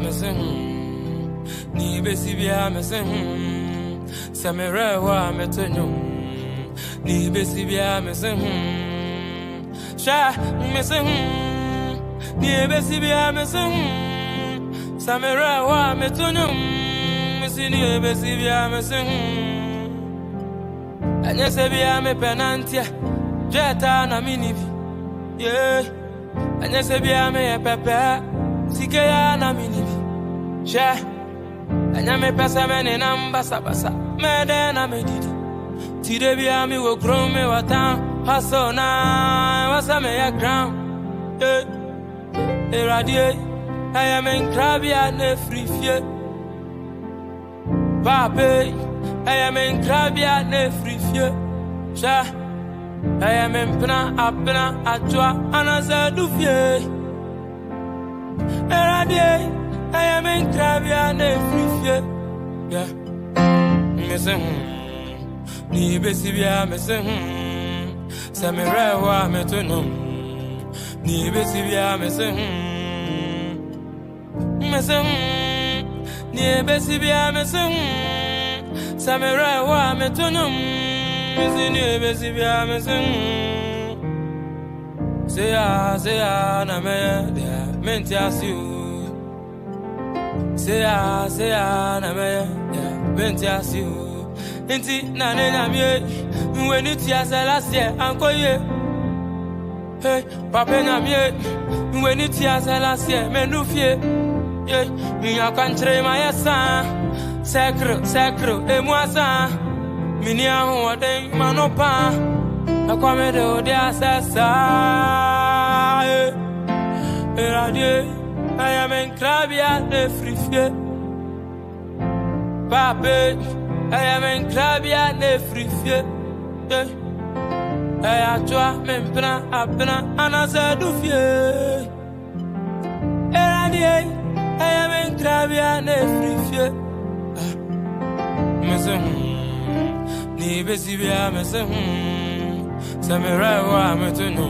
me say ni besi bia me say samere wa me tonyo ni besi bia me say sha me say ni besi bia me say samere wa me tonyo me si ni besi bia me say anya se bia me penantia jeta na minivi yeah anya se bia me pepe sike ya na minivi sha anya me pesa me ne namba sabasa me de na me didi tire bia me wo grow me wata hasona wasa me ya ground yeah eradie I am in crabia ne free fie pape I am in crabia ne free fie sha I am in pna apna atwa anaza du fie eradie I am in crabia ne free fie yeah me say ni besi bia me say se me rewa me to no ni besi bia me say ni besi bia me say se me rewa me to no ni besi bia me say ya na me dia mentiasiu say ya na me dia mentiasiu inti na na me when it yasa last year ankoye hey papa na me when it yasa last year me no fie yeah me akantre my yasa sacro e moasa mini aho den manopa akwame de odi asasa eradie I am in crabia de frifie pape I am in crabia de frifie I atwa mempna apna anasa du fie eradie I am in crabia de frifie me say ni besi bia me say samira wa me to no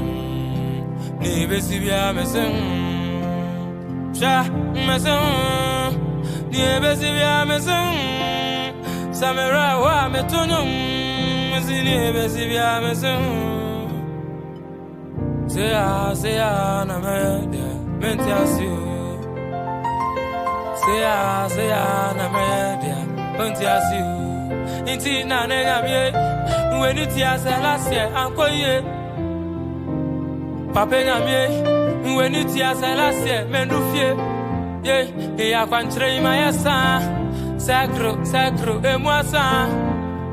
ni besi bia me say sha me say ni besi bia me say samira wa me to no me si ni besi bia me say ya na me dia mentiasi say ya na me dia mentiasi inti na na me when it yasa last year ankoye papa na me when it yasa last year me no fie yeah ya kwantre ma yasa sacro e moasa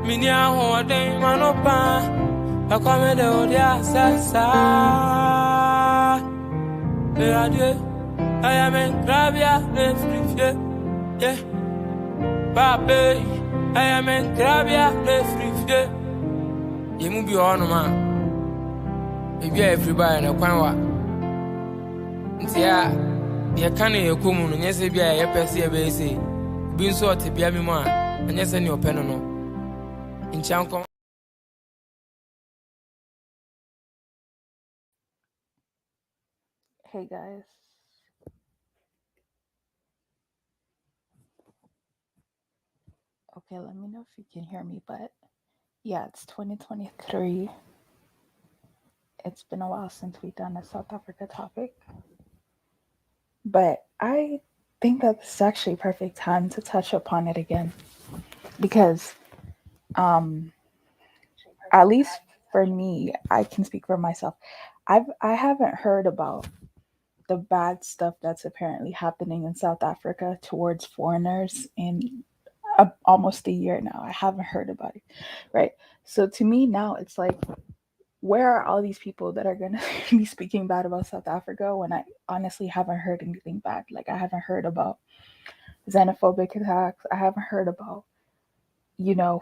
mini aho den manopa akwame de odia sasa eradie I am in crabia de frifie yeah pape I am in crabia de frifie yemu bi ono ma ebi everybody na kwanwa ntia ye kan ye komu no nyese bia ye pese ye be se bi nso otebia mi mu a nyese ni openo no nchanko. Hey guys. Okay, let me know if you can hear me, but yeah, it's 2023. It's been a while since we've done a South Africa topic, but I think that this is actually a perfect time to touch upon it again because at least for me, I can speak for myself. I haven't heard about the bad stuff that's apparently happening in South Africa towards foreigners in almost a year now. I haven't heard about it, right? So to me now, it's like, where are all these people that are going to be speaking bad about South Africa when I honestly haven't heard anything bad? Like, I haven't heard about xenophobic attacks. I haven't heard about,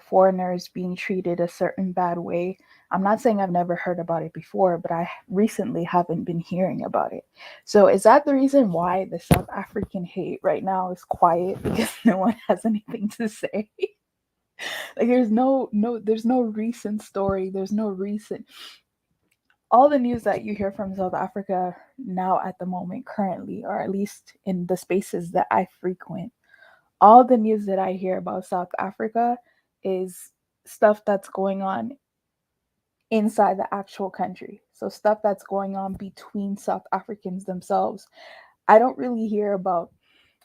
foreigners being treated a certain bad way. I'm not saying I've never heard about it before, but I recently haven't been hearing about it. So is that the reason why the South African hate right now is quiet? Because no one has anything to say? Like there's no recent story. There's no recent, all the news that you hear from South Africa now at the moment, currently, or at least in the spaces that I frequent, all the news that I hear about South Africa is stuff that's going on inside the actual country. So stuff that's going on between South Africans themselves. I don't really hear about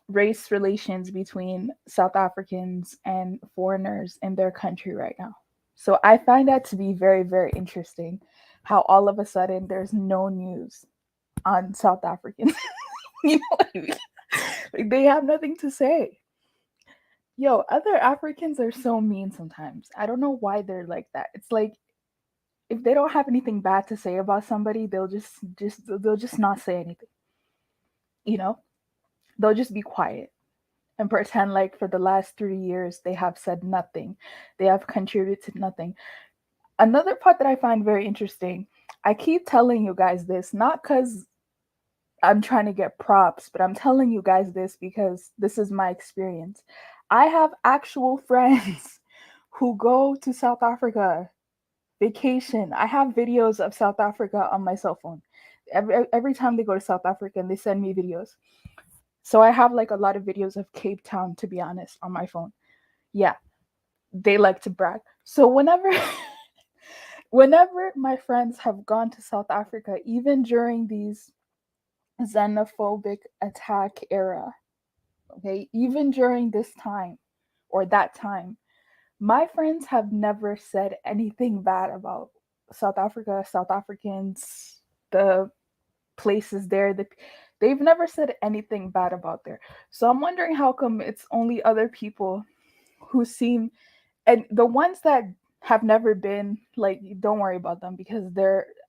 race relations between South Africans and foreigners in their country right now. So I find that to be very, very interesting how all of a sudden there's no news on South Africans. You know what I mean? Like, they have nothing to say. Yo, other Africans are so mean sometimes. I don't know why they're like that. It's like if they don't have anything bad to say about somebody, they'll just not say anything. You know? They'll just be quiet and pretend like for the last 3 years they have said nothing. They have contributed nothing. Another part that I find very interesting, I keep telling you guys this, not because I'm trying to get props, but I'm telling you guys this because this is my experience. I have actual friends who go to South Africa vacation. I have videos of South Africa on my cell phone. Every time they go to South Africa and they send me videos. So I have like a lot of videos of Cape Town, to be honest, on my phone. Yeah, they like to brag. So whenever my friends have gone to South Africa, even during these xenophobic attack era, okay, even during this time or that time, my friends have never said anything bad about South Africa, South Africans, the places there. They've never said anything bad about there. So I'm wondering how come it's only other people who seem, and the ones that have never been, like, don't worry about them because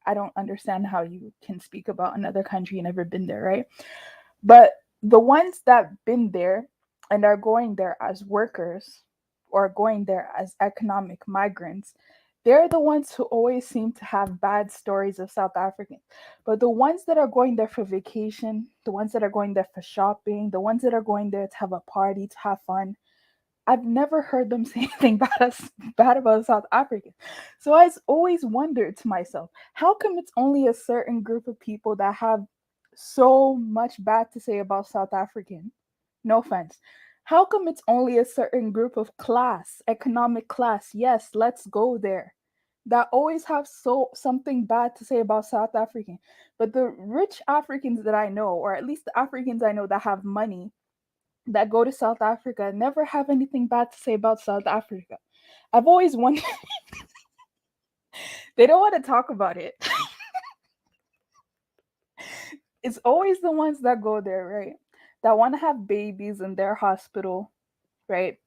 I don't understand how you can speak about another country and never been there, right? But the ones that been there and are going there as workers or going there as economic migrants, they're the ones who always seem to have bad stories of South Africans. But the ones that are going there for vacation, the ones that are going there for shopping, the ones that are going there to have a party, to have fun, I've never heard them say anything bad about South Africa. So I always wondered to myself, how come it's only a certain group of people that have so much bad to say about South African? No offense. How come it's only a certain group of class, economic class? Yes, let's go there. That always have something bad to say about South African. But the rich Africans that I know, or at least the Africans I know that have money, that go to South Africa, never have anything bad to say about South Africa. I've always wondered. They don't want to talk about it. It's always the ones that go there, right? That want to have babies in their hospital, right?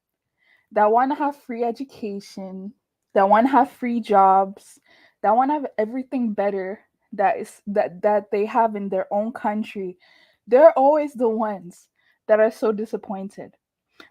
That want to have free education, that want to have free jobs, that want to have everything better that they have in their own country. They're always the ones that are so disappointed.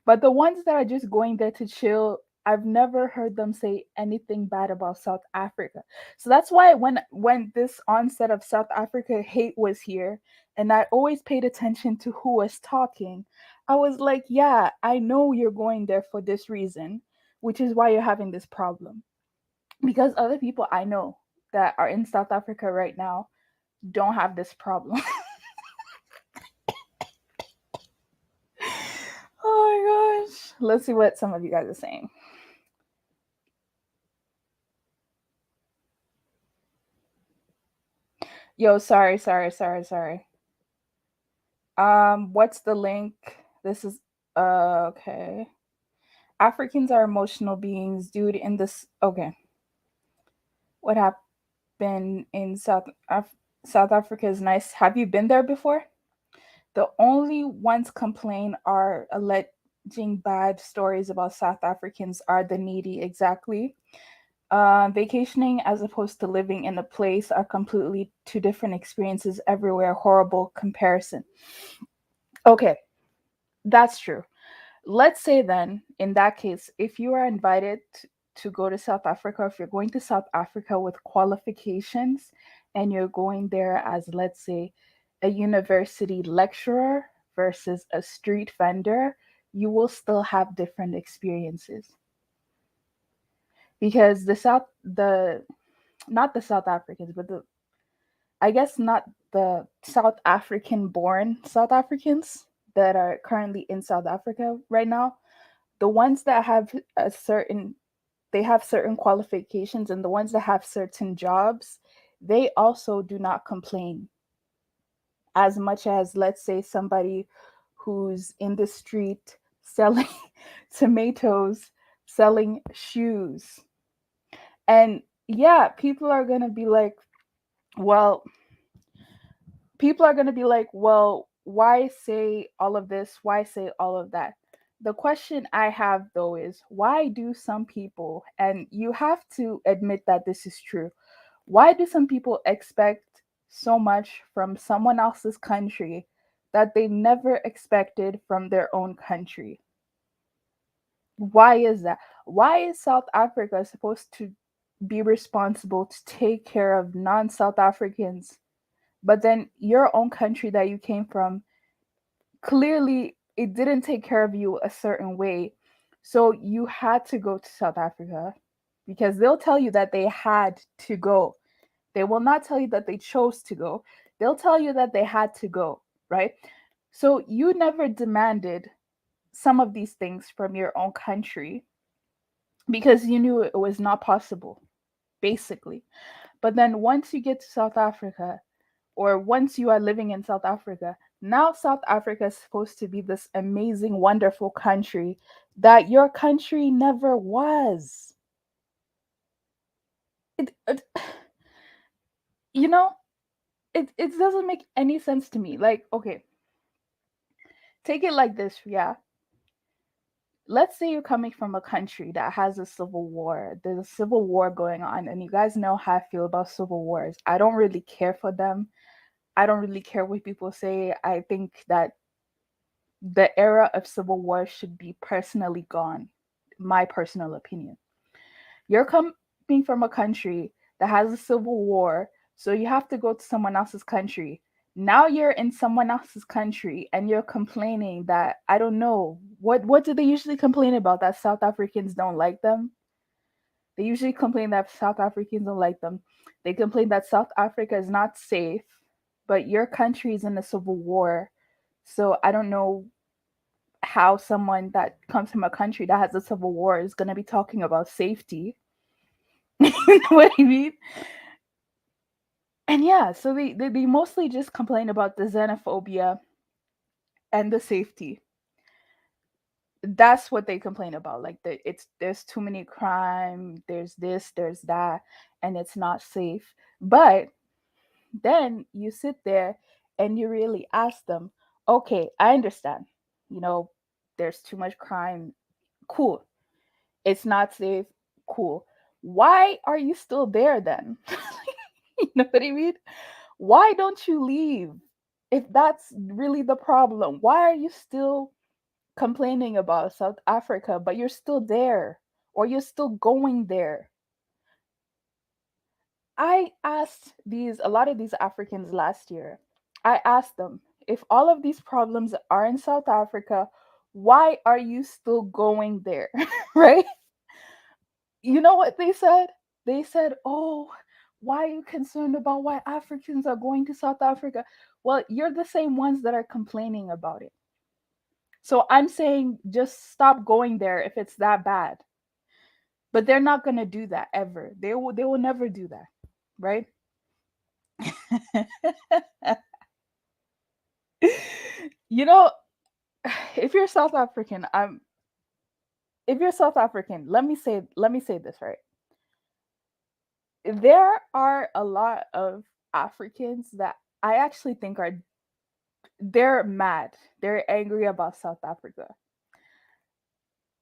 But the ones that are just going there to chill, I've never heard them say anything bad about South Africa. So that's why when this onset of South Africa hate was here, and I always paid attention to who was talking, I was like, yeah, I know you're going there for this reason, which is why you're having this problem. Because other people I know that are in South Africa right now don't have this problem. Oh my gosh. Let's see what some of you guys are saying. Yo, sorry. What's the link? This is okay. Africans are emotional beings, dude. In this, okay. What happened in South Africa is nice. Have you been there before? The only ones complain are alleging bad stories about South Africans are the needy. Exactly. Vacationing as opposed to living in a place are completely two different experiences everywhere. Horrible comparison. Okay, that's true. Let's say then, in that case, if you are invited to go to South Africa, if you're going to South Africa with qualifications and you're going there as, let's say, a university lecturer versus a street vendor, you will still have different experiences. Because the not the South Africans, but I guess not the South African born South Africans that are currently in South Africa right now, the ones that have a certain they have certain qualifications, and the ones that have certain jobs, they also do not complain as much as, let's say, somebody who's in the street selling tomatoes, selling shoes. And yeah, well, people are going to be like, well, why say all of this? Why say all of that? The question I have though is, why do some people, and you have to admit that this is true, why do some people expect so much from someone else's country that they never expected from their own country? Why is that? Why is South Africa supposed to be responsible to take care of non South Africans, but then your own country that you came from, clearly it didn't take care of you a certain way? So you had to go to South Africa because they'll tell you that they had to go. They will not tell you that they chose to go. They'll tell you that they had to go, right? So you never demanded some of these things from your own country because you knew it was not possible, basically. But then once you get to South Africa, or once you are living in South Africa, now South Africa is supposed to be this amazing, wonderful country that your country never was. It you know, it doesn't make any sense to me. Like, okay, take it like this, yeah. Let's say you're coming from a country that has a civil war. There's a civil war going on, and you guys know how I feel about civil wars. I don't really care for them. I don't really care what people say. I think that the era of civil war should be personally gone. My personal opinion. You're coming from a country that has a civil war, so you have to go to someone else's country. Now you're in someone else's country and you're complaining that, I don't know, what do they usually complain about? That South Africans don't like them? They usually complain that South Africans don't like them. They complain that South Africa is not safe, but your country is in a civil war. So I don't know how someone that comes from a country that has a civil war is going to be talking about safety. You know what I mean? And yeah, so they mostly just complain about the xenophobia and the safety. That's what they complain about. Like there's too many crime, there's this, there's that, and it's not safe. But then you sit there and you really ask them, okay, I understand. You know, there's too much crime. Cool. It's not safe. Cool. Why are you still there then? You know what I mean? Why don't you leave? If that's really the problem, why are you still complaining about South Africa, but you're still there or you're still going there? I asked a lot of these Africans last year. I asked them, if all of these problems are in South Africa, why are you still going there? Right? You know what they said? They said, "Oh, why are you concerned about why Africans are going to South Africa?" Well, you're the same ones that are complaining about it. So I'm saying just stop going there if it's that bad. But they're not going to do that ever. They will never do that, right? You know, if you're South African, if you're South African, let me say this, right? There are a lot of Africans that I actually think they're mad. They're angry about South Africa.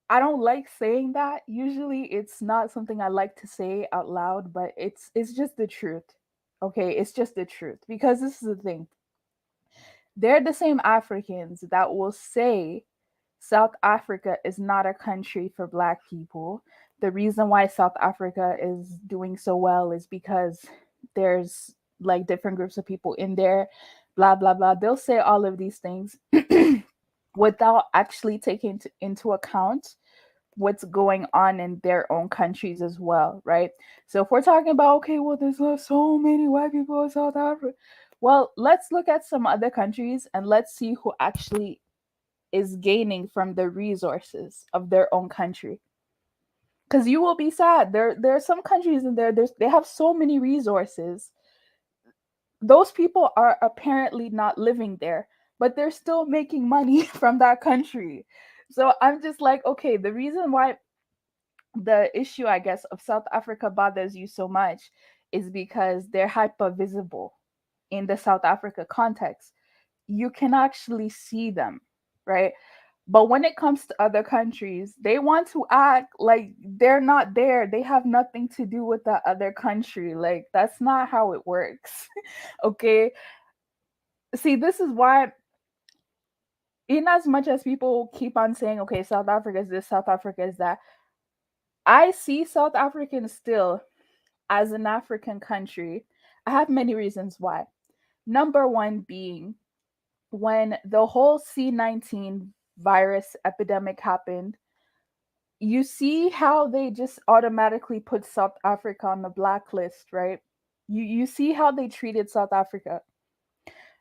I don't like saying that. Usually it's not something I like to say out loud, but it's just the truth. Okay, it's just the truth because this is the thing. They're the same Africans that will say South Africa is not a country for black people. The reason why South Africa is doing so well is because there's like different groups of people in there, blah blah blah. They'll say all of these things without actually taking into account what's going on in their own countries as well, right? So if we're talking about, okay, well, there's not so many white people in South Africa. Well, let's look at some other countries and let's see who actually is gaining from the resources of their own country. Because you will be sad. There are some countries in there, they have so many resources. Those people are apparently not living there, but they're still making money from that country. So I'm just like, okay, the reason why the issue, I guess, of South Africa bothers you so much is because they're hyper visible in the South Africa context. You can actually see them, right? But when it comes to other countries, they want to act like they're not there. They have nothing to do with that other country. Like, that's not how it works. Okay. See, this is why, in as much as people keep on saying, okay, South Africa is this, South Africa is that, I see South Africans still as an African country. I have many reasons why. Number one being, when the whole C-19 virus epidemic happened, you see how they just automatically put South Africa on the blacklist, right? You see how they treated South Africa.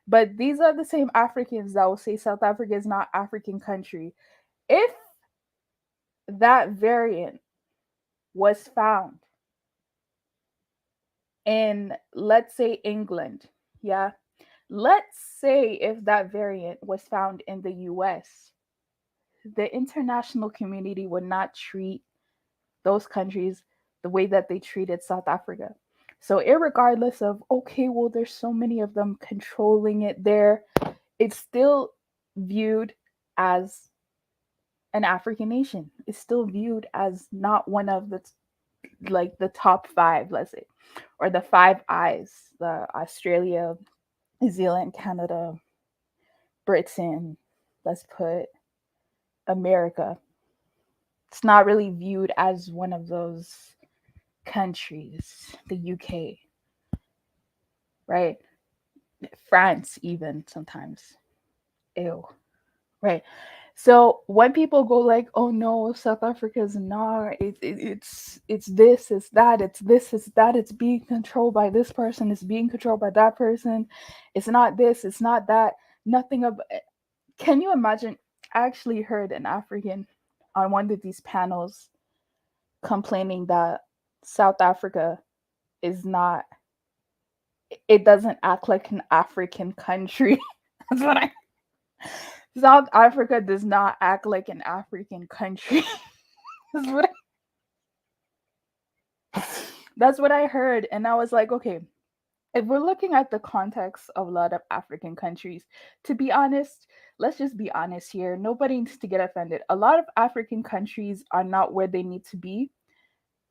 But these are the same Africans that will say South Africa is not African country. If that variant was found in, let's say, England, yeah, let's say if that variant was found in the US, the international community would not treat those countries the way that they treated South Africa. So, irregardless of, okay, well, there's so many of them controlling it there, it's still viewed as an African nation. It's still viewed as not one of the, like, the top five, let's say, or the Five Eyes, the Australia, New Zealand, Canada, Britain, let's put America. It's not really viewed as one of those countries, the UK, right? France, even sometimes. Ew, right? So when people go like, "Oh no, South Africa is not. It's this, it's that, it's this, it's that. It's being controlled by this person. It's being controlled by that person. It's not this. It's not that. Nothing of." Can you imagine? I actually heard an African on one of these panels complaining that South Africa is not. It doesn't act like an African country. That's what I. South Africa does not act like an African country. That's what that's what I heard, and I was like, okay, if we're looking at the context of a lot of African countries, to be honest, let's just be honest here. Nobody needs to get offended. A lot of African countries are not where they need to be.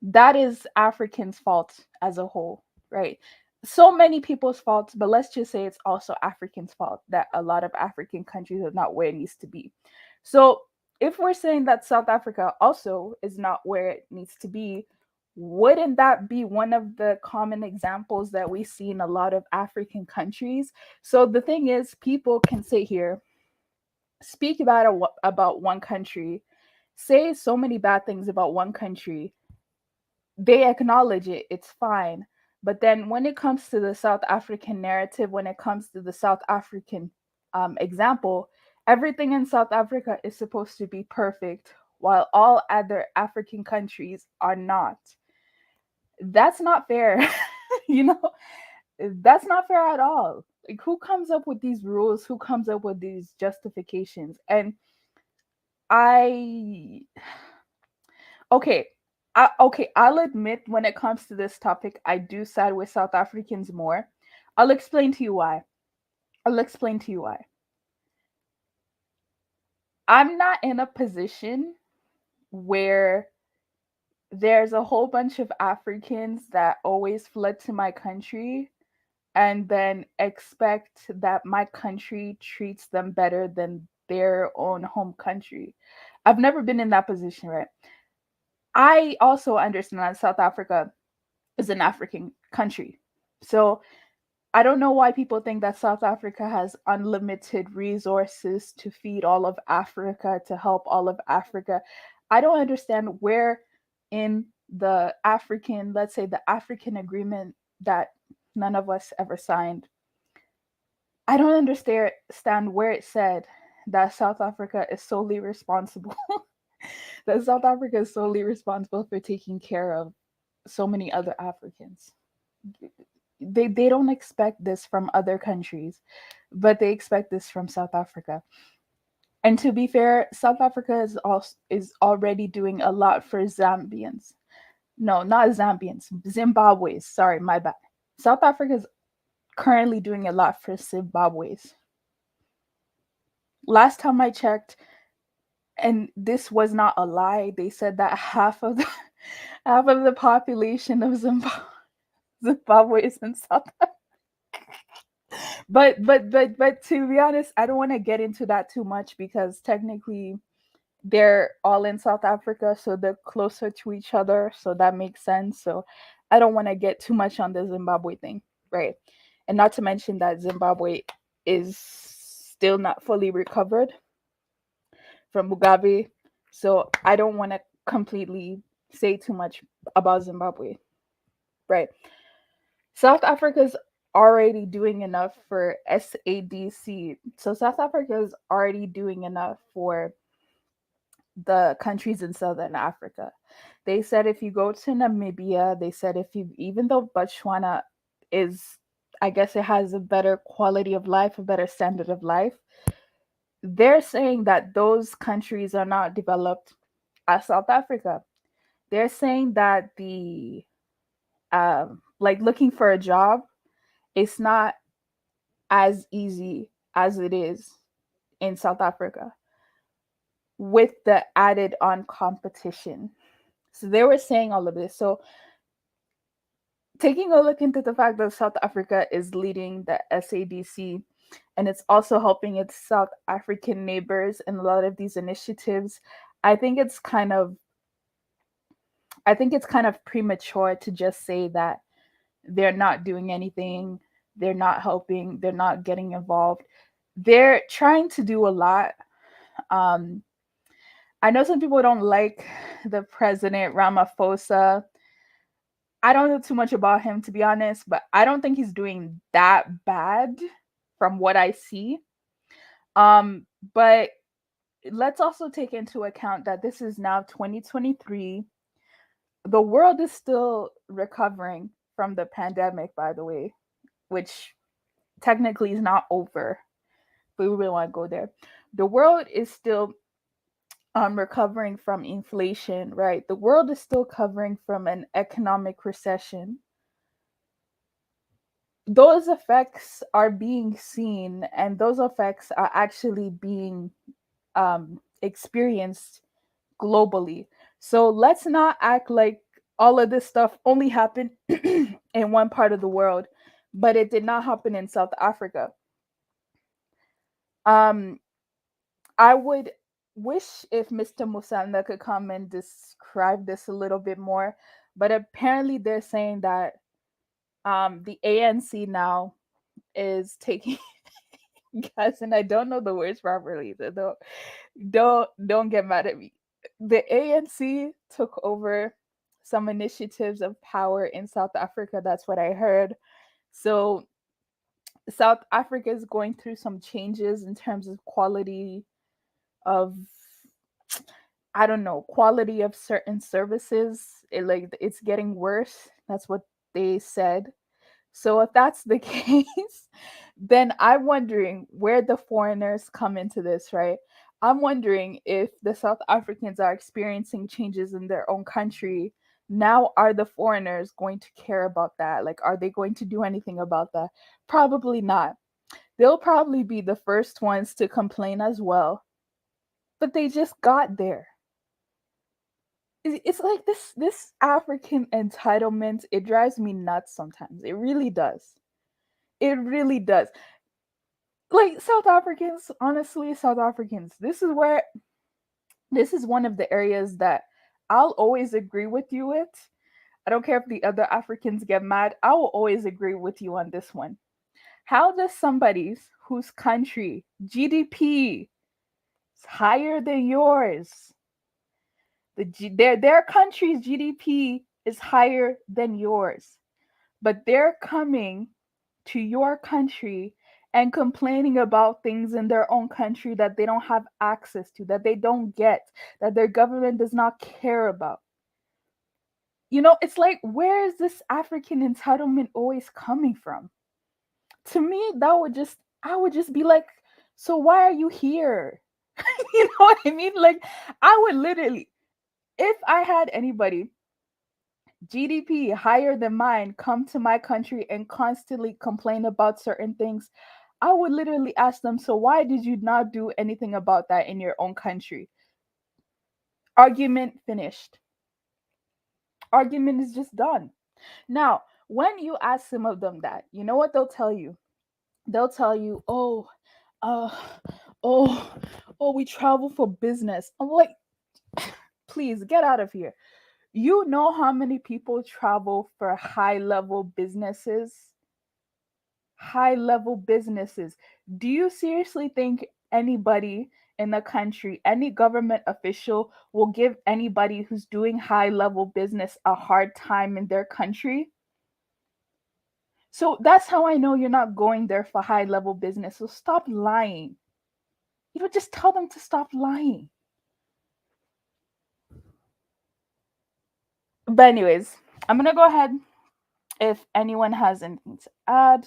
That is Africans' fault as a whole, right? So many people's faults, but let's just say it's also Africans' fault that a lot of African countries are not where it needs to be. So if we're saying that South Africa also is not where it needs to be, wouldn't that be one of the common examples that we see in a lot of African countries? So the thing is, people can sit here, speak about one country, say so many bad things about one country, they acknowledge it, it's fine. But then when it comes to the South African narrative, when it comes to the South African example, everything in South Africa is supposed to be perfect, while all other African countries are not. That's not fair. you know, that's not fair at all. Like, who comes up with these rules? Who comes up with these justifications? And I okay, I'll admit when it comes to this topic, I do side with South Africans more. I'll explain to you why. I'll explain to you why. I'm not in a position where there's a whole bunch of Africans that always fled to my country and then expect that my country treats them better than their own home country. I've never been in that position, right? I also understand that South Africa is an African country. So I don't know why people think that South Africa has unlimited resources to feed all of Africa, to help all of Africa. I don't understand where in the African, let's say the African agreement that none of us ever signed, I don't understand where it said that South Africa is solely responsible, that South Africa is solely responsible for taking care of so many other Africans. They don't expect this from other countries, but they expect this from South Africa. And to be fair, South Africa is already doing a lot for Zambians. No, not Zambians, Zimbabweans. Sorry, my bad. South Africa is currently doing a lot for Zimbabweans. Last time I checked, and this was not a lie, they said that half of the population of Zimbabwe is in South Africa. But to be honest, I don't want to get into that too much because technically they're all in South Africa, so they're closer to each other, so that makes sense. So I don't want to get too much on the Zimbabwe thing, right? And not to mention that Zimbabwe is still not fully recovered from Mugabe, so I don't want to completely say too much about Zimbabwe, right? South Africa's already doing enough for SADC. So South Africa is already doing enough for the countries in Southern Africa. They said if you go to Namibia, they said if you, even though Botswana is, I guess it has a better quality of life, a better standard of life, they're saying that those countries are not developed as South Africa. They're saying that the like looking for a job, it's not as easy as it is in South Africa with the added on competition. So they were saying all of this. So taking a look into the fact that South Africa is leading the SADC and it's also helping its South African neighbors in a lot of these initiatives, I think it's kind of premature to just say that they're not doing anything, they're not helping, they're not getting involved. They're trying to do a lot. Um, I know some people don't like the president Ramaphosa. I don't know too much about him, to be honest, but I don't think he's doing that bad from what I see. But let's also take into account that this is now 2023. The world is still recovering from the pandemic, by the way, which technically is not over. But we really want to go there. The world is still recovering from inflation, right? The world is still recovering from an economic recession. Those effects are being seen, and those effects are actually being experienced globally. So let's not act like all of this stuff only happened in one part of the world, but it did not happen in South Africa. Um, I would wish if Mr. Musanda could come and describe this a little bit more, but apparently they're saying that the ANC now is taking guys, and I don't know the words properly, so don't get mad at me. The ANC took over some initiatives of power in South Africa. That's what I heard. So South Africa is going through some changes in terms of quality of, I don't know, quality of certain services. It's getting worse. That's what they said. So if that's the case, then I'm wondering where the foreigners come into this, right? I'm wondering if the South Africans are experiencing changes in their own country. Now, are the foreigners going to care about that? Like, are they going to do anything about that? Probably not. They'll probably be the first ones to complain as well. But they just got there. It's like this African entitlement, it drives me nuts sometimes. It really does. It really does. Like South Africans, honestly, South Africans, this is one of the areas that I'll always agree with you with. I don't care if the other Africans get mad. I will always agree with you on this one. How does somebody whose country GDP is higher than yours Their country's GDP is higher than yours, but they're coming to your country and complaining about things in their own country that they don't have access to, that they don't get, that their government does not care about. It's like, where is this African entitlement always coming from? To me, I would just be like, so why are you here? You know what I mean? Like, I would literally, if I had anybody GDP higher than mine come to my country and constantly complain about certain things, I would literally ask them, so why did you not do anything about that in your own country? Argument finished. Argument is just done. Now, when you ask some of them that, you know what they'll tell you? They'll tell you, uh, oh, oh, we travel for business. I'm like, please get out of here. You know how many people travel for high level businesses? High level businesses. Do you seriously think anybody in the country, any government official, will give anybody who's doing high level business a hard time in their country? So that's how I know you're not going there for high level business. So stop lying. Just tell them to stop lying. But, anyways, I'm going to go ahead. If anyone has anything to add,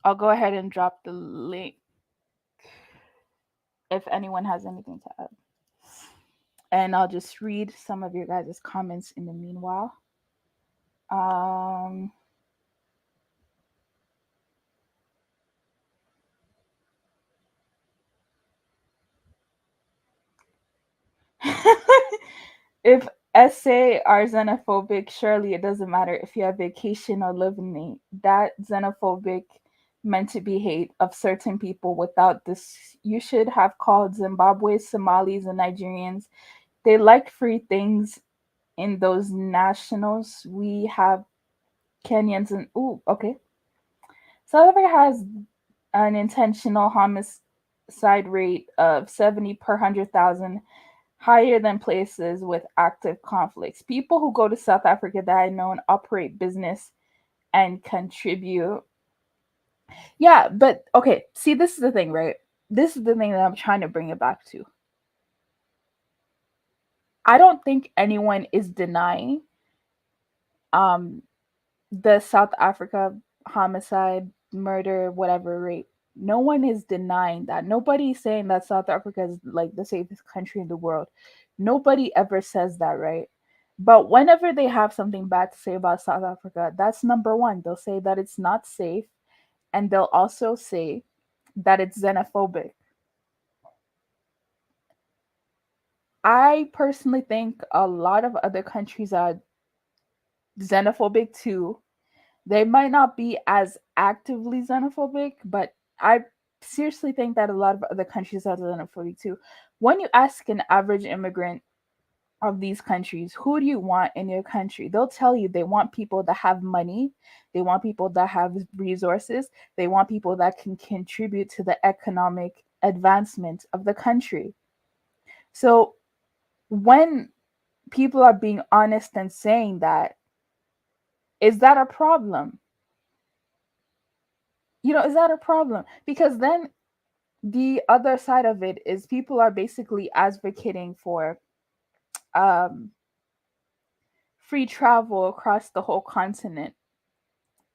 I'll go ahead and drop the link. If anyone has anything to add. And I'll just read some of your guys' comments in the meanwhile. If SA are xenophobic, surely it doesn't matter if you have vacation or living. That xenophobic meant to be hate of certain people. Without this, you should have called Zimbabwe, Somalis, and Nigerians. They like free things in those nationals. We have Kenyans and okay. South Africa has an intentional homicide rate of 70 per 100,000, higher than places with active conflicts. People who go to South Africa that I know and operate business and contribute. Yeah, but okay, see, this is the thing, right? This is the thing that I'm trying to bring it back to. I don't think anyone is denying the South Africa homicide, murder, whatever rate. No one is denying that. Nobody's saying that South Africa is like the safest country in the world. Nobody ever says that, right? But whenever they have something bad to say about South Africa, that's number one. They'll say that it's not safe, and they'll also say that it's xenophobic. I personally think a lot of other countries are xenophobic too. They might not be as actively xenophobic, but I seriously think that a lot of other countries are xenophobic too. When you ask an average immigrant of these countries, who do you want in your country? They'll tell you they want people that have money, they want people that have resources, they want people that can contribute to the economic advancement of the country. So when people are being honest and saying that, is that a problem? Is that a problem? Because then the other side of it is people are basically advocating for um, free travel across the whole continent.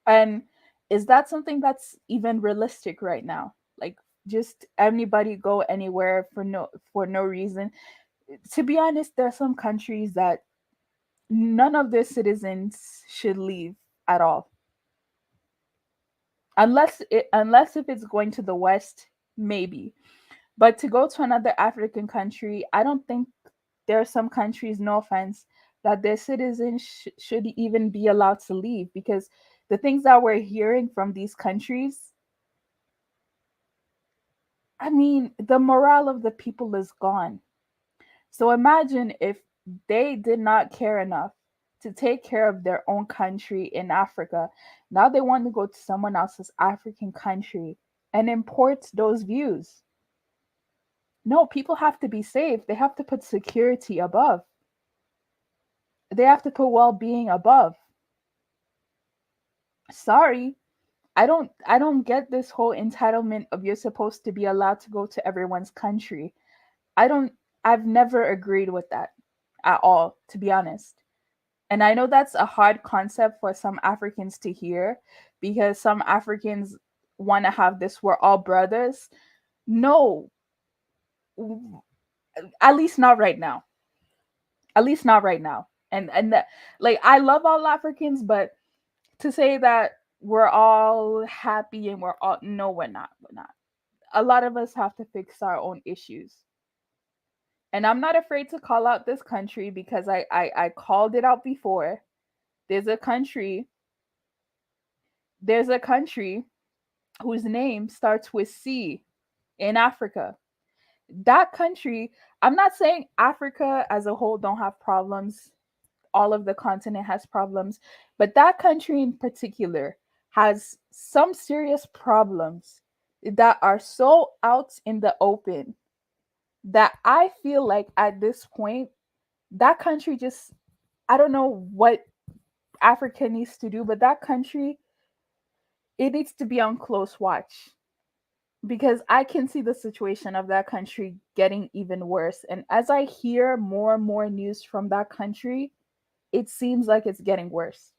And is that something that's even realistic right now? Like, just anybody go anywhere for no reason? To be honest, there are some countries that none of their citizens should leave at all. Unless if it's going to the West, maybe. But to go to another African country, I don't think there are some countries, no offense, that their citizens should even be allowed to leave, because the things that we're hearing from these countries, I mean, the morale of the people is gone. So imagine if they did not care enough to take care of their own country in Africa. Now they want to go to someone else's African country and import those views. No, people have to be safe. They have to put security above. They have to put well-being above. Sorry, I don't get this whole entitlement of you're supposed to be allowed to go to everyone's country. I don't I've never agreed with that at all, to be honest. And I know that's a hard concept for some Africans to hear because some Africans want to have this we're all brothers. No, at least not right now. At least not right now. And that, like, I love all Africans, but to say that we're all happy and we're all, no, we're not. We're not. A lot of us have to fix our own issues. And I'm not afraid to call out this country because I called it out before. There's a country, there's a country whose name starts with C in Africa. That country, I'm not saying Africa as a whole don't have problems. All of the continent has problems, but that country in particular has some serious problems that are so out in the open that I feel like at this point, that country just, I don't know what Africa needs to do, but that country, it needs to be on close watch because I can see the situation of that country getting even worse. And as I hear more and more news from that country, it seems like it's getting worse.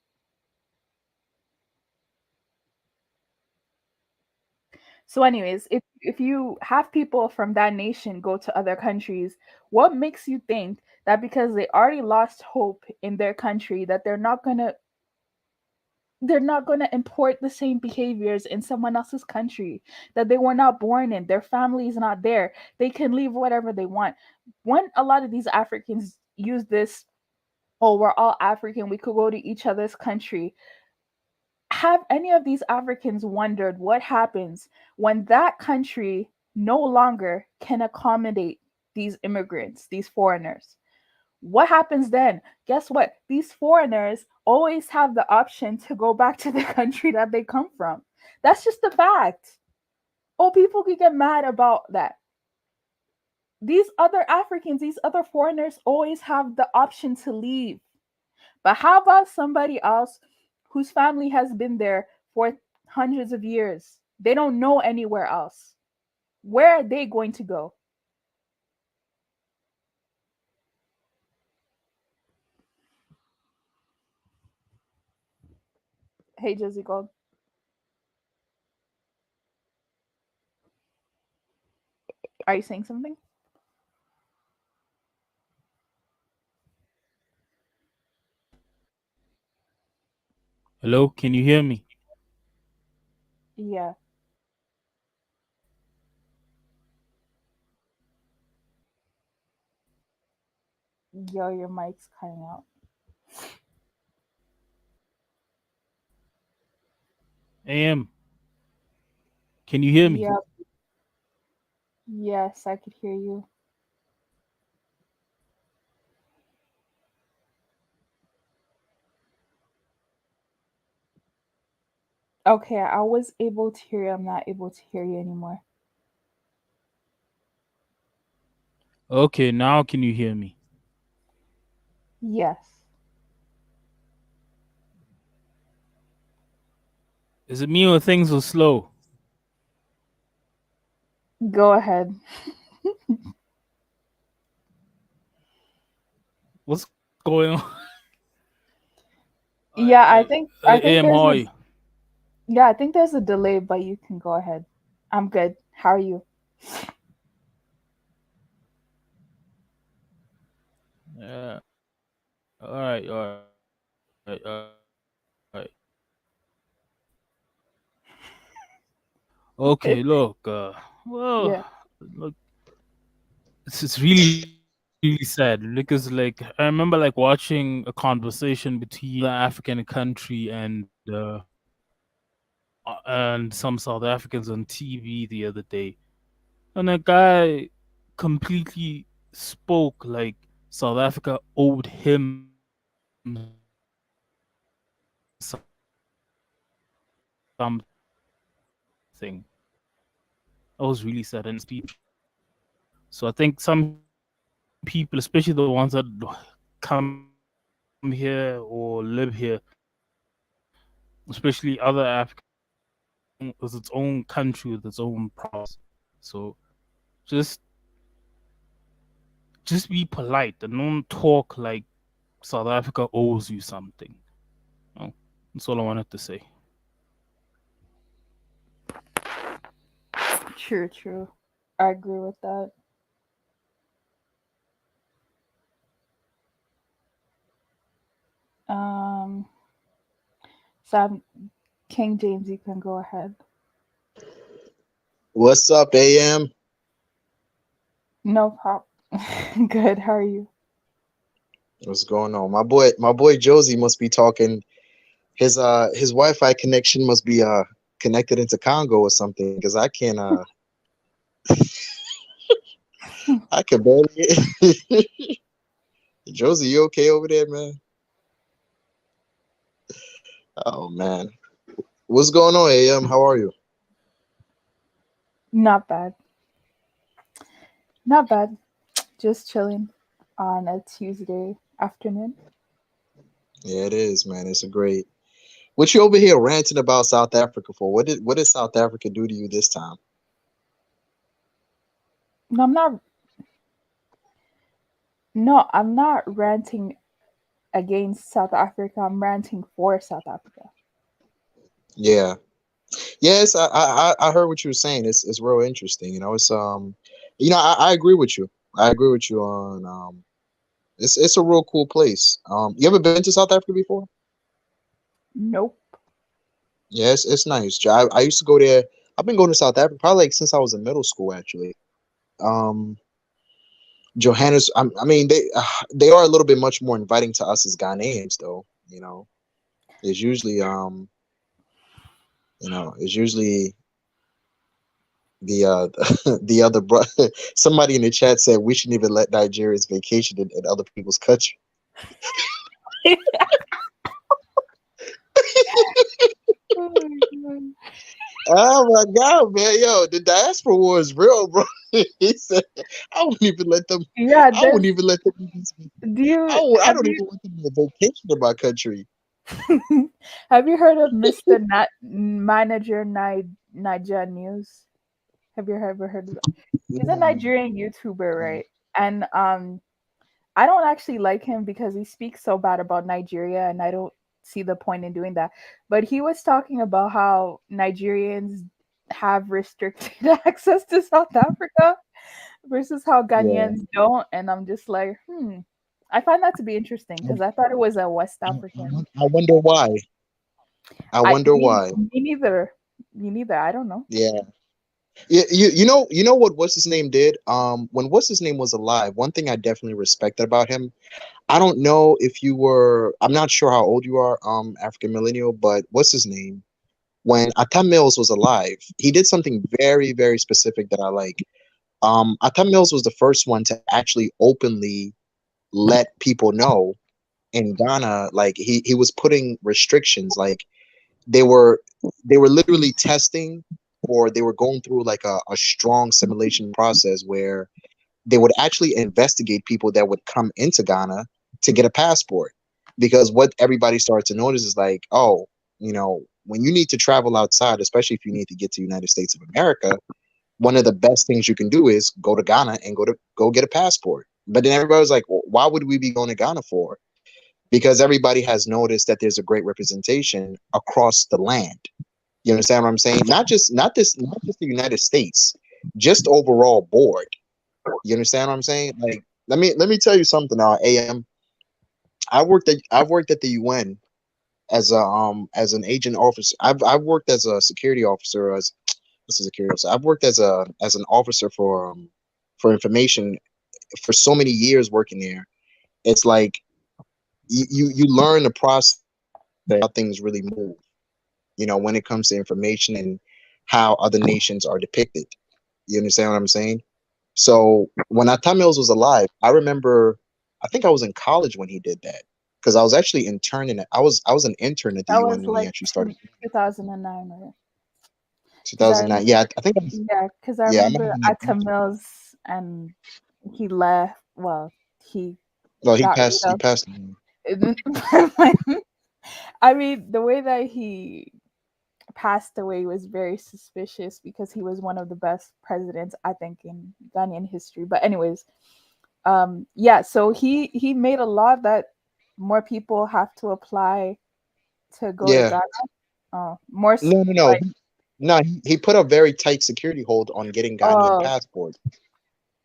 So, anyways, if you have people from that nation go to other countries, what makes you think that because they already lost hope in their country that they're not gonna import the same behaviors in someone else's country that they were not born in, their family is not there, they can leave whatever they want. When a lot of these Africans use this, oh, we're all African, we could go to each other's country, have any of these Africans wondered what happens when that country no longer can accommodate these immigrants, these foreigners? What happens then? Guess what? These foreigners always have the option to go back to the country that they come from. That's just a fact. Oh, people could get mad about that. These other Africans, these other foreigners always have the option to leave. But how about somebody else whose family has been there for hundreds of years? They don't know anywhere else. Where are they going to go? Hey, Josie Gold, are you saying something? Hello, can you hear me? Yeah. Yo, your mic's cutting out. AM, can you hear me? Yep. Yes, I could hear you. Okay, I was able to hear you. I'm not able to hear you anymore. Okay, now can you hear me? Yes. Is it me or things are slow? Go ahead. What's going on? Yeah, I Alright, think I think AM, there's how a are you? yeah, I think there's a delay, but you can go ahead. I'm good. How are you? Yeah. Alright. Okay, look, well, Yeah. look, it's really, really sad because, like, I remember, like, watching a conversation between the African country and some South Africans on TV the other day. And a guy completely spoke like South Africa owed him something. That was really sad. And speech. So I think some people, especially the ones that come here or live here, especially other African, with its own country, with its own problems. So just just be polite and don't talk like South Africa owes you something. Oh, that's all I wanted to say. True, true. I agree with that. Um, Sam, King James, you can go ahead. What's up, AM? No problem. Good. How are you? What's going on? My boy Josie must be talking. His Wi-Fi connection must be connected into Congo or something, because I can't I can barely. Josie, you okay over there, man? Oh man, what's going on, AM? How are you? Not bad. Not bad. Just chilling on a Tuesday afternoon. Yeah, it is, man. It's a great. What you over here ranting about South Africa for? What did South Africa do to you this time? No, I'm not. No, I'm not ranting against South Africa. I'm ranting for South Africa. Yeah. Yes, I heard what you were saying. It's real interesting. I agree with you. I agree with you on it's a real cool place. You ever been to South Africa before? Nope. Yes, it's nice. I used to go there. I've been going to South Africa probably like since I was in middle school, actually. Um, Johannes, I mean they are a little bit much more inviting to us as Ghanaians, though. It's usually it's usually the the other somebody in the chat said we shouldn't even let Nigerians vacation in other people's country. Oh my God. Oh my god, man, yo, the diaspora war is real, bro. He said I wouldn't even let them. Yeah, I wouldn't there's. even let them. Do you I have don't you even want them on vacation in my country. have you heard of Mr. Manager Niger News? Have you ever heard of that? He's a Mm, Nigerian YouTuber, mm, right? And I don't actually like him because he speaks so bad about Nigeria, and I don't see the point in doing that. But he was talking about how Nigerians have restricted access to South Africa versus how yeah. Ghanaians don't, and I'm just like, I find that to be interesting I, because I thought it was a West African. I wonder why. I I wonder why. me neither. Me neither. I don't know. Yeah. You know what what's his name did? When what's his name was alive, one thing I definitely respected about him. I don't know if you were. I'm not sure how old you are, African millennial, but what's his name? When Atam Mills was alive, he did something very, very specific that I like. Atam Mills was the first one to actually openly let people know in Ghana, like he was putting restrictions, like they were they were literally testing, or they were going through like a strong simulation process where they would actually investigate people that would come into Ghana to get a passport. Because what everybody started to notice is like, oh, when you need to travel outside, especially if you need to get to United States of America, one of the best things you can do is go to Ghana and go get a passport. But then everybody was like, well, why would we be going to Ghana for? Because everybody has noticed that there's a great representation across the land. You understand what I'm saying? Not just the United States, just overall board. You understand what I'm saying? Like, let me tell you something. AM. I've worked at the UN as an agent officer. I've worked as a security officer. As This is a security officer. I've worked as an officer for information for so many years working there. It's like you learn the process, how things really move. When it comes to information and how other nations are depicted. You understand what I'm saying? So when Atam Mills was alive, I remember, I think I was in college when he did that, because I was actually interning. I was an intern at the That UN was when he like actually started. 2009, right? Because I 2009. Yeah, I think. yeah, because I Yeah, I might remember have been Atta an intern. Mills and he left. Well, he Well, he got rid passed. He of. passed. I mean, the way that he passed away was very suspicious because he was one of the best presidents, I think, in Ghanaian history. But anyways, yeah, so he made a law that more people have to apply to go to Yeah. Ghana. More No, no, no. like, No, he put a very tight security hold on getting Ghanaian oh, passports.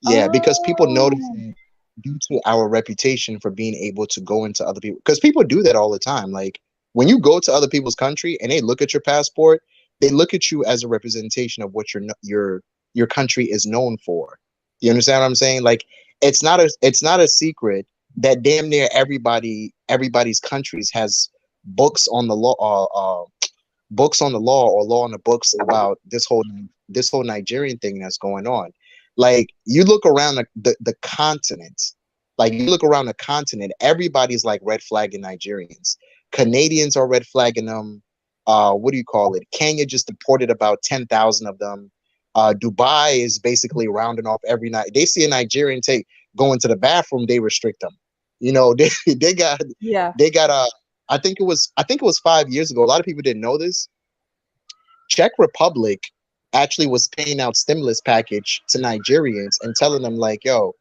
Yeah, because people notice oh, that due to our reputation for being able to go into other people, because people do that all the time. Like when you go to other people's country and they look at your passport, they look at you as a representation of what your country is known for. You understand what I'm saying? Like it's not a secret that damn near everybody's countries has books on the law books on the law or law on the books about this whole Nigerian thing that's going on. Like you look around the continent, like you look around the continent, everybody's like red flagging Nigerians. Canadians are red flagging them. What do you call it? Kenya just deported about 10,000 of them. Dubai is basically rounding off every night. They see a Nigerian going to the bathroom, they restrict them. You know, they got yeah, they got I think it was 5 years ago. A lot of people didn't know this. Czech Republic actually was paying out stimulus package to Nigerians and telling them like, yo,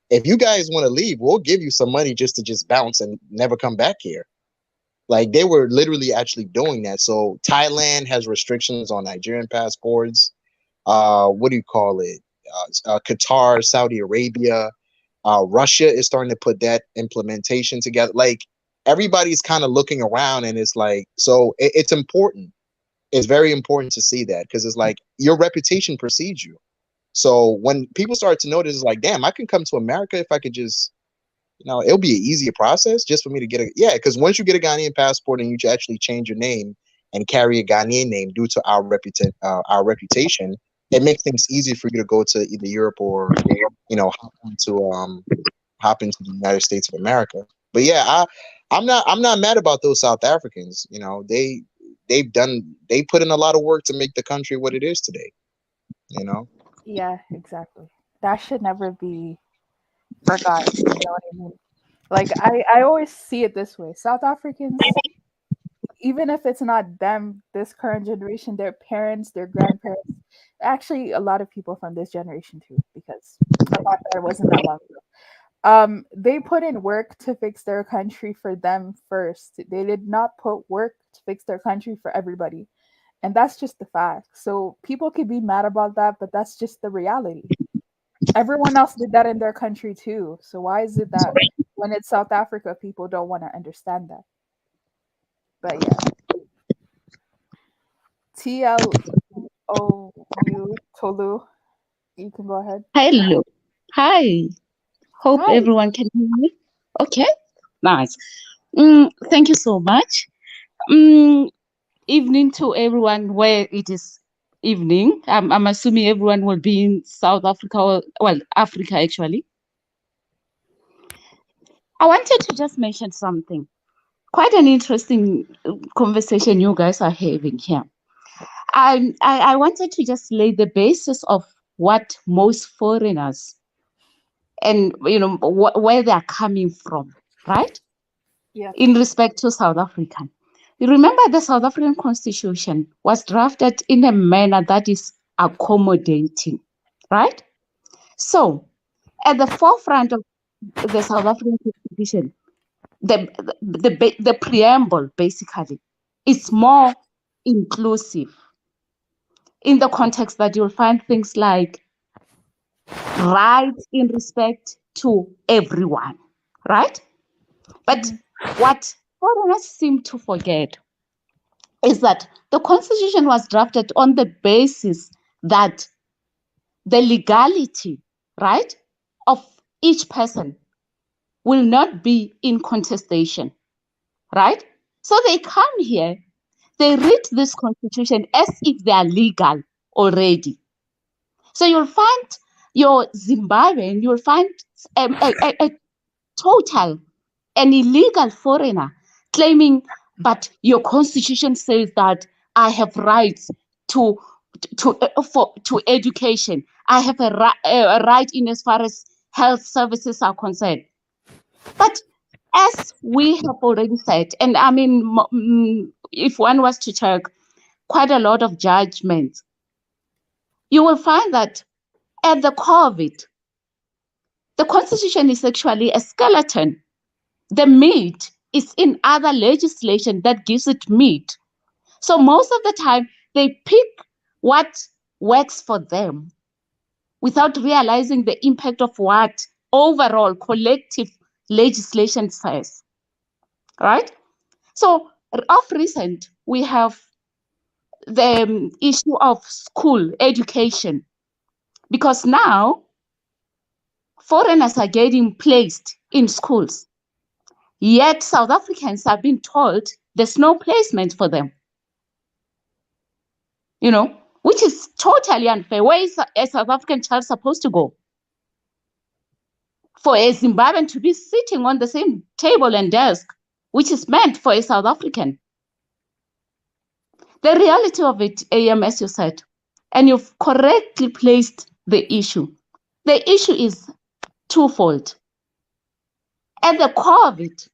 if you guys want to leave, we'll give you some money just to just bounce and never come back here. Like they were literally actually doing that. So Thailand has restrictions on Nigerian passports. What do you call it? Qatar, Saudi Arabia, Russia is starting to put that implementation together. Like everybody's kind of looking around, and it's like, so it's important. It's very important to see that because it's like your reputation precedes you. So when people start to notice, it's like, damn, I can come to America if I could just, it'll be an easier process just for me to get yeah. Because once you get a Ghanaian passport and you actually change your name and carry a Ghanaian name due to our reputation, it makes things easier for you to go to either Europe or hop into the United States of America. But yeah, I'm not mad about those South Africans. They put in a lot of work to make the country what it is today. yeah, exactly. That should never be forgotten. You know what I mean? Like I always see it this way. South Africans, even if it's not them, this current generation, their parents, their grandparents, actually a lot of people from this generation too, because the fact that it wasn't that long ago. They put in work to fix their country for them first. They did not put work to fix their country for everybody. And that's just the fact. So people could be mad about that, but that's just the reality. Everyone else did that in their country too. So why is it that when it's South Africa, people don't want to understand that? But yeah. TLOU Tolu, you can go ahead. Hello. Hi. Hope Hi. everyone can hear me. Okay. Nice. Thank you so much. Evening to everyone where it is evening. I'm assuming everyone will be in South Africa, Africa actually. I wanted to just mention something. Quite an interesting conversation you guys are having here. I wanted to just lay the basis of what most foreigners and where they are coming from, right? Yeah. In respect to South Africa. You remember the South African Constitution was drafted in a manner that is accommodating, right? So at the forefront of the South African Constitution, the preamble basically is more inclusive in the context that you'll find things like rights in respect to everyone, right? But what foreigners seem to forget is that the Constitution was drafted on the basis that the legality, right, of each person will not be in contestation, right? So they come here, they read this Constitution as if they are legal already. So you'll find your Zimbabwean, you'll find a total, an illegal foreigner claiming, but your constitution says that I have rights to to education. I have a right in as far as health services are concerned. But as we have already said, and I mean, if one was to check quite a lot of judgments, you will find that at the COVID, the Constitution is actually a skeleton. The meat is in other legislation that gives it meat. So most of the time, they pick what works for them without realizing the impact of what overall collective legislation says, right? So of recent, we have the issue of school education, because now foreigners are getting placed in schools, yet South Africans are being told there's no placement for them, which is totally unfair. Where is a South African child supposed to go? For a Zimbabwean to be sitting on the same table and desk, which is meant for a South African. The reality of it, as you said, and you've correctly placed the issue. The issue is twofold. At the core of it,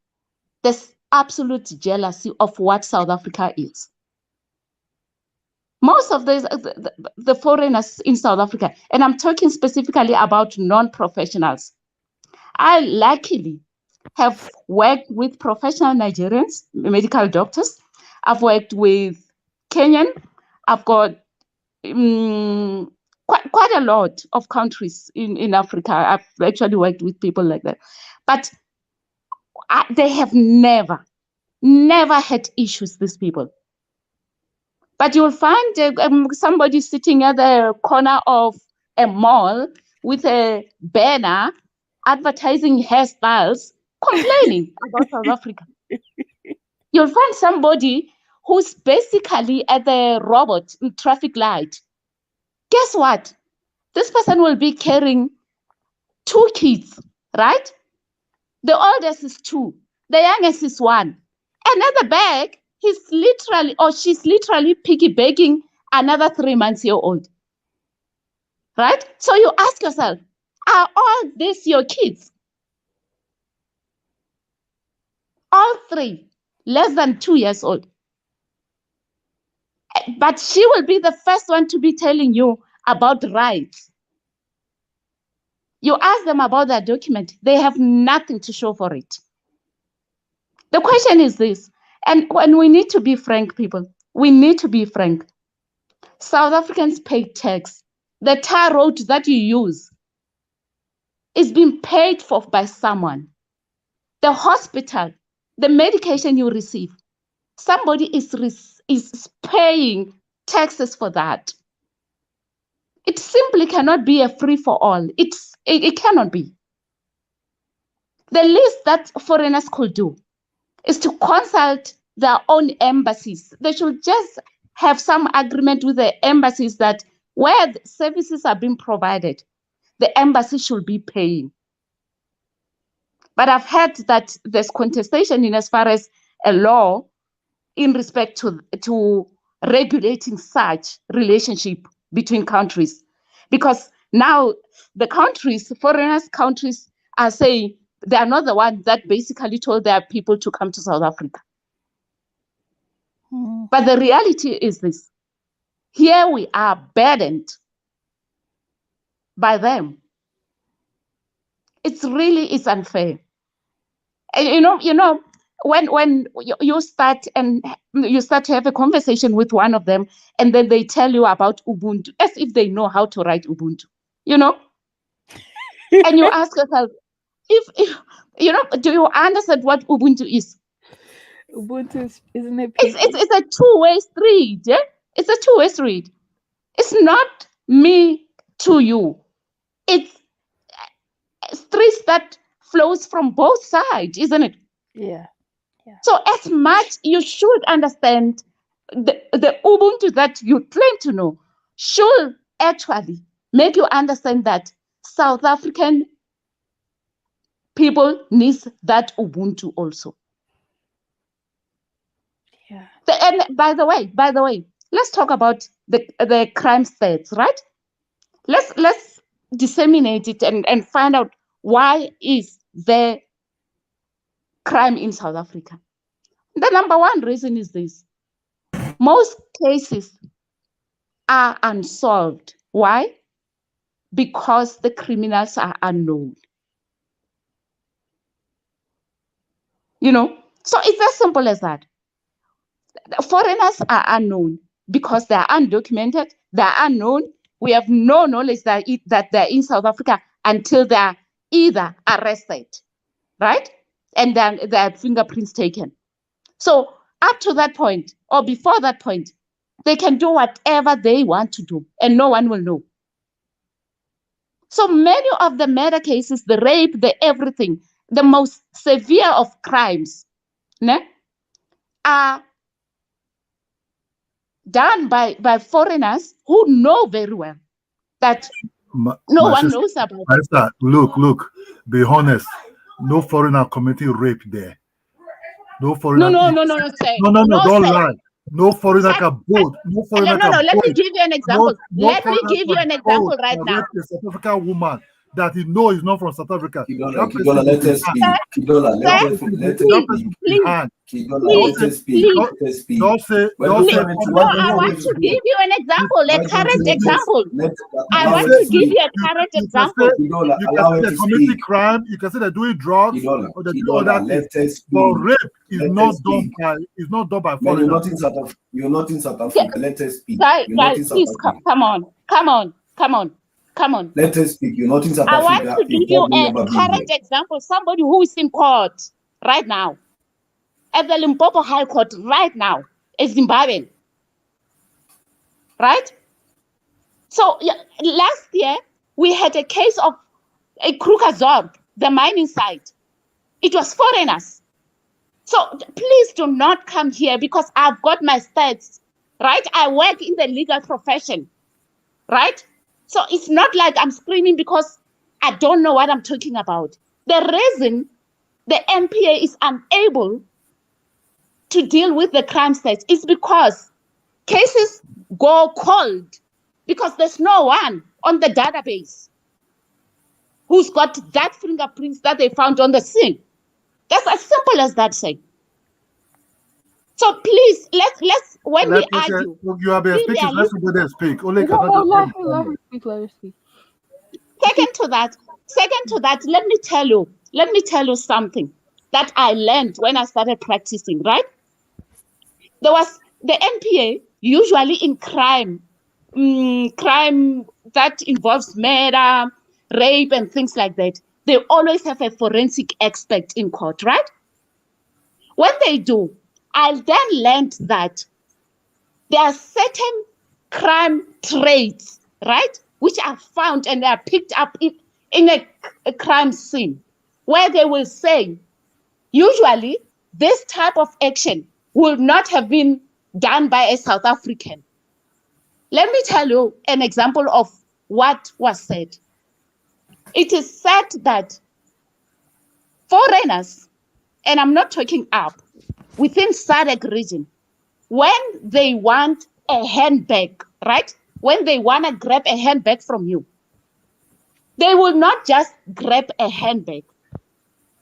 there's absolute jealousy of what South Africa is. Most of the foreigners in South Africa, and I'm talking specifically about non-professionals, I luckily have worked with professional Nigerians, medical doctors. I've worked with Kenyan. I've got quite a lot of countries in Africa. I've actually worked with people like that. But they have never had issues, these people. But you'll find somebody sitting at the corner of a mall with a banner advertising hairstyles, complaining about South Africa. You'll find somebody who's basically at the robot traffic light. Guess what? This person will be carrying 2 kids, right? The oldest is 2, the youngest is 1. And at the back, she's literally piggybacking another 3-month-old. Right? So you ask yourself, are all these your kids? All 3, less than 2 years old. But she will be the first one to be telling you about rights. You ask them about their document, they have nothing to show for it. The question is this, and when we need to be frank, people, we need to be frank. South Africans pay tax. The tar road that you use is being paid for by someone. The hospital, the medication you receive, somebody is paying taxes for that. It simply cannot be a free for all. It cannot be. The least that foreigners could do is to consult their own embassies. They should just have some agreement with the embassies that where the services are being provided, the embassy should be paying. But I've heard that there's contestation in as far as a law in respect to regulating such relationship between countries. Because now the foreigners countries are saying they are not the ones that basically told their people to come to South Africa. But the reality is this. Here we are burdened by them. It's unfair. And you know, when you start to have a conversation with one of them, and then they tell you about Ubuntu, as if they know how to write Ubuntu, and you ask yourself, if do you understand what Ubuntu is? Ubuntu isn't it? It's a two-way street. Yeah, it's a two-way street. It's not me to you. It's streets that flows from both sides, isn't it? Yeah. So as much you should understand the Ubuntu that you claim to know should actually make you understand that South African people need that Ubuntu also. Yeah. And by the way, let's talk about the crime stats, right? Let's disseminate it and find out why is there crime in South Africa. The number one reason is this. Most cases are unsolved. Why? Because the criminals are unknown. You know, so it's as simple as that. Foreigners are unknown because they are undocumented, they are unknown. We have no knowledge that they're in South Africa until they are either arrested, right? And then their fingerprints taken. So up to that point, or before that point, they can do whatever they want to do, and no one will know. So many of the murder cases, the rape, the everything, the most severe of crimes, are done by foreigners who know very well that no one knows about it. Look, be honest. No foreigner committing rape there. No foreigner. No, don't lie. No foreigner can bold. No foreigner can let me give you an example. Let me give you an example right now. A South African woman that he knows is not from South Africa. Kidola, let us speak. Kidola, let us speak. Don't say. I want to give you an example, a current example. I want to give you a current example. You can say they're committing crime. You can say they're doing drugs or they're doing other things. But rape is not done by foreigners. You're not in South Africa. Let us speak. Guys, please come on. Let us speak. You're not in South Africa. I want to give you a current example. Somebody who is in court right now, at the Limpopo High Court right now, a Zimbabwean. Right? So last year, we had a case of a Krugersdorp, the mining site. It was foreigners. So please do not come here because I've got my stats. Right? I work in the legal profession. Right? So it's not like I'm screaming because I don't know what I'm talking about. The reason the MPA is unable to deal with the crime stats is because cases go cold because there's no one on the database who's got that fingerprints that they found on the scene. That's as simple as that, say. So please, let's when we argue. You have been speaking, let somebody speak. Let her speak. Second to that, let me tell you something that I learned when I started practicing, right? There was the NPA usually in crime that involves murder, rape, and things like that. They always have a forensic expert in court, right? When they do, I then learned that there are certain crime traits, right, which are found and they are picked up in a crime scene, where they will say, usually this type of action will not have been done by a South African. Let me tell you an example of what was said. It is said that foreigners, and I'm not talking up, within SADC region, when they want a handbag, right? When they want to grab a handbag from you, they will not just grab a handbag.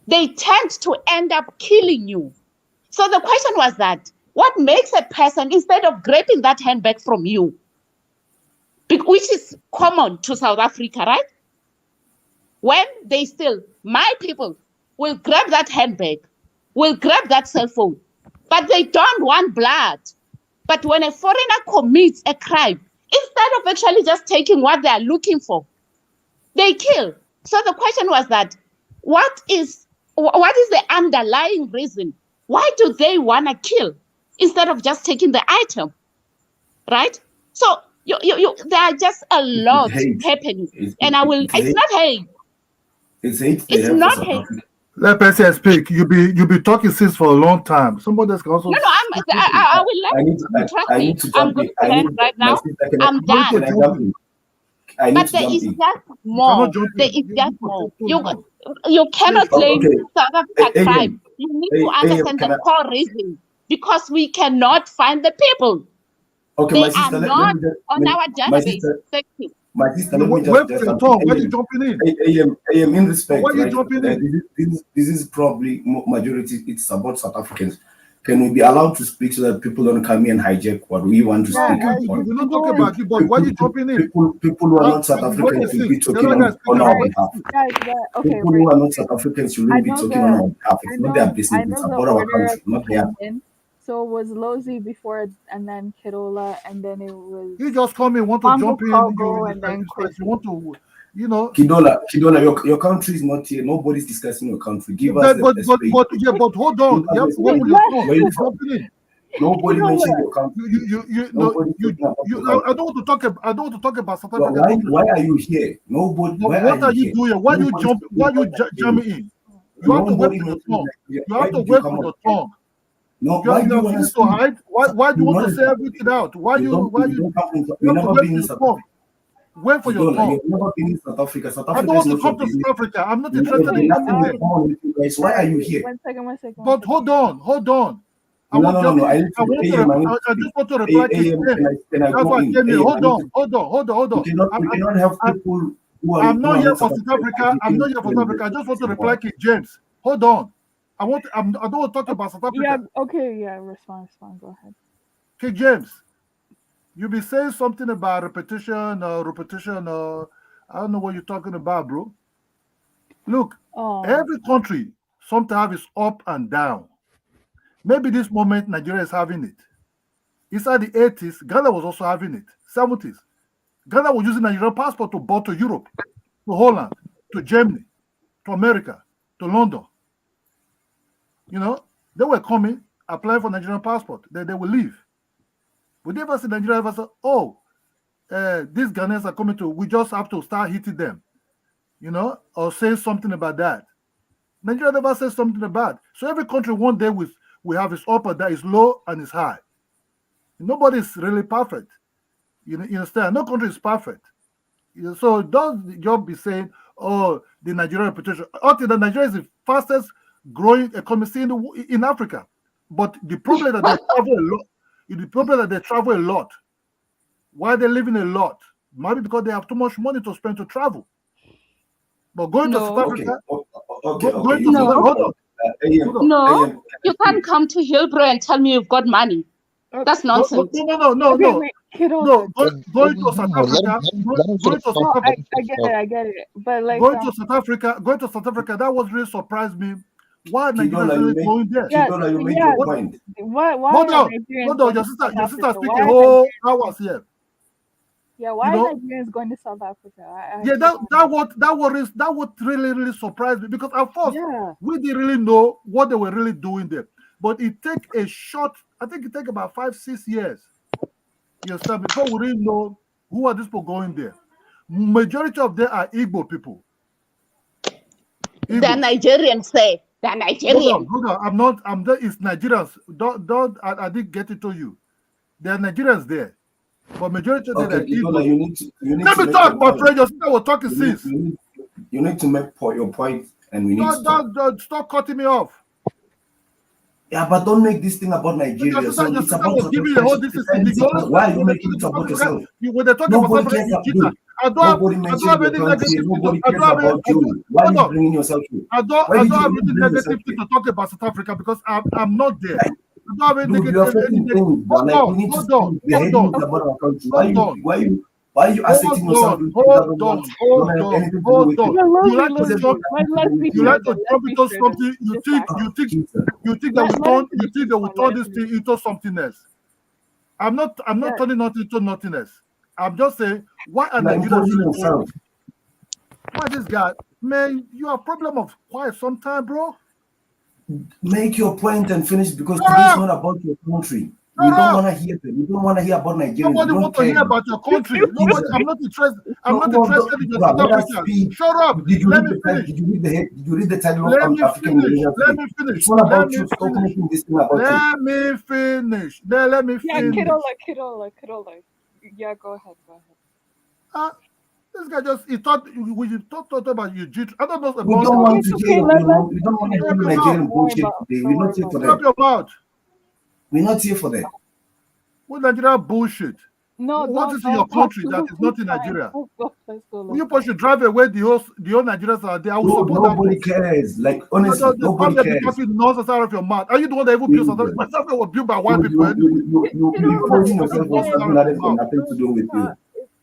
They tend to end up killing you. So the question was that, what makes a person, instead of grabbing that handbag from you, which is common to South Africa, right? When they steal, my people will grab that handbag, will grab that cell phone, but they don't want blood. But when a foreigner commits a crime, instead of actually just taking what they are looking for, they kill. So the question was that, what is the underlying reason? Why do they want to kill instead of just taking the item, right? So there are just a lot happening, it's not hate. It's hate. It's not hate. Let person speak. You be talking since for a long time. Somebody else can also. No, I will let you. Trust me. I'm going to end right now. I'm done. But there is just more. There is just more. You cannot claim South Africa crime. You need to understand the core reason, because we cannot find the people. Okay, They my sister, are let not me just, on our my database. sister, Thank you. my sister, You let me wait just for your turn. Why are you jumping in? AM, in respect, Why are you right? jumping in? This is probably majority. It's about South Africans. Can we be allowed to speak so that people don't come here and hijack what we want to No, speak we're on? not talking about you, but why are you jumping in? People who are not South What Africans is should be this? The talking other guy speaking on our about behalf. Guys, okay, People right. who are not South Africans shouldn't be talking on our behalf. I It's not their know business. It's the about our order country, of not who theirs. came in. So it was Lozi before, and then Kidola, and then it was You just come in, want to Mambo jump in, Kogo, and then you want to, you know. Kidola, your country is not here. Nobody's discussing your country. Give us But space. but hold on. Give us You have the to wait for space. your turn. Where you You're from? jumping in. Nobody mentioned your country. I don't want to talk. I don't want to talk about South Africa. Why are you here? Nobody. What are you doing? Why you jump? Why you jamming in? You have to wait for your turn. You have to wait for your turn. No, why do you want to hide? Why do you want to say everything out? Why you You've never been in South Africa. Wait for your turn. You've never been in South Africa. South Africa I don't want to come to South Africa. I'm not interested in coming there. Why are you here? One second. But hold on. I just want to reply to you. That's why I came here. Hold on. We cannot have people who are. I'm not here for South Africa. I just want to reply to James. Hold on. I don't want to talk about South Africa. Yeah. Okay. Yeah. Respond. Go ahead. Okay, James. You be saying something about repetition. I don't know what you're talking about, bro. Look, every country sometimes is up and down. Maybe this moment Nigeria is having it. Inside the 80s, Ghana was also having it. 70s. Ghana was using Nigerian passport to board to Europe, to Holland, to Germany, to America, to London. You know, they were coming, applying for Nigerian passport. Then they will leave. Would they ever see Nigeria ever say, oh, these Ghanaians are coming to, we just have to start hitting them, you know, or say something about that. Nigeria never says something about it. So every country one day we have its up and down, is low and is high. Nobody's really perfect. You understand? No country is perfect. So don't just be saying, oh, the Nigerian reputation. Until the Nigeria is the fastest growing economy in Africa. But the problem that they travel a lot. The problem that they travel a lot. Why they living a lot? Maybe because they have too much money to spend to travel. But going to South Africa, No, you can't come to Hillbrow and tell me you've got money. That's nonsense. No. Going to South Africa. I get it. But like going to South Africa, that was really surprised me. Why Nigeria really going there? You made your point. Why hold on. Your sister speaking whole hours here. Yeah, why are Nigerians going to South Africa? That what really surprised me, because at first we didn't really know what they were really doing there. But it take about 5-6 years. You understand? Before we really know who are these people going there. Majority of them are Igbo people. The Nigerians say. They're Nigerians. Hold on. It's Nigerians. I didn't get it to you. There are Nigerians there. But majority of them are Igbo. You need Let me talk, my friend. Your sister was talking since. You need to make your point, and we need to don't stop cutting me off. Yeah, but don't make this thing about Nigeria. So it's about why are you making it about yourself? Nobody cares about Nobody mentioned your country. Nobody cares about you. Why are you bringing yourself here? I don't have any negative thing to talk about South Africa because I'm not there. I don't have any negative thing. Why are you asserting yourself? Hold on. You like to jump into something. You think they will turn this thing into something else. I'm not turning nothing into nothing else. I'm just saying, why are Nigerians? Why this guy? Man, you have a problem of quiet sometime, bro. Make your point and finish, because today is not about your country. We don't want to hear that. We don't want to hear about Nigeria. Nobody wants to hear about your country. I'm not interested. I'm not interested in your South Africa. Shut up. Did you read the title of African Malaysian? Let me finish. It's not about you. Stop making this thing about you. Let me finish. Yeah, Kidola. Yeah, go ahead. This guy he thought we talked about you. I don't know about. We don't want to hear. We don't want to hear Nigerian bullshit today. We're not here for that. Stop your mouth. We're not here for that. Put Nigeria bullshit. No, what is in your country that is not in Nigeria? You should drive away the whole Nigerians are there. I will support nobody cares. Like honestly, nobody cares. Talking nonsense out of your mouth. Are you the one that even built South Africa? South Africa was built by white people. You're forcing yourself on something that has got nothing to do with you.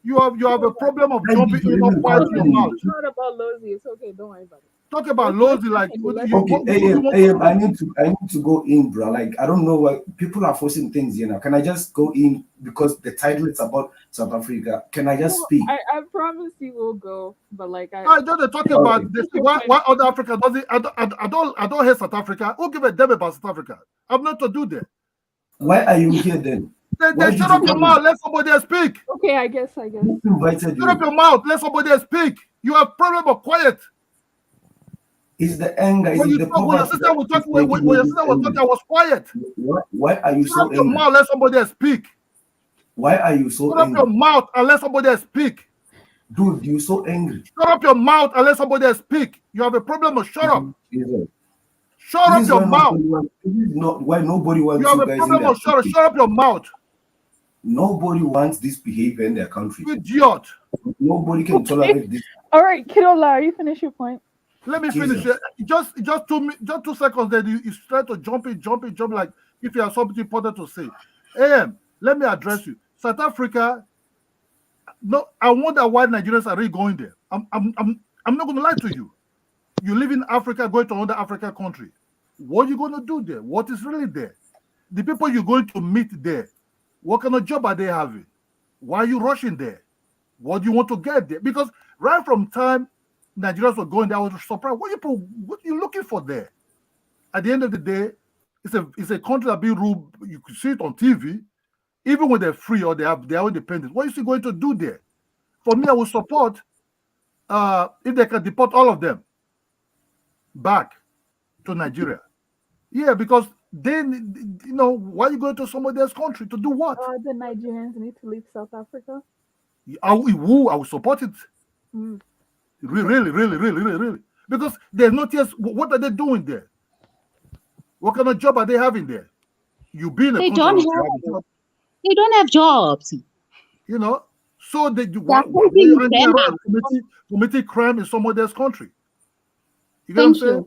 You have a problem of jumping in of white in your mouth. It's not about Lozi. It's okay. Don't worry about it. Talk about Lozi like okay. I need to go in, bro. Like I don't know why people are forcing things. Can I just go in because the title is about South Africa? Can I just speak? I promise you will go, but like I don't talk about this. Why other Africa does it? I don't hate South Africa. Who give a damn about South Africa? I'm not to do that. Why are you here then? Then shut up your mouth. Let somebody else speak. Okay, I guess. Who invited you? Shut up your mouth. Let somebody else speak. You have problem of quiet. Is the anger? When your sister was talking, I was quiet. Why are you so angry? Shut up your mouth. Let somebody else speak. Why are you so angry? Shut up your mouth and let somebody else speak. Dude, you're so angry. Shut up your mouth and let somebody else speak. You have a problem of shut up. Shut up your mouth. This is not why nobody wants you have a problem of shut up your mouth. Nobody wants this behavior in their country. Idiot. Nobody can tolerate this. All right, Kidola, are you finish your point? Let me finish it. Just 2 seconds. Then you try to jump like if you have something important to say. Let me address you. South Africa. No, I wonder why Nigerians are really going there. I'm not going to lie to you. You live in Africa, going to another African country. What are you going to do there? What is really there? The people you're going to meet there. What kind of job are they having? Why are you rushing there? What do you want to get there? Because right from time Nigerians were going there, I was surprised. What are you looking for there? At the end of the day, it's a country that being ruled. You could see it on TV, even when they're free or they have their independence. What is he going to do there? For me, I would support if they can deport all of them back to Nigeria. Yeah, because then why are you going to somebody else's country to do what? The Nigerians need to leave South Africa. I will support it. Really. Because they're not yet. What are they doing there? What kind of job are they having there? You being they don't have jobs. So they committing crime in somebody else's country. You get what I'm saying?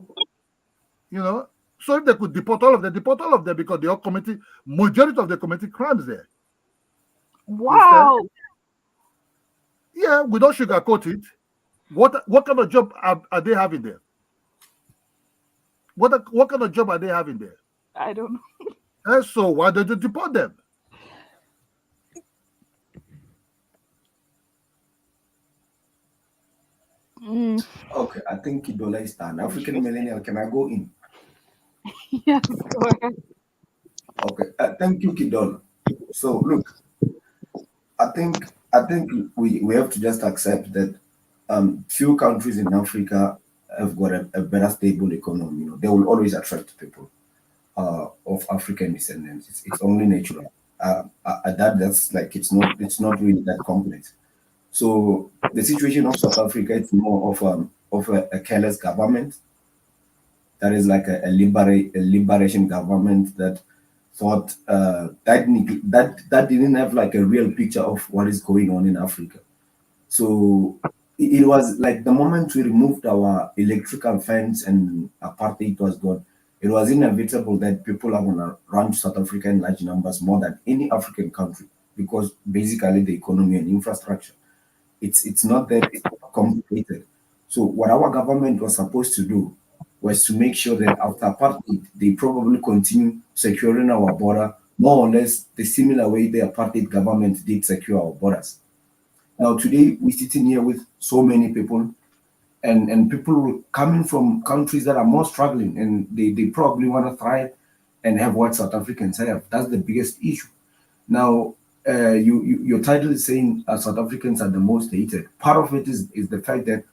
So if they could deport all of them because they are committing majority of the committing crimes there. Wow. Yeah, we don't sugarcoat it. What kind of job are they having there? What kind of job are they having there? I don't know. And so why don't you deport them? Okay, I think Kidola is done. African millennial, can I go in? Yes, go ahead. Okay, thank you, Kidola. So look, I think we have to just accept that few countries in Africa have got a better stable economy. They will always attract people of African descendants. It's only natural. That's like it's not really that complex. So the situation of South Africa is more of a careless government. That is like a liberation government that thought that didn't have like a real picture of what is going on in Africa. So it was like the moment we removed our electrical fence and apartheid was gone, it was inevitable that people are going to run to South Africa in large numbers more than any African country because basically the economy and infrastructure. It's not that complicated. So what our government was supposed to do was to make sure that after apartheid, they probably continue securing our border more or less the similar way the apartheid government did secure our borders. Now today we're sitting here with so many people and people coming from countries that are more struggling and they probably want to thrive and have what South Africans have. That's the biggest issue. Now, your title is saying South Africans are the most hated. Part of it is the fact that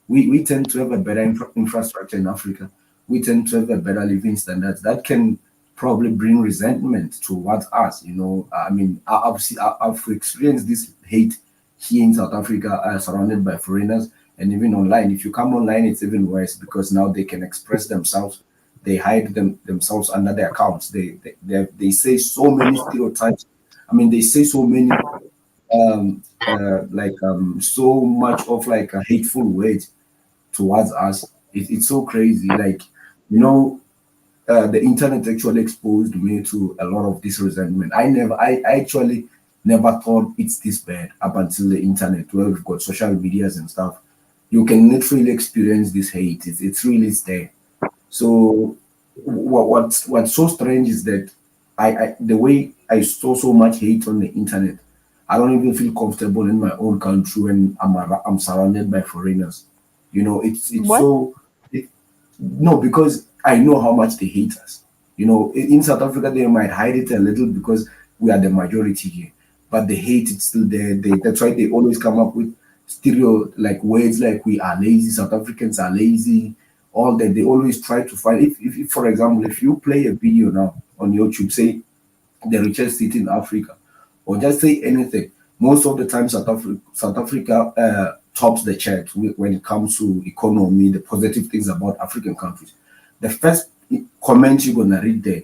we tend to have a better infrastructure in Africa. We tend to have a better living standards that can probably bring resentment towards us. I mean, I've experienced this hate here in South Africa, surrounded by foreigners, and even online. If you come online, it's even worse because now they can express themselves. They hide themselves under their accounts. They say so many stereotypes I mean, they say so many, so much of like a hateful words towards us. It's so crazy. Like, you know, the internet actually exposed me to a lot of this resentment. I actually never thought it's this bad up until the internet, where we've got social medias and stuff. You can literally experience this hate. It's really there. So what's so strange is that the way I saw so much hate on the internet, I don't even feel comfortable in my own country when I'm surrounded by foreigners. You know, it's What? so it, no, because I know how much they hate us. You know, in South Africa they might hide it a little because we are the majority here, but the hate is still there. That's why they always come up with stereo like words like we are lazy, South Africans are lazy, all that. They always try to find. If for example, if you play a video now on YouTube, say the richest city in Africa, or just say anything, most of the time South Africa tops the chart when it comes to economy, the positive things about African countries. The first comment you're gonna read there,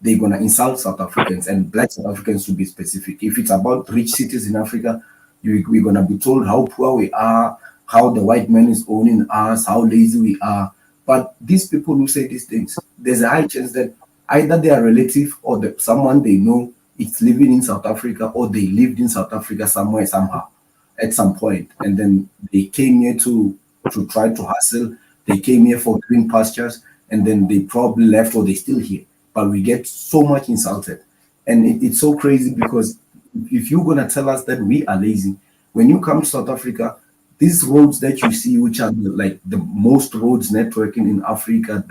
they're gonna insult South Africans and black South Africans to be specific. If it's about rich cities in Africa, we're gonna be told how poor we are, how the white man is owning us, how lazy we are. But these people who say these things, there's a high chance that either they are relative or someone they know is living in South Africa, or they lived in South Africa somewhere, somehow, at some point, and then they came here to try to hustle. They came here for green pastures, and then they probably left, or they're still here. But we get so much insulted, and it's so crazy because if you're gonna tell us that we are lazy, when you come to South Africa, these roads that you see, which are like the most roads networking in Africa,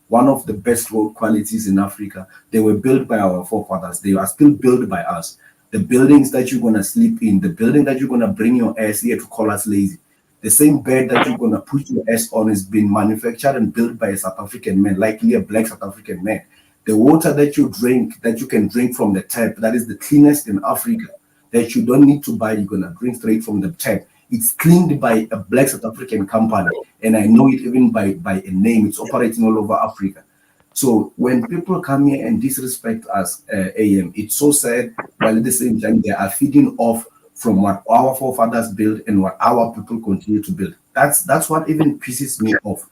one of the best road qualities in Africa, they were built by our forefathers. They are still built by us. The buildings that you're gonna sleep in, the building that you're gonna bring your ass here to call us lazy, the same bed that you're gonna put your ass on is being manufactured and built by a South African man, likely a black South African man. The water that you drink, that you can drink from the tap, that is the cleanest in Africa, that you don't need to buy, you're gonna drink straight from the tap. It's cleaned by a black South African company, and I know it even by a name. It's operating all over Africa. So when people come here and disrespect us, AM, it's so sad, while at the same time they are feeding off from what our forefathers built and what our people continue to build. That's what even pisses me off.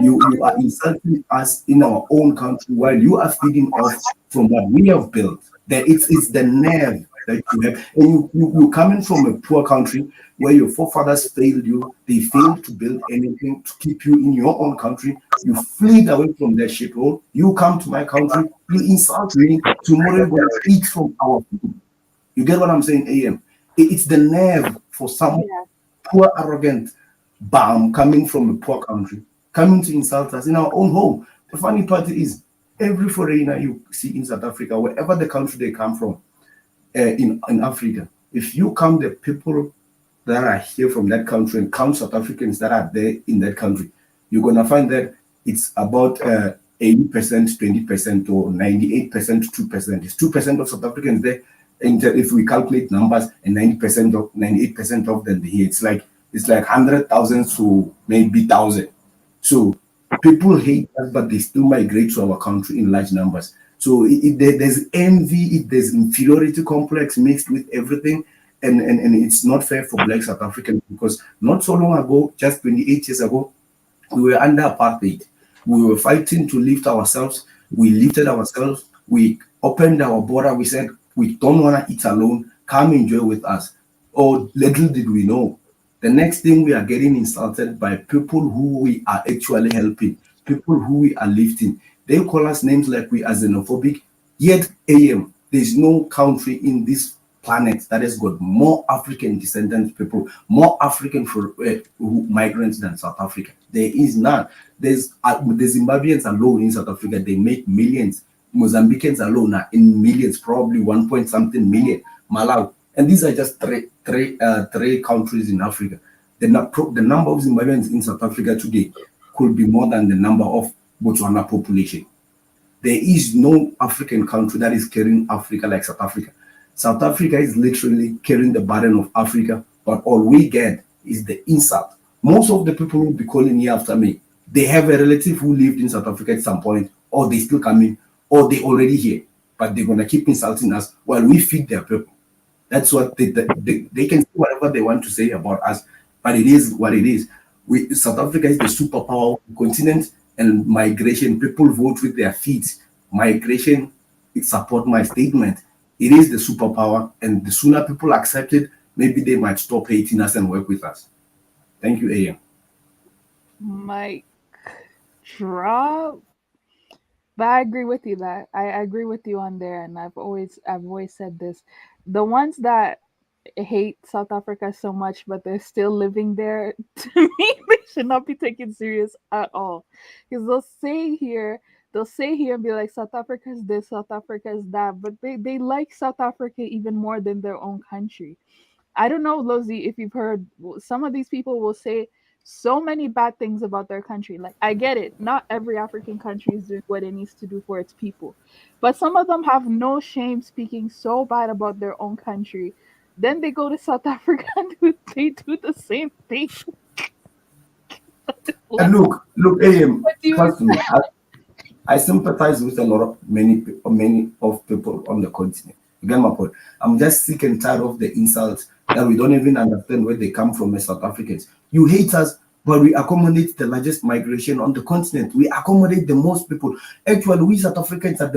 You are insulting us in our own country while you are feeding off from what we have built. That it's the nerve that you have, and you coming from a poor country where your forefathers failed you. They failed to build anything to keep you in your own country. You fled away from their shithole. You come to my country, you insult me. Tomorrow you're gonna eat from our food. You get what I'm saying, AM? It's the nerve for some poor, arrogant bum coming from a poor country, coming to insult us in our own home. The funny part is, every foreigner you see in South Africa, wherever the country they come from, in Africa, if you count the people that are here from that country and count South Africans that are there in that country, you're gonna find that it's about 80%, 20%, or 98%, 2%. It's 2% of South Africans there. And if we calculate numbers, and 98% of them here, it's like 100,000 to maybe 1,000. So people hate us, but they still migrate to our country in large numbers. So there's envy, there's inferiority complex mixed with everything, and it's not fair for black South Africans, because not so long ago, just 28 years ago, we were under apartheid. We were fighting to lift ourselves. We lifted ourselves. We opened our border. We said, we don't want to eat alone. Come enjoy with us. Oh, little did we know, the next thing we are getting insulted by people who we are actually helping, people who we are lifting. They call us names like we are xenophobic. Yet, AM, there's no country in this planet that has got more African descendant people, more African migrants than South Africa. There is none. There's the Zimbabweans alone in South Africa, they make millions. Mozambicans alone are in millions, probably 1 point something million. Malawi. And these are just three countries in Africa. The number of Zimbabweans in South Africa today could be more than the number of Botswana population. There is no African country that is carrying Africa like South Africa. South Africa is literally carrying the burden of Africa, but all we get is the insult. Most of the people who will be calling here after me, they have a relative who lived in South Africa at some point, or they still coming, or they already here. but they're gonna keep insulting us while we feed their people. That's what they can say whatever they want to say about us, but it is what it is. South Africa is the superpower continent, and migration, people vote with their feet. Migration, it support my statement. It is the superpower, and the sooner people accept it, maybe they might stop hating us and work with us. Thank you, AM. Mic drop. But I agree with you that I agree with you on there, and I've always said this: the ones that hate South Africa so much, but they're still living there, to me, they should not be taken serious at all, because they'll say here and be like, South Africa is this, South Africa is that, but they like South Africa even more than their own country. I don't know, Lozi, if you've heard, some of these people will say so many bad things about their country. Like, I get it. Not every African country is doing what it needs to do for its people. But some of them have no shame speaking so bad about their own country. Then they go to South Africa and they do the same thing. And look, AM, trust me, I sympathize with many of people on the continent. You get my point? I'm just sick and tired of the insults that we don't even understand where they come from as South Africans. You hate us, but we accommodate the largest migration on the continent. We accommodate the most people. Actually, we South Africans are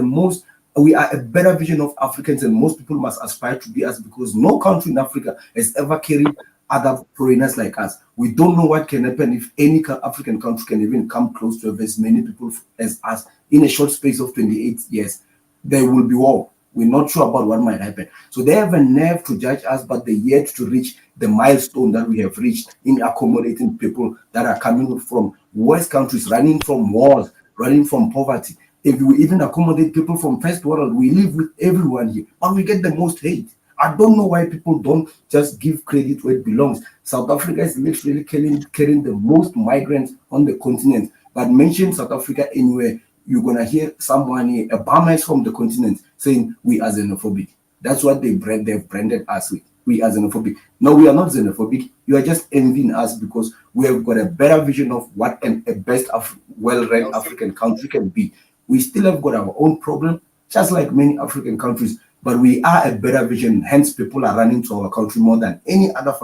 we are a better vision of Africans, and most people must aspire to be us, because no country in Africa has ever carried other foreigners like us. We don't know what can happen if any African country can even come close to have as many people as us in a short space of 28 years. There will be war. We're not sure about what might happen. So they have a nerve to judge us, but they're yet to reach the milestone that we have reached in accommodating people that are coming from West countries, running from wars, running from poverty. If we even accommodate people from first world, we live with everyone here, but we get the most hate. I don't know why people don't just give credit where it belongs. South Africa is literally carrying the most migrants on the continent. But mention South Africa anywhere, you're going to hear someone here, a bummer from the continent, saying we are xenophobic. That's what they've branded us with. We are xenophobic. No, we are not xenophobic. You are just envying us because we have got a better vision of what a best well-run African country can be. We still have got our own problem, just like many African countries, but we are a better vision. Hence, people are running to our country more than any other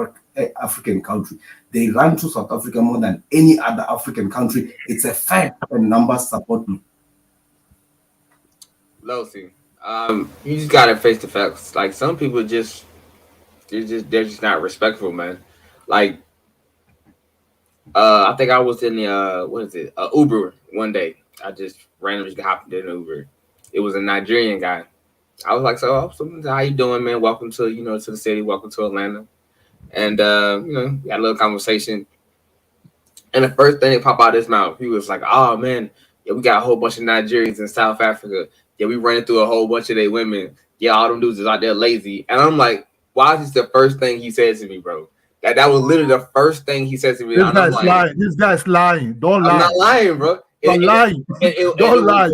African country. They run to South Africa more than any other African country. It's a fact, and numbers support me. Losi, you just gotta face the facts. Like, some people they're just not respectful, man. Like, I think I was in the Uber one day. I just randomly hopped in an Uber. It was a Nigerian guy. I was like, so how you doing, man? Welcome to to the city. Welcome to Atlanta. And we had a little conversation. And the first thing that popped out of his mouth, he was like, "Oh man, yeah, we got a whole bunch of Nigerians in South Africa. Yeah, we running through a whole bunch of their women. Yeah, all them dudes is out there lazy." And I'm like, why is this the first thing he said to me, bro? That was literally the first thing he said to me. This guy's lying. This guy's lying. Don't lie. I'm not lying, bro. Don't lie. Don't lie.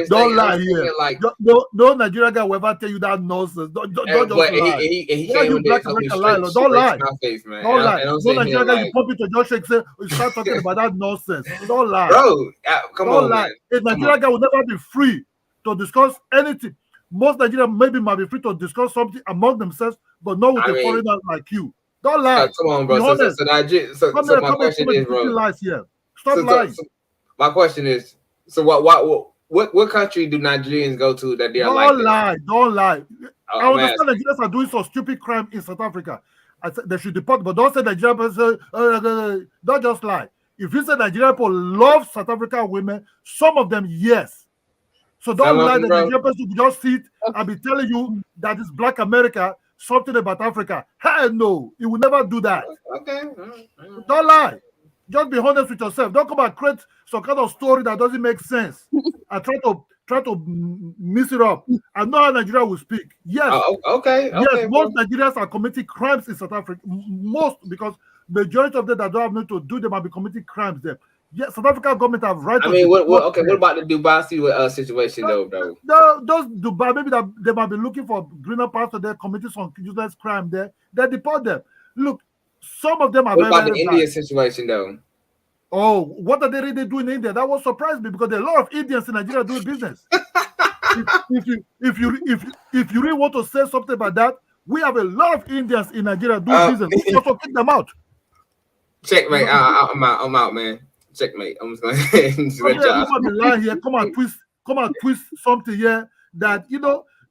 Don't lie here. Like, no Nigerian guy will ever tell you that nonsense. Don't just lie. He came in there and don't lie. My face, man. Don't lie. No Nigerian guy, you pump into Josh and say, start talking about that nonsense. Don't lie. Bro, come on, lie. A Nigerian guy will never be free to discuss anything. Most Nigerians maybe might be free to discuss something among themselves, but not with a foreigner like you. Don't lie. Come on, bro. So my question is, bro. Stop lying. My question is, so what country do Nigerians go to that they are like? Don't lie. I understand Nigerians are doing some stupid crime in South Africa. I said they should deport, but don't say Nigerian people. Don't just lie. If you say Nigerian people love South African women, some of them, yes. So don't lie that Nigerian people just sit and be telling you that it's Black America, something about Africa. Hell no, he will never do that. Okay. Don't lie. Just be honest with yourself. Don't come and create some kind of story that doesn't make sense and try to mix it up. I know how Nigeria will speak. Yes. Okay. Yes, most Nigerians are committing crimes in South Africa. Most, because majority of them that don't have nothing to do, they might be committing crimes there. Yes, South African government have right. I mean, what about the Dubai situation though, bro? Those Dubai, maybe that they might be looking for greener parts of their committing some useless crime there. They deport them. Look, some of them are. What about the India situation though? Oh, what are they really doing in India? That was surprised me because there are a lot of Indians in Nigeria doing business. if you really want to say something about that, we have a lot of Indians in Nigeria do business. We also kick them out. Checkmate. I'm out, man. Checkmate. I'm just gonna come and twist something here that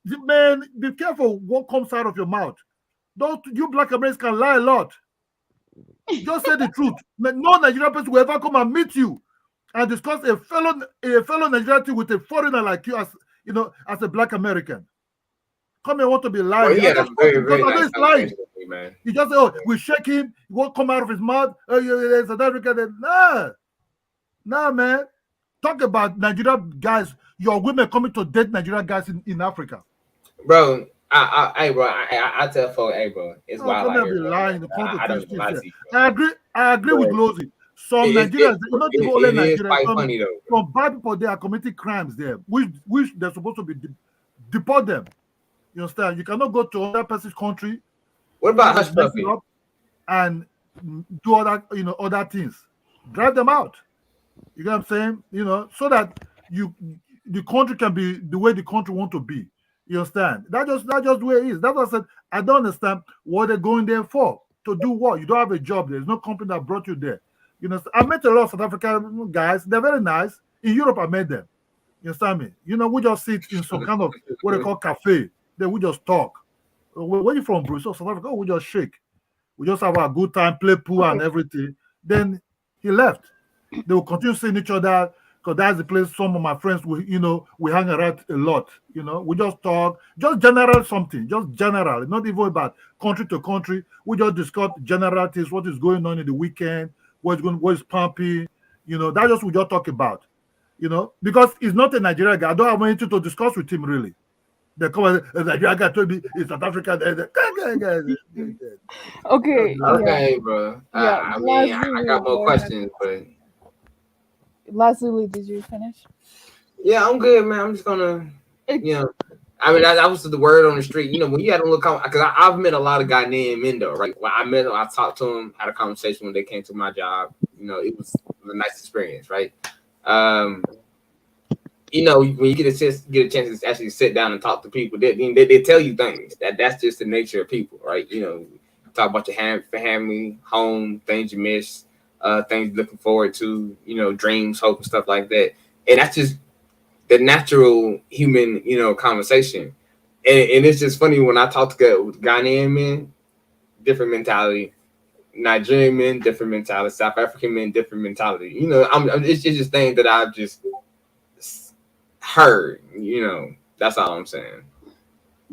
man, be careful what comes out of your mouth. Don't you black Americans can lie a lot. Just say the truth. No Nigerian person will ever come and meet you and discuss a fellow Nigerian thing with a foreigner like you, as a black American. Come and want to be lying. Well, very nice lying. Man. You just say, we shake him, he won't come out of his mouth. South Africa. Nah, man. Talk about Nigeria guys, your women coming to date Nigerian guys in Africa. Bro, I tell folks, hey, bro, it's wild out here. Lying. I agree with Lozy. Some Nigerians, not only Nigerians, some bad people, they are committing crimes there, which they're supposed to be deport them. You understand? You cannot go to another person's country. What about hush puppy? And do other things. Drive them out. You know what I'm saying? So that the country can be the way the country want to be. You understand? That's just the way it is. That's what I said. I don't understand what they're going there for. To do what? You don't have a job. There's no company that brought you there. I met a lot of South African guys. They're very nice. In Europe, I met them. You understand me? We just sit in some kind of what they call cafe. Then we just talk. Where you from, Bruce? South Africa. We just shake. We just have a good time, play pool and everything. Then he left. They will continue seeing each other because that's the place some of my friends we hang around a lot. We just talk, just general something, just general, not even about country to country. We just discuss general things, what is going on in the weekend, what is pumping. That's just we just talk about. Because he's not a Nigerian guy. I don't have anything to discuss with him really. They come and Nigerian guy told me it's South Africa. Okay, bro. I got more questions, but. Lazuli, did you finish? Yeah, I'm good, man. I'm just gonna, that was the word on the street. When you had a little because I've met a lot of Ghanaian men though, right? When I met them, I talked to them, had a conversation when they came to my job. It was a nice experience, right? When you get a chance to actually sit down and talk to people, they tell you things that's just the nature of people, right? Talk about your family, home, things you miss. Things looking forward to, dreams, hope, and stuff like that. And that's just the natural human, conversation. And it's just funny when I talk to Ghanaian men, different mentality. Nigerian men, different mentality. South African men, different mentality. It's just things that I've just heard. That's all I'm saying.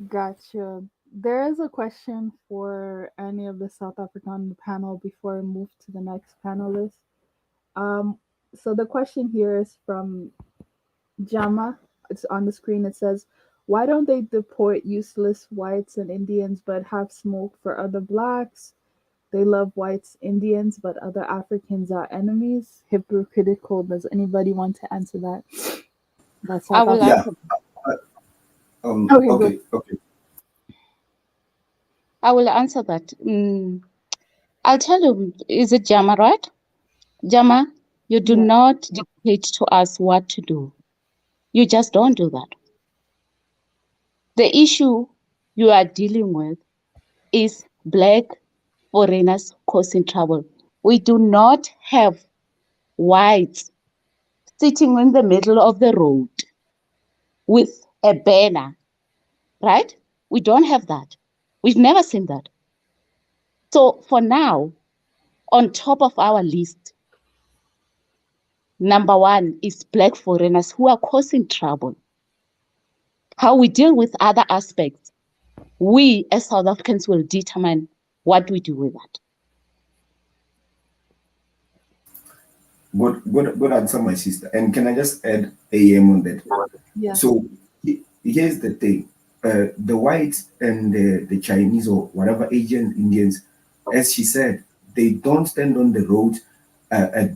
Gotcha. There is a question for any of the South African panel before I move to the next panelist. So the question here is from Jama. It's on the screen. It says, why don't they deport useless whites and Indians but have smoke for other blacks? They love whites, Indians, but other Africans are enemies. Hypocritical. Does anybody want to answer that? That's I will answer. Okay. I will answer that. I'll tell you, is it Jama, right? Jama, you do not dictate to us what to do. You just don't do that. The issue you are dealing with is black foreigners causing trouble. We do not have whites sitting in the middle of the road with a banner, right? We don't have that. We've never seen that. So for now, on top of our list, number one is black foreigners who are causing trouble. How we deal with other aspects, we as South Africans will determine what we do with that. Good answer, my sister. And can I just add AM on that? Yeah. So here's the thing. The whites and the Chinese or whatever Asian Indians, as she said, they don't stand on the road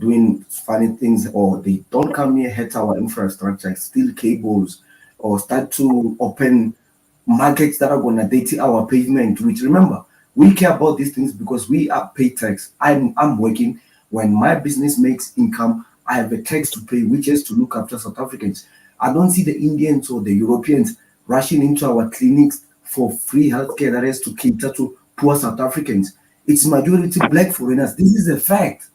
doing funny things, or they don't come here, hurt our infrastructure, steal cables, or start to open markets that are going to dirty our pavement. Which, remember, we care about these things because we are pay tax. I'm working. When my business makes income, I have a tax to pay, which is to look after South Africans. I don't see the Indians or the Europeans rushing into our clinics for free healthcare that has to cater to poor South Africans. It's majority black foreigners. This is a fact.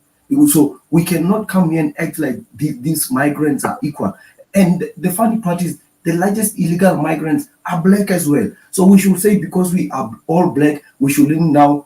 So we cannot come here and act like these migrants are equal. And the funny part is the largest illegal migrants are black as well. So we should say because we are all black, we shouldn't now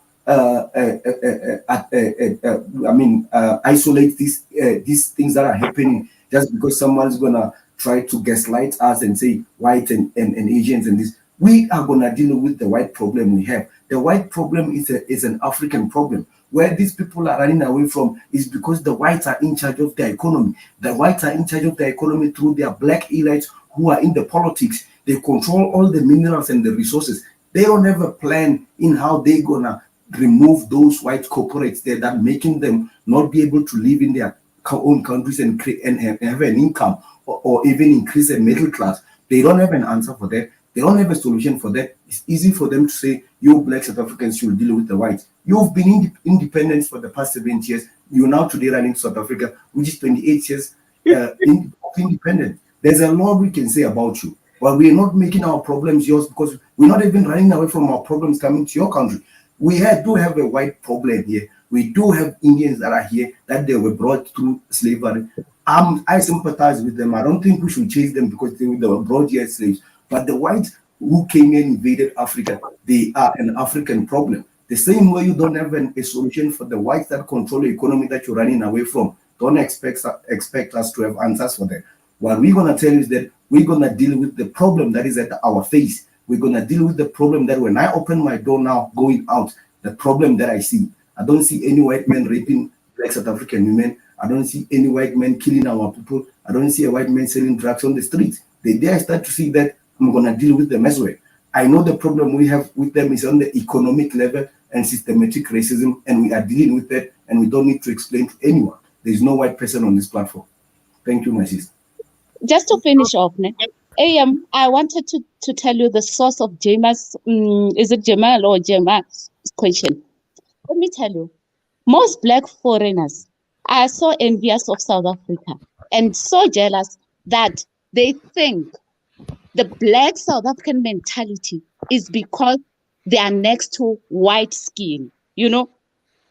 isolate these things that are happening just because someone's gonna try to gaslight us and say white and Asians and this. We are gonna deal with the white problem we have. The white problem is an African problem. Where these people are running away from is because the whites are in charge of their economy. The whites are in charge of their economy through their black elites who are in the politics. They control all the minerals and the resources. They don't have a plan in how they're gonna remove those white corporates there that making them not be able to live in their own countries and have an income or even increase the middle class. They don't have an answer for that. They don't have a solution for that. It's easy for them to say, you black South Africans should deal with the whites. You've been independent for the past 70 years. You're now today running South Africa, which is 28 years independent. There's a lot we can say about you, but we're not making our problems yours because we're not even running away from our problems coming to your country. We do have a white problem here. We do have Indians that are here that they were brought through slavery. I sympathize with them. I don't think we should chase them because they were brought here as slaves. But the whites who came and invaded Africa, they are an African problem. The same way you don't have a solution for the whites that control the economy that you're running away from. Don't expect us to have answers for that. What we're going to tell you is that we're going to deal with the problem that is at our face. We're going to deal with the problem that when I open my door now going out, the problem that I see. I don't see any white man raping black South African women. I don't see any white man killing our people. I don't see a white man selling drugs on the streets. The day I start to see that, I'm going to deal with them as well. I know the problem we have with them is on the economic level and systematic racism, and we are dealing with that, and we don't need to explain to anyone. There's no white person on this platform. Thank you, my sister. Just to finish off, I wanted to tell you the source of Jamal's, is it Jamal or Jamal's question? Let me tell you, most black foreigners are so envious of South Africa and so jealous that they think the black South African mentality is because they are next to white skin,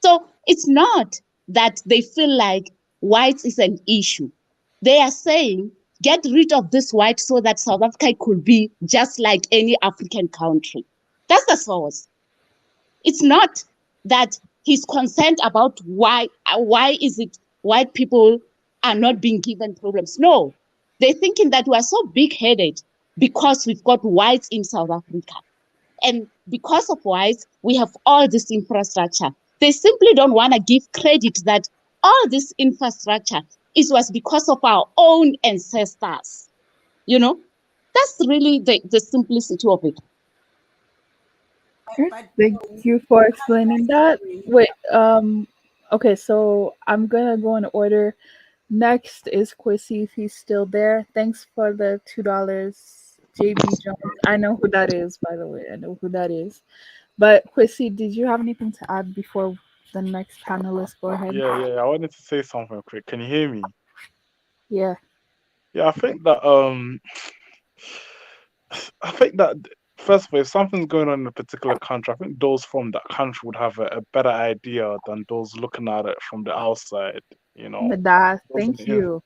So it's not that they feel like white is an issue. They are saying, get rid of this white so that South Africa could be just like any African country. That's the source. It's not that he's concerned about why is it white people are not being given problems. No, they're thinking that we are so big-headed because we've got whites in South Africa. And because of whites, we have all this infrastructure. They simply don't want to give credit that all this infrastructure was because of our own ancestors. That's really the simplicity of it. Thank you for explaining that. Wait, okay, so I'm gonna go in order. Next is Quissy, if he's still there. Thanks for the $2, JB Jones. I know who that is, by the way. I know who that is. But Quissy, did you have anything to add before the next panelist? Go ahead. Yeah. I wanted to say something quick. Can you hear me? Yeah. Yeah, I think that first of all, if something's going on in a particular country, I think those from that country would have a better idea than those looking at it from the outside. Thank you.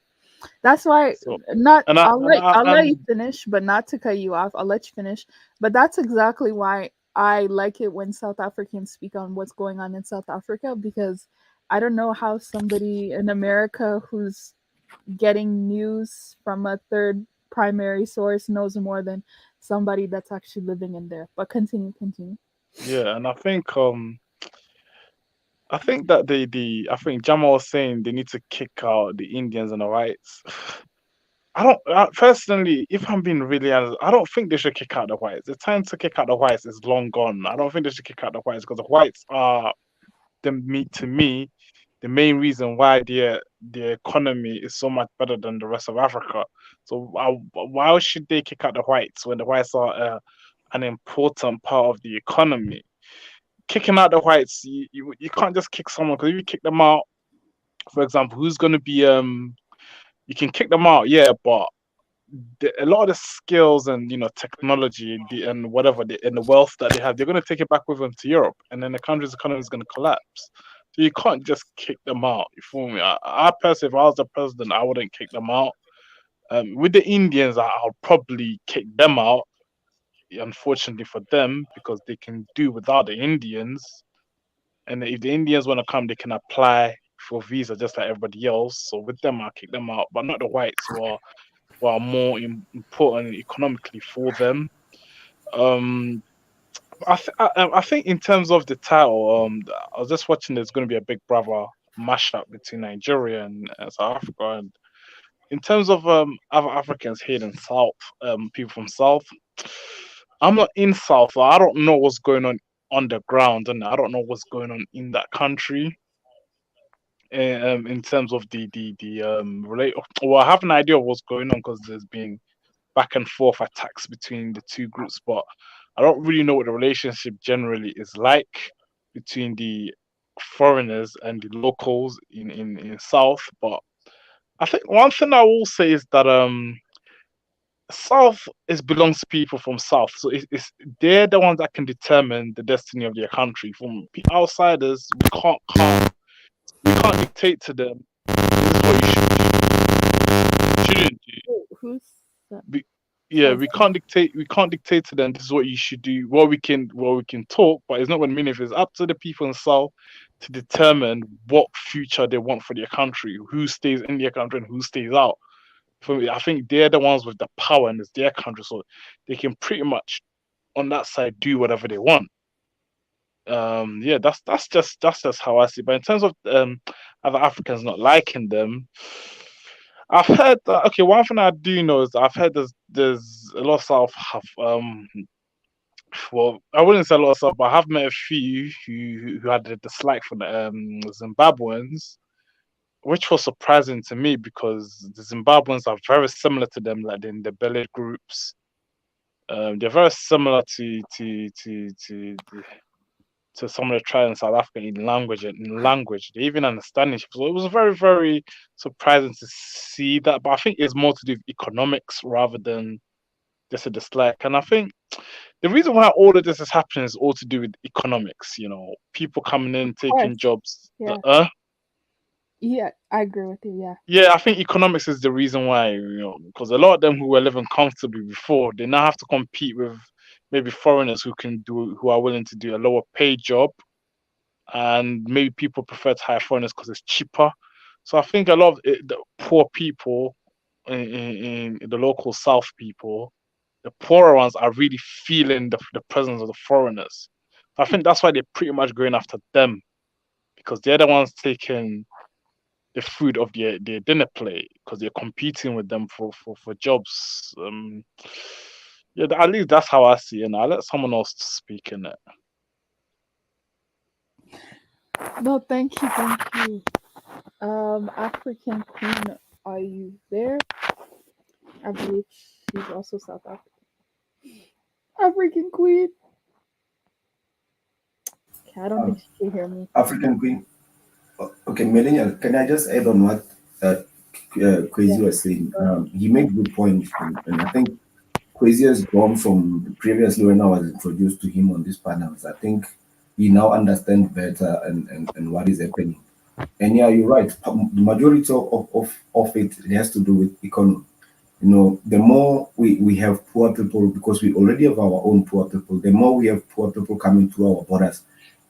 That's why I'll let you finish, but not to cut you off. I'll let you finish. But that's exactly why I like it when South Africans speak on what's going on in South Africa, because I don't know how somebody in America who's getting news from a third primary source knows more than somebody that's actually living in there. But continue. Yeah, and I think that I think Jamal was saying they need to kick out the Indians and the whites. Personally, if I'm being really honest, I don't think they should kick out the whites. The time to kick out the whites is long gone. I don't think they should kick out the whites because the whites are to me the main reason why the economy is so much better than the rest of Africa. So why should they kick out the whites when the whites are an important part of the economy? Kicking out the whites, you can't just kick someone, because if you kick them out, for example, who's going to be you can kick them out, yeah, but a lot of the skills and technology and whatever and the wealth that they have, they're going to take it back with them to Europe, and then the country's economy is going to collapse. So you can't just kick them out. You feel me? I personally, if I was the president, I wouldn't kick them out. With the Indians, I'll probably kick them out. Unfortunately for them, because they can do without the Indians. And if the Indians want to come, they can apply for visa just like everybody else. So with them, I'll kick them out, but not the whites who are more important economically for them. I think in terms of the title, I was just watching. There's going to be a Big Brother mashup between Nigeria and South Africa. And in terms of other Africans here in South, people from South, I'm not in South, so I don't know what's going on the ground, and I don't know what's going on in that country. In terms of the relate, well, I have an idea of what's going on because there's been back and forth attacks between the two groups, but I don't really know what the relationship generally is like between the foreigners and the locals in South. But I think one thing I will say is that South belongs to people from South, so they're the ones that can determine the destiny of their country. From outsiders, we can't dictate to them. This is what you shouldn't do. Who's that? Yeah, we can't dictate to them this is what you should do. Well, we can talk, but it's not going to mean if it's up to the people in South to determine what future they want for their country, who stays in their country and who stays out. For me, I think they're the ones with the power and it's their country, so they can pretty much on that side do whatever they want. Yeah, that's just how I see it. But in terms of other Africans not liking them, I've heard that. Okay, one thing I do know is I've heard there's a lot of South have well, I wouldn't say a lot of South, but I have met a few who had a dislike for the Zimbabweans, which was surprising to me because the Zimbabweans are very similar to them, like in the Bellet groups. They're very similar to some of the tribes in South Africa in language. They even understand each other. So it was very, very surprising to see that. But I think it's more to do with economics rather than just a dislike. And I think the reason why all of this is happening is all to do with economics. People coming in, taking jobs. Yeah. Yeah, I agree with you. Yeah. Yeah, I think economics is the reason why, because a lot of them who were living comfortably before, they now have to compete with maybe foreigners who are willing to do a lower paid job, and maybe people prefer to hire foreigners because it's cheaper. So I think a lot of the poor people in the local South people, the poorer ones are really feeling the presence of the foreigners. I think that's why they're pretty much going after them, because they're the ones taking the food of their dinner plate because they're competing with them for jobs. Yeah, at least that's how I see it. And I'll let someone else speak in it. No, thank you. African Queen, are you there? I believe she's also South African. African Queen. Okay, I don't think she can hear me. African Queen. Okay, Millennial, can I just add on what Kwesi was saying? He made a good point, and I think Kwesi has gone from previously when I was introduced to him on these panels. I think he now understands better and what is happening. And yeah, you're right. The majority of it has to do with economy. The more we have poor people, because we already have our own poor people, the more we have poor people coming through our borders,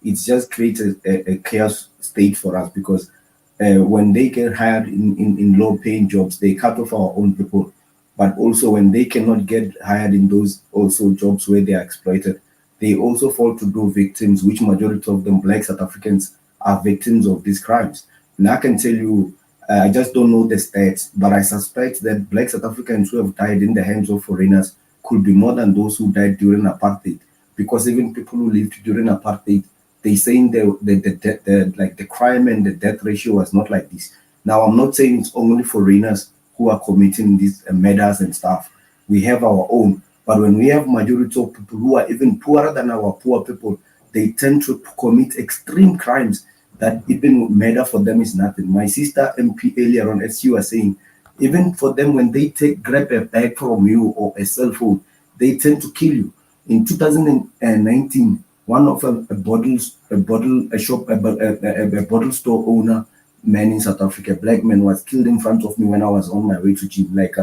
it's just created a chaos state for us, because when they get hired in low-paying jobs, they cut off our own people. But also when they cannot get hired in those also jobs where they are exploited, they also fall to do victims, which majority of them, Black South Africans, are victims of these crimes. And I can tell you, I just don't know the stats, but I suspect that Black South Africans who have died in the hands of foreigners could be more than those who died during apartheid. Because even people who lived during apartheid, they saying the crime and the death ratio was not like this. Now, I'm not saying it's only foreigners who are committing these murders and stuff. We have our own. But when we have majority of people who are even poorer than our poor people, they tend to commit extreme crimes that even murder for them is nothing. My sister MP earlier on, as she was saying, Even for them, when they grab a bag from you or a cell phone, they tend to kill you. In 2019, one of a bottle store owner man in South Africa, black man, was killed in front of me when I was on my way to gym, like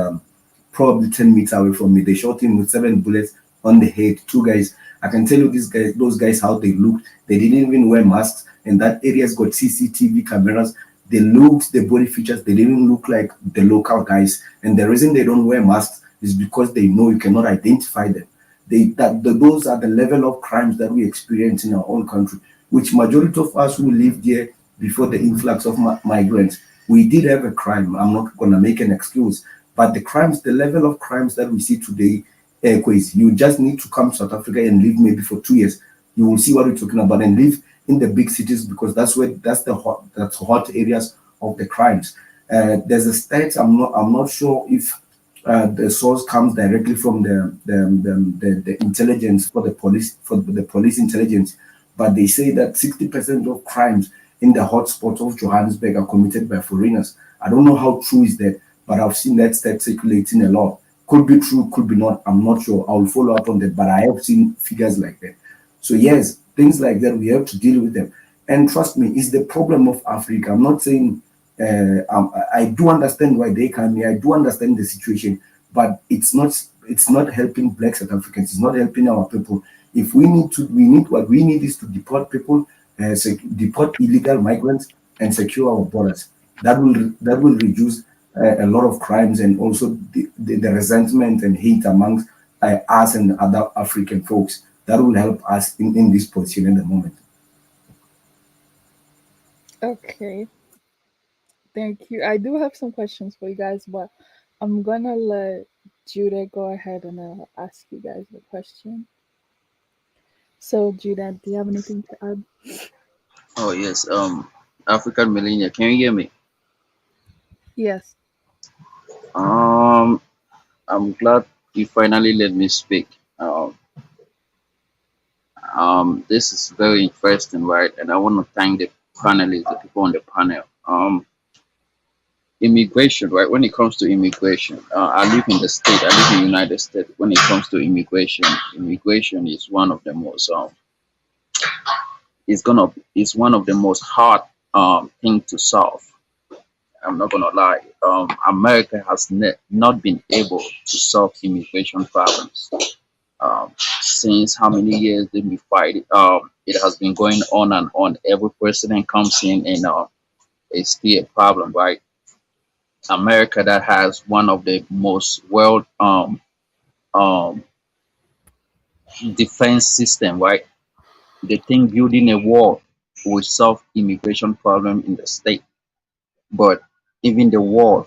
probably 10 meters away from me. They shot him with 7 bullets on the head. 2 guys. I can tell you those guys, how they looked. They didn't even wear masks, and that area's got CCTV cameras. They looked, the body features, they didn't look like the local guys. And the reason they don't wear masks is because they know you cannot identify them. Those are the level of crimes that we experience in our own country, which majority of us who lived here before the influx of migrants, we did have a crime. I'm not going to make an excuse, but the level of crimes that we see today, you just need to come to South Africa and live maybe for 2 years. You will see what we're talking about, and live in the big cities, because that's the hot areas of the crimes. There's a stat. I'm not sure if the source comes directly from the intelligence for the police intelligence, but they say that 60% of crimes in the hotspots of Johannesburg are committed by foreigners. I don't know how true is that, but I've seen that stat circulating a lot. Could be true, could be not. I'm not sure. I'll follow up on that, but I have seen figures like that. So yes, things like that, we have to deal with them. And trust me, it's the problem of Africa. I'm not saying I do understand why they come here. I do understand the situation, but it's not helping Black South Africans. It's not helping our people. If what we need is to deport people, deport illegal migrants, and secure our borders. That will reduce a lot of crimes, and also the resentment and hate amongst us and other African folks. That will help us in this position in the moment. Okay. Thank you. I do have some questions for you guys, but I'm gonna let Judah go ahead and ask you guys the question. So, Judah, do you have anything to add? Oh yes, African millennia. Can you hear me? Yes. I'm glad you finally let me speak. This is very interesting, right? And I want to thank the panelists, the people on the panel. Immigration, right? When it comes to immigration, I live in the state. I live in the United States. When it comes to immigration is one of the most it's one of the most hard thing to solve. I'm not gonna lie. America has not been able to solve immigration problems since how many years they've been fighting. It has been going on and on. Every president comes in and it's still a problem, right? America that has one of the most world um, defense system, right? They think building a wall will solve immigration problem in the state, but even the wall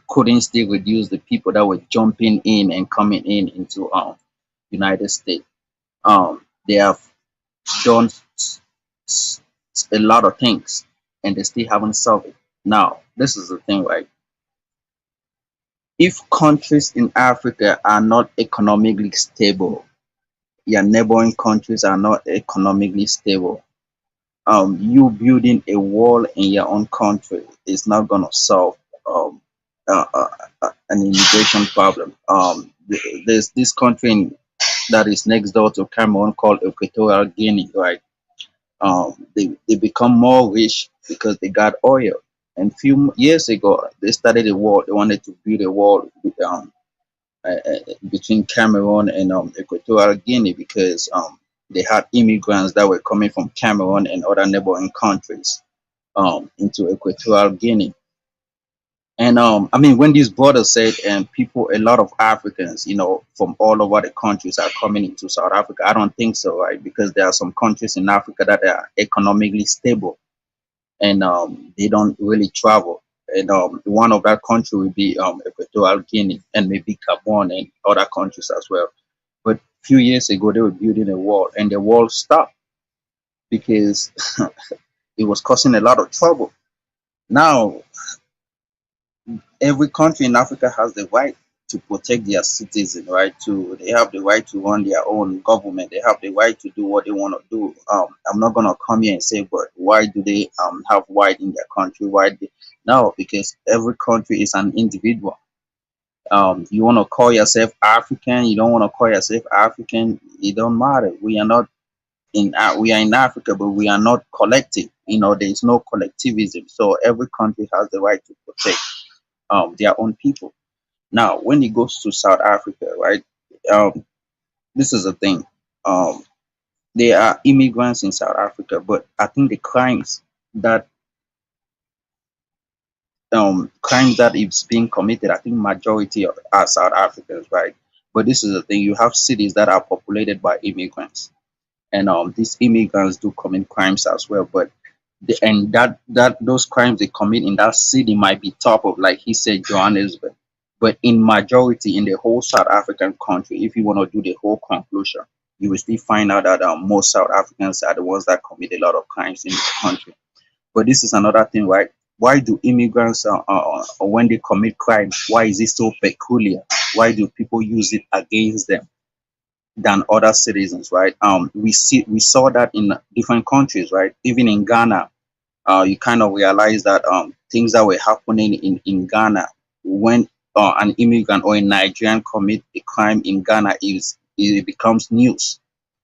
couldn't still reduce the people that were jumping in and coming in into United States. They have done a lot of things, and they still haven't solved it. Now, this is the thing, right? If countries in Africa are not economically stable, your neighboring countries are not economically stable, you building a wall in your own country is not going to solve um, an immigration problem. There's this country that is next door to Cameroon called Equatorial Guinea, right? They become more rich because they got oil. And few years ago, they started a war. They wanted to build a wall between Cameroon and Equatorial Guinea because they had immigrants that were coming from Cameroon and other neighboring countries into Equatorial Guinea. And I mean, when these borders said, and people, a lot of Africans, from all over the countries are coming into South Africa, I don't think so, right? Because there are some countries in Africa that are economically stable and they don't really travel. And one of that country will be Equatorial Guinea and maybe Gabon and other countries as well. But a few years ago, they were building a wall, and the wall stopped because it was causing a lot of trouble. Now, every country in Africa has the right to protect their citizens, right? They have the right to run their own government. They have the right to do what they want to do. I'm not gonna come here and say, but why do they have white in their country? No, because every country is an individual. You want to call yourself African, you don't want to call yourself African, it don't matter. We are not we are in Africa, but we are not collective. There is no collectivism. So every country has the right to protect their own people. Now, when it goes to South Africa, right? This is the thing. Um, there are immigrants in South Africa, but I think the that crimes that is being committed, I think majority are South Africans, right? But this is the thing: you have cities that are populated by immigrants, and these immigrants do commit crimes as well. But and that those crimes they commit in that city might be top of, like he said, Johannesburg. But in majority in the whole South African country, if you want to do the whole conclusion, you will still find out that most South Africans are the ones that commit a lot of crimes in the country. But this is another thing, right? Why do immigrants, when they commit crimes, why is it so peculiar? Why do people use it against them than other citizens, right? We saw that in different countries, right? Even in Ghana, you kind of realize that things that were happening in Ghana when an immigrant or a Nigerian commit a crime in Ghana, it becomes news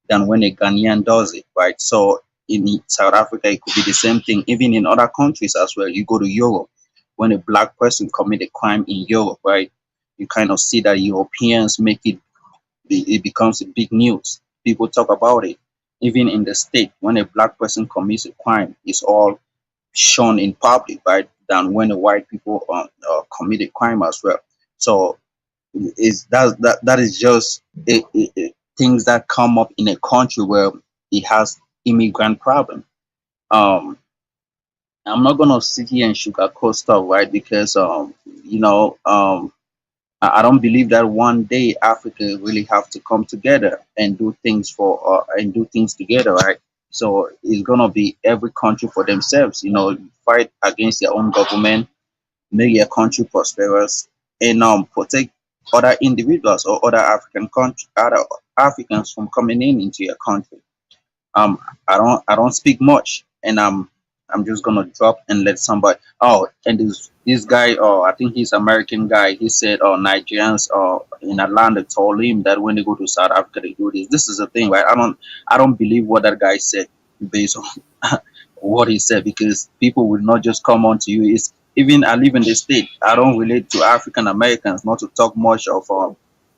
than when a Ghanaian does it, right? So in South Africa, it could be the same thing. Even in other countries as well. You go to Europe, when a black person commit a crime in Europe, right? You kind of see that Europeans make it becomes a big news. People talk about it. Even in the state, when a black person commits a crime, it's all shown in public, right? Than when the white people commit a crime as well. So that is just things that come up in a country where it has immigrant problem. Um, I'm not gonna sit here and sugarcoat stuff, right? Because I don't believe that one day Africa really have to come together and do things together, right? So it's gonna be every country for themselves, fight against their own government, make their country prosperous, and protect other individuals or other Africans from coming into your country. um I don't speak much, and I'm just gonna drop and let somebody. Oh, and this guy, I think he's American guy, he said Nigerians in Atlanta told him that when they go to South Africa they do this. This is the thing, right? I don't believe what that guy said based on what he said, because people will not just come on to you. It's even I live in the state, I don't relate to African Americans, not to talk much of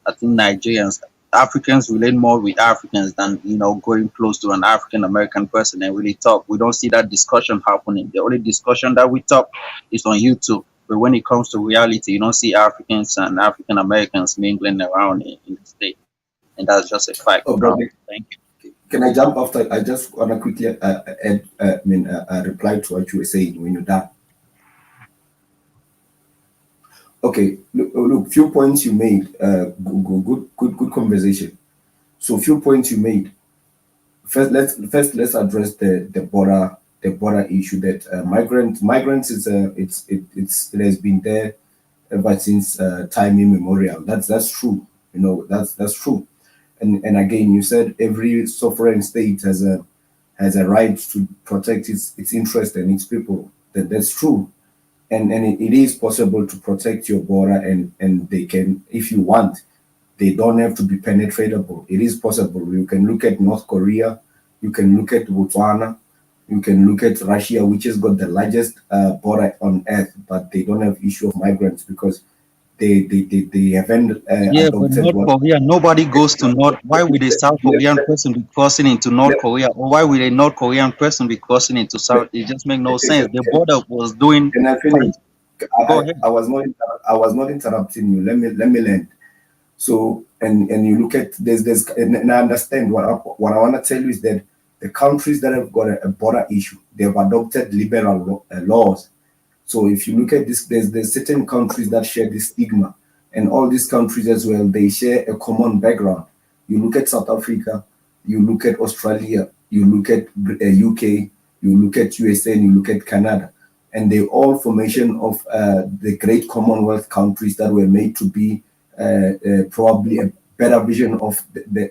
I think Nigerians. Africans relate more with Africans than going close to an African American person and really talk. We don't see that discussion happening. The only discussion that we talk is on YouTube. But when it comes to reality, you don't see Africans and African Americans mingling around in the state, and that's just a fact. Oh, brother, Thank you. can I jump after? I just want to quickly reply to what you were saying when you're done. Okay, look, few points you made. Good conversation. So few points you made. First, let's address the border issue. That migrants is it has been there ever since time immemorial. That's true. That's true. And again, you said every sovereign state has a right to protect its interest and its people. That's true. And it is possible to protect your border, and they can, if you want, they don't have to be penetratable. It is possible. You can look at North Korea, you can look at Botswana, you can look at Russia, which has got the largest border on earth, but they don't have issue of migrants because they haven't Yeah, but adopted North Korea, nobody goes to North. Why would a South Korean person be crossing into North Korea, or why would a North Korean person be crossing into South? It just makes no sense. The border was doing. Can I finish? Go ahead. I was not interrupting you. Let me land. So and you look at there's and I understand what I want to tell you is that the countries that have got a border issue, they have adopted liberal laws. So if you look at this, there's certain countries that share this stigma, and all these countries as well, they share a common background. You look at South Africa, you look at Australia, you look at UK, you look at USA, and you look at Canada, and they all formation of the great Commonwealth countries that were made to be probably a better vision of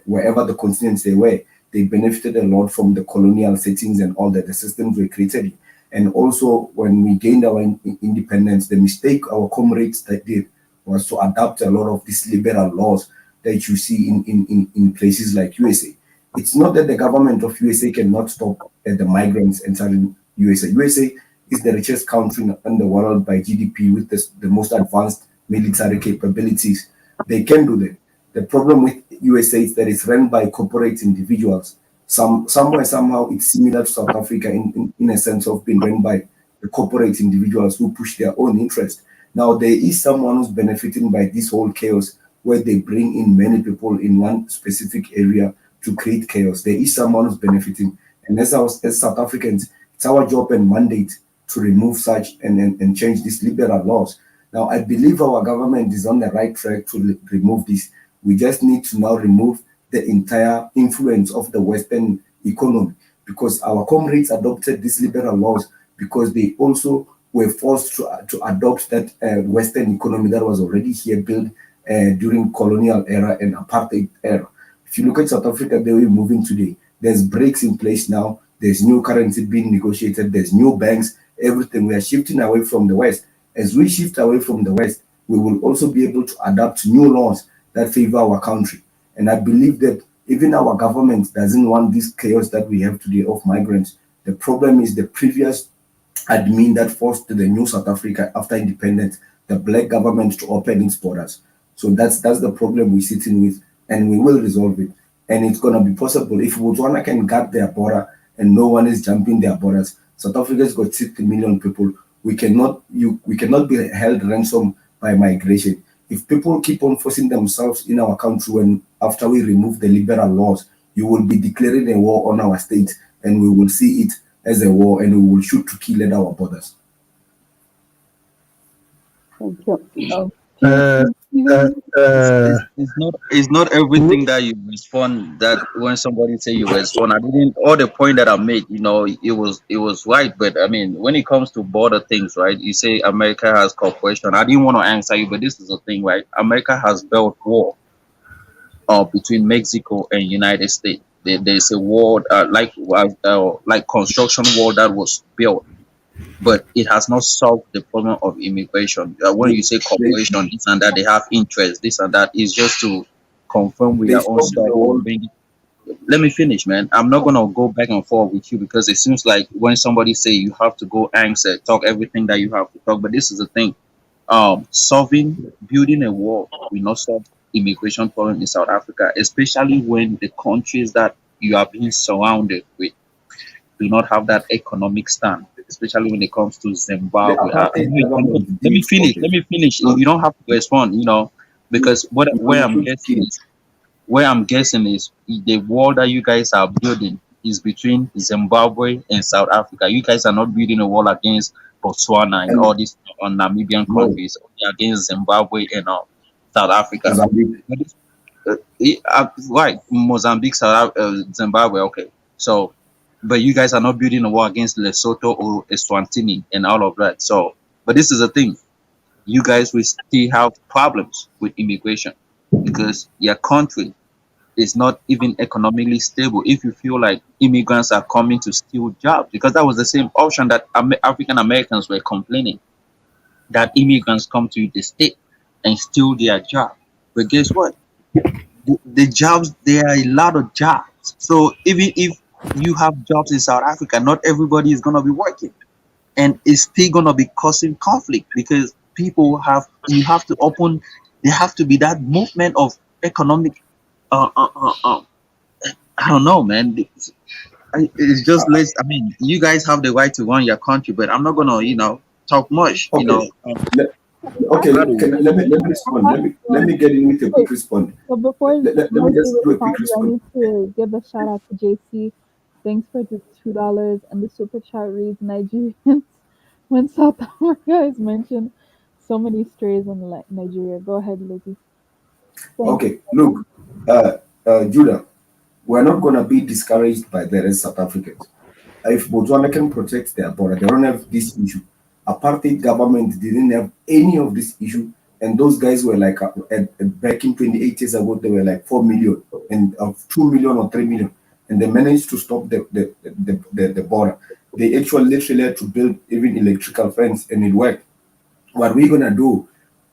wherever the continents they were. They benefited a lot from the colonial settings and all that. The systems were created. And also, when we gained our independence, the mistake our comrades did was to adopt a lot of these liberal laws that you see in places like USA. It's not that the government of USA cannot stop the migrants entering USA. USA is the richest country in the world by GDP with the most advanced military capabilities. They can do that. The problem with USA is that it's run by corporate individuals. Somehow it's similar to South Africa in a sense of being run by the corporate individuals who push their own interest. Now there is someone who's benefiting by this whole chaos where they bring in many people in one specific area to create chaos. There is someone who's benefiting. And as South Africans, it's our job and mandate to remove such and change these liberal laws. Now, I believe our government is on the right track to remove this. We just need to now remove the entire influence of the Western economy, because our comrades adopted these liberal laws because they also were forced to adopt that Western economy that was already here built during colonial era and apartheid era. If you look at South Africa, the way we're moving today, there's breaks in place now. There's new currency being negotiated. There's new banks, everything. We are shifting away from the West. As we shift away from the West, we will also be able to adapt new laws that favor our country. And I believe that even our government doesn't want this chaos that we have today of migrants. The problem is the previous admin that forced the new South Africa after independence, the black government, to open its borders. So that's the problem we're sitting with, and we will resolve it. And it's going to be possible if Botswana can guard their border and no one is jumping their borders. South Africa's got 60 million people. We cannot be held ransom by migration. If people keep on forcing themselves in our country, when after we remove the liberal laws, you will be declaring a war on our state, and we will see it as a war, and we will shoot to kill at our borders. Thank you. It's not everything that you respond that when somebody say you respond. I didn't all the point that I made, it was right. But I mean, when it comes to border things, right? You say America has cooperation. I didn't want to answer you, but this is the thing, right? America has built war between Mexico and United States. There's a war like construction wall that was built, but it has not solved the problem of immigration. When you say cooperation, this and that, they have interest, this and that, is just to confirm with their own stuff. Let me finish, man. I'm not gonna go back and forth with you because it seems like when somebody say you have to go answer, talk everything that you have to talk. But this is the thing: building a wall will not solve immigration problem in South Africa, especially when the countries that you are being surrounded with do not have that economic stand, especially when it comes to Zimbabwe. Let me finish. You don't have to respond, because where I'm guessing is the wall that you guys are building is between Zimbabwe and South Africa. You guys are not building a wall against Botswana and all these Namibian countries, only against Zimbabwe and South Africa. Right, Mozambique, Zimbabwe. Okay, so. But you guys are not building a war against Lesotho or Eswatini and all of that. So, but this is the thing. You guys will still have problems with immigration because your country is not even economically stable. If you feel like immigrants are coming to steal jobs, because that was the same option that African Americans were complaining, that immigrants come to the state and steal their job. But guess what? The jobs, there are a lot of jobs. So even if you have jobs in South Africa, not everybody is going to be working, and it's still going to be causing conflict because you have to open, there have to be that movement of economic I don't know, man. It's just you guys have the right to run your country, but I'm not going to talk much. Okay, let me respond. Let me get in with a quick response. So before let me just do a quick I response. need to give a shout out to JC. Thanks for the $2, and the super chat reads Nigerians. When South Africa is mentioned, so many strays in Nigeria. Go ahead, Lizzie. Okay, look, Judah, we're not going to be discouraged by the rest of South Africans. If Botswana can protect their border, they don't have this issue. Apartheid government didn't have any of this issue, and those guys were like back in 28 years ago, they were like 4 million and 2 million or 3 million, and they managed to stop the border. They actually literally had to build even electrical fence, and it worked. What we're gonna do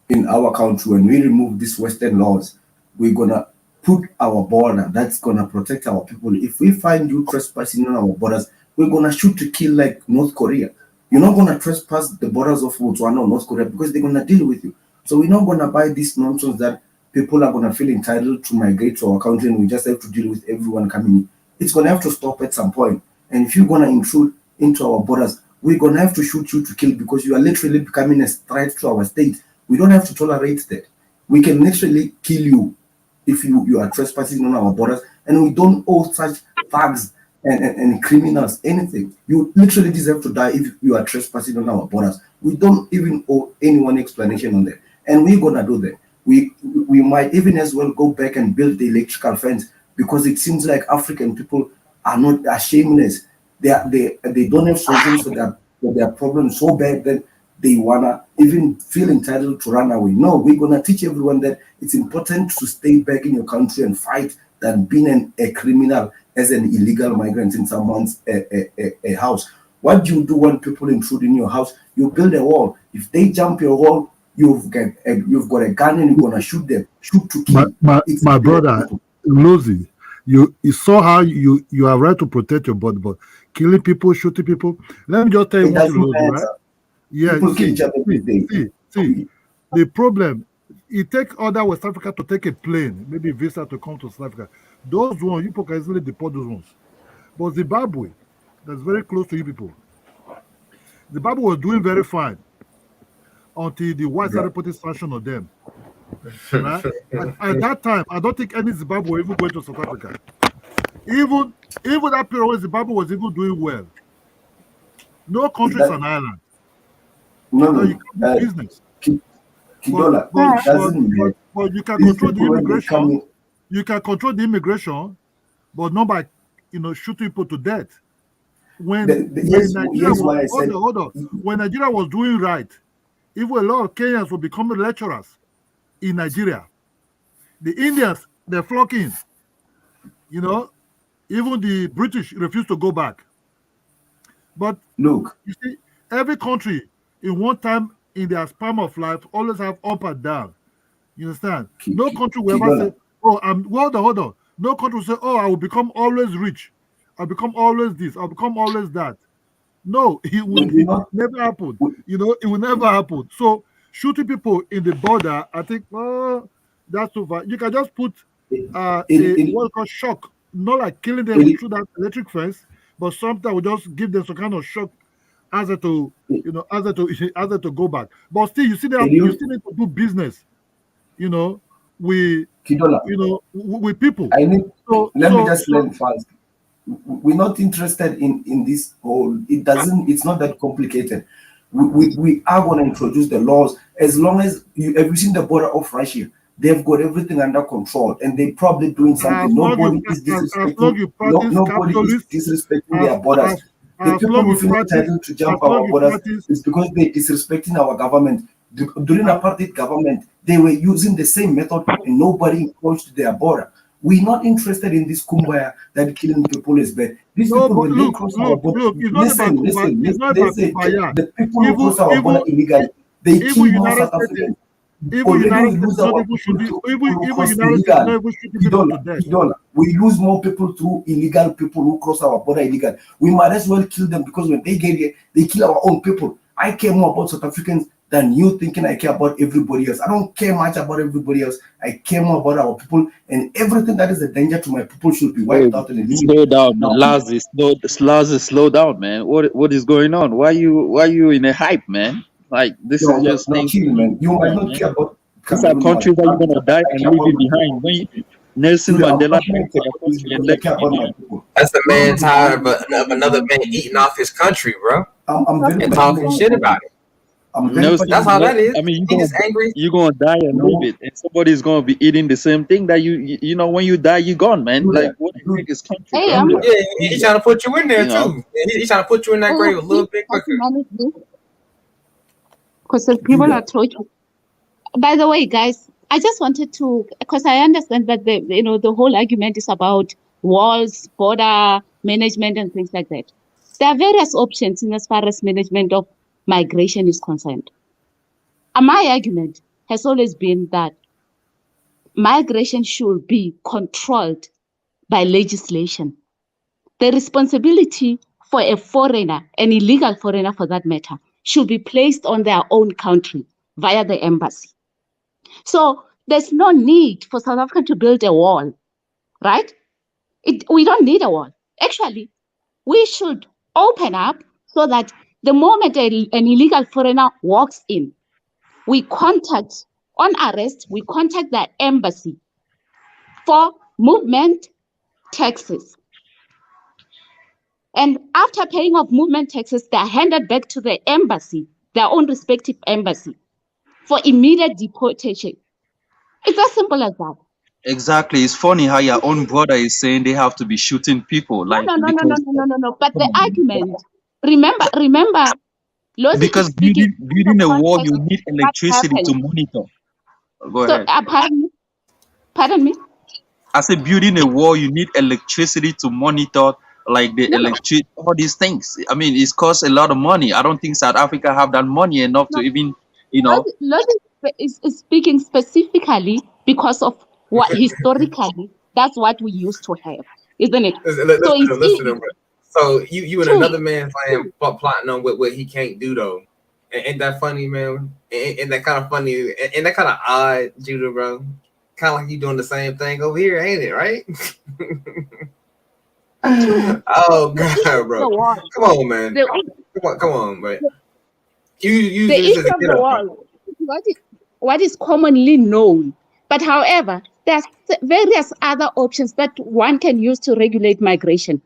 in our country when we remove these Western laws, we're gonna put our border that's gonna protect our people. If we find you trespassing on our borders, we're gonna shoot to kill like North Korea. You're not gonna trespass the borders of Botswana or North Korea because they're gonna deal with you. So we're not gonna buy this nonsense that people are gonna feel entitled to migrate to our country and we just have to deal with everyone coming in. It's gonna have to stop at some point. And if you're gonna intrude into our borders, we're gonna have to shoot you to kill because you are literally becoming a threat to our state. We don't have to tolerate that. We can literally kill you if you are trespassing on our borders, and we don't owe such thugs and criminals anything. You literally deserve to die if you are trespassing on our borders. We don't even owe anyone explanation on that, and we're gonna do that. We might even as well go back and build the electrical fence because it seems like African people are not shameless. They don't have solutions for their problems so bad that they wanna even feel entitled to run away. No, we're gonna teach everyone that it's important to stay back in your country and fight than being a criminal as an illegal migrant in someone's a house. What do you do when people intrude in your house? You build a wall. If they jump your wall, you've got a gun and you're gonna shoot them. Shoot to kill. My brother, Lucy, you saw how you are right to protect your body, but killing people, shooting people. Let me just tell you what you do, right? Yeah, see, the problem, it takes other West Africa to take a plane, maybe visa to come to South Africa. Those ones, you people can easily deport those ones. But Zimbabwe, that's very close to you people. Zimbabwe was doing very fine until the whites started putting sanction on them. Right? At that time, I don't think any Zimbabwe even going to South Africa. Even that period when Zimbabwe was even doing well. No country is an island. No, you can do business. But you can control the immigration. You can control the immigration, but not by shooting people to death. When Nigeria was doing right, even a lot of Kenyans were becoming lecturers in Nigeria. The Indians, they're flocking. Even the British refused to go back. But look, you see, every country in one time in their span of life always have up and down. You understand? No country will ever say, "Oh, hold on." No country will say, "Oh, I will become always rich. I'll become always this. I'll become always that." No, it will never happen. It will never happen. So shooting people in the border, I think, that's too far. You can just put what we call shock, not like killing them through that electric fence, but sometimes we just give them some kind of shock as to go back. But still, you still need to do business. With people. Let me just learn fast. We're not interested in this whole. It's not that complicated. We are going to introduce the laws as long as have you seen the border of Russia? They've got everything under control, and they're probably doing something. Nobody is disrespecting. Nobody is disrespecting their borders. The people who feel entitled to jump our borders is because they're disrespecting our government. During apartheid government, they were using the same method, and nobody encroached their border. We're not interested in this kumbaya that killing people is bad. These people, when they cross our border, listen. The people who cross our border illegally, they kill more South Africans. We lose more people through illegal people who cross our border illegal. We might as well kill them because when they get here, they kill our own people. I care more about South Africans than you thinking I care about everybody else. I don't care much about everybody else. I care more about our people, and everything that is a danger to my people should be wiped out. Slow down, Lazi. Slow down, man. What is going on? Why you in a hype, man? Like this is just chill, man. You might not care about. These are countries that you're gonna die and leave it behind. When Nelson Mandela came to your country and left you. That's a man tired of another man eating off his country, bro. And talking shit about it. That's how that is. I mean, you're gonna die and leave it, and somebody's gonna be eating the same thing that you know. When you die, you're gone, man. Like what do you think is country? He's trying to put you in there too. He's trying to put you in that grave a little bit quicker. Because the people are talking. By the way, guys, I just wanted to, because I understand that the whole argument is about walls, border management, and things like that. There are various options in as far as management of migration is concerned. And my argument has always been that migration should be controlled by legislation. The responsibility for a foreigner, an illegal foreigner for that matter, should be placed on their own country via the embassy. So there's no need for South Africa to build a wall, right? We don't need a wall. Actually, we should open up so that the moment an illegal foreigner walks in, we contact, on arrest, we contact the embassy for movement taxes. And after paying off movement taxes, they're handed back to the embassy, their own respective embassy, for immediate deportation. It's as simple as that. Exactly. It's funny how your own brother is saying they have to be shooting people. Like No. But the argument, remember, because building a wall, you need electricity to monitor. Go ahead. Pardon me? I said building a wall, you need electricity to monitor, like the electric, all these things. I mean, it costs a lot of money. I don't think South Africa have that money enough to even, Logic is speaking specifically because of what historically, that's what we used to have, isn't it? Listen, so you and another man plotting on what he can't do though. Ain't that funny, man? Ain't that kind of funny? Ain't that kind of odd, Judah, bro? Kind of like you doing the same thing over here, ain't it? Right? Oh God, bro! Come on, man! Come on, man! You use this as a get up. What is commonly known, but however, there's various other options that one can use to regulate migration.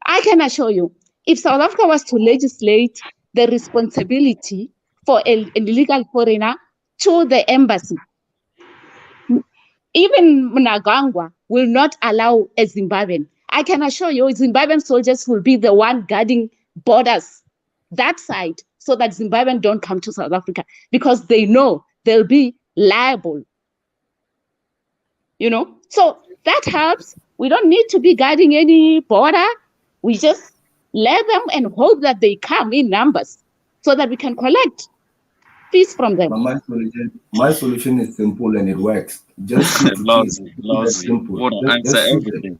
I can assure you, if South Africa was to legislate the responsibility for an illegal foreigner to the embassy, even Mnangagwa will not allow a Zimbabwean. I can assure you, Zimbabwean soldiers will be the one guarding borders that side so that Zimbabwean don't come to South Africa because they know they'll be liable. So that helps. We don't need to be guarding any border. We just let them and hope that they come in numbers so that we can collect fees from them. My solution is simple and it works. Just shoot everything.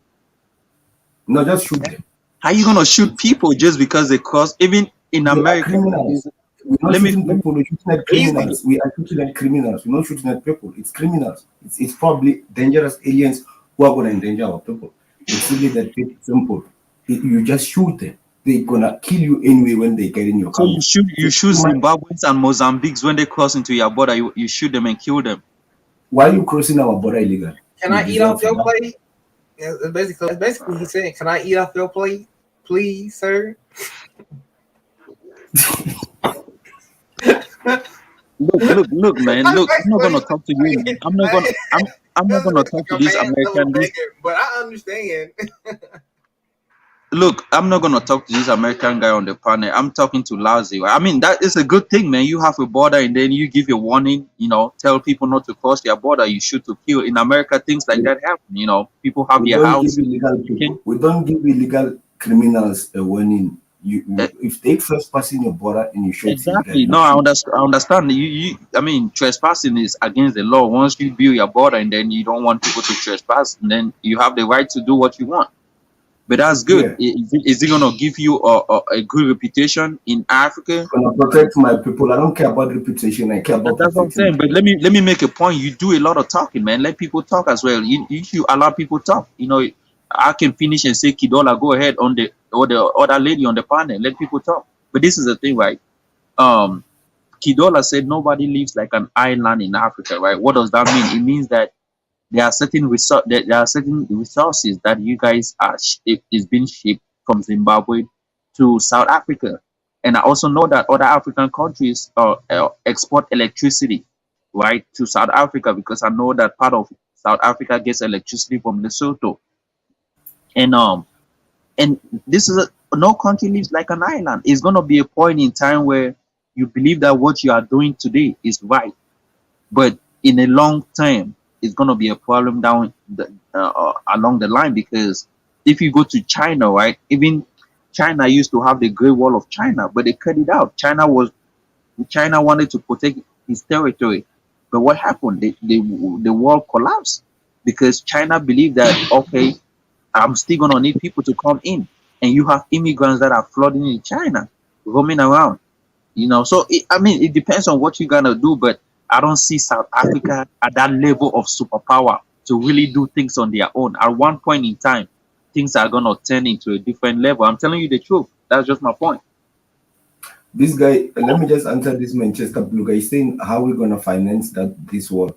No, just shoot them. How are you gonna shoot people just because they cause? Even in America, we're not shooting people. We're shooting at criminals. We are shooting at criminals. We're not shooting at people. It's criminals. It's probably dangerous aliens who are gonna endanger our people. It's really that simple. You just shoot them. They're gonna kill you anyway when they get in your country. So you shoot Zimbabweans and Mozambiques when they cross into your border. You shoot them and kill them. Why are you crossing our border illegal? Can I eat off your plate? Basically, he's saying, "Can I eat off your plate, please, sir?" Look, man. Look, I'm not gonna talk to you. I'm not gonna talk to this American. But I understand. Look, I'm not gonna talk to this American guy on the panel. I'm talking to Lazi. I mean, that is a good thing, man. You have a border and then you give a warning, tell people not to cross their border. You shoot to kill. In America, things like that happen. People have their house. We don't give illegal criminals a warning. If they trespass in your border and you shoot exactly. No, I understand. I mean, trespassing is against the law. Once you build your border and then you don't want people to trespass, and then you have the right to do what you want. But that's good. Yeah. Is it gonna give you a good reputation in Africa? I'm gonna protect my people. I don't care about reputation. I care about. That's what I'm saying. But let me make a point. You do a lot of talking, man. Let people talk as well. You allow people talk. I can finish and say, Kidola, go ahead on the other lady on the panel. Let people talk. But this is the thing, right? Kidola said nobody lives like an island in Africa, right? What does that mean? It means that there are certain resources that you guys is being shipped from Zimbabwe to South Africa, and I also know that other African countries export electricity, right, to South Africa, because I know that part of South Africa gets electricity from Lesotho, and this is no country lives like an island. It's gonna be a point in time where you believe that what you are doing today is right, but in a long term, it's going to be a problem down along the line, because if you go to China, right, even China used to have the Great Wall of China, but they cut it out. China wanted to protect its territory, but what happened? The wall collapsed because China believed that, okay, I'm still gonna need people to come in, and you have immigrants that are flooding in China, roaming around. So I mean, it depends on what you're gonna do, but I don't see South Africa at that level of superpower to really do things on their own. At one point in time, things are gonna turn into a different level. I'm telling you the truth. That's just my point. This guy, let me just answer this Manchester Blue guy. He's saying how we're gonna finance this war.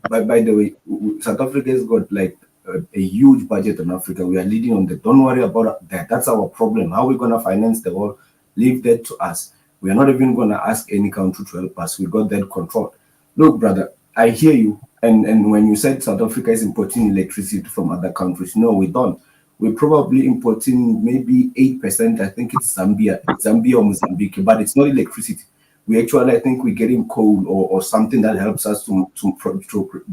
By the way, South Africa has got like a huge budget on Africa. We are leading on that. Don't worry about that. That's our problem. How we're gonna finance the war? Leave that to us. We are not even gonna ask any country to help us. We got that control. Look, brother, I hear you. And when you said South Africa is importing electricity from other countries, no, we don't. We're probably importing maybe 8%. I think it's Zambia or Mozambique, but it's not electricity. We actually, I think we're getting coal or something that helps us to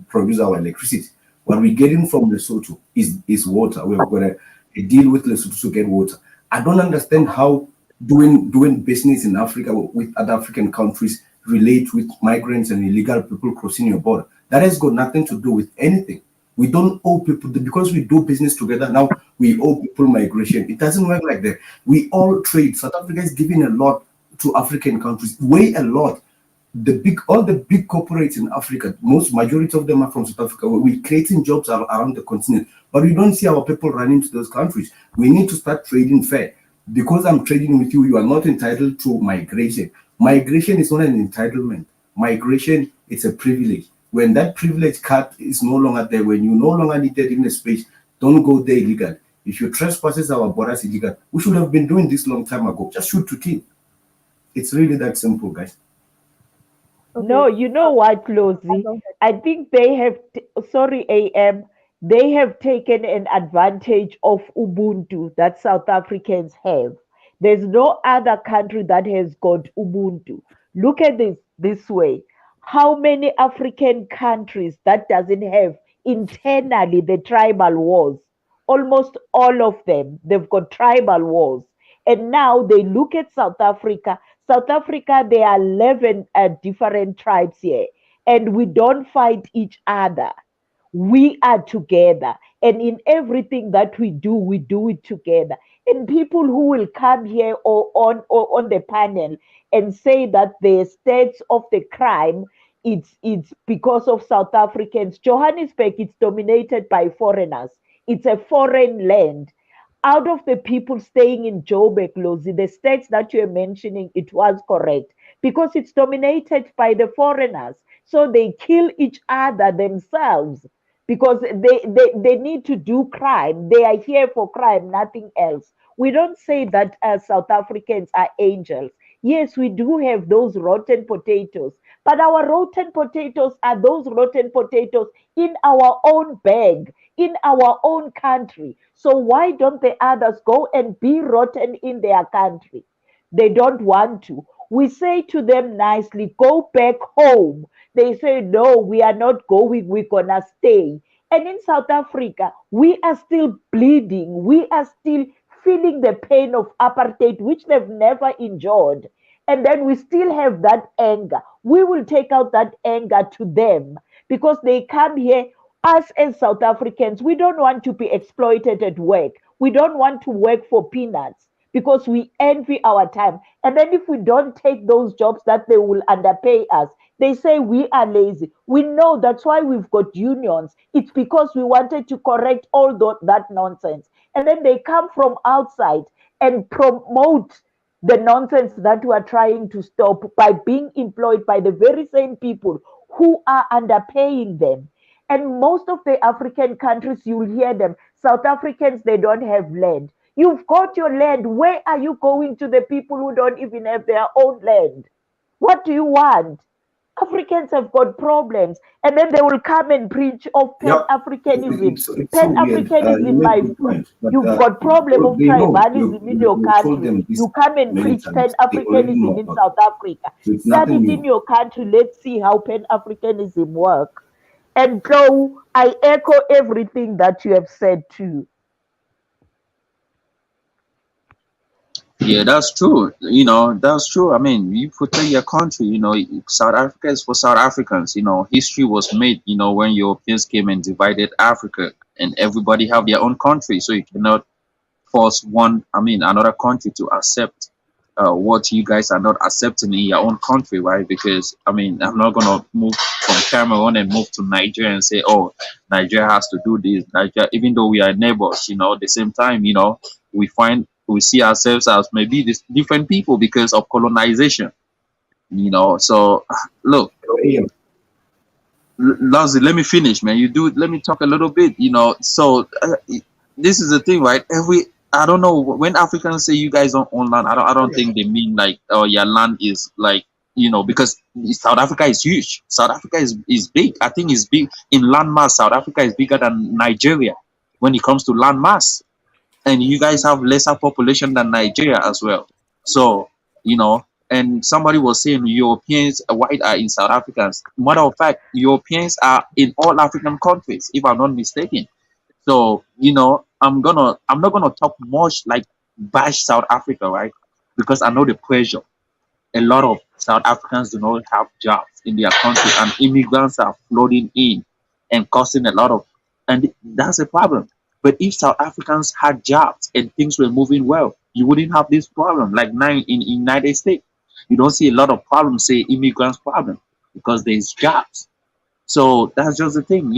produce our electricity. What we're getting from Lesotho is water. We're going to deal with Lesotho to get water. I don't understand how doing business in Africa with other African countries relate with migrants and illegal people crossing your border. That has got nothing to do with anything. We don't owe people, because we do business together now, we owe people migration. It doesn't work like that. We all trade. South Africa is giving a lot to African countries, way a lot. All the big corporates in Africa, majority of them are from South Africa. We're creating jobs around the continent, but we don't see our people running to those countries. We need to start trading fair. Because I'm trading with you, you are not entitled to migration. Migration is not an entitlement. Migration, it's a privilege. When that privilege card is no longer there, when you no longer needed in a space, don't go there illegal. If you trespasses our borders illegal, we should have been doing this long time ago. Just shoot to kill. It's really that simple, guys. Okay. No, you know what, Lozi? I think they have, sorry, AM, they have taken an advantage of Ubuntu that South Africans have. There's no other country that has got Ubuntu. Look at this way. How many African countries that doesn't have internally the tribal wars? Almost all of them, they've got tribal wars. And now they look at South Africa. South Africa, there are 11 different tribes here, and we don't fight each other. We are together. And in everything that we do it together. And people who will come here or on the panel and say that the states of the crime, it's because of South Africans. Johannesburg is dominated by foreigners. It's a foreign land. Out of the people staying in Joburg, Lozi, the states that you're mentioning, it was correct because it's dominated by the foreigners. So they kill each other themselves because they need to do crime. They are here for crime, nothing else. We don't say that South Africans are angels. Yes, we do have those rotten potatoes, but our rotten potatoes are those rotten potatoes in our own bag, in our own country. So why don't the others go and be rotten in their country? They don't want to. We say to them nicely, go back home. They say, no, we are not going, we're gonna stay. And in South Africa, we are still bleeding. We are still feeling the pain of apartheid, which they've never enjoyed. And then we still have that anger. We will take out that anger to them because they come here. Us as South Africans, we don't want to be exploited at work. We don't want to work for peanuts because we envy our time. And then if we don't take those jobs that they will underpay us, they say we are lazy. We know that's why we've got unions. It's because we wanted to correct all that nonsense. And then they come from outside and promote the nonsense that we are trying to stop by being employed by the very same people who are underpaying them. And most of the African countries, you'll hear them, South Africans, they don't have land. You've got your land. Where are you going to the people who don't even have their own land? What do you want? Africans have got problems. And then they will come and preach of Pan-Africanism. Pan-Africanism, you've got problem of tribalism in your country. You come and preach Pan-Africanism in South Africa. Start it in your country. Let's see how Pan-Africanism works. And so I echo everything that you have said too. Yeah, that's true. That's true. I mean, you protect your country. South Africa is for South Africans. History was made, when Europeans came and divided Africa, and everybody have their own country. So you cannot force another country to accept what you guys are not accepting in your own country, right? Because I'm not gonna move from Cameroon and move to Nigeria and say, oh, Nigeria has to do this. Nigeria, even though we are neighbors, at the same time, we see ourselves as maybe this different people because of colonization. So look, Lazzy, let me finish, man. Let me talk a little bit. So this is the thing, right? I don't know, when Africans say you guys don't own land, I don't think they mean like, oh, your land is like, because South Africa is huge. South Africa is big. I think it's big in land mass. South Africa is bigger than Nigeria when it comes to land mass, and you guys have lesser population than Nigeria as well. So, and somebody was saying Europeans, white are in South Africans. Matter of fact, Europeans are in all African countries, if I'm not mistaken. So, I'm not gonna talk much like bash South Africa, right? Because I know the pressure. A lot of South Africans do not have jobs in their country, and immigrants are flooding in and causing a lot of, and that's a problem. But if South Africans had jobs and things were moving well, you wouldn't have this problem. Like now in United States, you don't see a lot of problems, say immigrants problem, because there's jobs. So that's just the thing.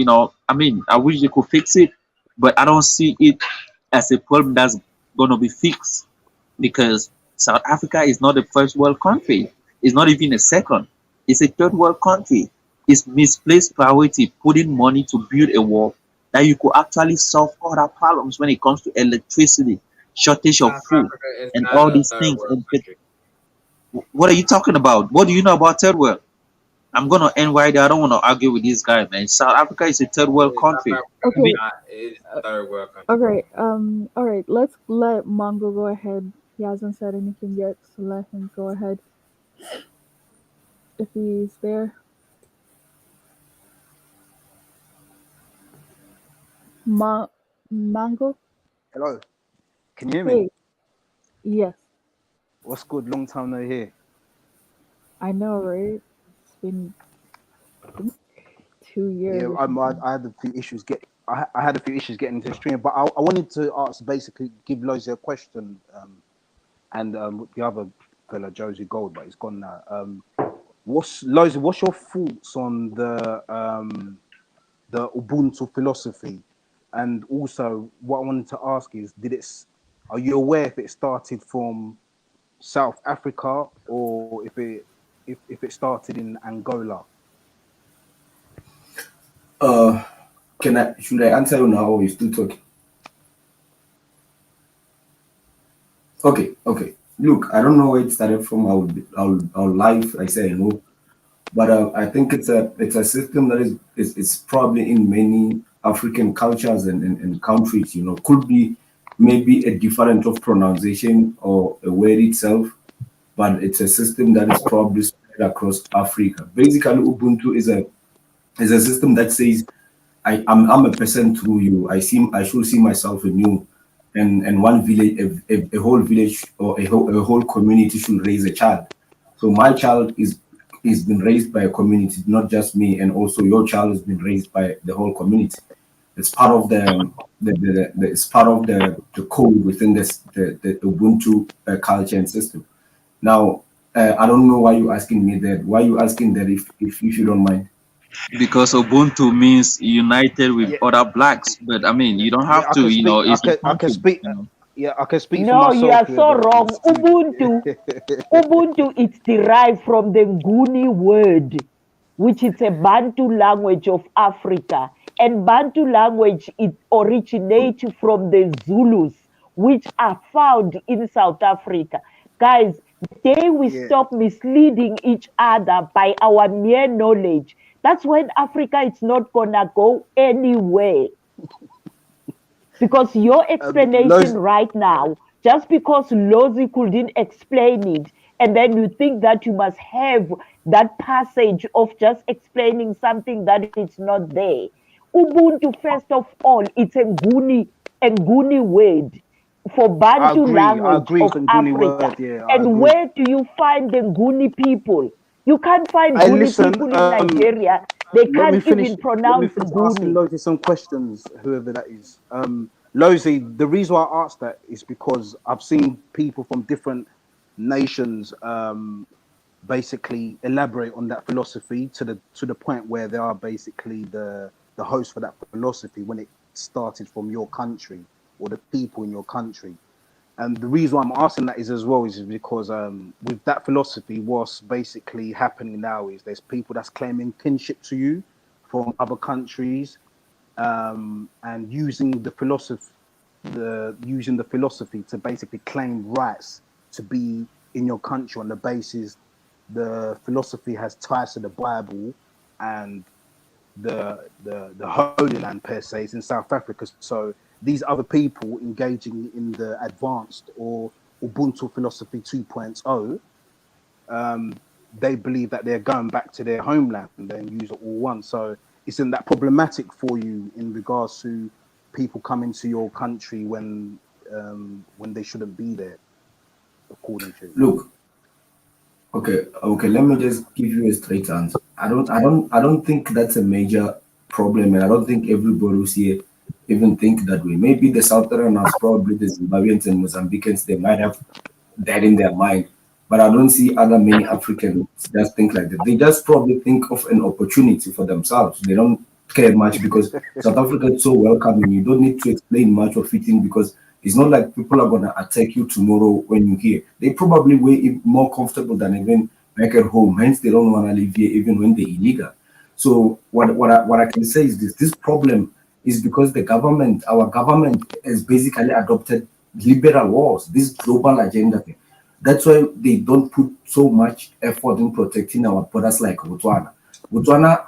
I wish they could fix it, but I don't see it as a problem that's gonna be fixed, because South Africa is not a first world country. It's not even a second. It's a third world country. It's misplaced priority, putting money to build a wall that you could actually solve other problems when it comes to electricity, shortage of South food, Africa is and not all a these third things. world country. What are you talking about? What do you know about third world? I'm gonna end right there. I don't want to argue with this guy, man. South Africa is a third world South country. Africa Okay. is a third world country. Okay. All right. Let's let Mongo go ahead. He hasn't said anything yet, so let him go ahead. If he's there. Mongo. Hello. Can you hear me? Hey. Yes. What's good? Long time no hear. I know, right? It's been, I think, 2 years. Yeah, I had a few issues I had a few issues getting into the stream, but I wanted to ask, basically give Lozy a question, and the other fella Josie Gold, but he's gone now. What's your thoughts on the Ubuntu philosophy? And also, what I wanted to ask is, are you aware if it started from South Africa or if it started in Angola? Should I answer you now or you still talking? Okay. Look, I don't know where it started from. Our life, I say I know, but I think it's a system that is probably in many African cultures and countries. Could be maybe a different of pronunciation or a word itself, but it's a system that is probably spread across Africa. Basically, Ubuntu is a system that says I'm a person through you. I should see myself in you, and one village, a whole village or a whole community should raise a child. So my child is been raised by a community, not just me, and also your child has been raised by the whole community. It's part of it's part of the code within the Ubuntu culture and system. Now, I don't know why you're asking me that. Why you asking that if you don't mind? Because Ubuntu means united with other blacks, but you don't have to. I can speak. Yeah, I can speak for No, myself. you are so wrong. Ubuntu, it's derived from the Nguni word, which is a Bantu language of Africa. And Bantu language, it originates from the Zulus, which are found in South Africa. Guys, the day we stop misleading each other by our mere knowledge, that's when Africa is not gonna go anywhere. Because your explanation right now, just because Lozi couldn't explain it, and then you think that you must have that passage of just explaining something that is not there. Ubuntu, first of all, it's a Nguni word. for Bantu I language agree of with the Nguni Africa. word. Yeah, I And agree. where do you find the Nguni people? You can't find Hey, Nguni listen, people in Nigeria. They let me can't finish. even Let me pronounce finish asking Nguni. Lozi some questions, whoever that is. Lozi, the reason why I asked that is because I've seen people from different nations basically elaborate on that philosophy to the point where they are basically the host for that philosophy when it started from your country or the people in your country. And the reason why I'm asking that is because with that philosophy, what's basically happening now is there's people that's claiming kinship to you from other countries, and using the philosophy to basically claim rights to be in your country on the basis the philosophy has ties to the Bible and the Holy Land per se is in South Africa. So these other people engaging in the advanced or Ubuntu philosophy 2.0, they believe that they're going back to their homeland and then use it all one. So isn't that problematic for you in regards to people coming to your country when they shouldn't be there, according to you? Look, okay, let me just give you a straight answer. I don't think that's a major problem, and I don't think everybody who's here even think that way. Maybe the Southerners, probably the Zimbabweans and Mozambicans, they might have that in their mind, but I don't see other many Africans just think like that. They just probably think of an opportunity for themselves. They don't care much because South Africa is so welcoming. You don't need to explain much of it because it's not like people are gonna attack you tomorrow when you're here. They probably way more comfortable than even back at home. Hence, they don't want to live here even when they're illegal. So what I can say is this problem is because our government has basically adopted liberal laws, this global agenda thing. That's why they don't put so much effort in protecting our borders like Botswana. Botswana,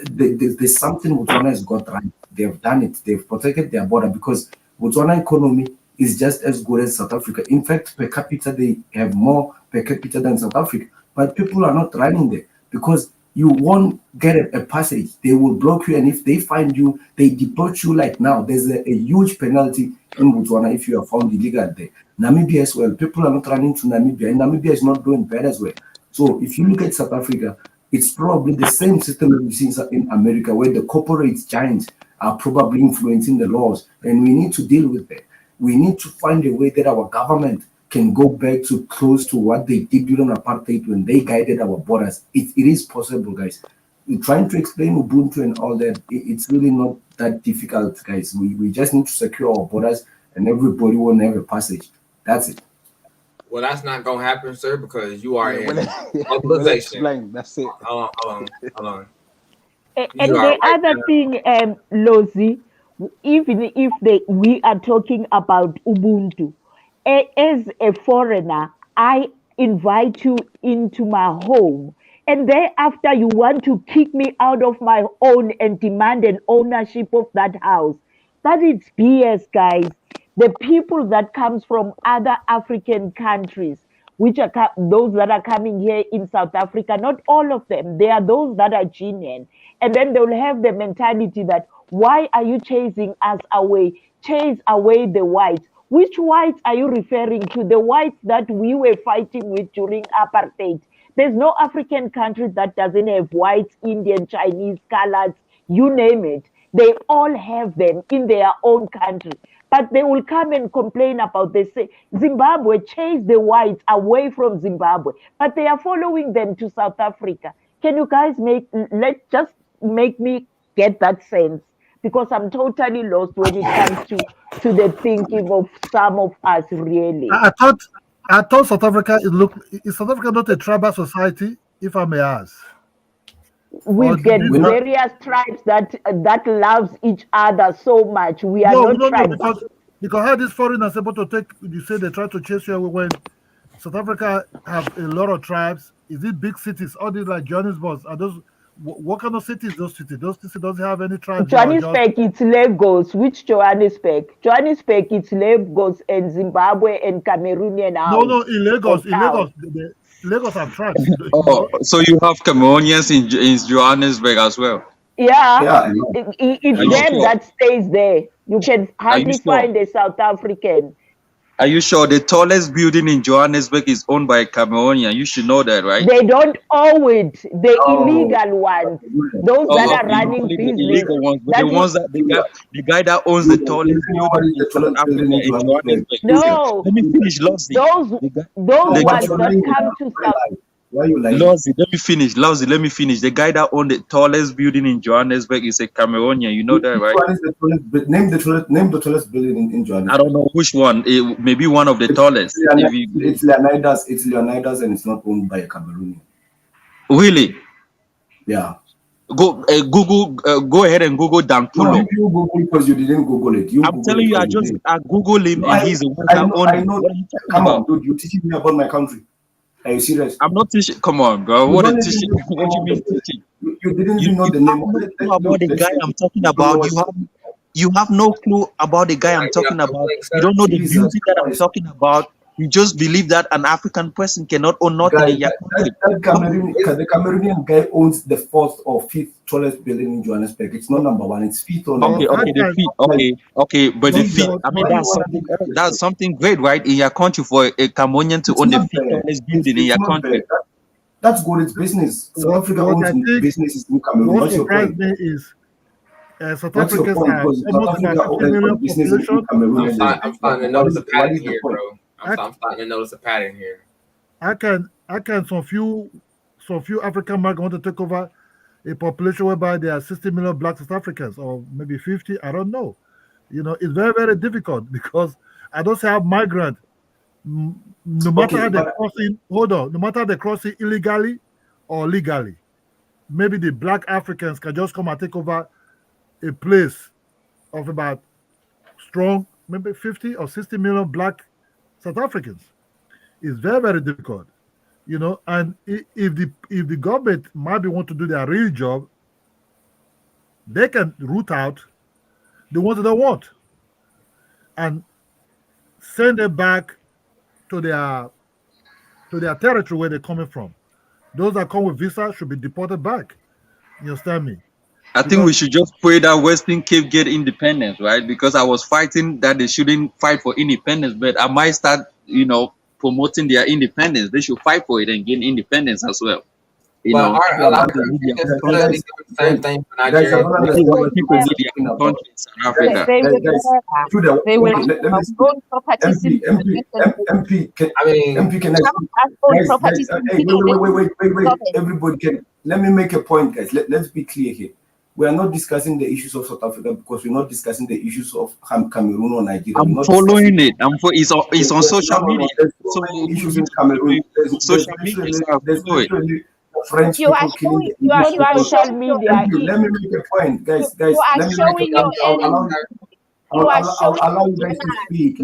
there's something Botswana has got right. They've done it. They've protected their border because Botswana economy is just as good as South Africa. In fact, per capita, they have more per capita than South Africa. But people are not running there because you won't get a passage. They will block you, and if they find you, they deport you like now. There's a huge penalty in Botswana if you are found illegal there. Namibia as well. People are not running to Namibia, and Namibia is not doing bad as well. So if you look at South Africa, it's probably the same system that we see in America, where the corporate giants are probably influencing the laws, and we need to deal with that. We need to find a way that our government can go back to close to what they did during apartheid when they guided our borders. It is possible, guys. We're trying to explain Ubuntu and all that. It's really not that difficult, guys. We just need to secure our borders and everybody will have a passage. That's it. Well, that's not gonna happen, sir, because you are in Well, globalization. explain. That's it. Hold on. And the other thing, Lozi, even if we are talking about Ubuntu, as a foreigner, I invite you into my home, and thereafter you want to kick me out of my own and demand an ownership of that house. That is BS, guys. The people that comes from other African countries, which are those that are coming here in South Africa, not all of them. There are those that are genuine. And then they will have the mentality that, why are you chasing us away? Chase away the whites. Which whites are you referring to? The whites that we were fighting with during apartheid. There's no African country that doesn't have whites, Indian, Chinese, coloreds, you name it. They all have them in their own country. But they will come and complain about, they say, Zimbabwe chased the whites away from Zimbabwe, but they are following them to South Africa. Can you guys just make me get that sense? Because I'm totally lost when it comes to the thinking of some of us, really. I thought South Africa is South Africa not a tribal society, if I may ask? We've got various tribes that loves each other so much. We are not tribal. Because how these foreigners able to take, you say they try to chase you away when South Africa have a lot of tribes. Is it big cities? All these like Johannesburg, are those, what kind of cities those cities? Those cities doesn't have any tribes. Johannesburg, it's Lagos. Which Johannesburg? Johannesburg, it's Lagos and Zimbabwe and Cameroonian house. No, in Lagos, Lagos have tribes. Oh, so you have Cameroonians in Johannesburg as well? Yeah. It's them that stays there. You can hardly find a South African. Are you sure the tallest building in Johannesburg is owned by a Cameroonian? You should know that, right? They don't own it. The illegal ones, those that are Okay, running only the business. illegal ones, but That the ones that the guy that owns the tallest building in South Africa in Johannesburg. No, Let me finish, Lozzy. those The guy, ones that come to South. Why you lying? Lozzy, let me finish. Lozzy, let me finish. The guy that owned the tallest building in Johannesburg is a Cameroonian. You know that, right? Name the tallest building in Johannesburg. I don't know which one. It may be one of the tallest. It's Leonidas. It's Leonidas, and it's not owned by a Cameroonian. Really? Yeah. Go Google. Go ahead and Google Danpulo. No, you Google because you didn't Google it. I'm telling you, I Google him, and he's the one that owned it. What are you talking Come about? on, dude. You're teaching me about my country. Are you serious? I'm not teaching. Come on, bro. What is teaching? What you mean teaching? You didn't even know the name. You have no clue about the guy I'm talking about. You have no clue about the guy I'm talking about. You don't know the beauty that I'm talking about. You just believe that an African person cannot own nothing in your country. The Cameroonian guy owns the 4th or 5th tallest building in Johannesburg. It's not number 1. It's 5th or number 5. Okay, the feet. Okay, but the feet. I mean, that's something great, right? In your country, for a Cameroonian to own the 5th tallest building in your country. That's good. It's business. South Africa owns businesses in Cameroon. What surprised me is South Africans have almost about 50 million population. I'm starting to notice a pattern here, bro. I'm starting to notice a pattern here. I can some few African Americans want to take over a population whereby there are 60 million black South Africans, or maybe 50. I don't know. You know, it's very, very difficult because I don't have migrants. No matter how they're crossing, no matter they're crossing illegally or legally, maybe the black Africans can just come and take over a place of about strong, maybe 50 or 60 million black South Africans. It's very, very difficult, you know. And if the government maybe want to do their real job, they can root out the ones that they want and send them back to their territory where they're coming from. Those that come with visa should be deported back. You understand me? I think we should just pray that Western Cape get independence, right? Because I was fighting that they shouldn't fight for independence, but I might start, promoting their independence. They should fight for it and gain independence as well. A lot of the same thing for Nigeria. People need their country in South Africa. Everybody, let me make a point, guys. Let's be clear here. We are not discussing the issues of South Africa because we're not discussing the issues of Cameroon or Nigeria. I'm following it. It's on social media. So issues in Cameroon. Social media. French you are showing your social media. Let me make a point, guys. You are showing your I'll allow you guys to speak.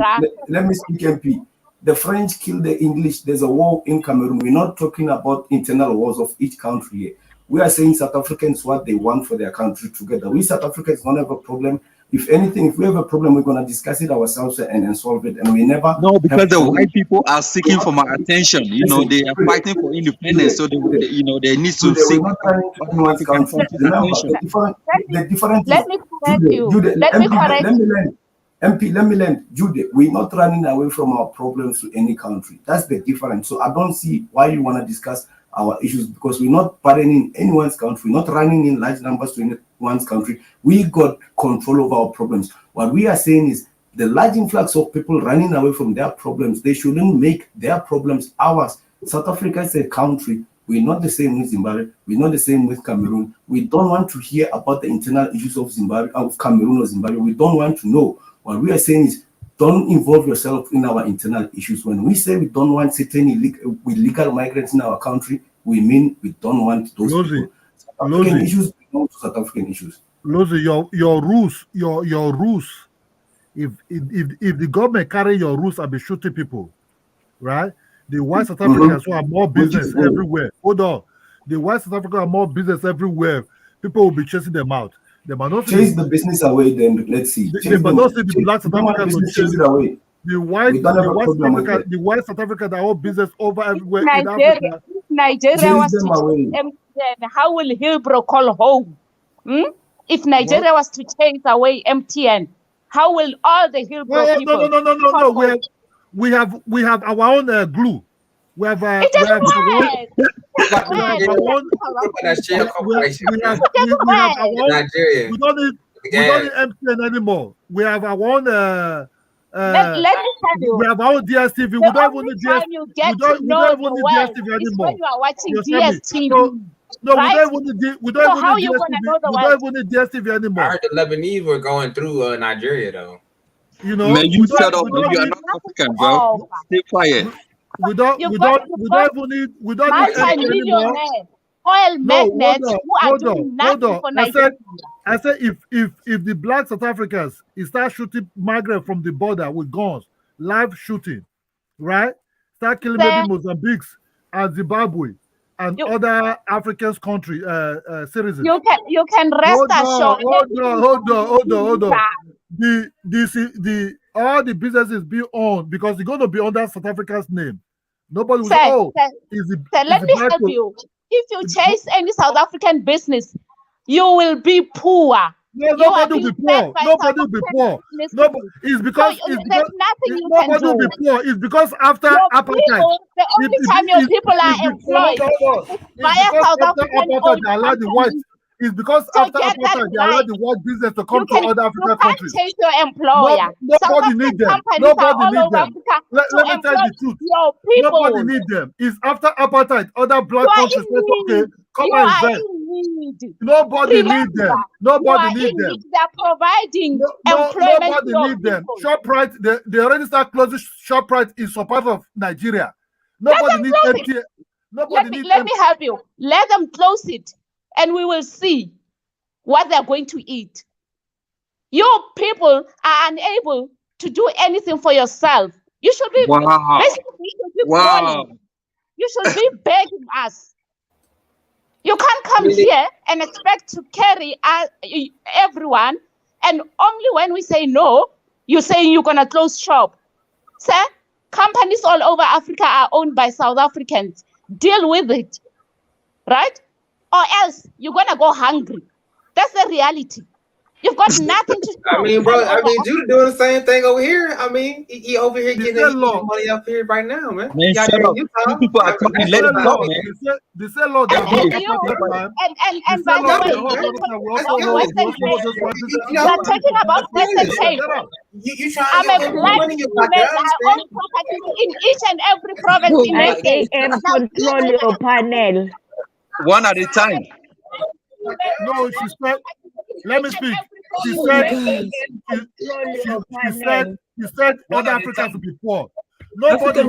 Let me speak, MP. The French killed the English. There's a war in Cameroon. We're not talking about internal wars of each country here. We are saying South Africans what they want for their country together. We South Africans don't have a problem. If anything, if we have a problem, we're going to discuss it ourselves and solve it. And we never. No, because the white people are seeking for my attention. You know, they are fighting for independence, so they need to seek anyone's country. The difference. Let me correct you. Let me correct you. MP, let me land. Jude, we're not running away from our problems to any country. That's the difference. So I don't see why you want to discuss our issues, because we're not burdening anyone's country, not running in large numbers to anyone's country. We got control of our problems. What we are saying is the large influx of people running away from their problems, they shouldn't make their problems ours. South Africa is a country. We're not the same with Zimbabwe. We're not the same with Cameroon. We don't want to hear about the internal issues of Zimbabwe, of Cameroon or Zimbabwe. We don't want to know. What we are saying is, don't involve yourself in our internal issues. When we say we don't want certain illegal migrants in our country, we mean we don't want those people. South African issues belong to South African issues. Lozzy, your rules. If the government carry your rules and be shooting people, right? The white South Africans who have more business everywhere. Hold on. The white South Africans have more business everywhere. People will be chasing them out. They might not chase the business away. Then let's see. They might not see the black South Africans to chase it away. The white South Africa that hold business over everywhere in Africa. Nigeria was to chase MTN, how will Hillbrow call home? If Nigeria was to chase away MTN, how will all the Hillbrow people? No. we have our own glue. We have It doesn't work. We don't need MTN anymore. We have our own. Let me tell you. We have our own DSTV. We don't even need DSTV. We don't even need DSTV anymore. When you are watching DSTV. No, right? we don't even how need you DSTV. gonna know the We don't even need DSTV anymore. I heard the Lebanese were going through Nigeria though. You know, man, you shut up. You are not African, bro. Stay quiet. We don't even need anymore. Oil magnates who are doing nothing for Nigeria. I said if the black South Africans start shooting migrants from the border with guns, live shooting, right? Start killing maybe Mozambique and Zimbabwe and other African country citizens. You can rest assured. Hold on. All the businesses be owned because they're going to be under South Africa's name. Nobody will say, let me help you. If you chase any South African business, you will be poor. No, nobody will be poor. Nobody will be poor. It's because there's nothing you can do. Nobody will be poor. It's because after apartheid, the only time your people are employed via South African companies. It's because after apartheid, they allowed the white business to come to other African countries. You can't change your employer. Nobody need them. Nobody need them. Let me tell you the truth. Nobody need them. It's after apartheid, other black countries said, okay, come and invest. Nobody need them. Nobody need them. They're providing employment. Nobody need them. ShopRite, they already start closing ShopRite in some part of Nigeria. Nobody need MTN. Let me help you. Let them close it. And we will see what they're going to eat. Your people are unable to do anything for yourself. You should be You should be begging us. You can't come here and expect to carry everyone, and only when we say no, you're saying you're gonna close shop. Sir, companies all over Africa are owned by South Africans. Deal with it, right? Or else you're gonna go hungry. That's the reality. You've got nothing to show. I mean, bro, Judah doing the same thing over here. I mean, he over here getting money up here right now, man. Man, shut up. You people are talking. Let it go, man. The same law that and by the way, you're talking about Western Cape. I'm a black woman. I own properties in each and every province in SA. Control your panel. One at a time. No, she said, let me speak. She said other Africans to be poor. Nobody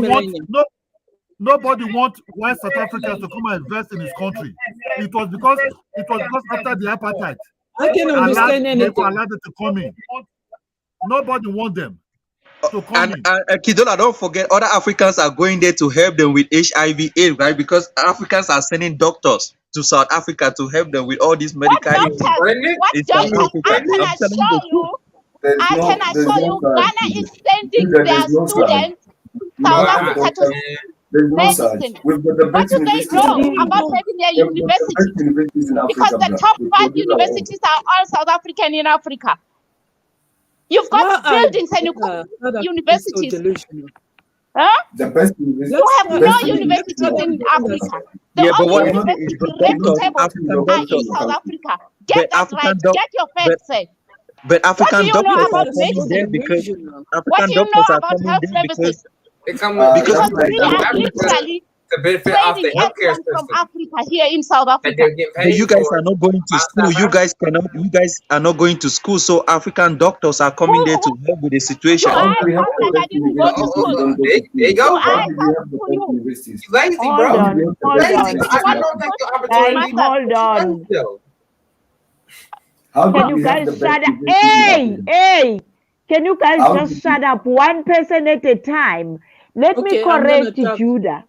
wants white South Africans to come and invest in his country. It was because after the apartheid, I can understand anything. They allowed them to come in. Nobody wants them. And Kidola, don't forget, other Africans are going there to help them with HIV/AIDS, right? Because Africans are sending doctors to South Africa to help them with all these medical issues. I can assure you, Ghana is sending their students South Africa to medicine. What do they know about having their universities? Because the top 5 universities are all South African in Africa. You've got buildings and you've got universities. Huh? You have no universities in Africa. The only universities reputable are in South Africa. Get that right. Get your facts right. But African doctors are coming there because African doctors are coming there because they come we are literally to benefit off the healthcare system from Africa here in South Africa. But you guys are not going to school. You guys are not going to school. So African doctors are coming there to help with the situation. There you go. Lazy, bro. Hold on. Can you guys shut up? Hey! Can you guys just shut up one person at a time? Let me correct Judah.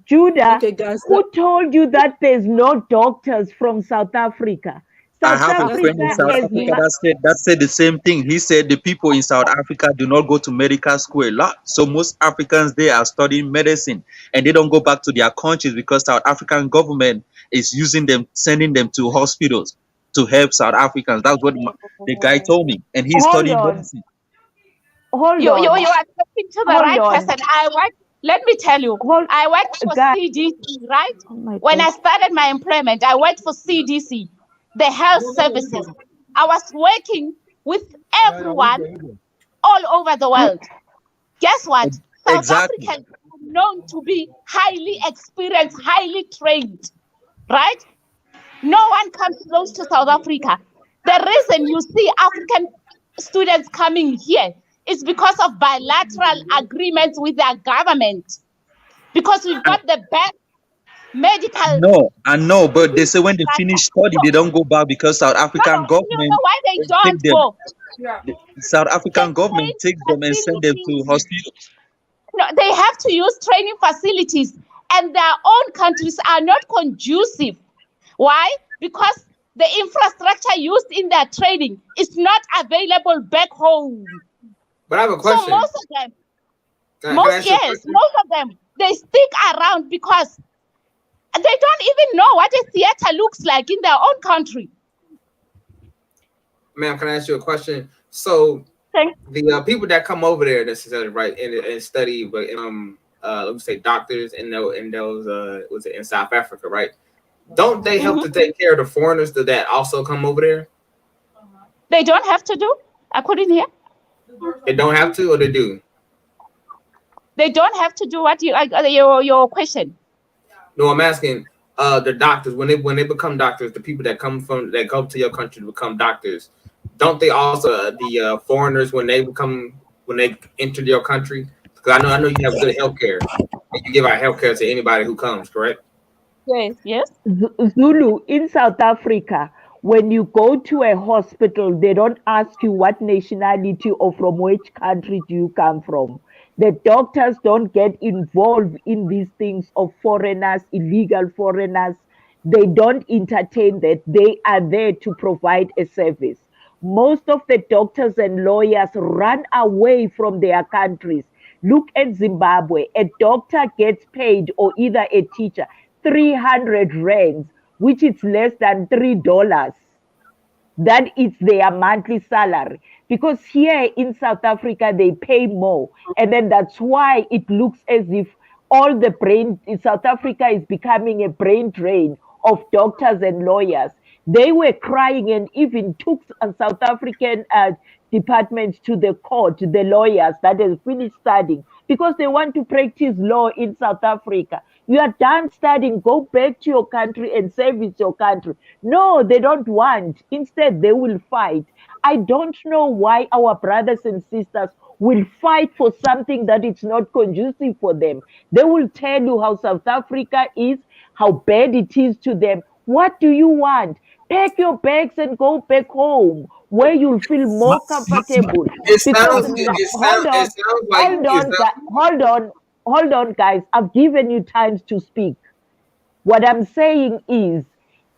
Judah, who told you that there's no doctors from South Africa? I have a friend in South Africa that said the same thing. He said the people in South Africa do not go to medical school a lot. So most Africans there are studying medicine and they don't go back to their countries because South African government is using them, sending them to hospitals to help South Africans. That's what the guy told me. And he's studying medicine. hold you on. are talking to the Hold right on. person. Let me tell you, I worked for CDC, right? When I started my employment, I worked for CDC, the health services. I was working with everyone all over the world. Guess what? South Exactly. Africans are known to be highly experienced, highly trained, right? No one comes close to South Africa. The reason you see African students coming here is because of bilateral agreements with their government. Because we've got the best medical. No, I know, but they say when they finish study, they don't go back because South African You know government why they take don't them. go? The South African government takes them and send them to hospitals. No, they have to use training facilities, and their own countries are not conducive. Why? Because the infrastructure used in their training is not available back home. But I have a question. So most of them, most of them, they stick around because they don't even know what a theater looks like in their own country. Ma'am, can I ask you a question? So the people that come over there necessarily, right, and study, but let me say doctors in those was it in South Africa, right? Don't they help to take care of the foreigners that also come over there? They don't have to do. I couldn't hear. They don't have to, or they do? They don't have to do what your question. No, I'm asking the doctors when they become doctors, the people that go to your country to become doctors, don't they also the foreigners when they enter your country? Because I know you have good healthcare and you give out healthcare to anybody who comes, correct? Yes. Zulu, in South Africa, when you go to a hospital, they don't ask you what nationality or from which country do you come from. The doctors don't get involved in these things of foreigners, illegal foreigners. They don't entertain that. They are there to provide a service. Most of the doctors and lawyers run away from their countries. Look at Zimbabwe. A doctor gets paid, or either a teacher, 300 rands, which is less than $3. That is their monthly salary. Because here in South Africa, they pay more. And then that's why it looks as if all the brain in South Africa is becoming a brain drain of doctors and lawyers. They were crying and even took South African departments to the court, the lawyers that have finished studying, because they want to practice law in South Africa. You are done studying, go back to your country and service your country. No, they don't want. Instead, they will fight. I don't know why our brothers and sisters will fight for something that is not conducive for them. They will tell you how South Africa is, how bad it is to them. What do you want? Pack your bags and go back home where you'll feel more comfortable. Hold on, guys. I've given you time to speak. What I'm saying is,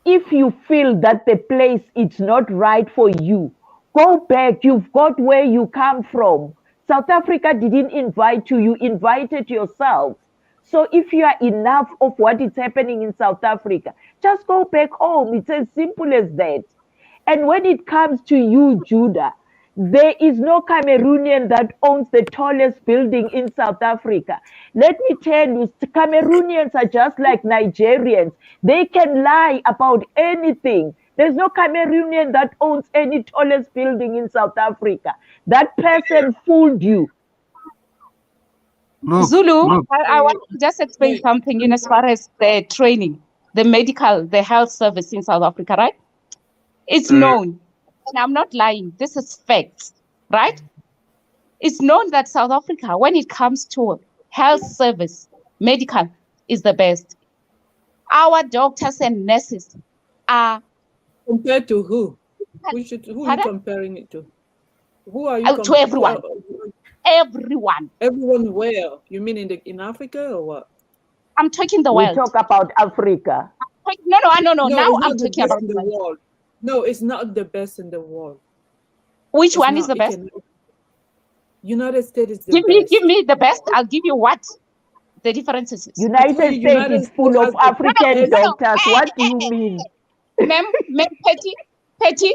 if you feel that the place is not right for you, go back. You've got where you come from. South Africa didn't invite you. You invited yourself. So if you are enough of what is happening in South Africa, just go back home. It's as simple as that. And when it comes to you, Judah, there is no Cameroonian that owns the tallest building in South Africa. Let me tell you, Cameroonians are just like Nigerians. They can lie about anything. There's no Cameroonian that owns any tallest building in South Africa. That person fooled you. Zulu, I want to just explain something in as far as the training, the health service in South Africa, right? It's known, and I'm not lying, this is facts, right? It's known that South Africa, when it comes to health service, medical is the best. Our doctors and nurses are... Compared to who? Who are you comparing it to? Who are you to everyone. Everyone. Everyone where? You mean in Africa or what? I'm talking the world. We talk about Africa. No. Now I'm talking about the world. No, it's not the best in the world. Which one is the best? United States is the best. Give me the best. I'll give you what the differences is. United States is full of African doctors. What do you mean? Ma'am, Petty,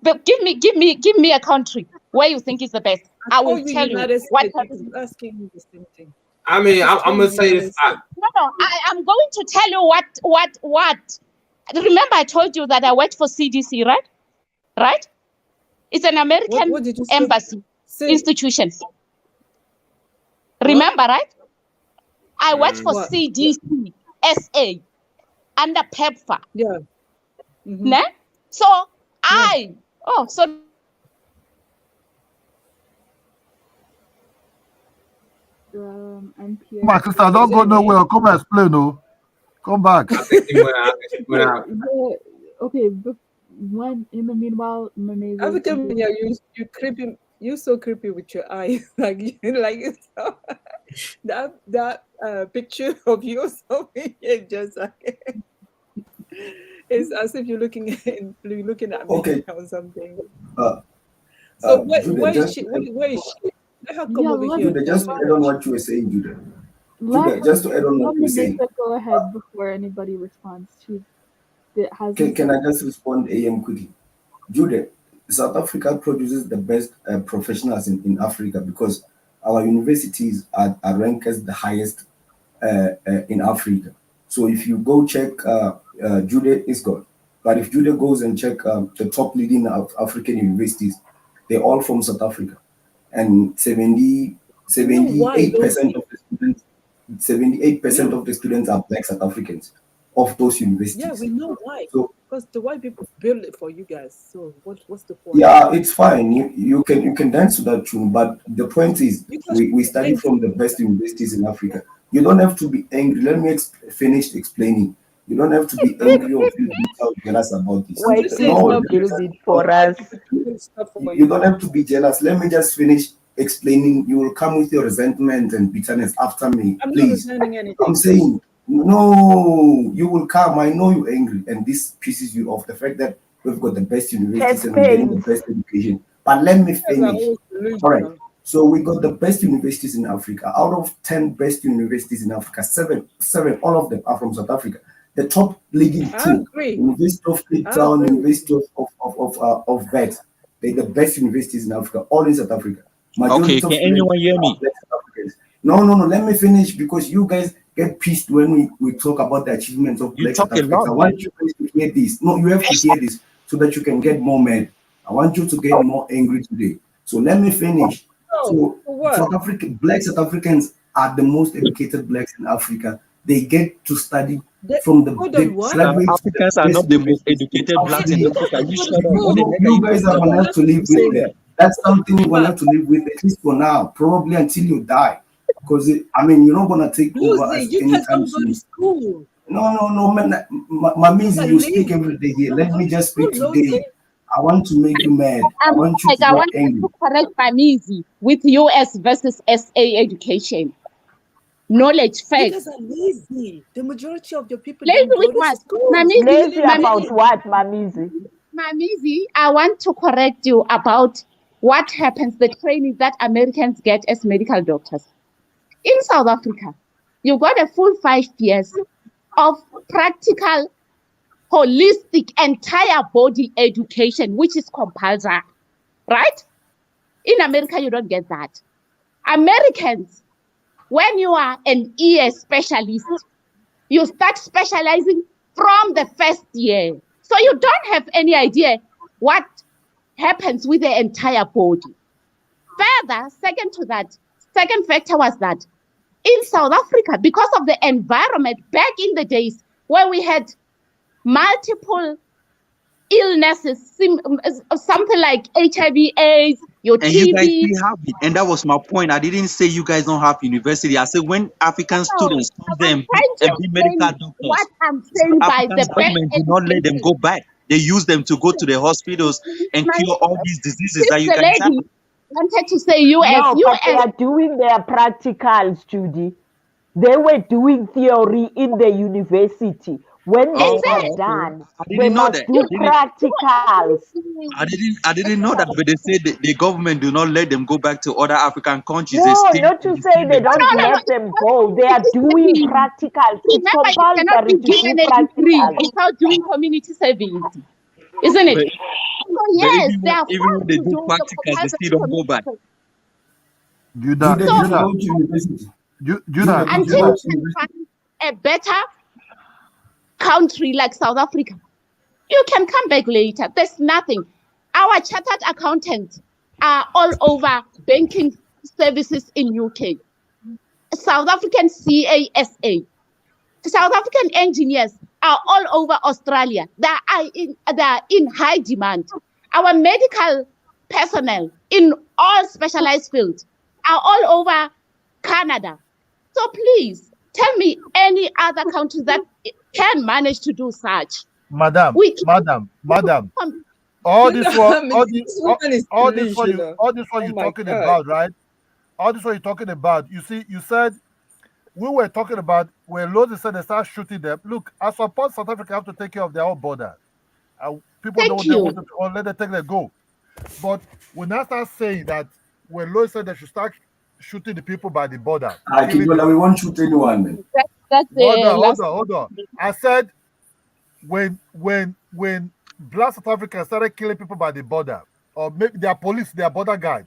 But give me a country where you think is the best. I will tell you what happens. Asking you the same thing. I mean, I'm gonna say this. No, I'm going to tell you what. Remember, I told you that I worked for CDC, right? Right? It's an American embassy institution. Remember, right? I worked for CDC SA under PEPFAR. Yeah. Nah? So My sister, don't go nowhere. Come and explain, no. Come back. Okay, but in the meanwhile, Mameze, every time you creepy, you're so creepy with your eyes, like that picture of you just like it's as if you're looking at me or something. So where is she? Where is she? Let her come over here. Judah, just to add on what you were saying, Judah. Just to add on what you were saying. Go ahead before anybody responds. Can I just respond, AM, quickly? Judah, South Africa produces the best professionals in Africa because our universities are ranked as the highest in Africa. So if you go check, Judah is good. But if Judah goes and check the top leading African universities, they're all from South Africa. And 78% of the students, 78% of the students are Black South Africans of those universities. Yeah, we know why. So, because the white people build it for you guys. So what's the point? Yeah, it's fine. You can dance to that tune, but the point is we study from the best universities in Africa. You don't have to be angry. Let me finish explaining. You don't have to be angry or feel jealous about this. Why not build it for us? You don't have to be jealous. Let me just finish explaining. You will come with your resentment and bitterness after me. I'm please. not resenting anything. I'm saying, no, you will come. I know you're angry, and this pisses you off. The fact that we've got the best universities and we're getting the best education. But let me finish. All right. So we got the best universities in Africa. Out of 10 best universities in Africa, seven, all of them are from South Africa. The top leading two, University of Cape Town, University of Vet, they're the best universities in Africa, all in South Africa. Okay, can anyone hear me? No, let me finish because you guys get pissed when we talk about the achievements of Black South Africans. I want you guys to hear this. No, you have to hear this so that you can get more mad. I want you to get more angry today. So let me finish. So Black South Africans are the most educated Blacks in Africa. They get to study from the Africans are not the most educated Blacks in Africa. You guys are gonna have to live with that. That's something you're gonna have to live with at least for now, probably until you die. Because you're not gonna take over as anytime soon. No, man, Mamizi, you speak every day here. Let me just speak today. I want to make you mad. I want you to get angry. To correct Mamizi with US versus SA education. Knowledge, facts. You guys are lazy. The majority of your people lazy with what? Lazy about what, Mamizi? Mamizi, I want to correct you about what happens, the training that Americans get as medical doctors. In South Africa, you got a full 5 years of practical, holistic, entire body education, which is compulsory, right? In America, you don't get that. Americans, when you are an ear specialist, you start specializing from the first year. So you don't have any idea what happens with the entire body. Further, second factor was that in South Africa, because of the environment back in the days where we had multiple illnesses, something like HIV, AIDS, your and TB. you guys still have it. And that was my point. I didn't say you guys don't have university. I said when African students come there and be medical doctors, what I'm saying by the government do not let them go back. They use them to go to the hospitals and cure all these diseases that you guys have. Wanted to say US. No, but they are doing their practicals, Judy. They were doing theory in the university. When they are done, they must do practicals. I didn't know that, but they said the government do not let them go back to other African countries. No, not to say they don't let them go. They are doing practicals. It's compulsory to do practicals without doing community service. isn't it? But, So yes, they are even when they forced to do do the practical, they still don't go back. Until you can find a better country like South Africa, you can come back later. There's nothing. Our chartered accountants are all over banking services in UK. South African CASA. South African engineers are all over Australia. They are in high demand. Our medical personnel in all specialized fields are all over Canada. So please tell me any other country that can manage to do such. Madam, all this what you're talking about, right? All this what you're talking about. You see, you said we were talking about when Lodi said they start shooting them. Look, I support South Africa have to take care of their own border. People don't want to let them take their go. But when I start saying that when Lodi said they should start shooting the people by the border. We won't shoot anyone, man. Hold on. I said when Black South Africa started killing people by the border, or maybe their police, their border guard,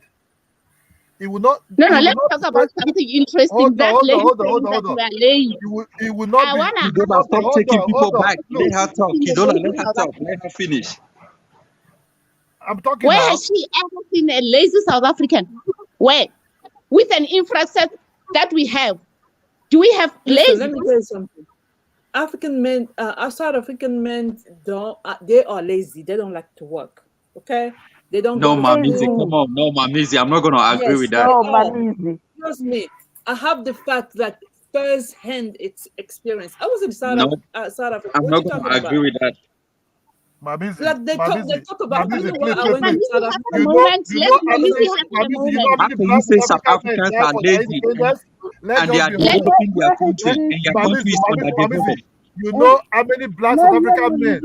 it will not. No, let's talk about something interesting. Hold on. It will not be. Kidola, stop taking people back. Let her talk. Kidola, let her talk. Let her finish. I'm talking. Where has she ever seen a lazy South African? Where? With an infrastructure that we have, do we have lazy? Let me tell you something. African men, South African men don't. They are lazy. They don't like to work. Okay, they don't. No, Mamizi, come on. No, Mamizi, I'm not going to agree with that. No, Mamizi. Trust me. I have the fact that first-hand experience. I was in South Africa. I'm not going to agree with that. Mamizi, like they talk about. Mamizi, I went to South Africa. How can you say South Africans are lazy and they are developing their country and your country is underdeveloped? You know how many Black South African men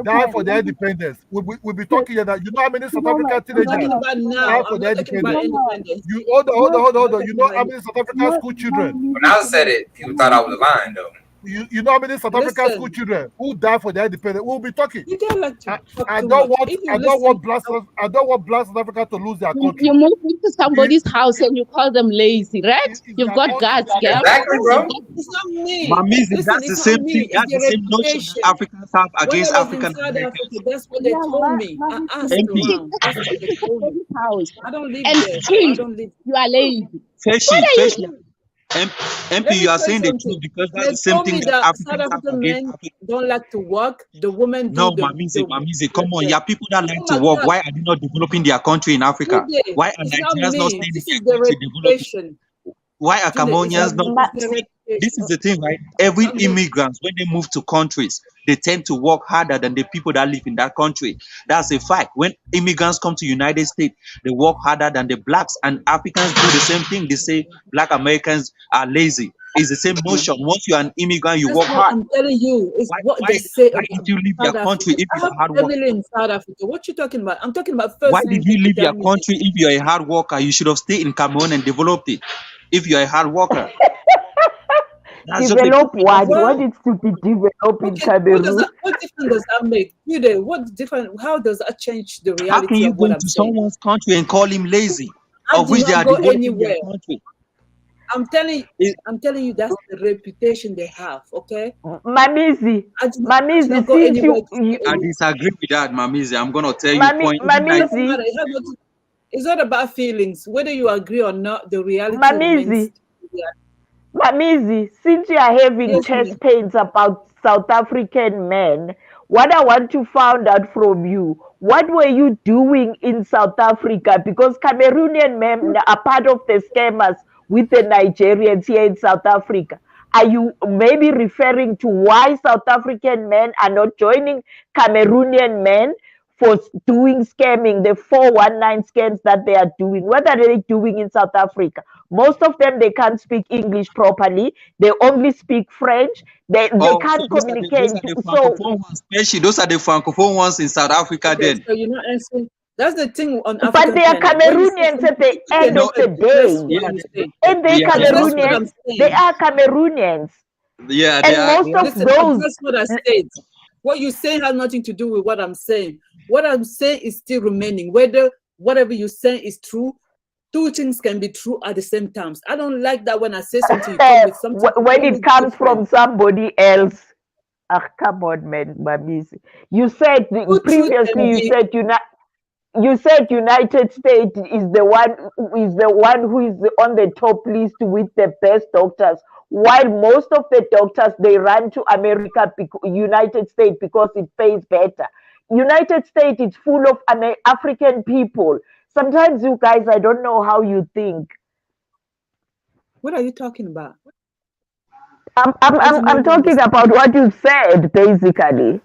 died for their independence? We'll be talking here that you know how many South African teenagers died for their independence. You hold on. You know how many South African school children? When I said it, people thought I was lying though. You know how many South African school children who died for their independence? We'll be talking. I don't want Black South Africa to lose their country. You move into somebody's house and you call them lazy, right? You've got guts, girl. Exactly, bro. It's not me. Mamizi, that's the same thing. That's the same notion that Africans have against African Americans. That's what they told me. I asked around. That's what they told me. I don't live there. You are lazy. Feshi. MP, you are saying the truth because that's the same thing that South African men don't like to work. The women do. No, Mamizi, come on. Yeah, people that like to work. Why are they not developing their country in Africa? Why are Nigerians not staying in their country developing? Why are Cameroonians not? This is the thing, right? Every immigrant, when they move to countries, they tend to work harder than the people that live in that country. That's a fact. When immigrants come to United States, they work harder than the blacks, and Africans do the same thing. They say Black Americans are lazy. It's the same notion. Once you're an immigrant, you work hard. I'm telling you, it's what they say. Why did you leave your country if you're a hard worker? In South Africa. What you talking about? I'm talking about first. Why did you leave your country if you're a hard worker? You should have stayed in Cameroon and developed it. If you're a hard worker. Develop what? What needs to be developed in Cameroon? What difference does that make? What different? How does that change the reality? How can you of go what into someone's country and call him lazy? Of which they are developing their country. I'm telling you, that's the reputation they have. Okay, Mamizi, I disagree with that, Mamizi. I'm gonna tell you point. Mamizi, it's not about feelings, whether you agree or not. The reality. Mamizi, since you are having chest pains about South African men, what I want to find out from you, what were you doing in South Africa? Because Cameroonian men are part of the scammers with the Nigerians here in South Africa. Are you maybe referring to why South African men are not joining Cameroonian men for doing scamming, the 419 scams that they are doing? What are they doing in South Africa? Most of them, they can't speak English properly. They only speak French. They can't communicate. Those are the Francophone ones in South Africa then. So you're not answering. That's the thing on African. But they are Cameroonians at the end of the day. And they Cameroonians, they are Cameroonians. Yeah, and most of those. That's what I said. What you say has nothing to do with what I'm saying. What I'm saying is still remaining. Whether whatever you say is true, two things can be true at the same time. I don't like that when I say something, you come with something when it comes from somebody else. Come on, man, Mamis. You said previously. You said United States is the one who is on the top list with the best doctors, while most of the doctors they run to America, United States, because it pays better. United States is full of African people. Sometimes you guys, I don't know how you think. What are you talking about? I'm talking about what you said, basically.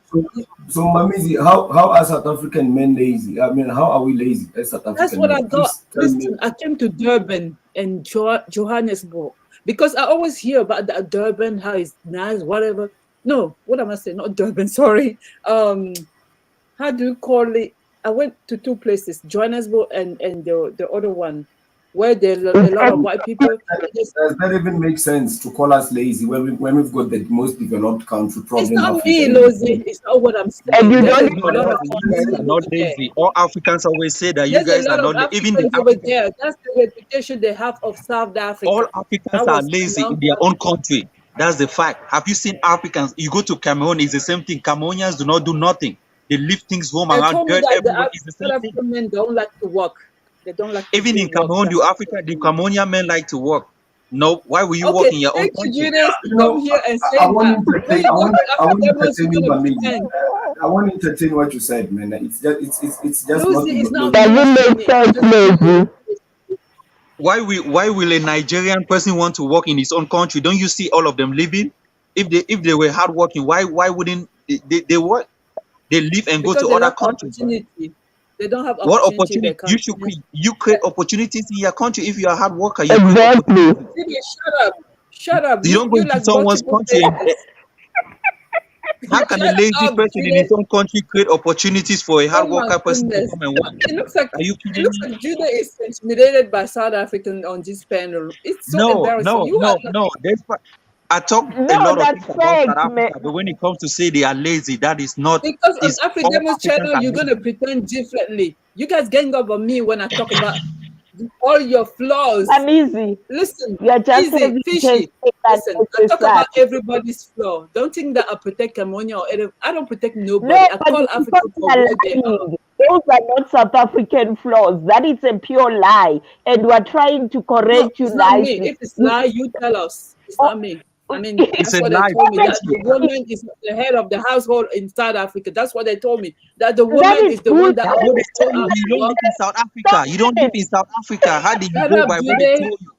So Mamizi, how are South African men lazy? I mean, how are we lazy as South African That's what men? I got. Listen, I came to Durban and Johannesburg because I always hear about the Durban, how it's nice, whatever. No, what am I saying? Not Durban, sorry. How do you call it? I went to two places, Johannesburg and the other one, where there's a lot of white people. Does that even make sense to call us lazy when we've got the most developed country problem? It's not me, Lozi. It's not what I'm saying. And you guys are not lazy. All Africans always say that you guys are not lazy. Even the over there, that's the reputation they have of South Africa. All Africans are lazy in their own country. That's the fact. Have you seen Africans? You go to Cameroon, it's the same thing. Cameroonians do not do nothing. They leave things home around dirt everywhere. It's the same thing. Men don't like to work. They don't like to even in Cameroon, the Cameroonian men like to work. No, why will you work in your own country? Come here and say I want to entertain what you said, man. It's just doesn't make sense, Why will a Nigerian person want to work in his own country? Don't you see all of them living? If they were hardworking, why wouldn't they work? They live and go to other countries. They don't have what opportunity? You create opportunities in your country if you are a hard worker. Exactly. Shut up. You don't go to someone's country. How can a lazy person in his own country create opportunities for a hard worker person to come and work? It looks like Judah is intimidated by South African on this panel. It's so embarrassing. No. I talk a lot of things about South Africa, but when it comes to say they are lazy, that is not. Because on African channel, you're going to pretend differently. You guys gang up on me when I talk about all your flaws. I'm easy. Listen, you're just easy, fishy. Listen, I talk about everybody's flaw. Don't think that I protect Cameroon or I don't protect nobody. I call Africa for what they are. Those are not South African flaws. That is a pure lie. And we're trying to correct you nicely. If it's lie, you tell us. It's not me. I mean, that's what they told me, that the woman is the head of the household in South Africa. That's what they told me. That the woman is the one that always told me. You don't live in South Africa. You don't live in South Africa. How did you go by what they told you?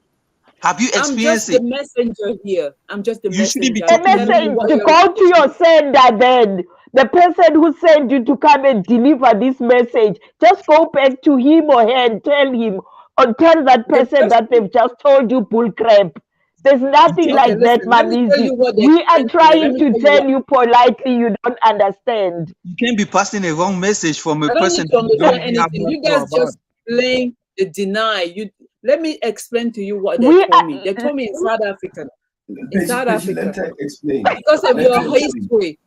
Have you experienced it? I'm just the messenger here. I'm just the messenger. The message to go to your sender then. The person who sent you to come and deliver this message, just go back to him or her and tell him, or tell that person that they've just told you bull crap. There's nothing like that, Mamizi. We are trying to tell you politely, you don't understand. You can't be passing a wrong message from a person. You guys just playing the deny. Let me explain to you what they told me. They told me in South Africa. In South Africa. Because of your history.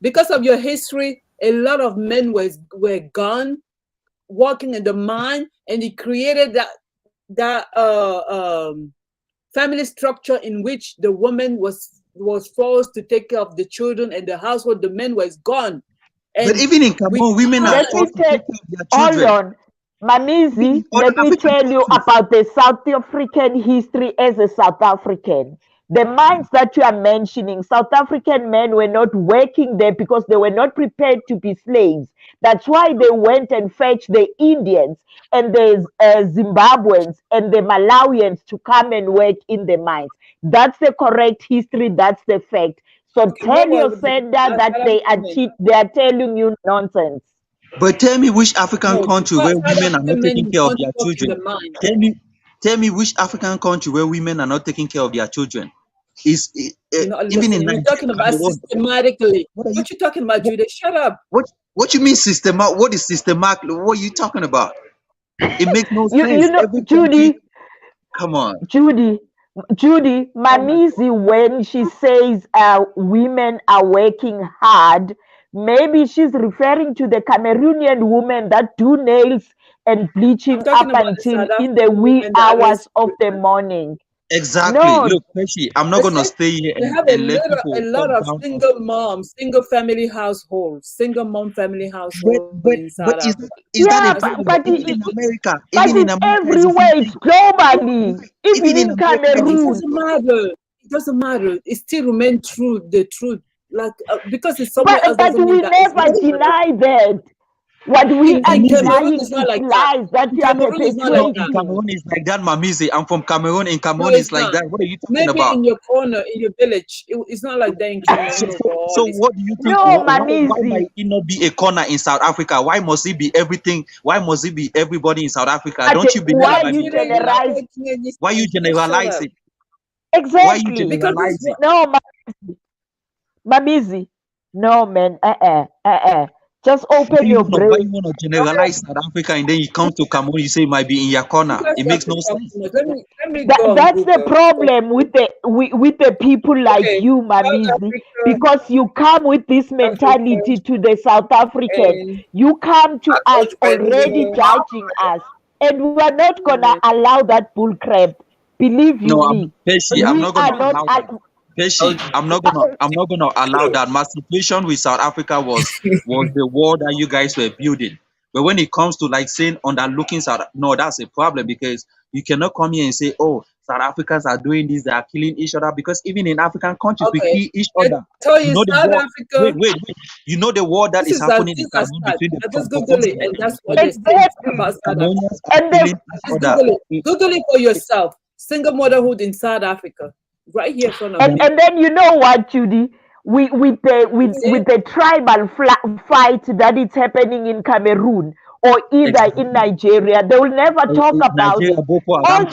Because of your history, a lot of men were gone, working in the mine, and it created that family structure in which the woman was forced to take care of the children and the household. The men was gone. And but even in Cameroon, women are forced to take care of their children. Hold on. Mamizi, let me tell you about the South African history as a South African. The mines that you are mentioning, South African men were not working there because they were not prepared to be slaves. That's why they went and fetched the Indians and the Zimbabweans and the Malawians to come and work in the mines. That's the correct history. That's the fact. So tell your sender that they are telling you nonsense. But tell me which African country where women are not taking care of their children. Tell me which African country where women are not taking care of their children. Even in you're talking about systematically. What you talking about, Judy? Shut up. What you mean systematic? What is systematic? What are you talking about? It makes no sense. You know, Judy. Come on, Judy. Judy, Mamizi, when she says women are working hard, maybe she's referring to the Cameroonian women that do nails and bleaching up until in the wee hours of the morning. Exactly. No, Look, Pesci, I'm not gonna stay here We have and let people a lot talk of down. single moms, single family households, single mom family households in South But Africa. is that yeah, a problem? but Even in America, but even in it's America, it's the everywhere. same It's thing. globally, even Even in in America, it's It Cameroon. doesn't matter. It doesn't matter. It still remains true. The truth, like because it's somewhere else, But doesn't we mean that it's never not true. deny that. What we In are Cameroon, denying it's is not like that. lies that In you are Cameroon, it's not No, like in that. perpetuating. Cameroon it's like that, Mamizi. I'm from Cameroon. In No, Cameroon it's it's like not. that. What are you talking Maybe about? in your corner, in your village, it's not like that in Cameroon. So what do you think? No, Why Mamizi. might it not be a corner in South Africa? Why must it be everything? Why must it be everybody in South Africa? Don't you believe Why that? you generalize? Why you generalize it? Exactly. Why you generalize it? No, Mamizi. No, man. Just open your Why brain. you wanna generalize South Africa and then you come to Cameroon, you say it might be in your corner? It makes no sense. Let me go on That's the Google. problem with the people like Okay, you, South Mamizi, Africa, because you come with this mentality to the South African. and You come to us already Gender. judging us, and we are not gonna allow that bull crap. Believe you No, me. Pesci, I'm We not gonna are not. allow that. Pesci, I'm not gonna allow that. My situation with South Africa was the wall that you guys were building. But when it comes to like saying underlooking South, no, that's a problem because you cannot come here and say, oh, South Africans are doing this, they are killing each other. Because even in African countries, we Okay, kill each I other. tell You you, know the South war. Africa. Wait. You know the war that is happening in These are Cameroon stats. between I just the Google it, and that's what they say about South Africa. Cameroonians are killing each Just other. Google it for yourself. Single motherhood in South Africa, right here in front of me. And then you know what, Judy? With the tribal fight that is happening in Cameroon or either in Nigeria, they will never talk about Nigeria, it. Boko Haram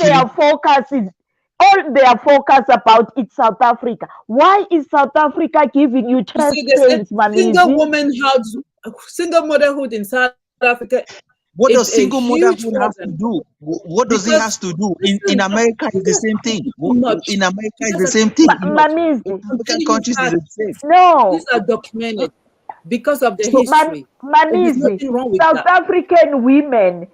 All their focus about is South Africa. Why is South Africa giving you chest pains, Mamizi? Single motherhood in South Africa. What does single motherhood have to do? What does it have to do? In America, it's the same thing. In America, it's the same thing. In African countries, it's the same. No. These are documented because of the history. There's nothing wrong with South African women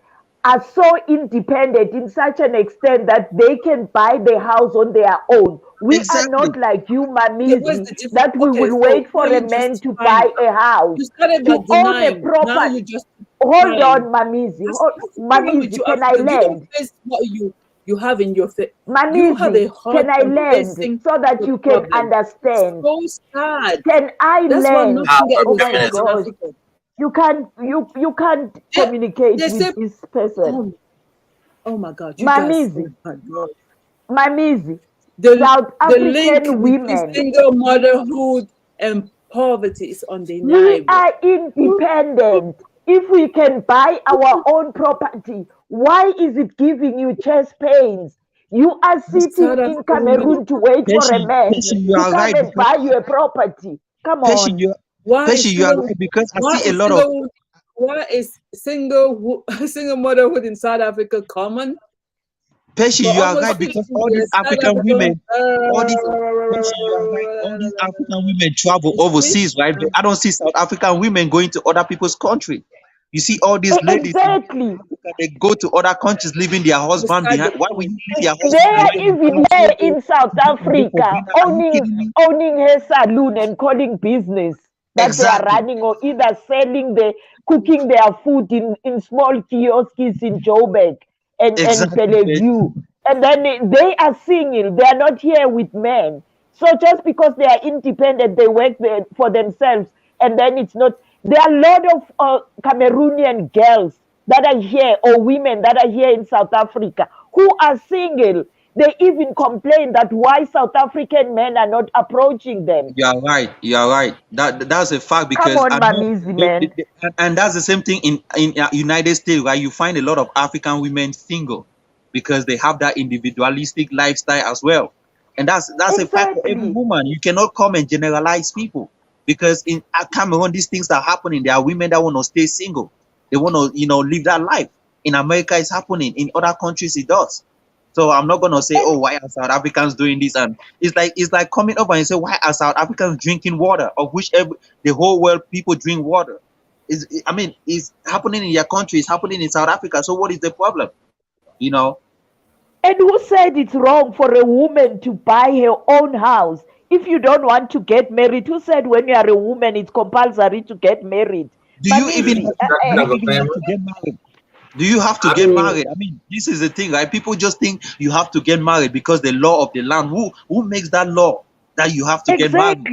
are so independent in such an extent that they can buy the house on their own. We are not like you, Mamizi, that we will wait for a man to buy a house, to own a property. Hold on, Mamizi. Mamizi, can I land? What you have in your face. Mamizi, can I land so that you can understand? So sad. Can I That's land? Oh my God. You can't communicate with this person. Oh my God. Mamizi. Mamizi. The South link African women. Single motherhood and poverty is undeniable. We are independent. If we can buy our own property, why is it giving you chest pains? You are sitting in Cameroon to wait for a man to come and buy you a property. Come on. Pesci, you are right because I see a lot of. Why is single motherhood in South Africa common? Pesci, you are right because all these African women, all these African women travel overseas, right? But I don't see South African women going to other people's country. You see all these ladies, exactly. They go to other countries, leaving their husband behind. Why would you leave your husband behind? They are even here in South Africa, owning her saloon and calling business that they are running, or either cooking their food in small kiosks in Joburg and Bellevue. And then they are single. They are not here with men. So just because they are independent, they work for themselves. And then it's not. There are a lot of Cameroonian girls that are here, or women that are here in South Africa, who are single. They even complain that why South African men are not approaching them. You are right. You are right. That's a fact because come on, Mamizi, man. And that's the same thing in United States, where you find a lot of African women single because they have that individualistic lifestyle as well. And that's a fact for every woman. You cannot come and generalize people because in Cameroon, these things are happening. There are women that want to stay single. They want to, live that life. In America, it's happening. In other countries, it does. So I'm not gonna say, oh, why are South Africans doing this? And it's like coming up and say, why are South Africans drinking water, of which the whole world people drink water? I mean, it's happening in your country, it's happening in South Africa. So what is the problem? You know? And who said it's wrong for a woman to buy her own house? If you don't want to get married, who said when you are a woman it's compulsory to get married? Do you even have to get married? Do you have to get married? I mean, this is the thing, right? People just think you have to get married because the law of the land. Who makes that law that you have to get married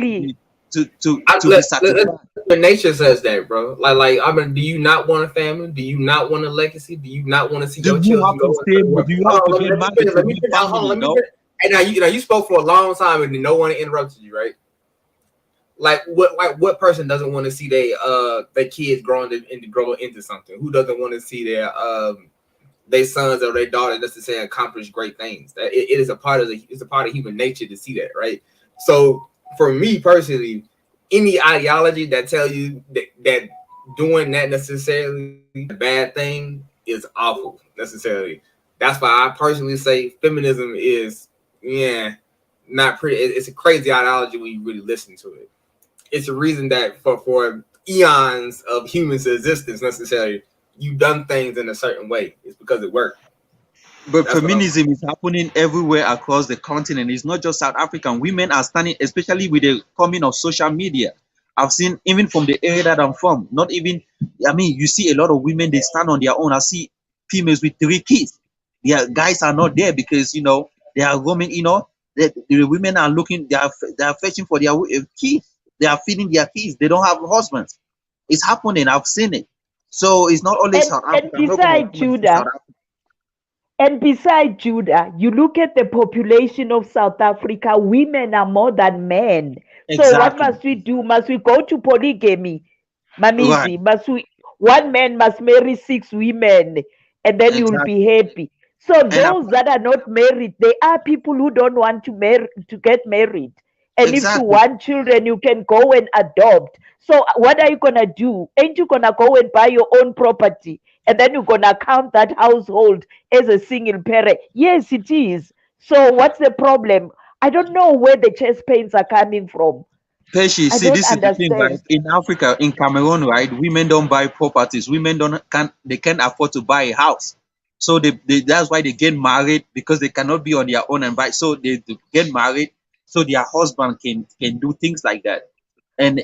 to be satisfied? But nature says that, bro. Like I mean, do you not want a family? Do you not want a legacy? Do you not want to see your children? Do you have to get married? Let me and now you spoke for a long time and no one interrupted you, right? Like what person doesn't want to see their kids growing into something? Who doesn't want to see their sons or their daughters necessarily accomplish great things? That it is a part of human nature to see that, right? So for me personally, any ideology that tell you that doing that necessarily a bad thing is awful necessarily. That's why I personally say feminism is not pretty. It's a crazy ideology when you really listen to it. It's a reason that for eons of humans' existence necessarily, you've done things in a certain way. It's because it worked. But feminism is happening everywhere across the continent. It's not just South African. Women are standing, especially with the coming of social media. I've seen, even from the area that I'm from, you see a lot of women, they stand on their own. I see females with 3 kids. Their guys are not there because, they are roaming, the women are looking, they are fetching for their kids. They are feeding their kids. They don't have husbands. It's happening. I've seen it. So it's not only South Africa. And besides Judah, you look at the population of South Africa, women are more than men. Exactly. So what must we do? Must we go to polygamy? Mamizi, right. One man must marry 6 women and then you'll be happy. So those that are not married, they are people who don't want to get married. And if you want children, you can go and adopt. So what are you going to do? Ain't you going to go and buy your own property? And then you're going to count that household as a single parent? Yes, it is. So what's the problem? I don't know where the chest pains are coming from. Pesci, see, this is the thing, right? In Africa, in Cameroon, right, women don't buy properties. Women can't afford to buy a house. So that's why they get married, because they cannot be on their own and buy. So they get married so their husband can do things like that. And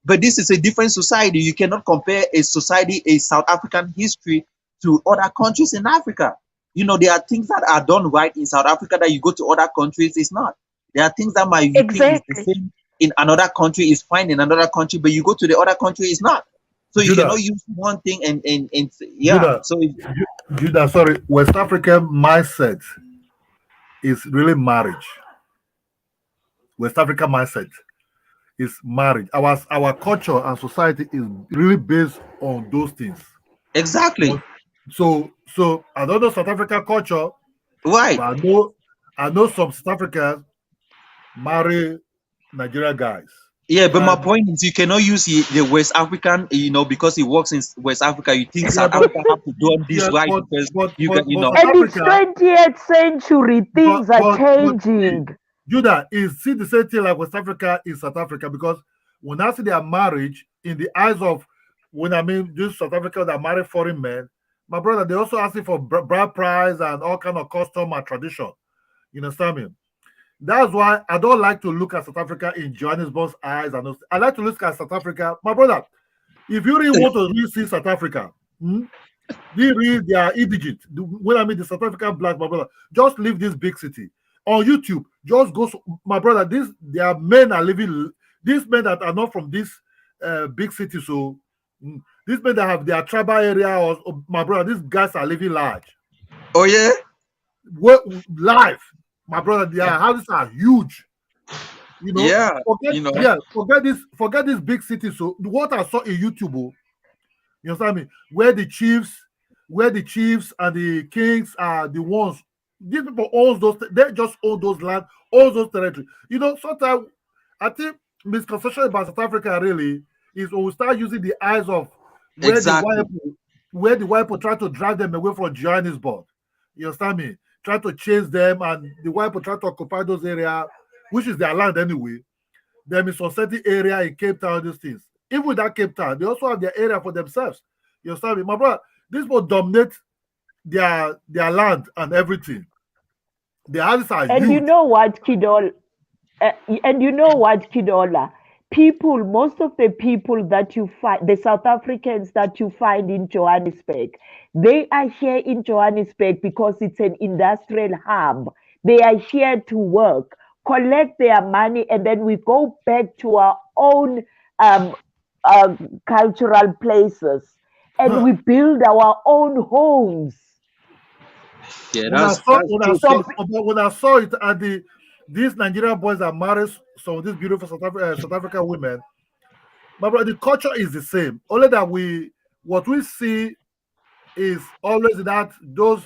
but this is a different society. You cannot compare a society, a South African history, to other countries in Africa. There are things that are done right in South Africa that you go to other countries, it's not. There are things that might be the same in another country, is fine in another country, but you go to the other country, it's not. So you cannot use one thing and Judah, Judah, sorry, West African mindset is really marriage. West African mindset is marriage. Our culture and society is really based on those things. Exactly. So I don't know South African culture. Right. But I know some South Africans marry Nigerian guys. Yeah, but my point is, you cannot use the West African, because he works in West Africa. You think South Africa have to do this right because you can, And it's 20th century, things are changing. Judah, is see the same thing like West Africa is South Africa, because when I see their marriage in the eyes of, this South Africa that marry foreign men, my brother, they also asking for bride price and all kind of custom and tradition. You understand me? That's why I don't like to look at South Africa in Johannesburg's eyes. I like to look at South Africa. My brother, if you really want to really see South Africa, they are indigent. When the South African black, my brother, just leave this big city. On YouTube, just go. My brother, their men are living. These men that are not from this big city, so these men that have their tribal area, or my brother, these guys are living large. Oh yeah, live. My brother, their houses are huge. Forget this big city. So what I saw in YouTube, you understand me? Where the chiefs and the kings are the ones. These people own those. They just own those land, own those territory. Sometimes I think misconception about South Africa really is when we start using the eyes of where the white people try to drive them away from Johannesburg. You understand me? Try to chase them, and the white people try to occupy those areas, which is their land anyway. There is some certain area in Cape Town, these things. Even without Cape Town, they also have their area for themselves. You understand me? My brother, these people dominate their land and everything. The houses are And huge. you know what, Kidola? And you know what, Kidola? People, most of the people that you find, the South Africans that you find in Johannesburg, they are here in Johannesburg because it's an industrial hub. They are here to work, collect their money, and then we go back to our own cultural places, and we build our own homes. Yeah, When I that's saw true. when I saw it at these Nigerian boys that married some of these beautiful South African women, my brother, the culture is the same. Only that what we see is always that those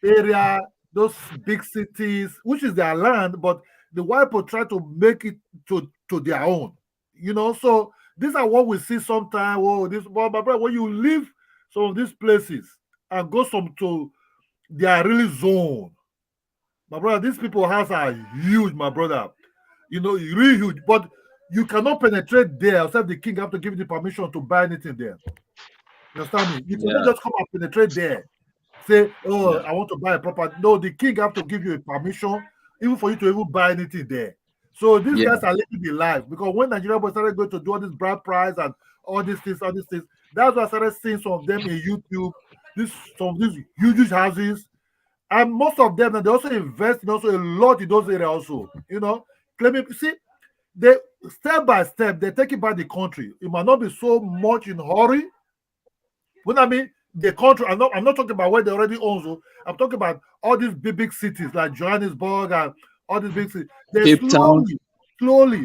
area, those big cities, which is their land, but the white people try to make it to their own. You know, so these are what we see sometimes. Oh, this, well, my brother, when you leave some of these places and go some to their really zone, my brother, these people house are huge, my brother. You know, really huge. But you cannot penetrate there except the king have to give you the permission to buy anything there. You understand me? You cannot just come and penetrate there. Say, oh, I want to buy a property. No, the king have to give you a permission, even for you to even buy anything there. So these guys are living the life, because when Nigeria boys started going to do all this bride price and all these things, that's why I started seeing some of them in YouTube. Some of these huge houses, and most of them, and they also invest in also a lot in those areas also. You know, claiming, see, they step by step they take it by the country. It might not be so much in hurry. When I mean the country, I'm not talking about where they already own. So I'm talking about all these big cities like Johannesburg and all these big cities. They Cape Town. slowly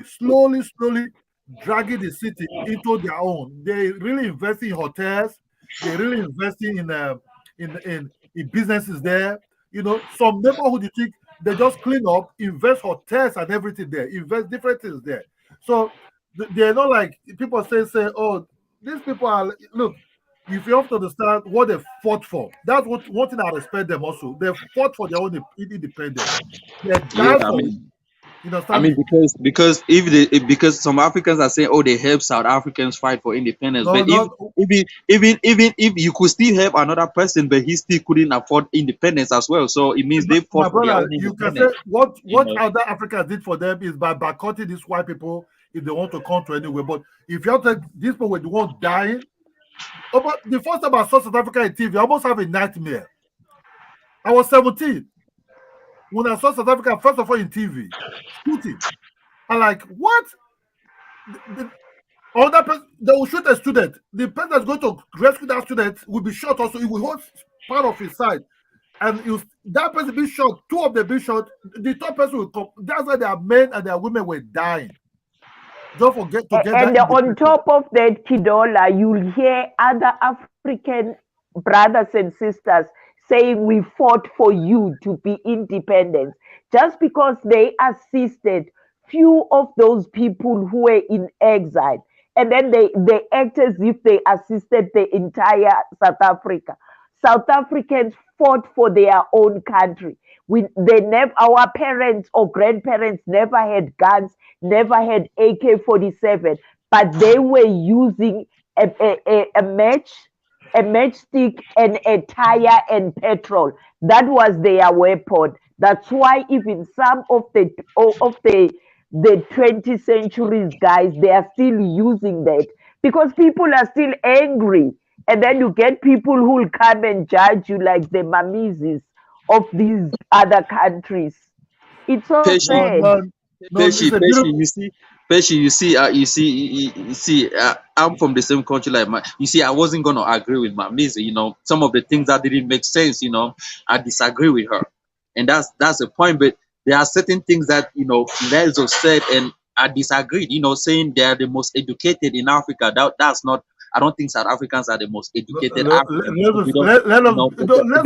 dragging the city into their own. They really invest in hotels. They really investing in businesses there. You know, some neighborhood you think they just clean up, invest hotels and everything there, invest different things there. So they're not like people say, oh, these people are, look, if you have to understand what they fought for, that's what one thing I respect them also. They fought for their own independence. They Yeah, died I for it. mean, You understand me? because because some Africans are saying, oh, they help South Africans fight for independence, No, but even if you could still help another person, but he still couldn't afford independence as well, so it means they my fought for their brother, own you can say independence. what You know, other Africans did for them is by boycotting these white people if they want to come to anywhere. But if you have to, these people were the ones dying. But the first time I saw South Africa in TV, I almost have a nightmare. I was 17 when I saw South Africa first of all in TV shooting. I'm like, what? Other person, they will shoot a student. The person that's going to rescue that student will be shot also. He will hold part of his side. And that person be shot, two of them be shot, the third person will come. That's why their men and their women were dying. Don't forget to get And that. on top of that, Kidola, you'll hear other African brothers and sisters saying, we fought for you to be independent. Just because they assisted few of those people who were in exile. And then they act as if they assisted the entire South Africa. South Africans fought for their own country. Our parents or grandparents never had guns, never had AK-47, but they were using a matchstick and a tire and petrol. That was their weapon. That's why even some of the 20th centuries guys, they are still using that because people are still angry. And then you get people who will come and judge you like the mamizis of these other countries. It's so sad. I'm from the same country like I wasn't gonna agree with my miss. You know, some of the things that didn't make sense. You know, I disagree with her, and that's the point. But there are certain things that Lezo said, and I disagreed. You know, saying they are the most educated in Africa. That's not. I don't think South Africans are the most educated Africans. Let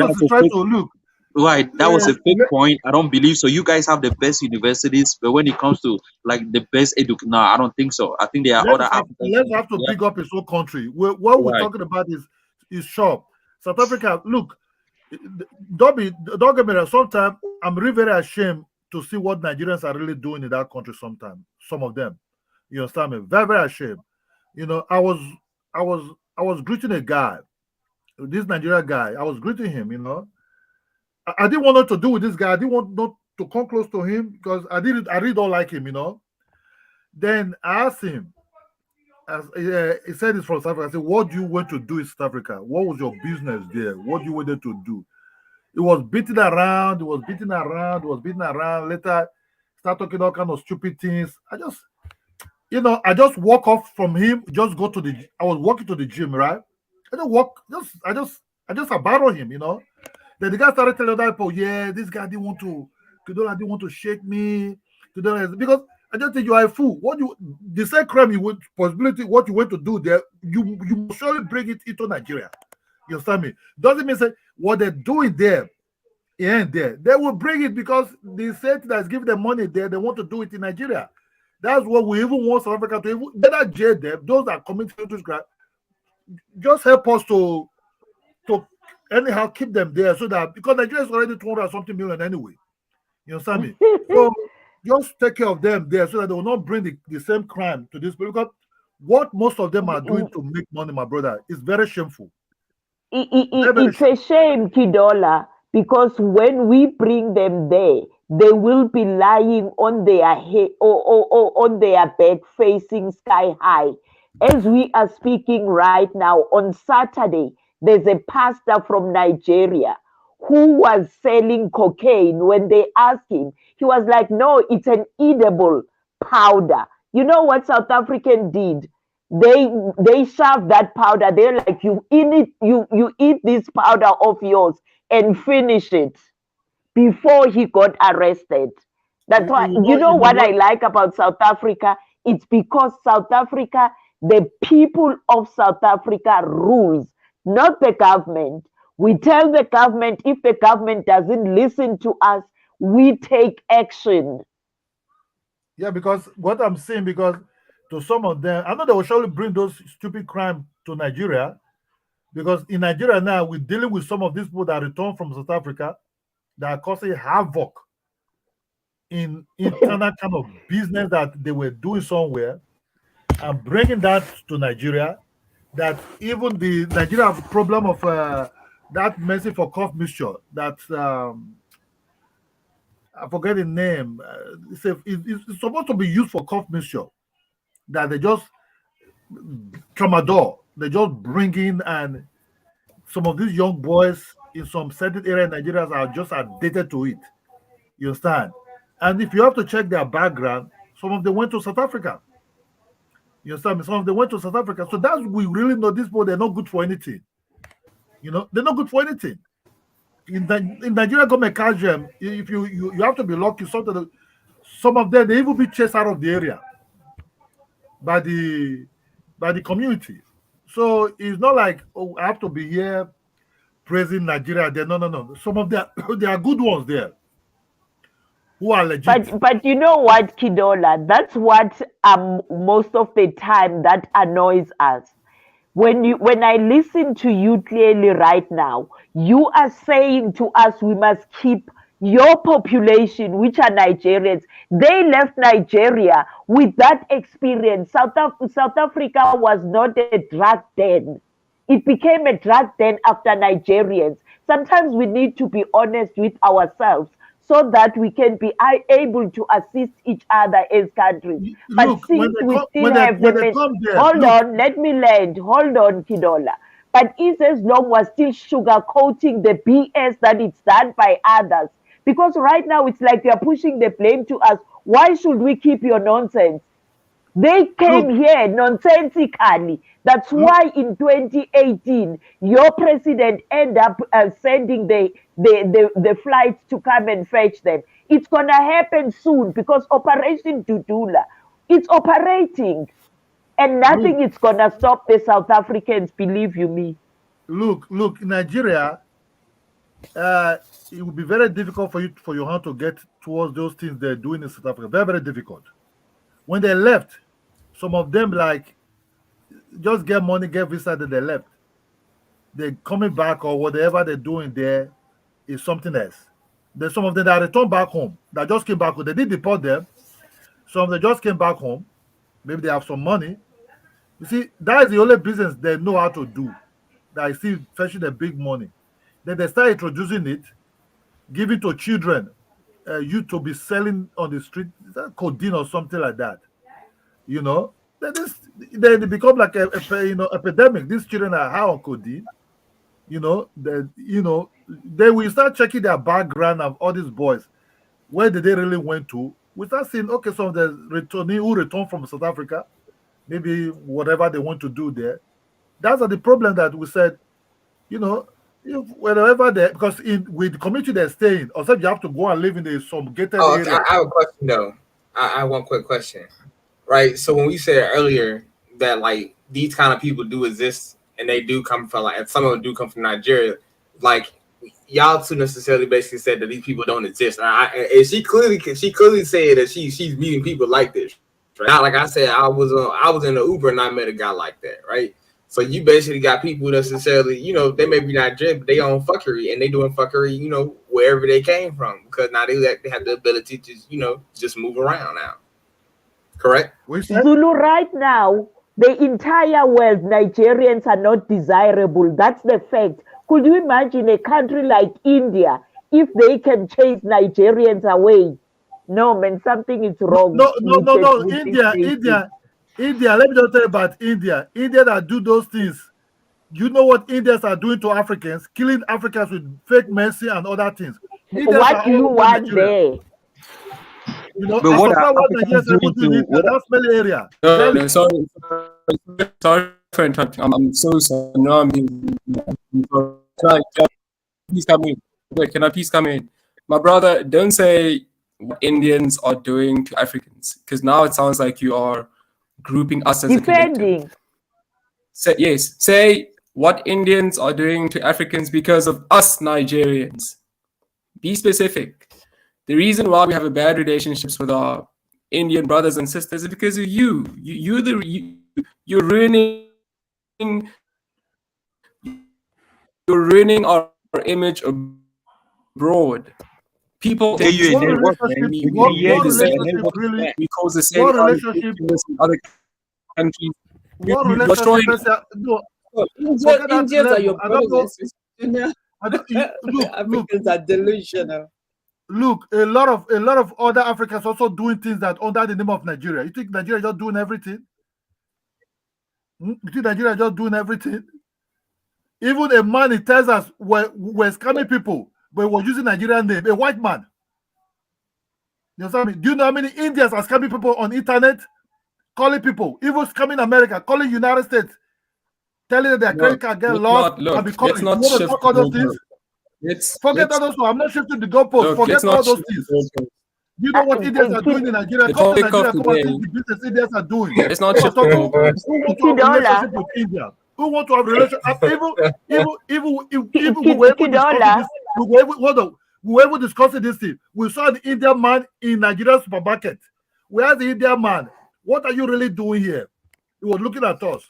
us try to look. Right, that was a fake point. I don't believe so. You guys have the best universities, but when it comes to like the best no, I don't think so. I think there are other Africans. Let's have to pick up his own country. What we're talking about is shop. South Africa, look, don't get me wrong. Sometimes I'm really very ashamed to see what Nigerians are really doing in that country. Sometimes, some of them, you understand me? Very, very ashamed. You know, I was greeting a guy, this Nigerian guy. I was greeting him. You know, I didn't want nothing to do with this guy. I didn't want not to come close to him because I really don't like him. You know. Then I asked him. He said it's from South Africa. I said, "What do you want to do in South Africa? What was your business there? What you wanted to do?" It was beating around. It was beating around. It was beating around. Later, start talking all kind of stupid things. I just walk off from him. Just go to the. I was walking to the gym, right? I just walk. I just abandoned him. You know. Then the guy started telling other people, "Yeah, this guy didn't want to. Kidola didn't want to shake me. Kidola, because I just think you are a fool. The same crime you would possibility what you went to do there, you must surely bring it into Nigeria. You understand me? Doesn't mean say what they're doing there, it ain't there. They will bring it because the state that's giving them money there, they want to do it in Nigeria. That's what we even want South Africa to even better jail them. Those that commit serious crime, just help us to anyhow keep them there so that because Nigeria is already 200 something million anyway. You understand me? So just take care of them there so that they will not bring the same crime to this people. Because what most of them are doing to make money, my brother, is very shameful. It's a shame, Kidola, because when we bring them there, they will be lying on their head or on their back facing sky high. As we are speaking right now, on Saturday, there's a pastor from Nigeria who was selling cocaine. When they asked him, he was like, no, it's an edible powder. You know what South African did? They shove that powder. They're like, you eat this powder of yours and finish it before he got arrested. That's why, you know what I like about South Africa? It's because South Africa, the people of South Africa rules, not the government. We tell the government, if the government doesn't listen to us, we take action. Yeah, because what I'm saying, because to some of them, I know they will surely bring those stupid crime to Nigeria, because in Nigeria now, we're dealing with some of these people that return from South Africa that are causing havoc in internal kind of business that they were doing somewhere and bringing that to Nigeria, that even the Nigeria have a problem of that medicine for cough mixture that I forget the name. It's supposed to be used for cough mixture that they just tramadol. They just bring in, and some of these young boys in some certain area in Nigeria are just addicted to it. You understand? And if you have to check their background, some of them went to South Africa. You understand me? Some of them went to South Africa. So that's we really know these people, they're not good for anything. You know, they're not good for anything. In Nigeria, government catch them. If you have to be lucky. Some of them they even be chased out of the area by the community. So it's not like, oh, I have to be here praising Nigeria there. No. Some of them there are good ones there who are legit. But you know what, Kidola? That's what most of the time that annoys us. When I listen to you clearly right now, you are saying to us we must keep your population, which are Nigerians. They left Nigeria with that experience. South Africa was not a drug den. It became a drug den after Nigerians. Sometimes we need to be honest with ourselves so that we can be able to assist each other as countries. But Look, since we still have them, hold on, let me land. Hold on, Kidola. But it's as long we're still sugarcoating the BS that it's done by others. Because right now it's like you're pushing the blame to us. Why should we keep your nonsense? They came here nonsensically. That's why in 2018, your president ended up sending the flights to come and fetch them. It's going to happen soon because Operation Dudula, it's operating. And nothing is going to stop the South Africans, believe you me. Look, Nigeria, it would be very difficult for your hand to get towards those things they're doing in South Africa. Very, very difficult. When they left, some of them just get money, get visa, then they left. They're coming back or whatever they're doing there. is something else. There's some of them that returned back home that just came back home. They didn't deport them. Some of them just came back home. Maybe they have some money. You see, that is the only business they know how to do. That is still fetching the big money. Then they start introducing it, giving to children, you to be selling on the street, is that codeine or something like that. You know, then they become like a epidemic. These children are high on codeine. They will start checking their background of all these boys. Where did they really went to? We start seeing, okay, some of the who returned from South Africa, maybe whatever they want to do there. That's the problem that we said, wherever they, because with the community they're staying, or you have to go and live in some gated area. I have a question though. I have one quick question. Right. So when we said earlier that like these kind of people do exist and they do come from and some of them do come from Nigeria, like y'all too necessarily basically said that these people don't exist. And she clearly said that she's meeting people like this. Right? Now, like I said, I was in the Uber and I met a guy like that, right? So you basically got people necessarily, they may be Nigerian, but they own fuckery and they doing fuckery, wherever they came from, because now they have the ability to, just move around now. Correct? Zulu, right now, the entire world, Nigerians are not desirable. That's the fact. Could you imagine a country like India, if they can chase Nigerians away? No, man, something is wrong. No. India, let me just tell you about India. India that do those things. You know what Indians are doing to Africans? Killing Africans with fake mercy and other things. Indians what do you want there? But what are Nigerians able to do in that smelly area? No, sorry for interrupting. I'm so sorry. No, I'm being. Can I please come in? Wait, can I please come in? My brother, don't say what Indians are doing to Africans, because now it sounds like you are grouping us as defending. Say what Indians are doing to Africans because of us Nigerians. Be specific. The reason why we have a bad relationships with our Indian brothers and sisters is because of you. You're ruining our image abroad. People say you in we cause the same relationship in other countries. Indians are your brothers. Africans are delusional. Look, a lot of other Africans also doing things that under the name of Nigeria. You think Nigeria is just doing everything? You think Nigeria is just doing everything? Even a man in Texas were scamming people, but was using Nigerian name, a white man. You understand me? Do you know how many Indians are scamming people on internet? Calling people, even scamming America, calling United States, telling them their credit card get lost and be calling. You want to talk all those things? Forget all those things. I'm not shifting the goalpost. Forget all those things. You know what Indians are doing in Nigeria? Come to Nigeria, come and see the business Indians are doing. It's not shifting the goalpost. Who want to have a relationship with India? Who want to have a relationship? Even we were able to discuss this thing. We saw the Indian man in Nigerian supermarket. Where's the Indian man? What are you really doing here? He was looking at us.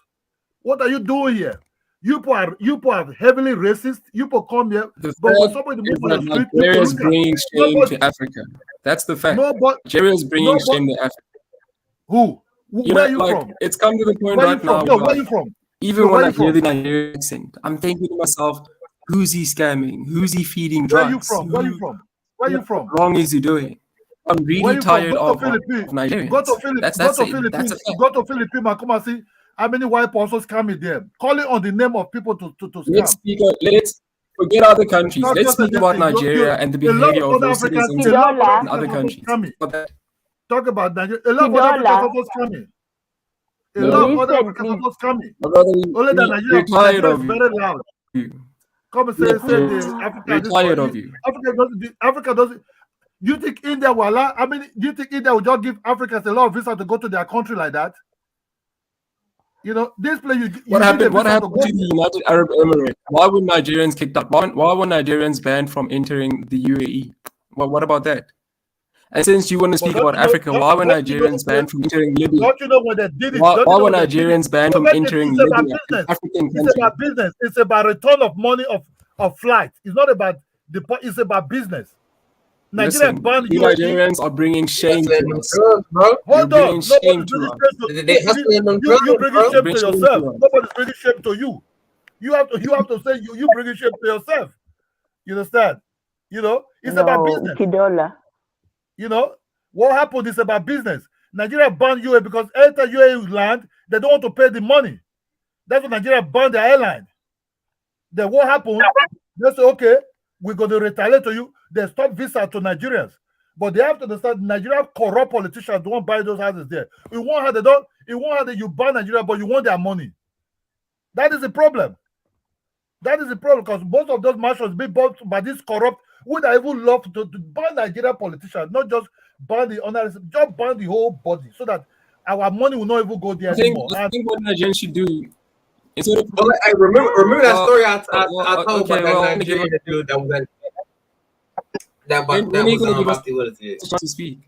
What are you doing here? You people are heavily racist. You people come here, but when somebody moves on the street, Nigeria is bringing shame to Africa. That's the fact. Nigeria is bringing shame to Africa. Who? Where are you from? It's come to the point right now. Where are you from? Even when I hear the Nigerian accent, I'm thinking to myself, who's he scamming? Who's he feeding drugs? Where are you from? Where are you from? What wrong is he doing? I'm really tired of Nigerians. Go to Philippines. Go to Philippines and come and see how many white persons scamming them. Calling on the name of people to scam. Let's forget other countries. Let's speak about Nigeria and the behavior of those citizens in other countries. Talk about Nigeria. A lot of other Africans are scamming. A lot of other Africans are scamming. Only that Nigeria is very loud. Come and say Africa. Tired of you. Africa doesn't. Do you think India will allow? I mean, do you think India will just give Africans a lot of visa to go to their country like that? This place. What happened to the United Arab Emirates? Why were Nigerians kicked out? Why were Nigerians banned from entering the UAE? Well, what about that? And since you want to speak about Africa, why were Nigerians banned from entering Libya? Don't you know when they did it? Why were Nigerians banned from entering Libya? It's about business. It's about return of money of flight. It's not about It's about business. Nigeria Listen, banned you UAE. Nigerians are bringing shame to us. Hold on. Nobody's bringing shame to you. Bringing shame to yourself. Nobody's bringing shame to you. You have to say you bringing shame to yourself. You understand? You know, it's about business. Kidola. You know, what happened is about business. Nigeria banned UAE because anytime UAE land, they don't want to pay the money. That's what Nigeria banned the airline. Then what happened? They say, okay, we're going to retaliate to you. They stop visa to Nigerians. But they have to understand Nigeria corrupt politicians don't buy those houses there. It won't have that you ban Nigeria, but you want their money. That is the problem. That is the problem because most of those mansions be bought by this corrupt would I even love to ban Nigeria politicians, not just ban the honor, just ban the whole body so that our money will not even go there anymore. I think what Nigerians should do instead of I remember that story I told about that Nigerian dude that was to speak.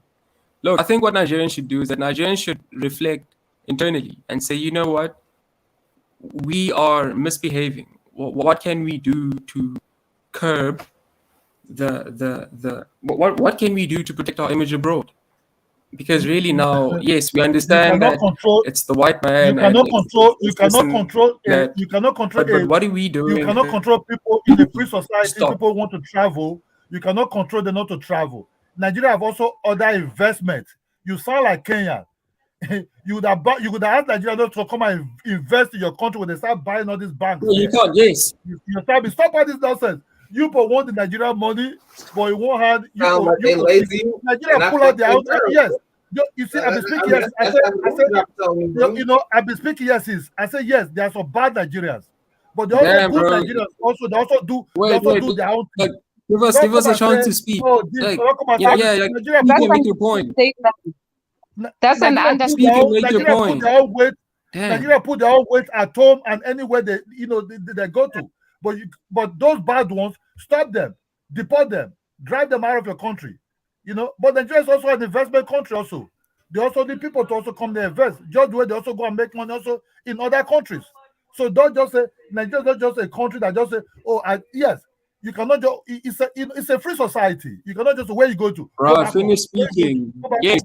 Look, I think what Nigerians should do is that Nigerians should reflect internally and say, you know what, we are misbehaving. What can we do to curb what can we do to protect our image abroad? Because really now, yes, we understand that it's the white man. You cannot control. But what are we doing? You cannot control people in a free society. People want to travel. You cannot control them not to travel. Nigeria have also other investments. You sound like Kenya. You would have asked Nigeria not to come and invest in your country when they start buying all these banks. No, you can't. Yes. Stop all this nonsense. You want the Nigerian money, but you won't have. Lazy. Nigeria pull out their own. Yes. You see, I've been speaking. Yes, I said. You know, I've been speaking. Yes, I said yes. There are some bad Nigerians, but they also good Nigerians. They also do their own thing. Give us a chance to speak. You can make your point. That's an understatement. Nigeria put their own weight at home and anywhere they go to. But those bad ones, stop them, deport them, drive them out of your country. You know, but Nigeria is also an investment country. Also, they also need people to also come there and invest. Just the way they also go and make money also in other countries. So don't just say Nigeria is not just a country that just say, yes. You cannot just. It's a free society. You cannot just where you go to. Right, finish speaking. Yes.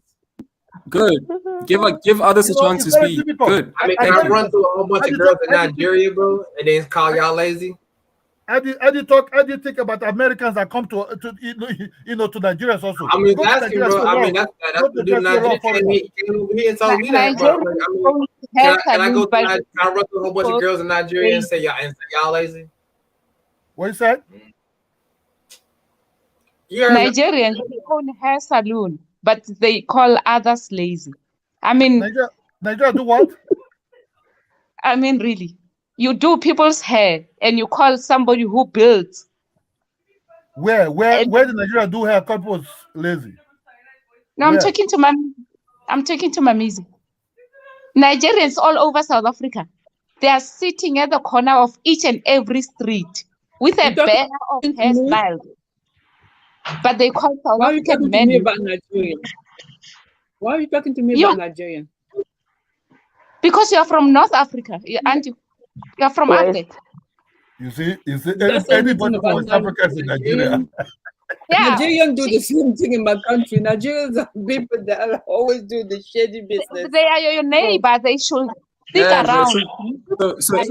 Good. Give others a chance to speak. Good. I mean, can I run through a whole bunch of girls in Nigeria, bro, and then call y'all lazy? How do you think about Americans that come to Nigeria also? I mean, that's bro. I mean, that's the dude Nigeria came here and told me that, bro. Can I go? Can I run through a whole bunch of girls in Nigeria and say y'all lazy? What you said? Nigerians own hair salon, but they call others lazy. I mean, Nigeria do what? I mean, really, you do people's hair and you call somebody who builds. Where did Nigeria do hair? Call people lazy. No, I'm talking to Mamizi. Nigerians all over South Africa, they are sitting at the corner of each and every street with a banner of hairstyles. But they call South African men. Why are you talking to me about Nigerian? Because you are from North Africa, aren't you? You are from Ade. You see, anybody from West Africa is in Nigeria. Yeah. Nigerians do the same thing in my country. Nigerians are people that always do the shady business. They are your neighbor. They should stick around. So if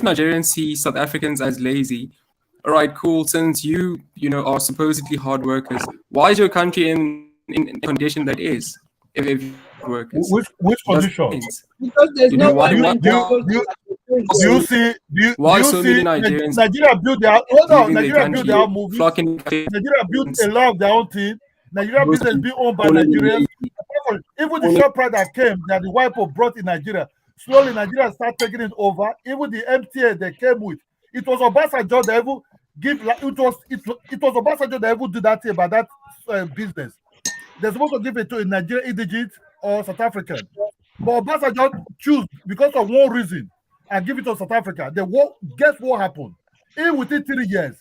Nigerians see South Africans as lazy, all right, cool. Since you are supposedly hard workers, why is your country in the condition that is? If workers, which condition? Because there's no one. Nigeria built their Nigeria built their own movies. Nigeria built a lot of their own thing. Nigeria business being owned by Nigerians. Even the ShopRite that came that the white people brought in Nigeria, slowly Nigeria started taking it over. Even the MTA they came with, it was Obasanjo that ever it was Obasanjo that ever do that thing about that business. They're supposed to give it to a Nigerian indigent or South African, but Obasanjo choose because of one reason and give it to South Africa. Guess what happened? In within 3 years,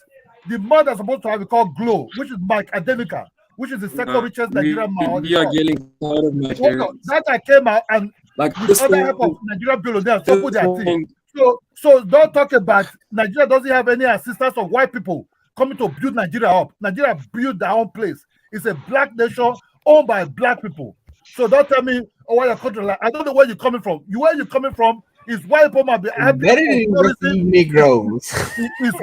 the man that's supposed to have it called Glow, which is Mike Adenuga, which is the second richest Nigerian man. We are getting tired of Nigeria. That I came out and like with other help of Nigerian billionaires to put their thing. So don't talk about Nigeria doesn't have any assistance of white people coming to build Nigeria up. Nigeria built their own place. It's a black nation owned by black people. So don't tell me, oh, why your country like I don't know where you're coming from. Where you're coming from is white people might be happy Better for than tourism. Negroes. It's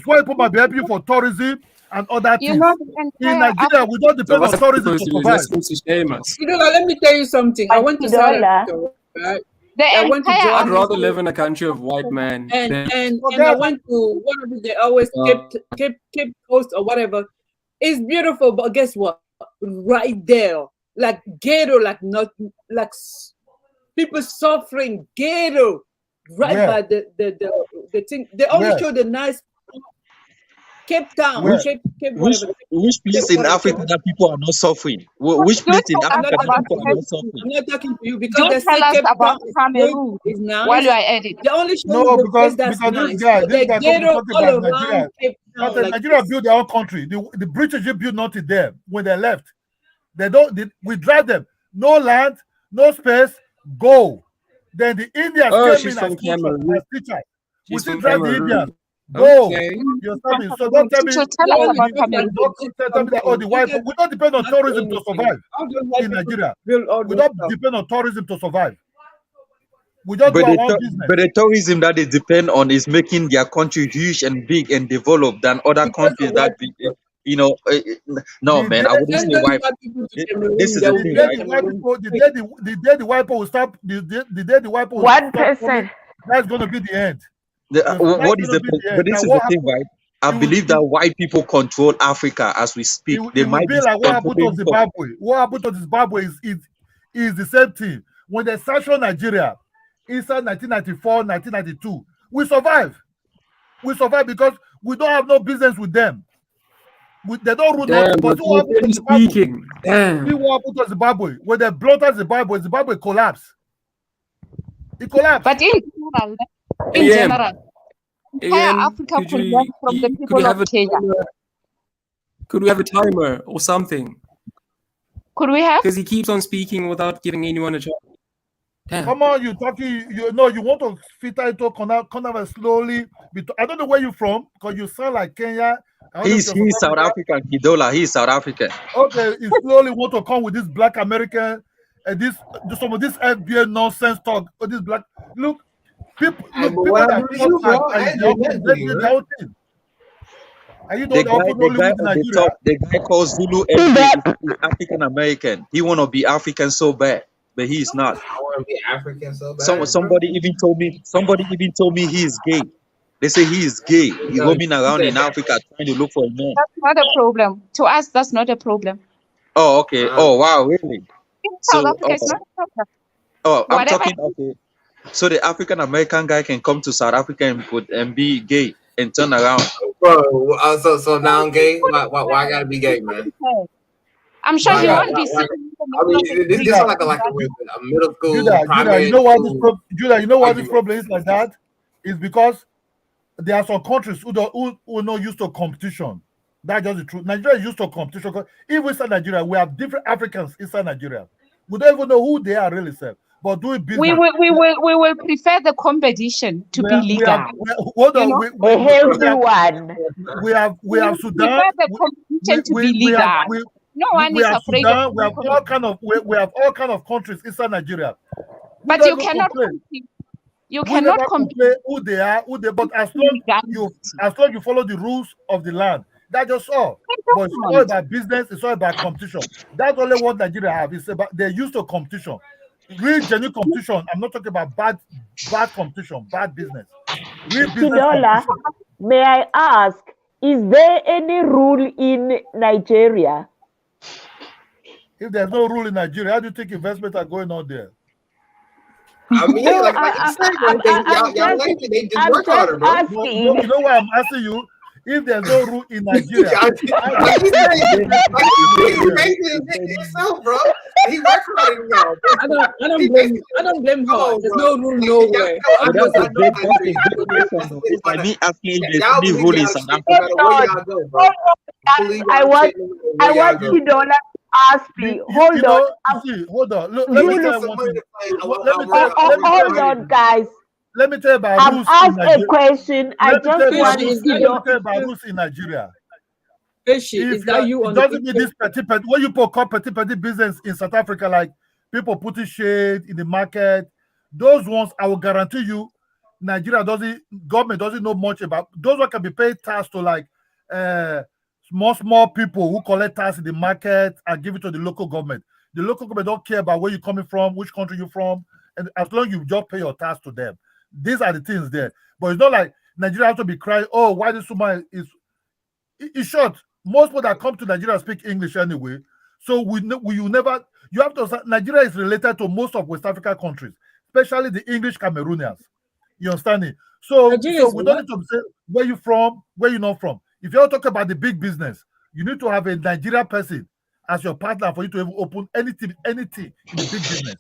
white people might be happy for tourism and other You things. know, the In entire Nigeria, we don't So depend what's on tourism to survive. Let's go to shame us. You know, let me tell you something. I went to South Africa, right? I went to I'd rather Johannesburg, live in a country of white men. and than- I went to one of the always Cape Coast or whatever. It's beautiful, but guess what? Right there, like ghetto, like not like people suffering ghetto, right by the thing. They only show the nice Cape Town, Cape whatever. Which place in Africa that people are not suffering? Which place in Africa that people are not suffering? I'm not talking to you because Don't they say tell us Cape about Town Cameroon is nice. while you are at it. They only show No, you the because place that's nice. this guy They come to ghetto talk all about around Nigeria. Cape But Town. Like Nigeria built their own country. The British built nothing there when they left. We drive them. No land, no space, go. Then the Indians Oh, came she's in from as coaches, Cameroon. as teachers. We She's still from drive the Cameroon. Indians. Go. Okay. You understand me? So don't tell me. So tell us about Cameroon. Don't tell me that the white people. We don't depend on tourism to survive in Nigeria. We don't depend on tourism to survive. We just do But our own business. the tourism that they depend on is making their country huge and big and developed than other countries that no, man, I wouldn't say white. This is the thing, right? The day the white people will stop, the day the white people will 1%. that's going to be the end. What is the? But this is the thing, right? I believe that white people control Africa as we speak. They It will might be be like what happened to controlling Zimbabwe. What happened to Zimbabwe is the same thing. When they sanctioned Nigeria inside 1994, 1992, we survive. We survive because we don't have no business with them. They don't rule Damn, nothing. But but what happened to Zimbabwe? speaking. Damn. See what happened to Zimbabwe? When they bloated Zimbabwe collapsed. It collapsed. But in general, entire Africa could could you- learn from the could people you have of a Kenya. Could we have a timer or something? Could we have? Because he keeps on speaking without giving anyone a chance. Damn. Come on, you talking? You know you want to fit into Konava slowly. I don't know where you're from because you sound like Kenya. He's South African, Kidola. He's South African. Okay, you slowly want to come with this black American and some of this FBA nonsense talk. This black look, people that talk like their own thing. Are you The the one guy live in at the Nigeria? top, the guy called Zulu FBA is African American. He want to be African so bad, but he is not. I want to be African so bad. Somebody even told me he is gay. They say he is gay. He roaming around in Africa trying to look for a man. That's not a problem. To us, that's not a problem. Oh, okay. Oh, wow, really? In South Africa, it's not a problem. Oh, I'm Whatever. talking. Okay. So the African American guy can come to South Africa and be gay and turn around. Bro, so now I'm gay? Why I gotta be gay, man? I'm sure Why he I won't gotta- be why- sitting I mean, this is like a middle school, Judah, primary you know why this school. Judah, you know why this problem is like that? Is because there are some countries who are not used to competition. That's just the truth. Nigeria is used to competition. Even inside Nigeria, we have different Africans inside Nigeria. We don't even know who they are really, sir. But doing business. We will prefer the competition to be legal. A healthy one. We have Sudan. prefer the competition to be legal. No one is afraid Sudan, of we have all kind of countries inside Nigeria. But you cannot compete. You cannot compete who they are, but as long you follow the rules of the land, that's just all. But it's all about business, it's all about competition. That's only what Nigeria have. It's about they're used to competition. Real genuine competition. I'm not talking about bad competition, bad business. Real business Kidola, may I ask, is there any rule in Nigeria? If there's no rule in Nigeria, how do you think investments are going on there? I mean, No, like you said, y'all like it, they just work harder, bro. You know why I'm asking you? If there's no rule in Nigeria, yourself, bro. He works harder than y'all. I don't blame her. There's no rule nowhere. That's a big question. It's like me asking if there's any rule in South Africa. I want Kidola to ask me. Hold on. Hold on. Look, Hold on, guys. let me tell you about I'm rules in asked a Nigeria. question. I Let me just tell you want about to rules. know. Let me tell you about rules in Nigeria. Fishy, If is that you it on the doesn't mean picture? this petty when you call petty business in South Africa, like people putting shade in the market, those ones I will guarantee you, government doesn't know much about. Those one can be paid tax to like small people who collect tax in the market and give it to the local government. The local government don't care about where you're coming from, which country you're from, and as long as you just pay your tax to them. These are the things there. But it's not like Nigeria has to be crying, oh, why this woman is. In short, most people that come to Nigeria speak English anyway. So you have to. Nigeria is related to most of West African countries, especially the English Cameroonians. You understand it? So we don't need to say where you from, where you not from. If you talk about the big business, you need to have a Nigerian person as your partner for you to even open anything in the big business.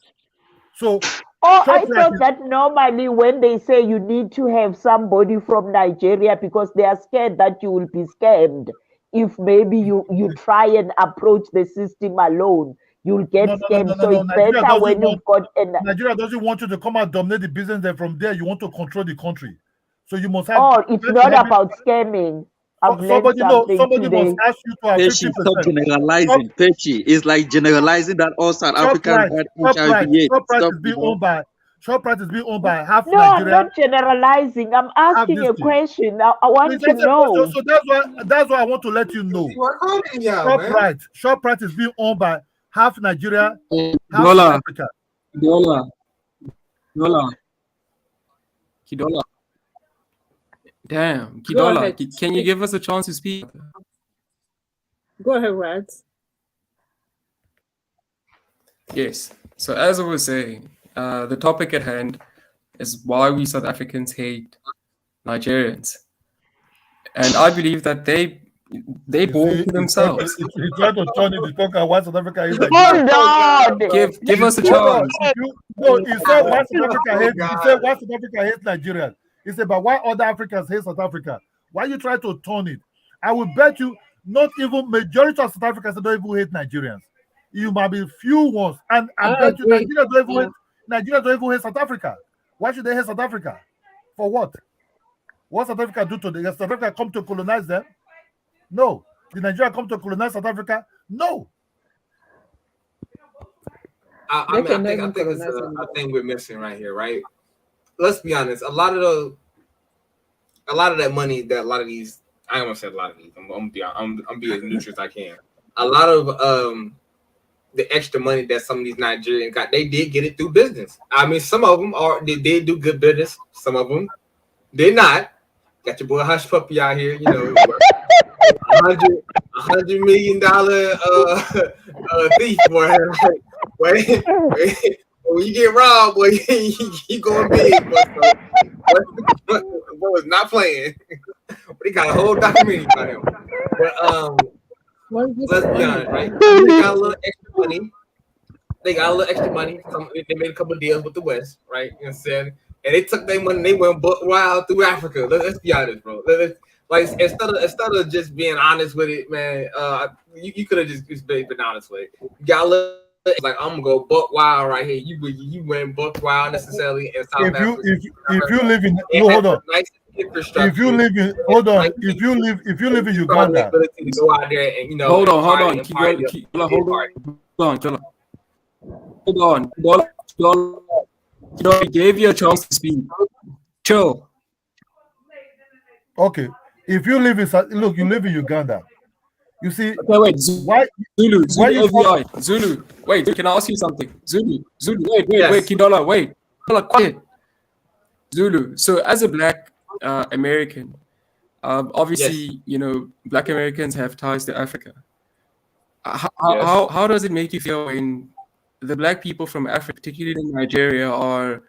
So I thought that normally when they say you need to have somebody from Nigeria because they are scared that you will be scammed. If maybe you try and approach the system alone, you'll get scammed. So it's better when you've got Nigeria doesn't want you to come and dominate the business, and from there you want to control the country. So you must have. Oh, it's not about scamming. Somebody must ask you to have 50%. Stop generalizing. Pechi is like generalizing that all South Africans had HIV. ShopRite is being owned by half No, Nigeria. I'm not generalizing. I'm asking a question. I want to know. So that's why I want to let you know. ShopRite is being owned by half Nigeria, half Africa. Kidola. Damn, Kidola, can you give us a chance to speak? Go ahead, Rads. Yes. So as I was saying, the topic at hand is why we South Africans hate Nigerians, and I believe that they born to themselves. He tried to turn it to talk about why South Africa is like. Hold on. Give us a chance. He said why South Africa hates Nigerians. He said, but why other Africans hate South Africa? Why you try to turn it? I will bet you not even majority of South Africans don't even hate Nigerians. You might be few ones, and I bet you Nigeria don't even hate South Africa. Why should they hate South Africa? For what? What South Africa do to them? Does South Africa come to colonize them? No. Did Nigeria come to colonize South Africa? No. I think we're missing right here, right? Let's be honest. A lot of that money that a lot of these, I don't want to say a lot of these. I'm be as neutral as I can. A lot of the extra money that some of these Nigerians got, they did get it through business. I mean, some of them they did do good business. Some of them did not. Got your boy Hush Puppy out here, $100 million thief, boy. Wait. When you get robbed, boy, you going big. Boy was not playing. But he got a whole documentary about him. But let's be honest, right? They got a little extra money. They made a couple of deals with the West, right? You know what I'm saying? And they took their money and they went buck wild through Africa. Let's be honest, bro. Like instead of just being honest with it, man, you could have just been honest with it. You got a little. Like I'm gonna go buck wild right here. You went buck wild necessarily in South Africa. If you live in hold on. If you live in in Uganda, to go out there and hold on. He gave you a chance to speak. Chill. Okay. If you live you live in Uganda. You see, okay, wait, Zulu, wait, can I ask you something? Zulu, wait, Kidola, wait, quiet. Zulu, so as a Black American, obviously, Black Americans have ties to Africa. How does it make you feel when the Black people from Africa, particularly in Nigeria, are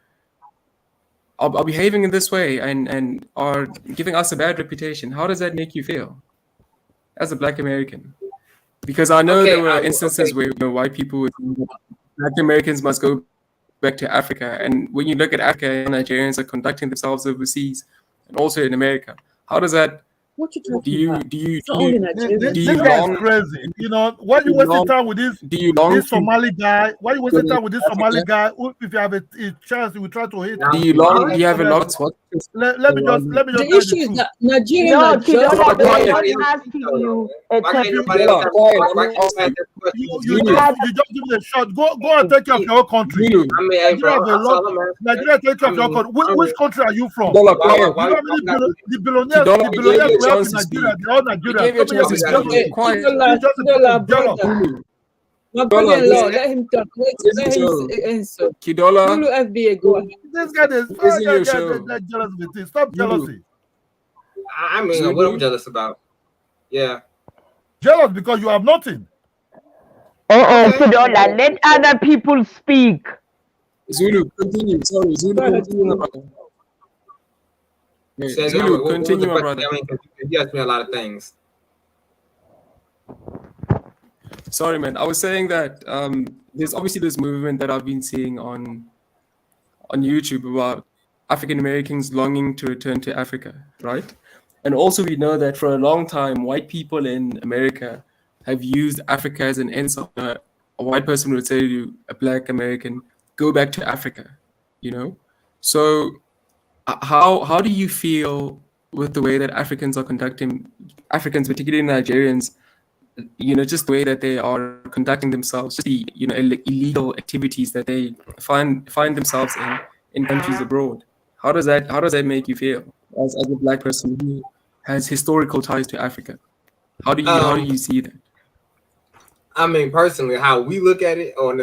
behaving in this way and are giving us a bad reputation? How does that make you feel as a Black American? Because I know there were instances where white people would think that Black Americans must go back to Africa. And when you look at Africa, Nigerians are conducting themselves overseas and also in America. How does that What you talking Do you about? do you It's not do only you, Nigeria. do This you guy is long crazy. You know, why do you you wasting long time with this do you long this to Somali guy? Why you go wasting to time with this Somali Africa? guy? Who, if you have a chance, you will try to hit Now, Do him. you long? I'm Do you have a lot? Honestly, What let me just The tell you the issue is truth. that Nigerians No, are just Kidola, Kidola, they were quiet. just asking you a why can't You nobody question. else Kidola, have quiet. why Let me can't you ask have you. that question? you Zulu, just give it a shot. Go and take care of your own country. Zulu, I mean, hey, bro, Nigeria has a I lot. saw him, man. Nigeria take care I of your mean, country. I Which mean, country are you from? Kidola, why, quiet. You know how many the Kidola, we gave billionaires you a we have chance in to speak. Nigeria? They're all We Nigerians. gave you a Come here chance to with speak. jealousy. Quiet. You just a bunch of jealous. Zulu, my Kidola, brother-in-law, listen, let him talk. listen Let to him show. answer. Kidola, Lulu FBA, go ahead. This guy is listen your show. jealous with it. Stop Zulu, jealousy. I mean, what I'm Zulu, jealous about. Yeah. Jealous because you have nothing. Oh, Kidola, let other people speak. Zulu, continue. Sorry, Zulu, Go ahead, continue, my Zulu. brother. Okay, Say again, Zulu, what was the continue, my question? brother. I mean, 'cause you asked me a lot of things. Sorry, man. I was saying that there's obviously this movement that I've been seeing on YouTube about African Americans longing to return to Africa, right? And also we know that for a long time, white people in America have used Africa as an insult. A white person would say to a black American, "Go back to Africa," you know. So how do you feel with the way that Africans are conducting, Africans, particularly Nigerians, you know, just the way that they are conducting themselves, just the, you know, illegal activities that they find themselves in countries abroad? How does that make you feel as a black person who has historical ties to Africa? How do you see that? I mean, personally, how we look at it, or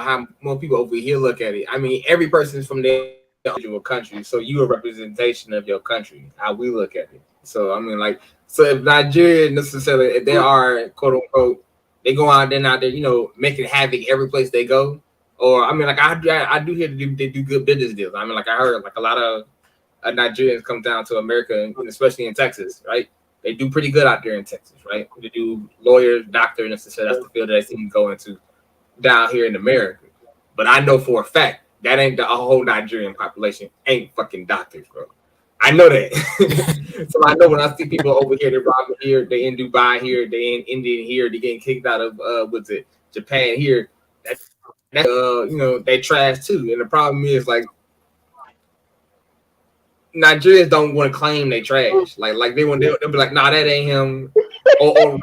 how more people over here look at it. I mean, every person is from their individual country, so you a representation of your country. How we look at it. So I mean, like, so if Nigeria necessarily, if they are quote unquote, they go out there, you know, making havoc every place they go. Or I mean, like I do hear they do good business deals. I mean, like I heard like a lot of Nigerians come down to America, and especially in Texas, right? They do pretty good out there in Texas, right? They do lawyers, doctors, necessarily. That's the field that they seem to go into down here in America. But I know for a fact that ain't the whole Nigerian population ain't fucking doctors, bro. I know that. So I know when I see people over here, they're robbing here, they in Dubai here, they in India here, they getting kicked out of Japan here. That you know, they trash too. And the problem is like Nigerians don't want to claim they trash. Like they'll be like, nah, that ain't him. Or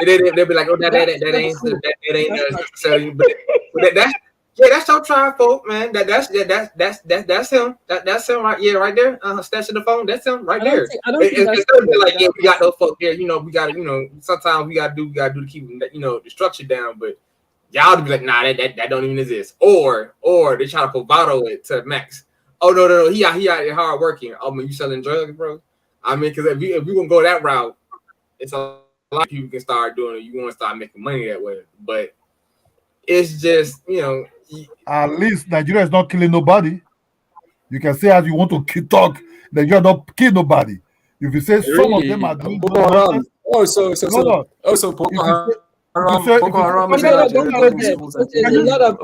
they'll be like, oh, that ain't necessarily. But that's your trying folk, man. That's him. That's him right. Yeah, right there. Stashing the phone. That's him right there. It's like, yeah, we got those folk there. You know, we got to, you know, sometimes we got to do to keep, you know, the structure down. But y'all to be like, nah, that don't even exist. Or they try to bravado it to max. Oh no, he out here hard working. Oh man, you selling drugs, bro? I mean, because if we gonna go that route, it's a lot of people can start doing it. You want to start making money that way, but it's just, you know. At least Nigeria is not killing nobody. You can say as you want to talk, Nigeria not kill nobody. If you say some of them are doing Boko Haram. So Boko Haram. Boko Haram is not there's a lot of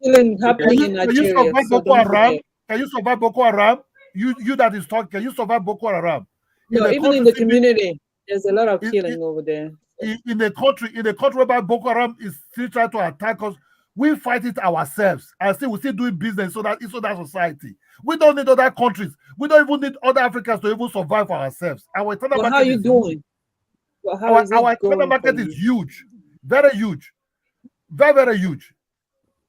killing happening in Nigeria. Can you survive Boko Haram? You that is talking, can you survive Boko Haram? No, even in the community, there's a lot of killing over there. In the country whereby Boko Haram is still trying to attack us, we fight it ourselves and still we still doing business so that society. We don't need other countries. We don't even need other Africans to even survive for ourselves. Our internal market how are you doing? Well, our internal market is huge, very huge, very, very huge.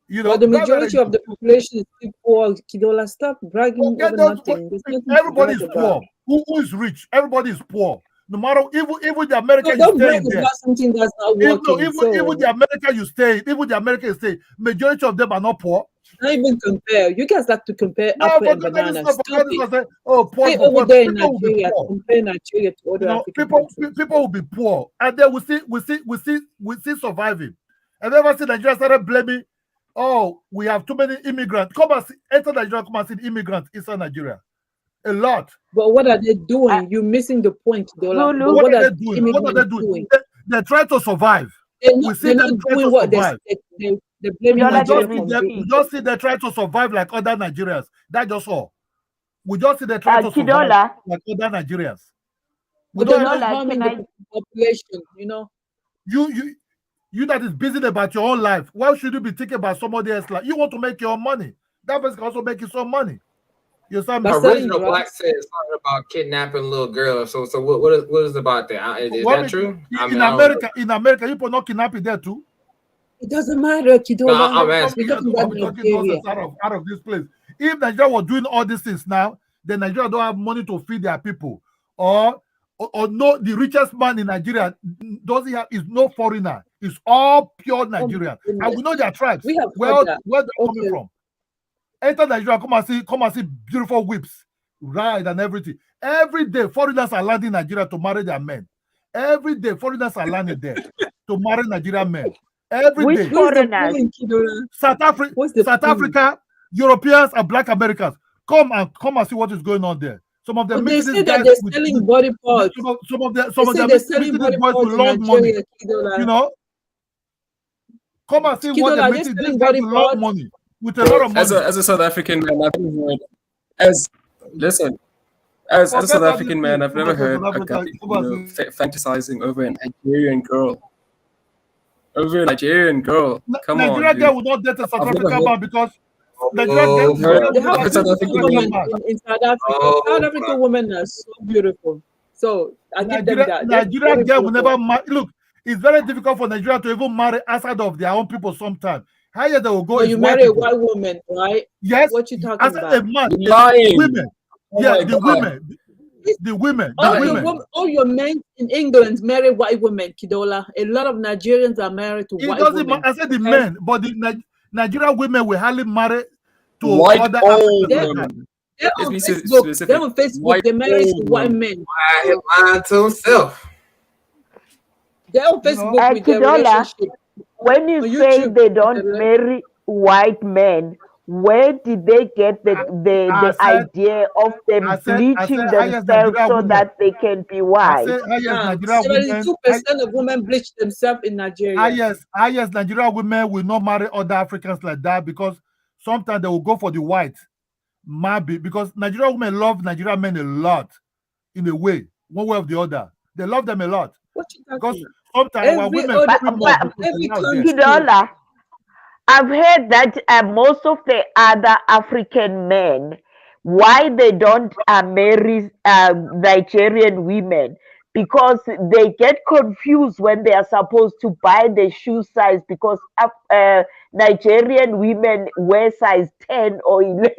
You know, but the majority of the population is still poor. Kidola, stop bragging over nothing. Everybody is poor. Who is rich? Everybody is poor. No matter even the America you stay in there. Something that's not working. Even the America you stay, even the America you stay, majority of them are not poor. Not even compare. You guys like to compare apple and banana. Poor over there in Nigeria, compare Nigeria to other African countries. People will be poor, and then we see surviving. And then once Nigeria started blaming, oh, we have too many immigrants. Come and enter Nigeria. Come and see the immigrants inside Nigeria. A lot. But what are they doing? You're missing the point, Dola. What are they doing? What are they doing? They're trying to survive. We see them trying to survive. They're blaming Nigeria. We just see they're trying to survive like other Nigerians. That's just all. We just see they're trying to survive like other Nigerians. But they're not harming the population, you know. You that is busy about your own life. Why should you be thinking about somebody else? Like, you want to make your own money. That person can also make you some money. You understand me? Original Black said something about kidnapping little girls. So what is about that? Is that true? In America, people not kidnapping there too. It doesn't matter, Kidola. No, I'm asking. Out of this place. If Nigeria was doing all these things now, then Nigeria don't have money to feed their people. Or no, the richest man in Nigeria doesn't have is no foreigner. It's all pure Nigerian. And we know their tribes. Where they're coming from. Enter Nigeria, come and see beautiful whips, ride and everything. Every day, foreigners are landing in Nigeria to marry their men. Every day, foreigners are landing there to marry Nigerian men. Every day. Foreigners? South Africa, Europeans and Black Americans. Come and see what is going on there. Some of them they say that they're selling body parts. Some of them they're selling body parts with long money. You know? Come and see what they're making. These guys with long money. With a lot of money. As a South African man, I've never heard as a South African man, I've never heard a guy fantasizing over a Nigerian girl. Over a Nigerian girl. Come on. Nigerian girl would not date a South African man because Nigerian girl in South Africa. South African women are so beautiful. So I give them that. Nigerian girl will never marry. Look, it's very difficult for Nigeria to even marry outside of their own people sometimes. Higher they will go. So you marry a white woman, right? Yes. What you talking about? A man, women. The women. All your men in England marry white women, Kidola. A lot of Nigerians are married to white women. I said the men, but the Nigerian women will hardly marry to white other women. They're on Facebook. They're on Facebook. They marry to white men. Mine to himself. They're on Facebook with their relationship. When you say they don't marry white men, where did they get the idea of them bleaching themselves so that they can be white? 72% of women bleach themselves in Nigeria. Yes, Nigerian women will not marry other Africans like that because sometimes they will go for the white. Maybe because Nigerian women love Nigerian men a lot, in a way, one way or the other. They love them a lot. What you because sometimes when women Kidola, I've heard that most of the other African men, why they don't marry Nigerian women, because they get confused when they are supposed to buy the shoe size because Nigerian women wear size 10 or 11.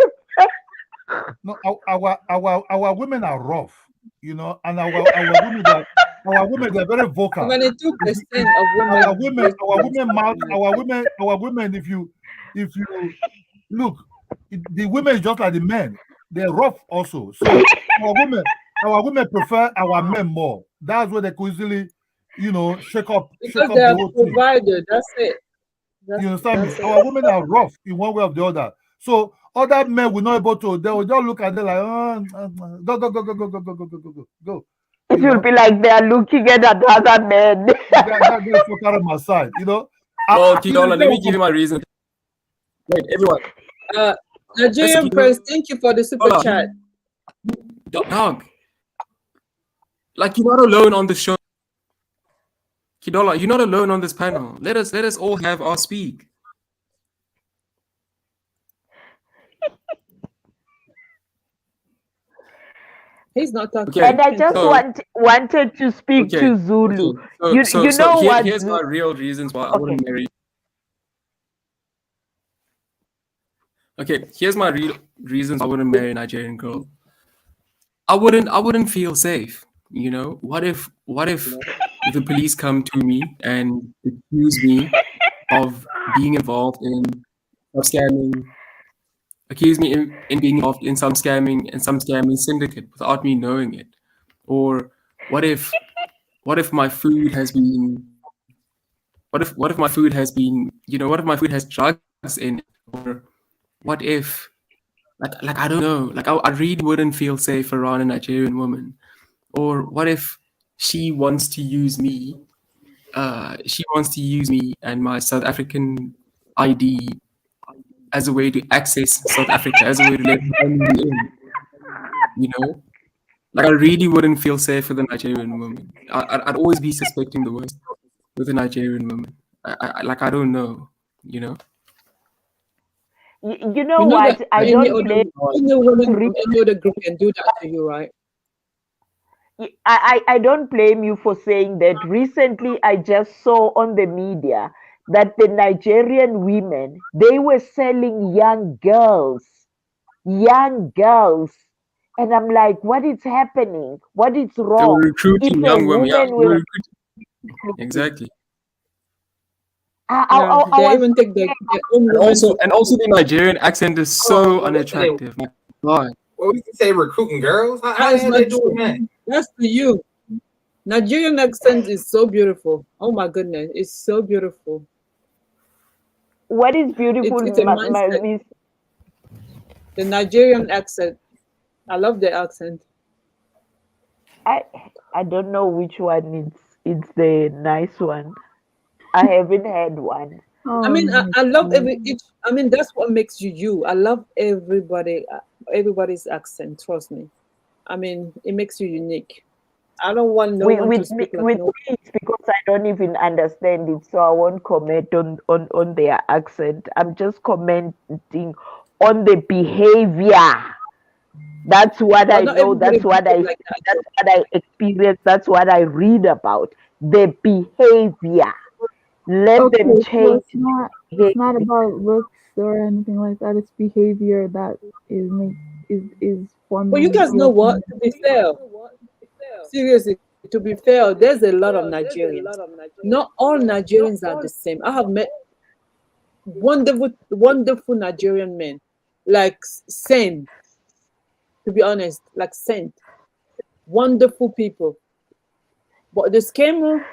No, our women are rough, you know, and our women they're very vocal. 22% of women. Our women. If you look, the women is just like the men. They're rough also. So our women prefer our men more. That's where they could easily, shake up. Because they are provided. That's it. You understand me? Our women are rough in one way or the other. So other men will not able to. They will just look at them like, go. It will be like they are looking at other men. That's so kind of my side, Well, Kidola, let me give you my reason. Wait, everyone. Nigerian Press, thank you for the super chat. Dog. Like, you're not alone on the show. Kidola, you're not alone on this panel. Let us all have our speak. He's not talking. Okay. And I just wanted to speak to Zulu. Here's my real reasons why I wouldn't marry. Okay, here's my real reasons I wouldn't marry a Nigerian girl. I wouldn't feel safe. What if the police come to me and accuse me of being involved in scamming? Accuse me in being involved in some scamming syndicate without me knowing it. Or what if my food has been what if my food has drugs in it? Or what if like I don't know, like I really wouldn't feel safe around a Nigerian woman. Or what if she wants to use me and my South African ID as a way to access South Africa, as a way to let me in, Like I really wouldn't feel safe with a Nigerian woman. I'd always be suspecting the worst with a Nigerian woman. I don't know, you know. You know what? I don't blame. Any woman from any other group can do that to you, right? I don't blame you for saying that. Recently, I just saw on the media that the Nigerian women, they were selling young girls. And I'm like, what is happening? What is They wrong? were recruiting If a young women. Yeah, woman will exactly. They even take their own And also the Nigerian accent is so unattractive. My God. Well, we can say recruiting girls. How That is the hell not they doing true. that? That's to you. Nigerian accent is so beautiful. Oh my goodness, it's so beautiful. What is beautiful? It's a mindset. The Nigerian accent. I love the accent. I don't know which one it's the nice one. I haven't had one. I mean, I love I mean, that's what makes you you. I love everybody's accent. Trust me. I mean, it makes you unique. I don't want no one to speak like with no. me, it's because I don't even understand it, so I won't comment on their accent. I'm just commenting on the behavior. That's what I know. That's what I like that. that's what I experience. That's what I read about. The behavior. Let them change. So it's not about looks or anything like that. It's behavior that is forming. But you guys know what? To be fair, seriously, to be fair, there's a lot of Nigerians. Not all Nigerians are the same. I have met wonderful Nigerian men, like saint. To be honest, like saint, wonderful people. But the scammer,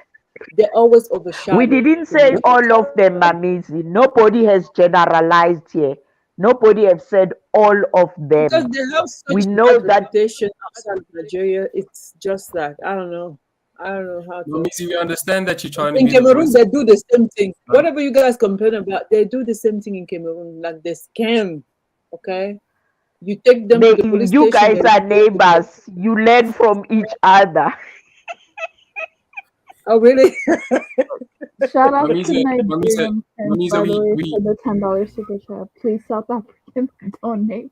they always overshadow. We didn't say all of them are amazing. Nobody has generalized here. Nobody has said all of them. Because they have such we know that reputation outside of Nigeria. It's just that I don't know how to. Missy, we understand that you're trying to In be Cameroon, they do the same thing. Whatever you guys complain about, they do the same thing in Cameroon. Like they scam. Okay, you take them to the police you station. guys are neighbors. You learn from each other. Oh really? Shout out to Nigerian friends, by the way, for the $10 super chat. Please, South Africans, donate.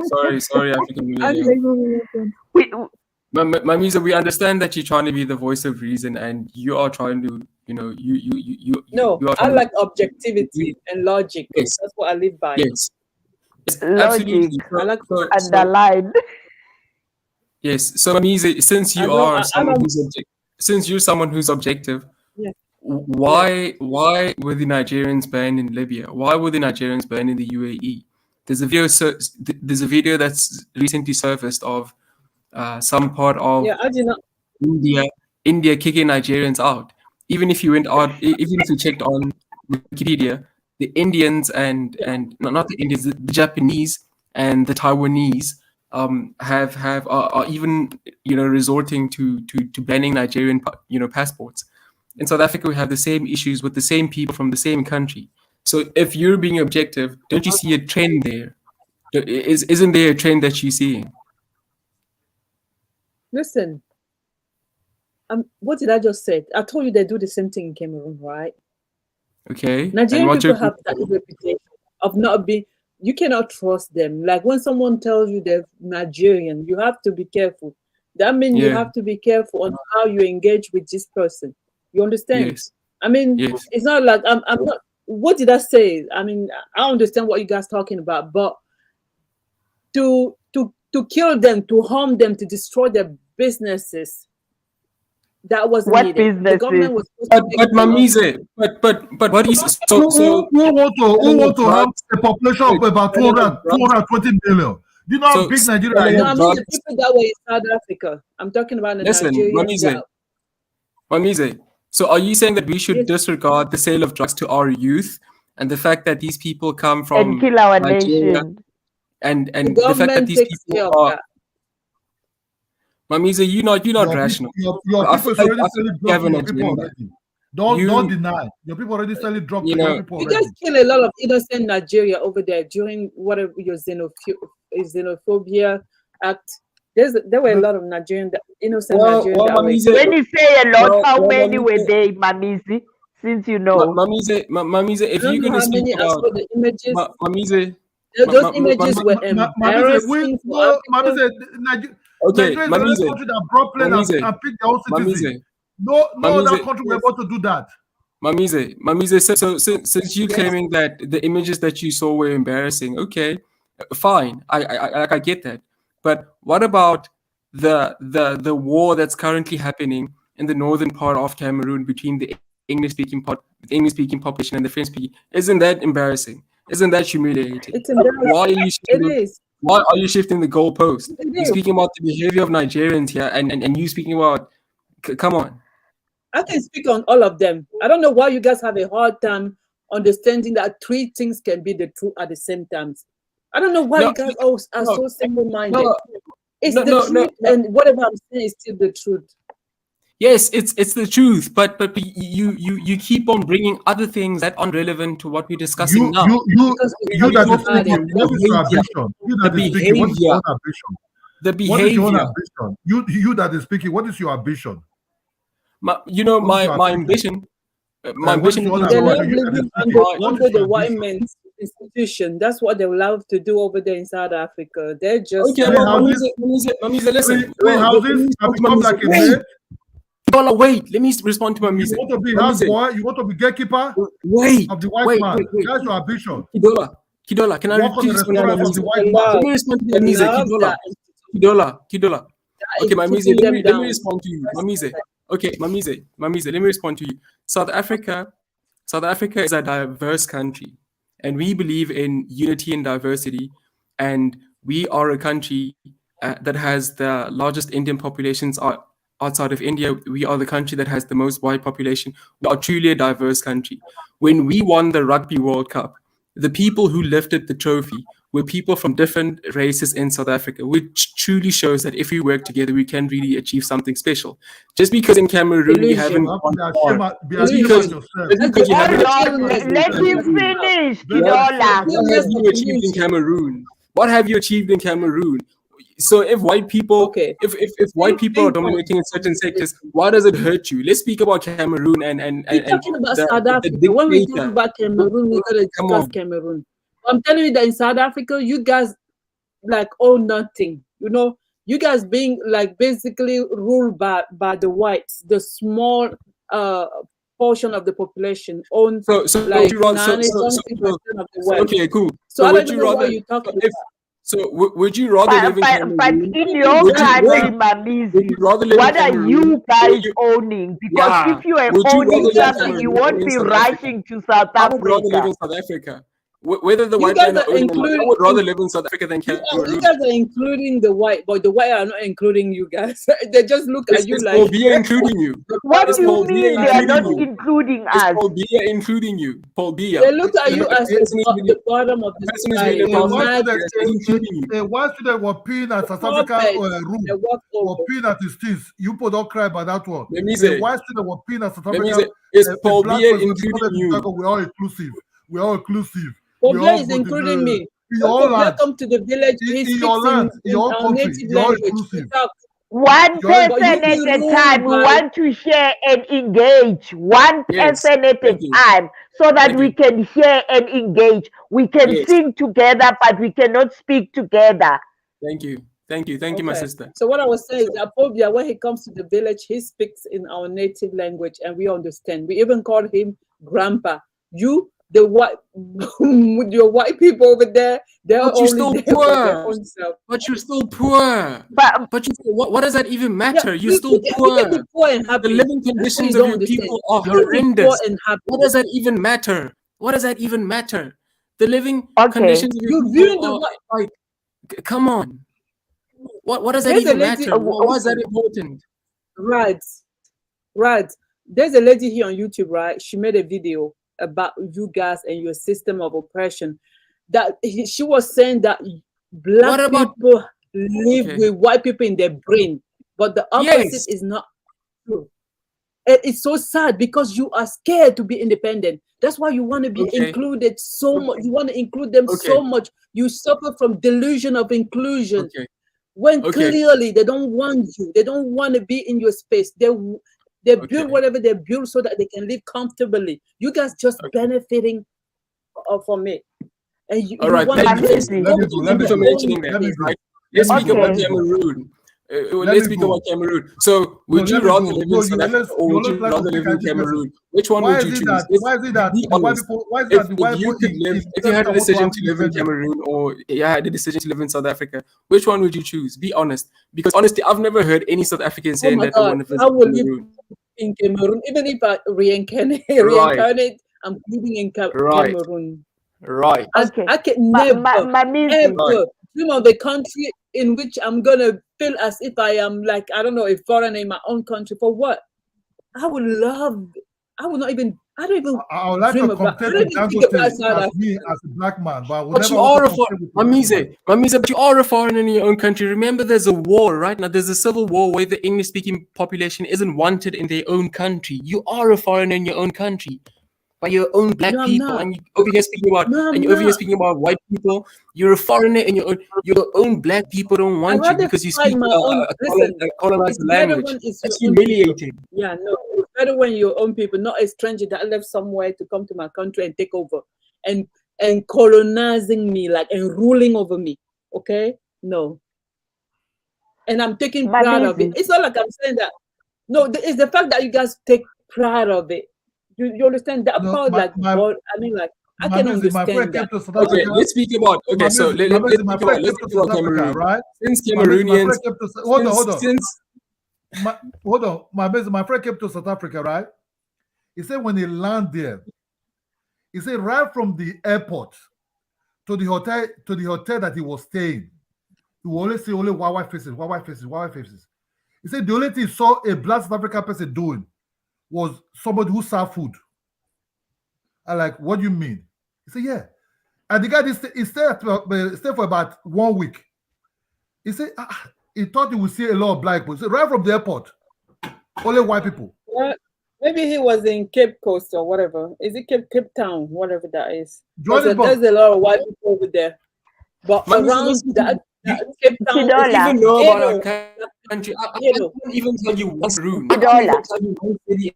Sorry, African American. Mamisa, we understand that you're trying to be the voice of reason, and you are trying to, you. No, I like objectivity and logic. Yes. That's what I live by. Yes, logic. I like underline. Yes, so Mamisa, since you are since you're someone who's objective, yeah. Why were the Nigerians banned in Libya? Why were the Nigerians banned in the UAE? There's a video that's recently surfaced of some part of India kicking Nigerians out. Even if you went out, even if you checked on Wikipedia, the Indians and not the Indians, the Japanese and the Taiwanese are even resorting to banning Nigerian passports. In South Africa, we have the same issues with the same people from the same country. So if you're being objective, don't you see a trend there? Isn't there a trend that you're seeing? Listen, what did I just say? I told you they do the same thing in Cameroon, right? Okay. Nigerian people have that reputation of not being. You cannot trust them. Like when someone tells you they're Nigerian, you have to be careful. That means you have to be careful on how you engage with this person. You understand? Yes. I mean, it's not like I'm not. What did I say? I mean, I understand what you guys talking about, but to kill them, to harm them, to destroy their businesses, that wasn't what needed. Businesses? The government was. But Mamize, but what is who want to have a population of about 220 million? Do you know how big Nigeria is? No, I mean the people that were in South Africa. I'm talking about the Nigerians. Mamize. So are you saying that we should disregard the sale of drugs to our youth and the fact that these people come from and kill our Nigeria nation? And the fact that these people are Mamize, you're not rational. Your people already selling drugs to your people already. Don't deny. Your people already selling drugs to your people already. You guys kill a lot of innocent Nigeria over there during whatever your xenophobia act. There were a lot of Nigerian, innocent Nigerians. When you say a lot, how many were they, Mamizi? Since you know, Mamize, if you're gonna speak about the images, Mamize, those images were embarrassing for Africa. Okay, Nigeria is the only country that brought plane and picked their own citizens. No other country were able to do that. Mamize, so since you claiming that the images that you saw were embarrassing, okay, fine, I get that. But what about the war that's currently happening in the northern part of Cameroon between the English-speaking population and the French-speaking? Isn't that embarrassing? Isn't that humiliating? It's embarrassing. Why are you shifting the goalpost? You're speaking about the behavior of Nigerians here, and you speaking about, come on. I can speak on all of them. I don't know why you guys have a hard time understanding that three things can be the truth at the same time. I don't know why you guys are so simple-minded. It's the truth, and whatever I'm saying is still the truth. Yes, it's the truth, but you keep on bringing other things that aren't relevant to what we're discussing now. The behavior. What is your ambition? You that is speaking, what is your ambition? My ambition. My ambition is they love living under the white man's institution. That's what they love to do over there in South Africa. They're just okay. Mamize, listen. Houses have become like a maid. Wait, let me respond to Mamize. You want to be houseboy? You want to be gatekeeper? Wait, of the white man. That's your ambition. Kidola, can I please respond to Mamize? Let me respond to Mamize. Kidola. Okay, Mamize, let me respond to you. Mamize. Okay, Mamize, let me respond to you. South Africa is a diverse country, and we believe in unity and diversity, and we are a country that has the largest Indian populations outside of India. We are the country that has the most white population. We are truly a diverse country. When we won the Rugby World Cup, the people who lifted the trophy were people from different races in South Africa, which truly shows that if we work together, we can really achieve something special. Just because in Cameroon you haven't let him finish, Kidola. What have you achieved in Cameroon? What have you achieved in Cameroon? So if white people, if white people are dominating in certain sectors, why does it hurt you? Let's speak about Cameroon and talking about South Africa. When we talk about Cameroon, we gotta discuss Cameroon. I'm telling you that in South Africa, you guys like own nothing. You know, you guys being like basically ruled by the whites, the small portion of the population owns so like 90% of the West. Okay, cool. So I don't know what you're talking about. So would you rather live in Cameroon? But in your country, Mamizi, what are you guys owning? Because if you are owning something, you won't be rushing to South Africa. I would rather live in South Africa. Whether the white man are owning, I would rather live in South Africa than Cameroon. You guys are including the white, but the white are not including you guys. They just look at you like. Paul Biya including you. What do you mean they are not including us? Paul Biya including you. Paul Biya. They look at you as the bottom of the society. Why should they were peeing at South Africa room? Were peeing at his things. You put don't cry about that one. Why should they were peeing at South Africa? Is Paul Biya including you? We're all inclusive. We're all inclusive. Obia is including me. Welcome to the village. In your land, in your country, you're inclusive. One person at a time. We want to share and engage. One person at a time, so that we can share and engage. We can sing together, but we cannot speak together. Thank you, my sister. So what I was saying is that Obia, when he comes to the village, he speaks in our native language, and we understand. We even call him Grandpa. You. The white, with your white people over there, they're only still there poor. for their own self. But you're still poor. But you still, what does that even matter? Yeah, you're still poor. And happy. The living conditions of your people are horrendous. What does that even matter? What does that even matter? The living conditions of your people are like, come on. What does that even matter? Why is that important? Right. There's a lady here on YouTube, right? She made a video about you guys and your system of oppression. That she was saying that black people live with white people in their brain, but the opposite is not true. It's so sad because you are scared to be independent. That's why you want to be included so much. You want to include them so much. You suffer from delusion of inclusion. when clearly they don't want you, they don't want to be in your space. They build whatever they build so that they can live comfortably. You guys just benefiting from it. And you, all right, thank you for mentioning that. Right? Let's speak about Cameroon. Let's speak about Cameroon. So, would you rather live in South Africa or would you rather live in Cameroon? Which one would you choose? Why is it that be honest. If you had a decision to live in Cameroon or you had a decision to live in South Africa, which one would you choose? Be honest. Because honestly, I've never heard any South African saying that I want to visit Cameroon. In Cameroon, even if I reincarnate, I'm living in Cameroon. Right. I can never dream of a country in which I'm gonna feel as if I am like, I don't know, a foreigner in my own country. For what? I would love. I would not even. I don't even. I would like to compare to Dangote as me as a black man, but you are a Mamize, but you are a foreigner in your own country. Remember, there's a war right now. There's a civil war where the English-speaking population isn't wanted in their own country. You are a foreigner in your own country. By your own black people, and you over here speaking about white people. You're a foreigner, and your own black people don't want you because you speak a colonized language. That's humiliating. Yeah, no, it's better when your own people, not a stranger that left somewhere to come to my country and take over and colonizing me, like, and ruling over me. Okay, no. And I'm taking pride of it. It's not like I'm saying that. No, it's the fact that you guys take pride of it. You understand that part? I mean, like, I can understand that. Okay, let's speak about. Okay, so let's speak about Cameroon. Right? Since Cameroonians, hold on. My friend came to South Africa, right? He said when he landed there, he said right from the airport to the hotel that he was staying, he will only see only white faces. He said the only thing he saw a black South African person doing was somebody who served food. I like, what do you mean? He said, yeah. And the guy, he stayed for about 1 week. He said, he thought he would see a lot of black people. He said, right from the airport, only white people. Well, maybe he was in Cape Coast or whatever. Is it Cape Town, whatever that is? There's a lot of white people over there. But around that Cape Town, I don't even know about our country. I can't even tell you one room. I can't even tell you one city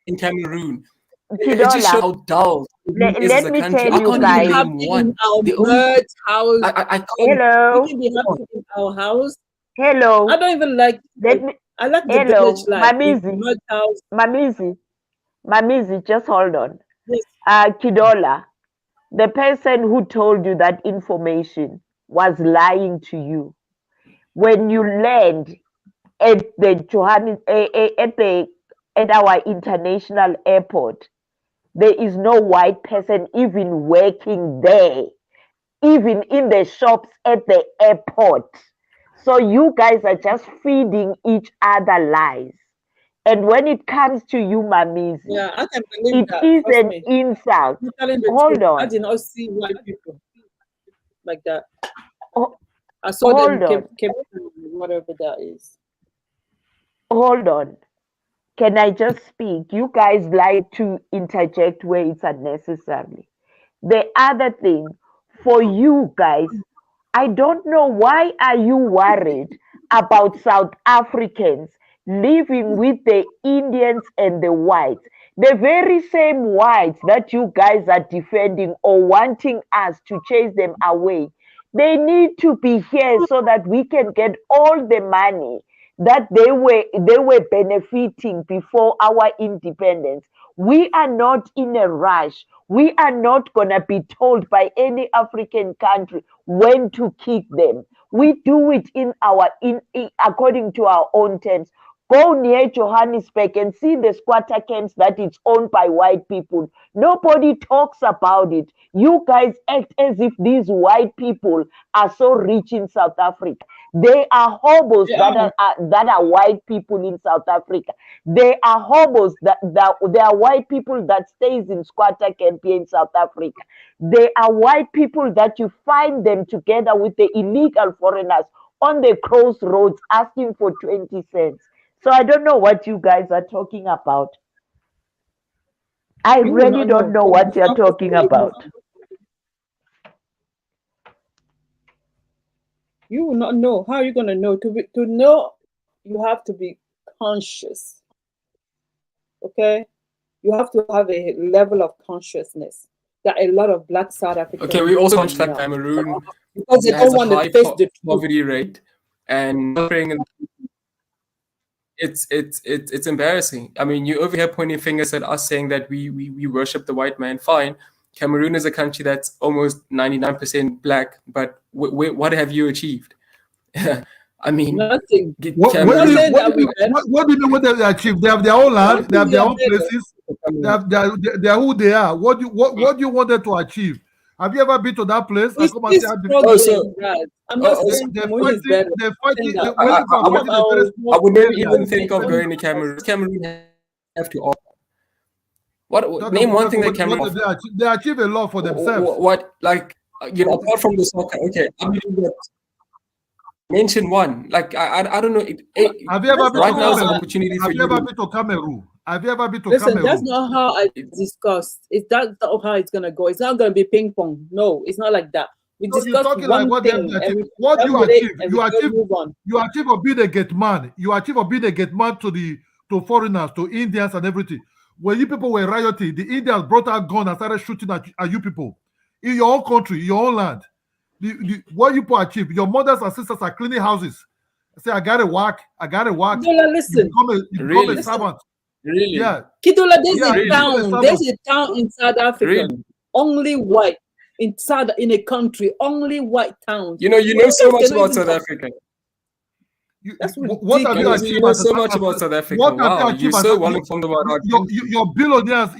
in Cameroon. It just shows how dull it is as a country. I can't even name one. Hello. We can be happy in our house. Hello. I don't even like. I like the village life. Mamizi, just hold on. Yes. Kidola, the person who told you that information was lying to you. When you land at the at our international airport, there is no white person even working there, even in the shops at the airport. So you guys are just feeding each other lies. And when it comes to you, Mamizi, yeah, I can believe it is an insult. Hold on. I did not see white people like that. I saw them Cape whatever that is. Hold on. Can I just speak? You guys like to interject where it's unnecessary. The other thing, for you guys, I don't know why are you worried about South Africans living with the Indians and the whites, the very same whites that you guys are defending or wanting us to chase them away. They need to be here so that we can get all the money that they were benefiting before our independence. We are not in a rush. We are not going to be told by any African country when to kick them. We do it according to our own terms. Go near Johannesburg and see the squatter camps that it's owned by white people. Nobody talks about it. You guys act as if these white people are so rich in South Africa. They are hobos that are white people in South Africa. They are hobos that they are white people that stays in squatter camp here in South Africa. They are white people that you find them together with the illegal foreigners on the crossroads asking for 20 cents. So I don't know what you guys are talking about. I really don't know what you're talking about. You will not know. How are you going to know? To know, you have to be conscious. Okay? You have to have a level of consciousness that a lot of Black South Africans. Okay, we also don't launched that know. Cameroon Because they has don't a want to high face the poverty rate, and it's embarrassing. I mean, you over here pointing fingers at us saying that we worship the white man. Fine. Cameroon is a country that's almost 99% black, but what have you achieved? I mean, nothing. What do you mean what they achieved? They have their own land, they have their own places, they are who they are. What do you want them to achieve? Have you ever been to that place? I'm not saying Cameroon is better. They're fighting. I would never even think of going to Cameroon. Cameroon have to offer. Name one thing that Cameroon they achieve a lot for themselves. What like apart from the soccer? Okay, I mean, mention one. Like I don't know. Have you ever been right to now is an Cameroon? opportunity for Have you. you ever been to Cameroon? Have you ever been to Listen, Cameroon? that's not how I discussed. That's not how it's gonna go. It's not gonna be ping pong. No, it's not like that. We discuss one thing. What you achieve? You achieve of being a gate man. You achieve of being a gate man to foreigners, to Indians and everything. When you people were rioting, the Indians brought out guns and started shooting at you people in your own country, your own land. What you people achieve? Your mothers and sisters are cleaning houses. Say, I got to work. Kidola, listen. You become a servant. Really? Yeah. Kidola, there's a town in South Africa, only white. In a country, only white towns. You know so much about South Africa. What have you achieved? You know so much about South Africa. Wow, you're so well informed about our your billionaires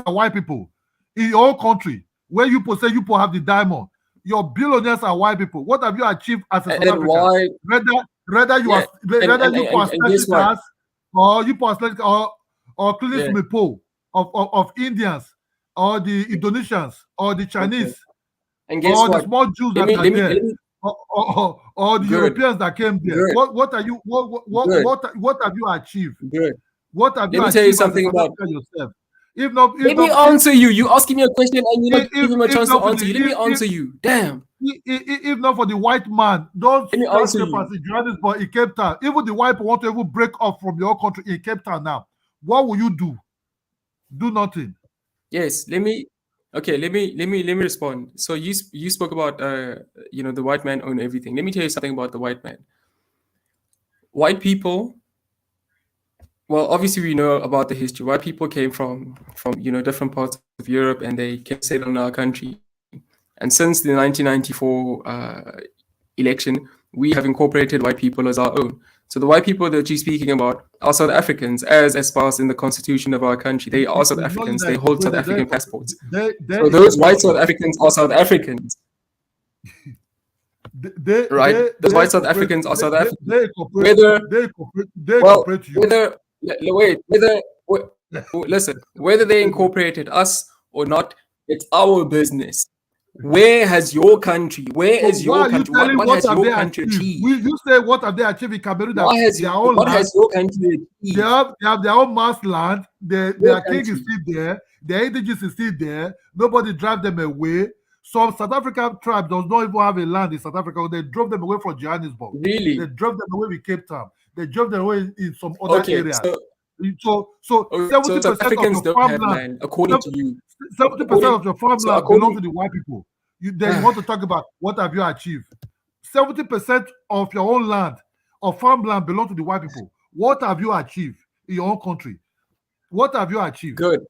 are white people in your own country. Where you say you have the diamond. Your billionaires are white people. What have you achieved as a South African? Why? Rather you are stars, or you or cleaning the pole of Indians, or the Indonesians, or the Chinese, and guess or what? the small Jews that are there, or the Europeans that came there. What are you? What have you achieved? Good. What have you Let me achieved tell you something as a about yourself? Let me answer you. You asking me a question and you're not giving me a chance to answer you. Let me answer you. Damn. If not for the white man, those skyscrapers in Johannesburg, in Cape Town, even the white want to even break off from your country in Cape Town now. What will you do? Do nothing. Yes, let me respond. So you spoke about the white man own everything. Let me tell you something about the white man. White people, well, obviously we know about the history. White people came from different parts of Europe and they came settled in our country. And since the 1994 election, we have incorporated white people as our own. So the white people that you're speaking about are South Africans, as espoused in the constitution of our country. They are South Africans. They hold South African passports. So those white South Africans are South Africans. Right? Those white South Africans are South Africans. Whether they incorporated us or not, it's our business. Where has your country? What has your country achieved? You say what have they achieved in Cameroon? What has your country achieved? They have their own mass land. Their king is still there. Their indigenous is still there. Nobody drive them away. Some South African tribes does not even have a land in South Africa. They drove them away from Johannesburg. Really? They drove them away with Cape Town. They drove them away in some other areas. So 70% South Africans of your don't have farmland, land, according to you. 70% of your farmland belongs to the white people. Then you want to talk about what have you achieved? 70% of your own land or farmland belongs to the white people. What have you achieved in your own country? What have you achieved? Good.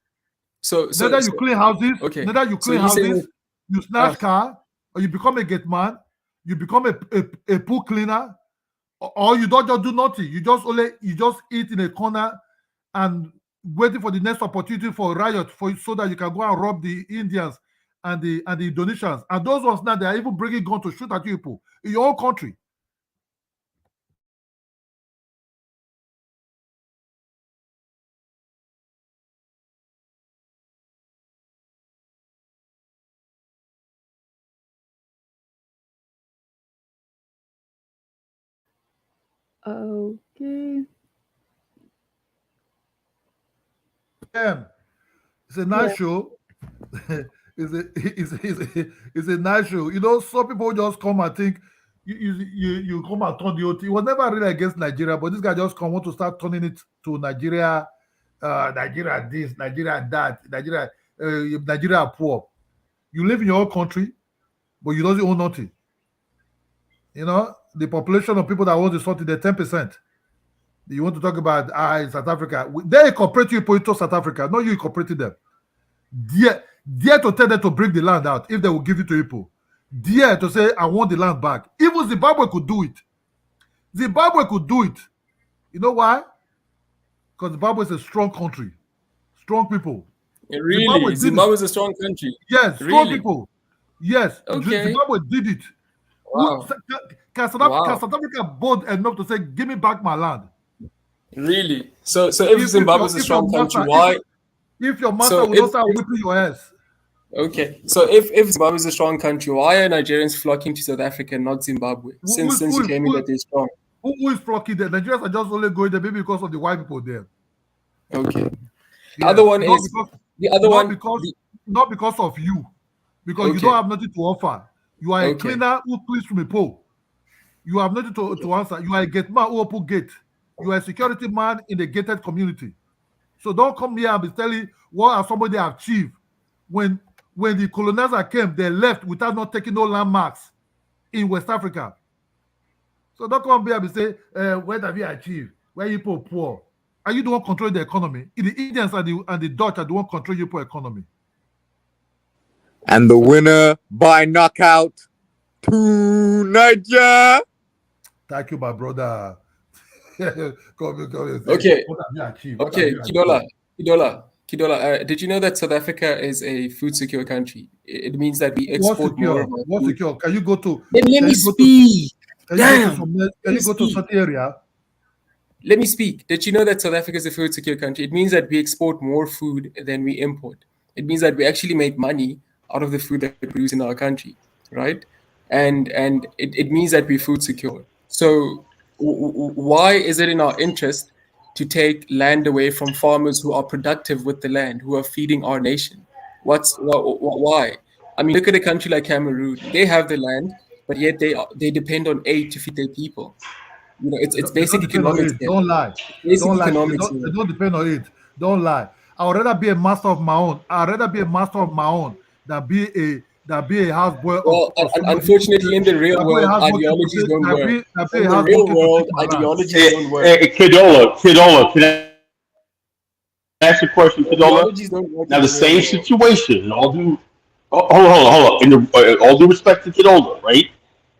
So neither you clean houses, you snatch car, or you become a gate man, you become a pool cleaner, or you don't just do nothing. You just eat in a corner and waiting for the next opportunity for a riot so that you can go and rob the Indians and the Indonesians. And those ones now, they are even bringing guns to shoot at you people in your own country. Okay. It's a nice show. It's a nice show. You know, some people just come and think you come and turn the whole thing. It was never really against Nigeria, but this guy just want to start turning it to Nigeria, Nigeria this, Nigeria that, Nigeria poor. You live in your own country, but you don't own nothing. You know, the population of people that want to sort it, they're 10%. You want to talk about in South Africa? They incorporate you into South Africa, not you incorporating them. Dare to tell them to bring the land out if they will give it to people. Dare to say, I want the land back. Even Zimbabwe could do it. Zimbabwe could do it. You know why? Because Zimbabwe is a strong country. Strong people. Really? Zimbabwe is a strong country? Yes, strong people. Yes. Okay. Zimbabwe did it. Wow. Can South Africa bold enough to say, give me back my land? Really? So if Zimbabwe is a strong country, why? If your master will not start whipping your ass. Okay. So if Zimbabwe is a strong country, why are Nigerians flocking to South Africa and not Zimbabwe? Since you claim that they're strong. Who is flocking there? Nigerians are just only going there maybe because of the white people there. Okay. The other one is not because of you. Because you don't have nothing to offer. You are a cleaner who cleans from a pole. You have nothing to answer. You are a gate man who open gate. You are a security man in the gated community. So don't come here and be telling what have somebody achieved. When the colonizer came, they left without not taking no landmarks in West Africa. So don't come here and say, what have you achieved? Where you poor? Are you the one controlling the economy? The Indians and the Dutch are the one controlling your poor economy. And the winner by knockout to Niger. Thank you, my brother. Okay. Kidola, did you know that South Africa is a food secure country? It means that we export more of our food. Secure? Can you go to? Let me speak. Can you go to certain area? Let me speak. Did you know that South Africa is a food secure country? It means that we export more food than we import. It means that we actually make money out of the food that we produce in our country, right? And it means that we're food secure. So why is it in our interest to take land away from farmers who are productive with the land, who are feeding our nation? Why? I mean, look at a country like Cameroon. They have the land, but yet they depend on aid to feed their people. You know, it's basic economics. Don't lie. They don't depend on it. Don't lie. I would rather be a master of my own. Than be a houseboy. Well, unfortunately, in the real world, ideologies don't work. In the real world, ideologies don't work. Hey, Kidola, can I ask you a question, Kidola? Now, the same situation, hold on. In all due respect to Kidola, right?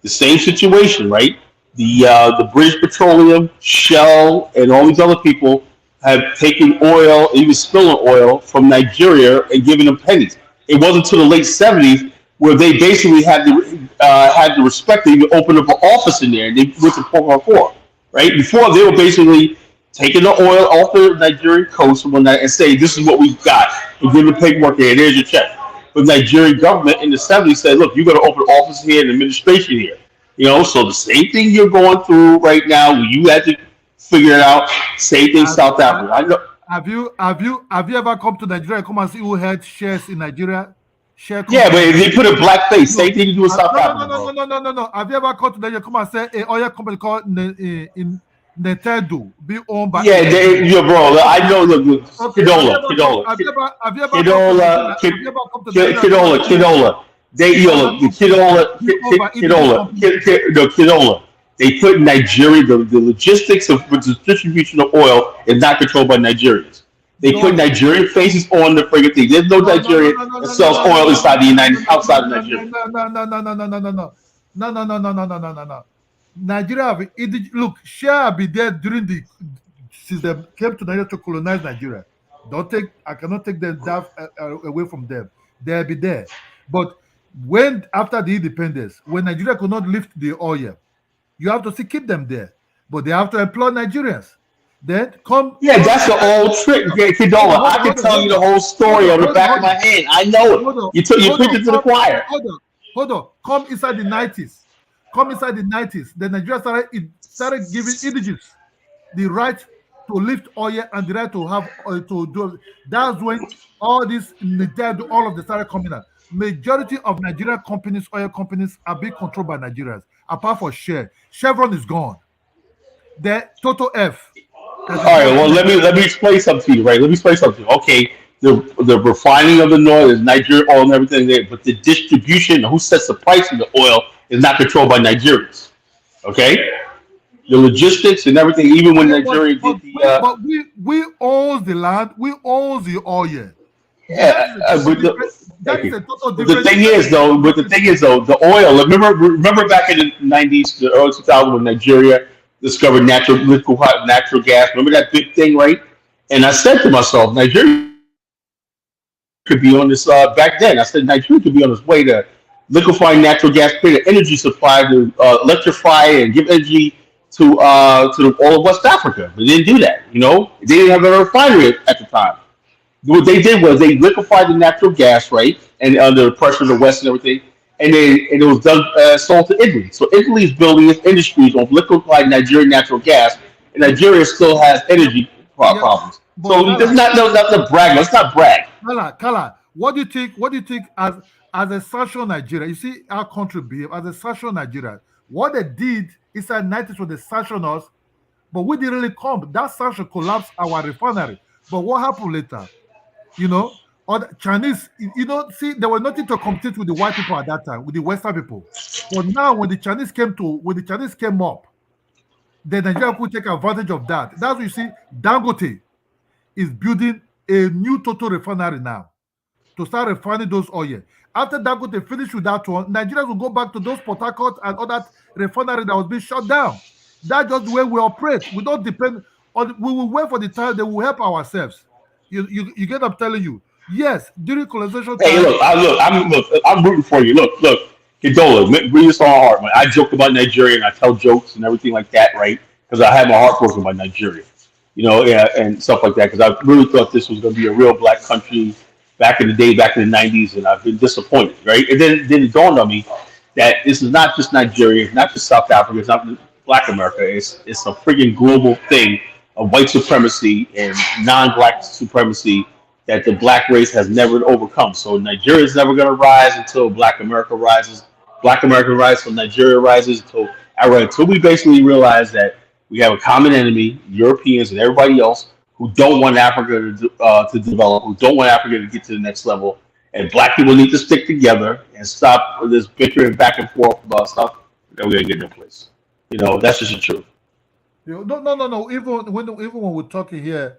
The same situation, right? The British Petroleum, Shell, and all these other people have taken oil, even spilling oil, from Nigeria and given them pennies. It wasn't until the late 70s where they basically had the respect to even open up an office in there, and they went to Port, right? Before, they were basically taking the oil off the Nigerian coast and saying, this is what we got, and give the paperwork there, there's your check. But the Nigerian government in the 70s said, look, you're going to open an office here and administration here. You know, so the same thing you're going through right now, you had to figure it out. Same thing South Africa. I know. Have you ever come to Nigeria and come and see who had shares in Nigeria? Yeah, but if they put a black face, same thing you do in South Africa. No. Have you ever come to Nigeria and come and say a oil company called Netedu be owned by? Yeah, bro. I know. Look, Kidola. They put Nigeria, the logistics of the distribution of oil is not controlled by Nigerians. They put Nigerian faces on the friggin' thing. There's no Nigerian that sells oil outside of Nigeria. No. Nigeria, look, share be there since they came to Nigeria to colonize Nigeria. I cannot take them away from them. They'll be there. But after the independence, when Nigeria could not lift the oil, you have to still keep them there, but they have to employ Nigerians. Then come. Yeah, that's the old trick, Kidola. I can tell you the whole story on the back of my hand. I know it. You preach it to the choir. Hold on. Come inside the 90s. The Nigeria started giving indigenous the right to lift oil and the right to have to do. That's when all of them started coming out. majority of Nigerian companies, oil companies, are being controlled by Nigerians. Apart from Shell, Chevron is gone. The Total F. All right. Well, let me explain something to you. Right. Let me explain something. Okay. The refining of the oil is Nigerian oil and everything there, but the distribution, who sets the price of the oil, is not controlled by Nigerians. Okay. The logistics and everything, even when Nigeria did the. But we own the land. We own the oil. Yeah, That is a total but different. the thing is, though, the oil. Remember back in the '90s, the early 2000s, when Nigeria discovered liquefied natural gas. Remember that big thing, right? And I said to myself, Nigeria could be on this. Back then, I said Nigeria could be on its way to liquefying natural gas, create an energy supply to electrify and give energy to all of West Africa. But they didn't do that. They didn't have a refinery at the time. What they did was they liquefied the natural gas, right, and under the pressure of the West and everything, and it was done sold to Italy. So Italy is building its industries on liquefied Nigerian natural gas, and Nigeria still has energy problems. So let's not brag. Let's not brag. Kala, what do you think? What do you think as a social Nigeria? You see our country behave as a social Nigeria. What they did is at 90s when they sanctioned us, but we didn't really come. That sanction collapsed our refinery. But what happened later? Or the Chinese, see, there was nothing to compete with the white people at that time, with the Western people. But now, when the Chinese came up, the Nigeria could take advantage of that. That's what you see. Dangote is building a new total refinery now to start refining those oil. After Dangote finish with that one, Nigerians will go back to those Port Harcourt and other refinery that was being shut down. That's just the way we operate. We don't depend on. We will wait for the time that will help ourselves. You get what I'm telling you? Yes, during colonization time. Hey, I'm rooting for you. Look, Condola, bring this on heart, man. I joke about Nigeria and I tell jokes and everything like that, right? Because I had my heart broken by Nigeria, and stuff like that. Because I really thought this was going to be a real black country back in the day, back in the '90s, and I've been disappointed, right? And then it dawned on me that this is not just Nigeria, it's not just South Africa, it's not Black America. It's a freaking global thing of white supremacy and non-black supremacy that the black race has never overcome. So Nigeria is never going to rise until Black America rises. Black America rises until Nigeria rises. Until we basically realize that we have a common enemy, Europeans and everybody else, who don't want Africa to develop, who don't want Africa to get to the next level. And black people need to stick together and stop this bickering back and forth about stuff. Then we're going to get no place. That's just the truth. No. Even when we're talking here,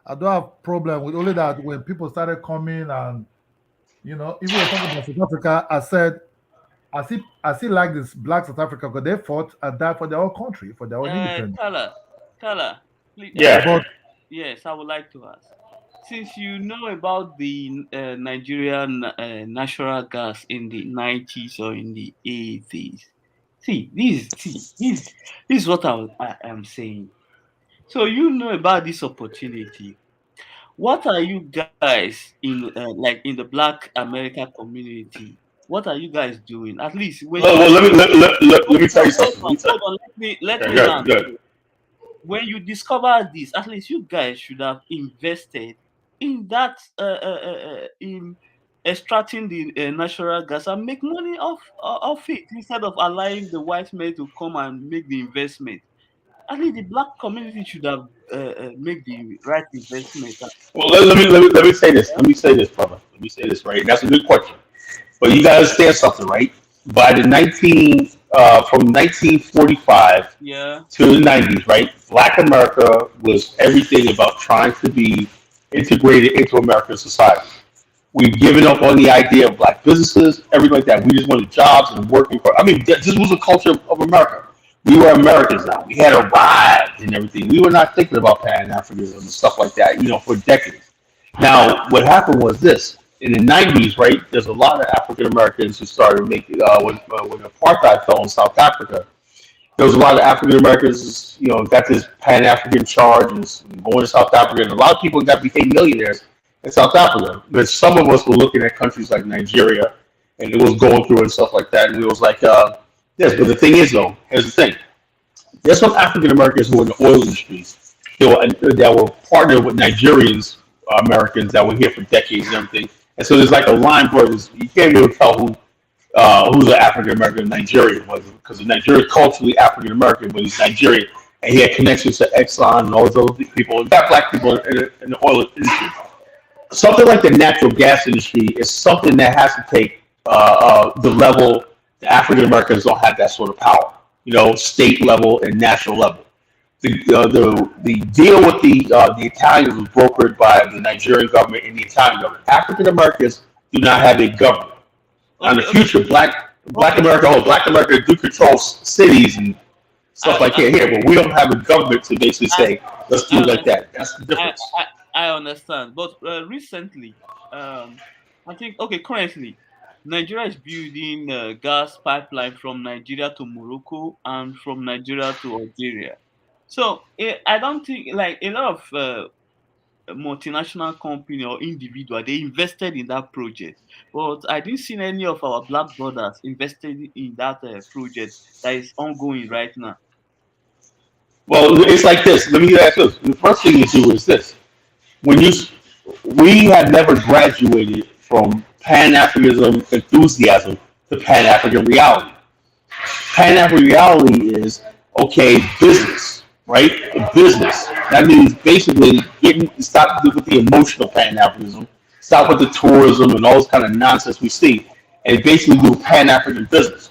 I don't have problem with only that when people started coming and even when talking about South Africa, I said I still like this black South Africa because they fought and died for their own country, for their own independence. Kala, please. Yeah. But Yes, I would like to ask. Since you know about the Nigerian natural gas in the 90s or in the 80s, this is what I am saying. So you know about this opportunity. What are you guys in in the Black America community? What are you guys doing? At least when let me tell you something. Hold on, let me Good, land. good. When you discover this, at least you guys should have invested in that in extracting the natural gas and make money off it instead of allowing the white men to come and make the investment. At least the black community should have make the right investment. Well, let me say this. Let me say this, brother. Let me say this, right? That's a good question. But you gotta understand something, right? By the from 1945 Yeah. to the 90s, right? Black America was everything about trying to be integrated into American society. We've given up on the idea of black businesses, everything like that. We just wanted jobs and working for. I mean, this was a culture of America. We were Americans now. We had arrived and everything. We were not thinking about Pan-Africanism and stuff like that, for decades. Now, what happened was this. In the 90s, right, there's a lot of African Americans who started making, when apartheid fell in South Africa, there was a lot of African Americans, got this Pan-African charge and going to South Africa. And a lot of people became millionaires in South Africa. But some of us were looking at countries like Nigeria and it was going through and stuff like that. And it was like, yes, but the thing is, though, here's the thing. There's some African Americans who were in the oil industry that were partnered with Nigerians, Americans that were here for decades and everything. And so there's like a line where you can't really tell who's an African American in Nigeria was, because Nigeria is culturally African American, but he's Nigerian and he had connections to Exxon and all those people. In fact, black people in the oil industry. Something like the natural gas industry is something that has to take the level. The African Americans don't have that sort of power, state level and national level. The deal with the Italians was brokered by the Nigerian government and the Italian government. African Americans do not have a government. In the future, Black America do control cities and stuff like that here, but we don't have a government to basically say let's do it like that. That's the difference. I understand, but recently, I think currently, Nigeria is building a gas pipeline from Nigeria to Morocco and from Nigeria to Algeria. So I don't think like a lot of multinational company or individual they invested in that project, but I didn't see any of our black brothers invested in that project that is ongoing right now. Well, it's like this. Let me ask this. The first thing you do is this: we have never graduated from Pan-Africanism enthusiasm to Pan-African reality. Pan-African reality is business, right? Business. That means basically stop with the emotional Pan-Africanism, stop with the tourism and all this kind of nonsense we see, and basically do Pan-African business.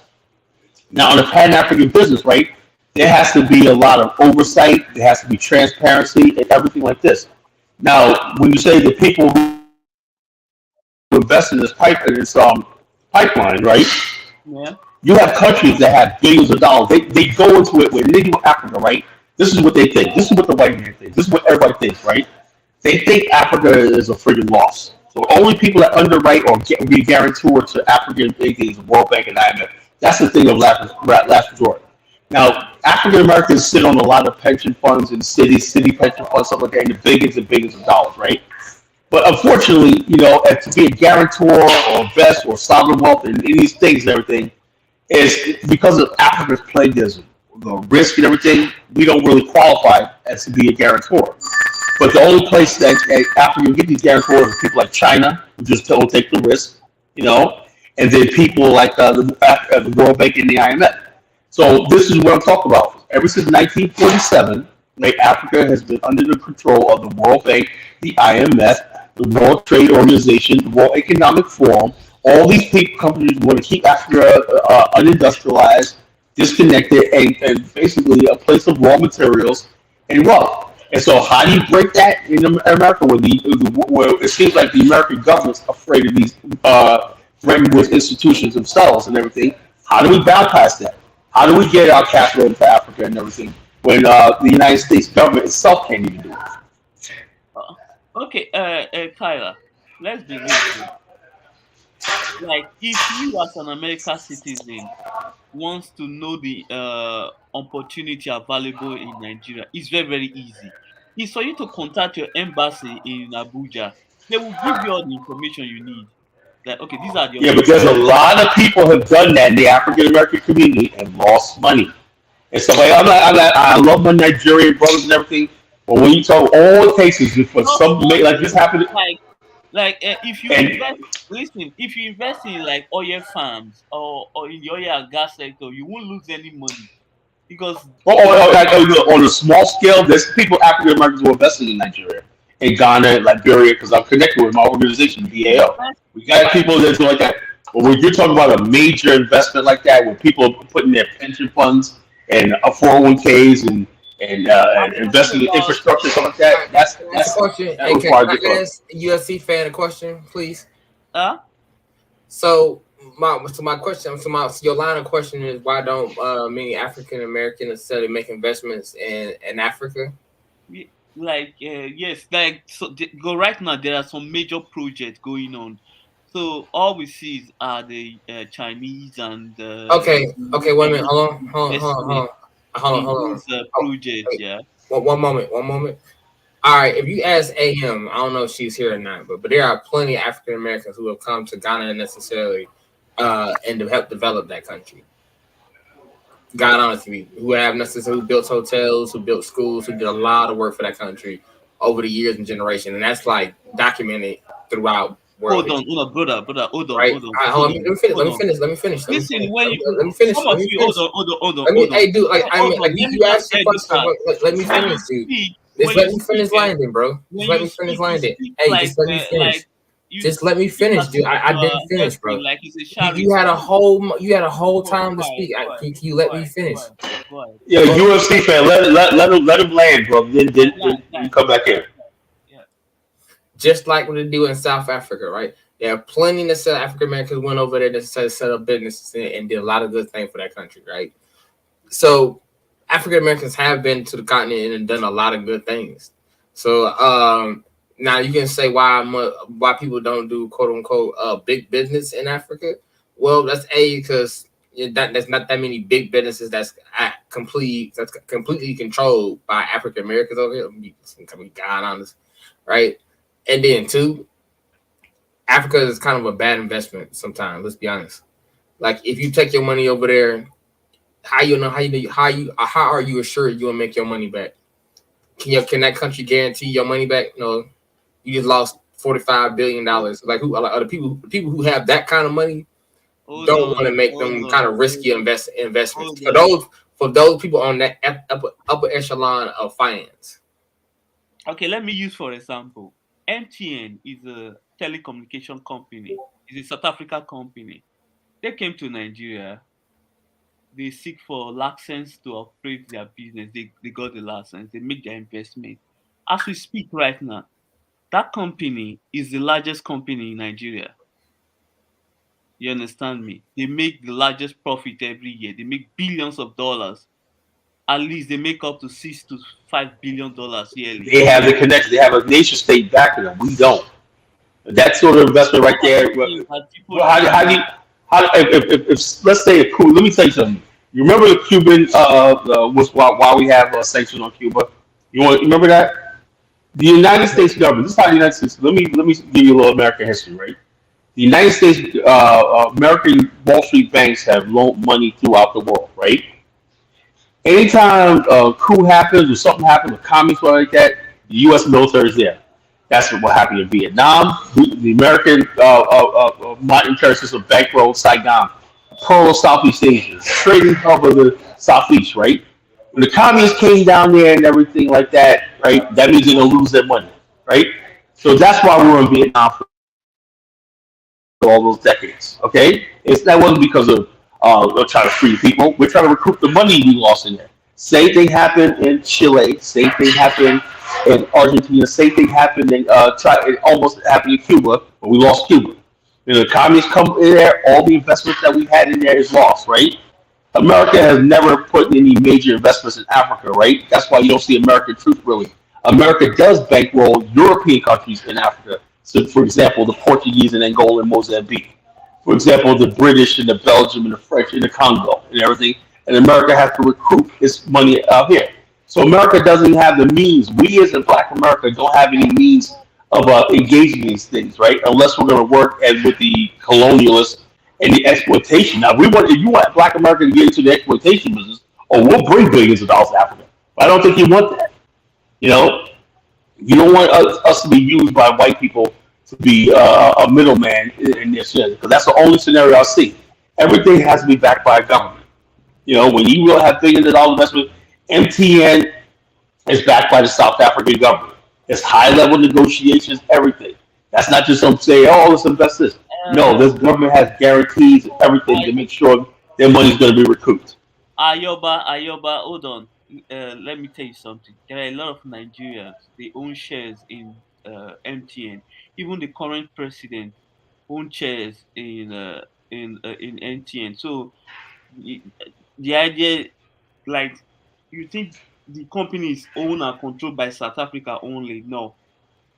Now, in a Pan-African business, right, there has to be a lot of oversight, there has to be transparency, and everything like this. Now, when you say the people who invest in this pipeline, right? Yeah. You have countries that have billions of dollars. They go into it with Libya, Africa, right? This is what they think. This is what the white man thinks. This is what everybody thinks, right? They think Africa is a friggin' loss. So only people that underwrite or be guarantor to African things, World Bank and IMF. That's the thing of last resort. Now, African Americans sit on a lot of pension funds and city pension funds, stuff like that, and billions of dollars, right? But unfortunately, to be a guarantor or invest or sovereign wealth and these things and everything, is because of Africa's plagiarism, the risk and everything, we don't really qualify as to be a guarantor. But the only place that after you get these guarantors are people like China, who just don't take the risk, and then people like the World Bank and the IMF. So this is what I'm talking about. Ever since 1947, Africa has been under the control of the World Bank, the IMF, the World Trade Organization, the World Economic Forum. All these companies want to keep Africa unindustrialized, disconnected, and basically a place of raw materials and wealth. And so how do you break that in America where it seems like the American government's afraid of these Bretton Woods institutions themselves and everything? How do we bypass that? How do we get our capital into Africa and everything when the United States government itself can't even do it? Okay, Kyla, let's be real. Like, if you as an American citizen wants to know the opportunity available in Nigeria, it's very, very easy. It's for you to contact your embassy in Abuja. They will give you all the information you need. Like, okay, these are the but there's a lot of people have done that in the African American community and lost money. And so I love my Nigerian brothers and everything, but when you talk, all it takes is for something like this happened. If you invest, listen, if you invest in like oil farms or in the oil and gas sector, you won't lose any money because on a small scale, there's people African Americans who are invested in Nigeria, in Ghana, and Liberia, because I'm connected with my organization, BAO. We got people that do like that. But when you're talking about a major investment like that, where people are putting their pension funds and 401ks and investing in infrastructure, something like that. That's a question. Hey, can I ask UFC fan a question, please? So my question, your line of question is why don't many African Americans necessarily make investments in Africa? Yes, go right now. There are some major projects going on. So all we see are the Chinese and okay. Wait a minute. Hold on. Project, yeah. One moment. All right. If you ask AM, I don't know if she's here or not, but there are plenty of African Americans who have come to Ghana necessarily and to help develop that country. God honestly, who built hotels, who built schools, who did a lot of work for that country over the years and generation, and that's like documented throughout world. Hold on, brother. Hold on, Right? hold on. Hold on. Let me finish. Listen, when Let me finish. some of you, hold on. Hey, dude, like Let me you just asked your get this question. out. Let me When finish, you dude. speak, Just let me finish landing, bro. Just when let you me finish speak, you landing. speak Hey, like just let me finish. Just let me speak finish, as dude. if I you didn't are finish, bro. everything, like it's a charity. You had a whole time to speak. Can you let me finish? Go ahead. Yeah, UFC fan, let him land, bro. Then you come back in. Just like what they do in South Africa, right? There are plenty of South African Americans went over there to set up businesses and did a lot of good things for that country, right? So African Americans have been to the continent and done a lot of good things. So now you can say why people don't do quote unquote big business in Africa. Well, that's because there's not that many big businesses that's completely controlled by African Americans over here. Can be God honest, right? And then two, Africa is kind of a bad investment sometimes. Let's be honest. Like if you take your money over there, how are you assured you will make your money back? Can that country guarantee your money back? No, you just lost $45 billion. Like the people who have that kind of money don't want to make them kind of risky investments. For those people on that upper echelon of finance. Okay, let me use for example. MTN is a telecommunication company. It's a South Africa company. They came to Nigeria. They seek for license to operate their business. They got the license. They make their investment. As we speak right now, that company is the largest company in Nigeria. You understand me? They make the largest profit every year. They make billions of dollars. At least they make up to $6 to $5 billion yearly. They have the connection. They have a nation state backing them. We don't. That sort of investment right there. Well, if let's say a Cuba, let me tell you something. You remember the Cuban was why we have sanctions on Cuba? You remember that? The United States government. This is how the United States. Let me give you a little American history, right? The United States, American Wall Street banks have loaned money throughout the world, right? Anytime a coup happens or something happens, a communist war like that, the U.S. military is there. That's what happened in Vietnam. The American monetary terror system bankrolled Saigon, Pearl of Southeast Asia, trading hub of the Southeast, right? When the communists came down there and everything like that, right, that means they're going to lose their money, right? So that's why we were in Vietnam for all those decades, okay? That wasn't because of trying to free people. We're trying to recoup the money we lost in there. Same thing happened in Chile. Same thing happened in Argentina. Same thing happened in it almost happened in Cuba, but we lost Cuba. The communists come in there. All the investments that we had in there is lost, right? America has never put any major investments in Africa, right? That's why you don't see American troops really. America does bankroll European countries in Africa. So, for example, the Portuguese in Angola and Mozambique. For example, the British and the Belgium and the French in the Congo and everything. And America has to recoup its money out here. So America doesn't have the means. We as in Black America don't have any means of engaging in these things, right? Unless we're going to work with the colonialists and the exploitation. Now, if you want Black America to get into the exploitation business, we'll bring billions of dollars to Africa. But I don't think you want that. You don't want us to be used by white people to be a middleman in this shit, because that's the only scenario I see. Everything has to be backed by a government. When you will have billions of dollars investment, MTN is backed by the South African government. It's high level negotiations, everything. That's not just some say, let's invest this. No, this government has guarantees and everything to make sure their money's going to be recouped. Ayoba, hold on. Let me tell you something. There are a lot of Nigerians. They own shares in MTN. Even the current president own shares in MTN. So the idea, like, you think the company is owned and controlled by South Africa only? No,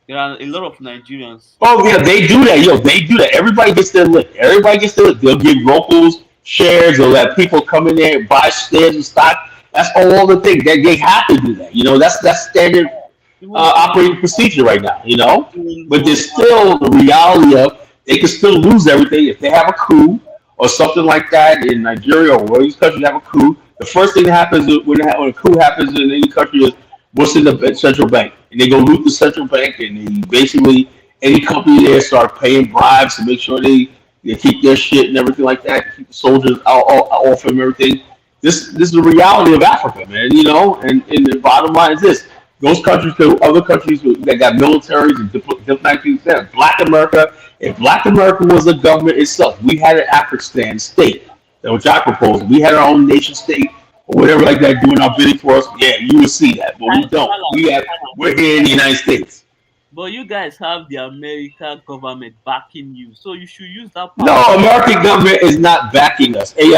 there are a lot of Nigerians. Oh yeah, they do that. They do that. Everybody gets their lick. They'll give locals shares. They'll let people come in there and buy shares and stock. That's all the thing. They have to do that. That's standard operating procedure right now. But there's still the reality of they can still lose everything if they have a coup or something like that in Nigeria or where these countries have a coup. The first thing that happens when a coup happens in any country is what's in the central bank, and they go loot the central bank, and they basically any company there start paying bribes to make sure they keep their shit and everything like that, keep the soldiers off and everything. This is the reality of Africa, man. You know, and the bottom line is this: those countries, other countries that got militaries and diplomatic things, that Black America. If Black America was a government itself, we had an Afghanistan state, which I proposed. We had our own nation state or whatever like that doing our bidding for us. Yeah, you would see that, but we don't. We're here in the United States. But you guys have the American government backing you, so you should use that power. No, American government is not backing us. Hey,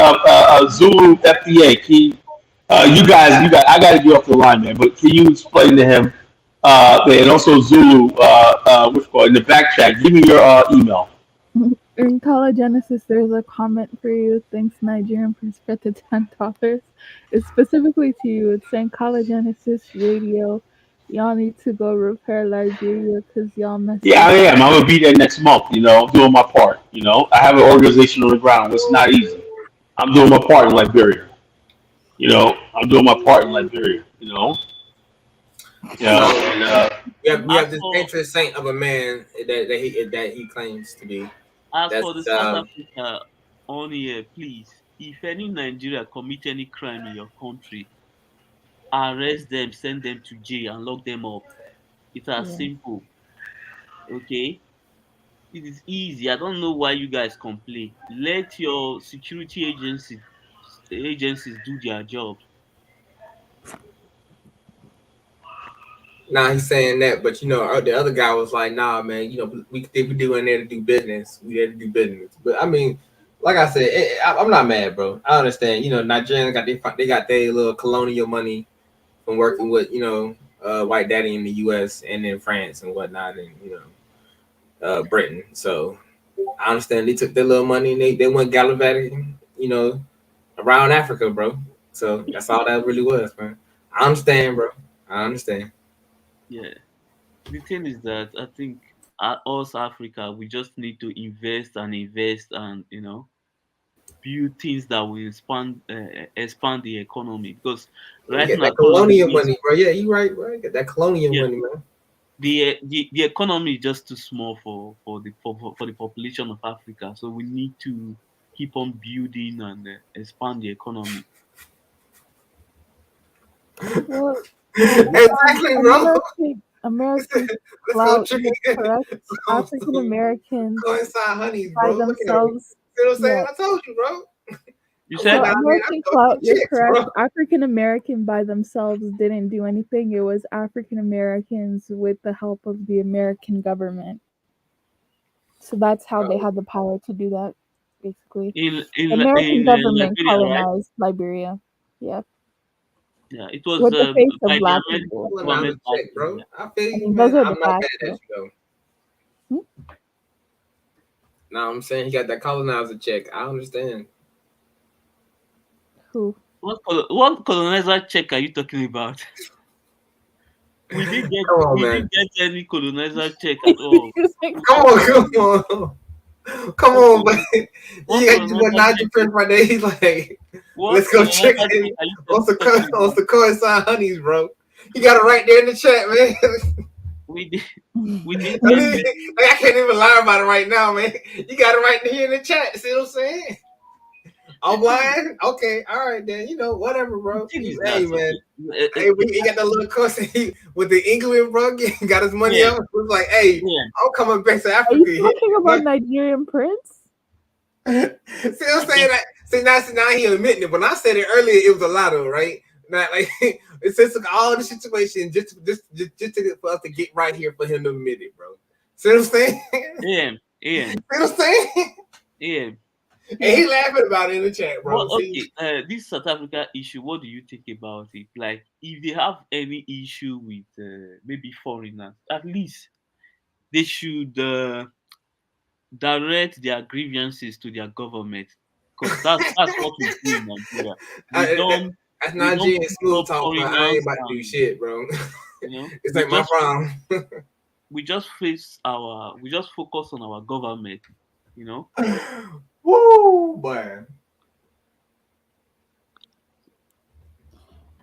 Zulu FDA, you guys, I got to get off the line, man. But can you explain to him, and also Zulu, what's called in the back chat? Give me your email. In Genesis, there's a comment for you. Thanks, Nigerian Prince, for the $10. It's specifically to you. It's saying Genesis Radio. Y'all need to go repair Liberia because y'all messed Yeah, up. I am. I'm gonna be there next month. You know, doing my part. You know, I have an organization on the ground. It's not easy. I'm doing my part in Liberia. You know, I'm doing my part in Liberia. You know. Yeah, and we have this patron saint of a man that he claims to be. As for the South Africa on here, please, if any Nigeria commit any crime in your country, arrest them, send them to jail, and lock them up. It's as simple. Okay? It is easy. I don't know why you guys complain. Let your security agencies do their job. Nah, he's saying that, but you know, the other guy was like, "Nah, man, you know, we doing there to do business. We there to do business." But I mean, like I said, I'm not mad, bro. I understand. You know, Nigerians got their little colonial money from working with white daddy in the U.S. and in France and whatnot, and Britain. So I understand they took their little money and they went gallivanting, around Africa, bro. So that's all that really was, man. I understand, bro. I understand. Yeah. The thing is that I think us Africa, we just need to invest and build things that will expand the economy. Because right get now, that colonial money, bro. Yeah, you right, bro. Get that colonial money, man. The economy is just too small for the population of Africa. So we need to keep on building and expand the economy. Well, exactly, bro. American clout, you're correct. African Americans by themselves. You know what I'm saying? I told you, bro. You said American clout, you're correct. African American by themselves didn't do anything. It was African Americans with the help of the American government. So that's how they had the power to do that, basically. The American government Liberia, colonized Liberia. Yeah. Yeah, it was with the face by of black the people. American government. Bro. I feel you, man. Those are I'm the not facts, mad at you, though. No, I'm saying he got that colonizer check. I understand. Who? What colonizer check are you talking about? We didn't get any colonizer check at all. Come on, man. You got to what Nigel print right there. He's like, let's go check it. On the coincide honeys, bro. You got it right there in the chat, man. We did. I can't even lie about it right now, man. You got it right here in the chat. See what I'm saying? I'm blind? Okay, all right then. Whatever, bro. Hey, man. Hey, he got that little course with the England, bro. Got his money up. It was like, hey, I'm coming back to Africa. Are you talking about Nigerian Prince? See what I'm saying? Now he admitting it. When I said it earlier, it was a lotto, right? Not like it's just all the situation just for us to get right here for him to admit it, bro. See what I'm saying? Yeah. See what I'm saying? Yeah. And he laughing about it in the chat, bro. Well, okay, this South Africa issue, what do you think about it? Like, if they have any issue with maybe foreigners, at least they should direct their grievances to their government, because that's what we do in Nigeria. That's Nigerian smooth talk, man. I ain't about to do shit, bro. It's like my problem. We just focus on our government, Woo, boy.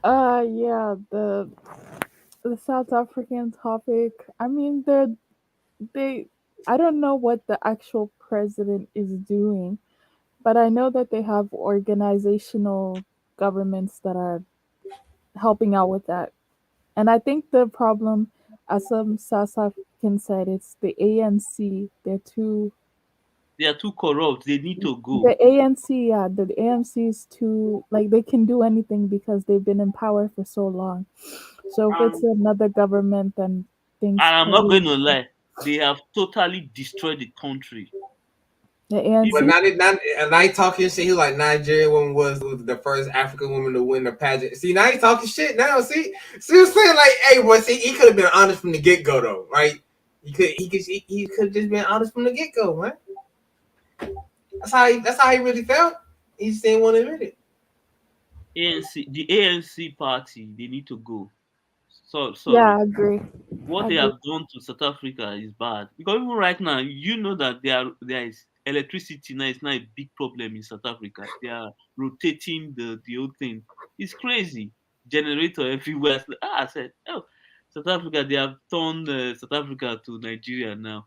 Yeah, the South African topic. I mean, I don't know what the actual president is doing, but I know that they have organizational governments that are helping out with that. And I think the problem, as some South African said, it's the ANC. They are too corrupt. They need to go. The ANC, yeah, the ANC is too, like, they can do anything because they've been in power for so long. So if it's another government, then things. And I'm not going to lie, they have totally destroyed the country. The ANC. But now he talking shit. He like Nigeria woman was the first African woman to win the pageant. See, now he talking shit. Now, see what I'm saying? Like, hey, boy, see, he could have been honest from the get go, though, right? He could just been honest from the get go, man. That's how he really felt. He just didn't want to admit it. The ANC party, they need to go. So yeah, I agree. What they have done to South Africa is bad, because even right now, you know that there is electricity now. It's not a big problem in South Africa. They are rotating the whole thing. It's crazy. Generator everywhere. I said, oh, South Africa. They have turned South Africa to Nigeria now.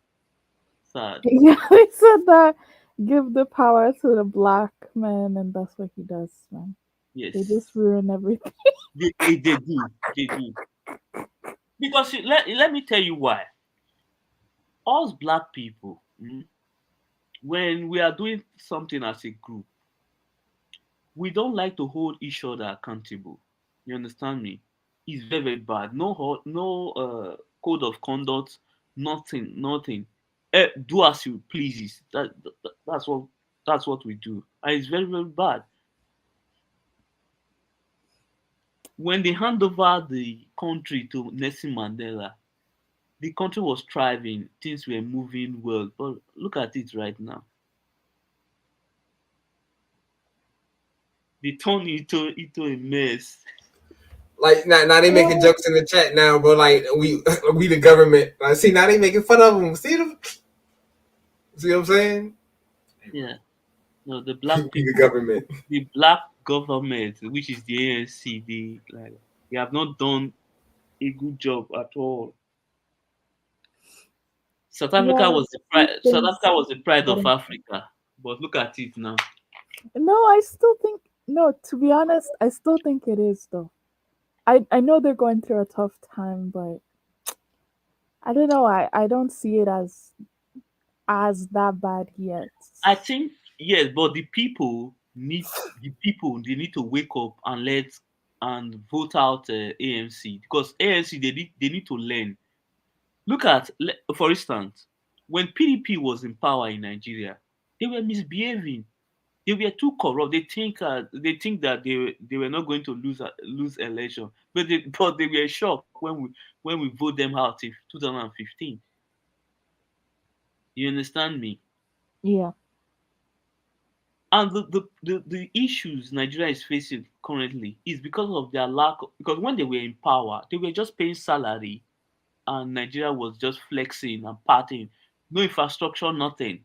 Sad. Yeah, they said that. Give the power to the black man, and that's what he does, man. Yes. They just ruin everything. They do. They do. Because let me tell you why. Us black people, when we are doing something as a group, we don't like to hold each other accountable. You understand me? It's very, very bad. No code of conduct, nothing. Do as you please. That's what we do, and it's very, very bad. When they hand over the country to Nelson Mandela, the country was thriving, things were moving well. But look at it right now. They turned into a mess. Like now they making jokes in the chat now, but like we the government. Like, see, now they making fun of them. See what I'm saying? Yeah. No, the black people, the government. The black government, which is the ANC, they have not done a good job at all. South Africa was the pride of Africa, but look at it now. No, I still think to be honest, I still think it is though. I know they're going through a tough time, but I don't know. I don't see it as that bad yet. I think yes, but the people they need to wake up and vote out ANC, because ANC they need to learn. Look at, for instance, when PDP was in power in Nigeria, they were misbehaving. They were too corrupt. They think that they were not going to lose election, but they were shocked when we vote them out in 2015. You understand me? Yeah. And the issues Nigeria is facing currently is because of their because when they were in power, they were just paying salary, and Nigeria was just flexing and partying. No infrastructure, nothing.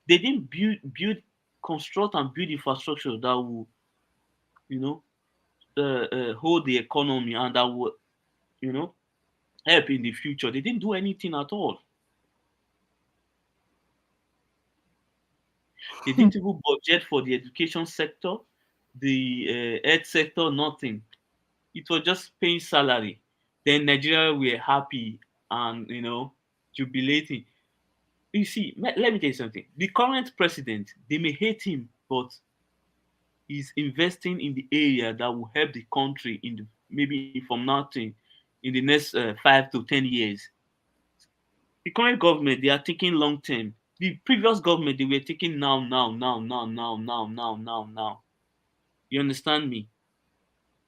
They didn't construct and build infrastructure that will, hold the economy and that will, help in the future. They didn't do anything at all. They didn't even budget for the education sector, the health sector, nothing. It was just paying salary. Then Nigeria were happy and jubilating. You see, let me tell you something. The current president, they may hate him, but he's investing in the area that will help the country maybe from nothing in the next 5 to 10 years. The current government, they are thinking long term. The previous government, they were thinking now. You understand me?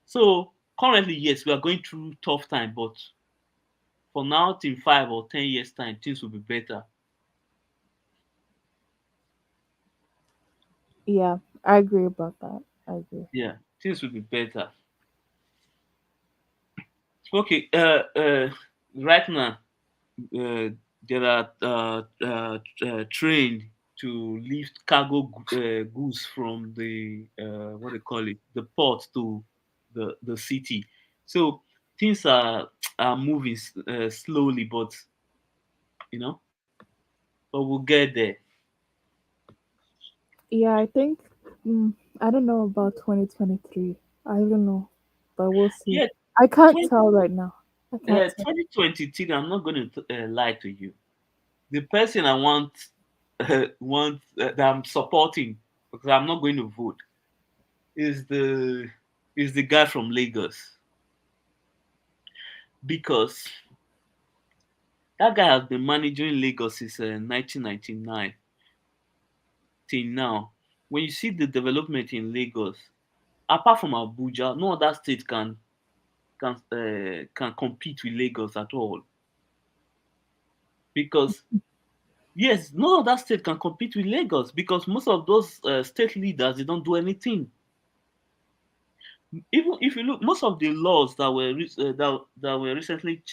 So currently, yes, we are going through tough time, but for now, in 5 or 10 years time, things will be better. Yeah, I agree about that. I agree. Yeah, things will be better. Okay, right now, there are train to lift cargo goods from the what they call it, the port to the city. So things are moving slowly, but but we'll get there. Yeah, I think I don't know about 2023. I don't know, but we'll see. Yeah, I can't tell right now. I can't tell. 2023. I'm not going to lie to you. The person I want that I'm supporting, because I'm not going to vote, is the guy from Lagos, because that guy has been managing Lagos since 1999 till now. When you see the development in Lagos, apart from Abuja, no other state can compete with Lagos at all. Because yes, no other state can compete with Lagos, because most of those state leaders, they don't do anything. Even if you look, most of the laws that were recently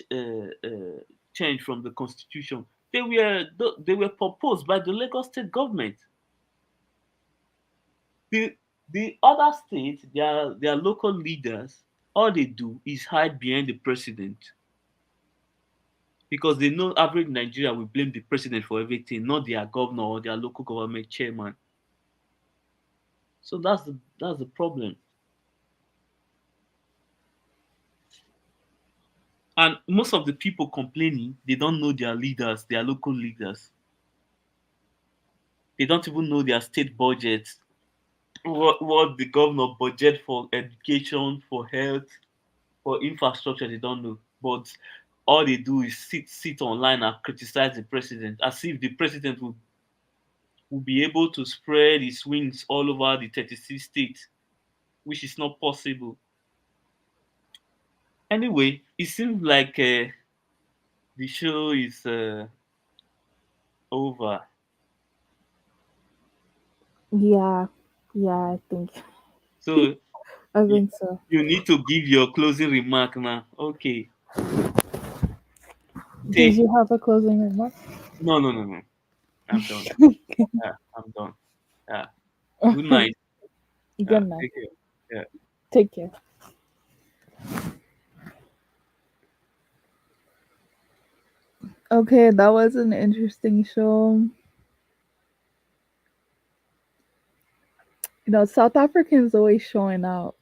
changed from the constitution, they were proposed by the Lagos state government. The other states, their local leaders, all they do is hide behind the president, because they know average Nigeria will blame the president for everything, not their governor or their local government chairman. So that's the problem. And most of the people complaining, they don't know their leaders, their local leaders. They don't even know their state budgets, what the governor budget for education, for health, for infrastructure. They don't know. But all they do is sit online and criticize the president, as if the president will be able to spread his wings all over the 36 states, which is not possible. Anyway, it seems like the show is over. Yeah, I think. So I think so. you need to give your closing remark now. Okay. Did you have a closing remark? No. I'm done. I'm done. Yeah. Good night. Good night. Take care. Yeah. Take care. Okay, that was an interesting show. South Africans always showing out.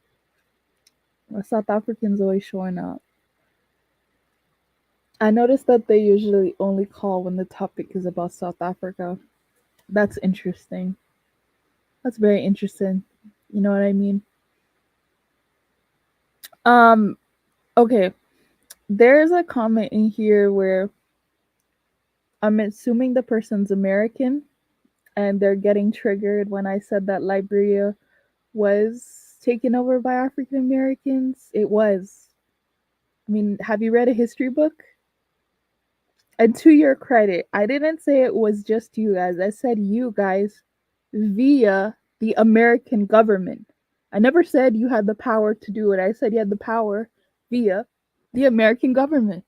South Africans always showing out. I noticed that they usually only call when the topic is about South Africa. That's interesting. That's very interesting. You know what I mean? Okay. There's a comment in here where I'm assuming the person's American and they're getting triggered when I said that Liberia was taken over by African Americans. It was. I mean, have you read a history book? And to your credit, I didn't say it was just you guys. I said you guys via the American government. I never said you had the power to do it. I said you had the power via the American government.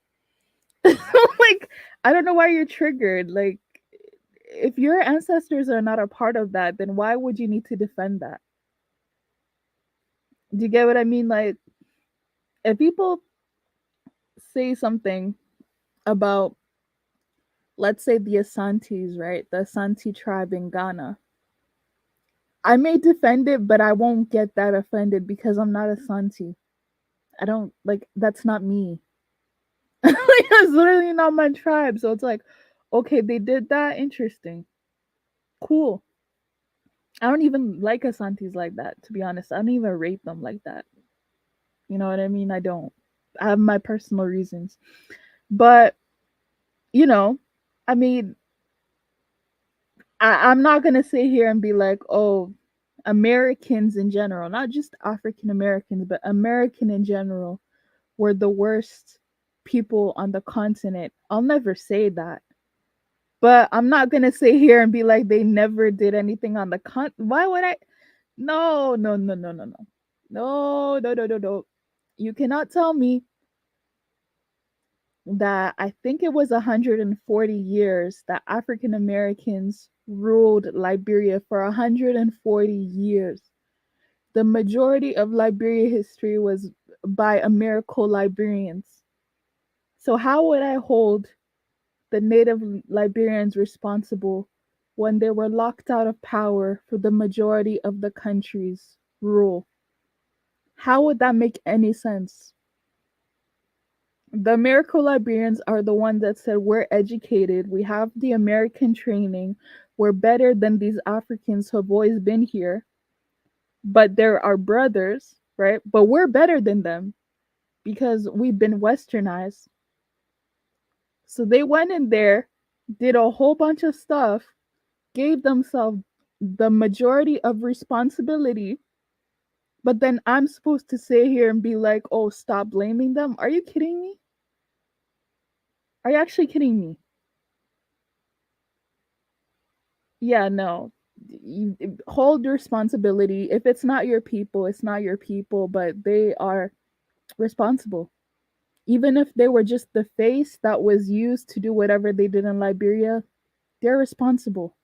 Like, I don't know why you're triggered. Like, if your ancestors are not a part of that, then why would you need to defend that? Do you get what I mean? Like, if people say something about, let's say, the Asantes, right? The Asante tribe in Ghana. I may defend it, but I won't get that offended because I'm not Asante. I don't, like, that's not me. Like, that's literally not my tribe. So it's like, okay, they did that. Interesting. Cool. I don't even like Asantes like that, to be honest. I don't even rate them like that. You know what I mean? I don't. I have my personal reasons. But, I mean, I'm not going to sit here and be like, oh, Americans in general, not just African Americans, but American in general, were the worst people on the continent. I'll never say that. But I'm not going to sit here and be like, they never did anything on the continent. Why would I? No. No. You cannot tell me that I think it was 140 years that African Americans ruled Liberia for 140 years. The majority of Liberia history was by American Liberians. So how would I hold the native Liberians responsible when they were locked out of power for the majority of the country's rule? How would that make any sense? The American Liberians are the ones that said we're educated, we have the American training, we're better than these Africans who have always been here, but they're our brothers, right? But we're better than them because we've been westernized. So they went in there, did a whole bunch of stuff, gave themselves the majority of responsibility, but then I'm supposed to sit here and be like, oh, stop blaming them? Are you kidding me? Are you actually kidding me? Yeah, no. You hold your responsibility. If it's not your people, it's not your people, but they are responsible. Even if they were just the face that was used to do whatever they did in Liberia, they're responsible.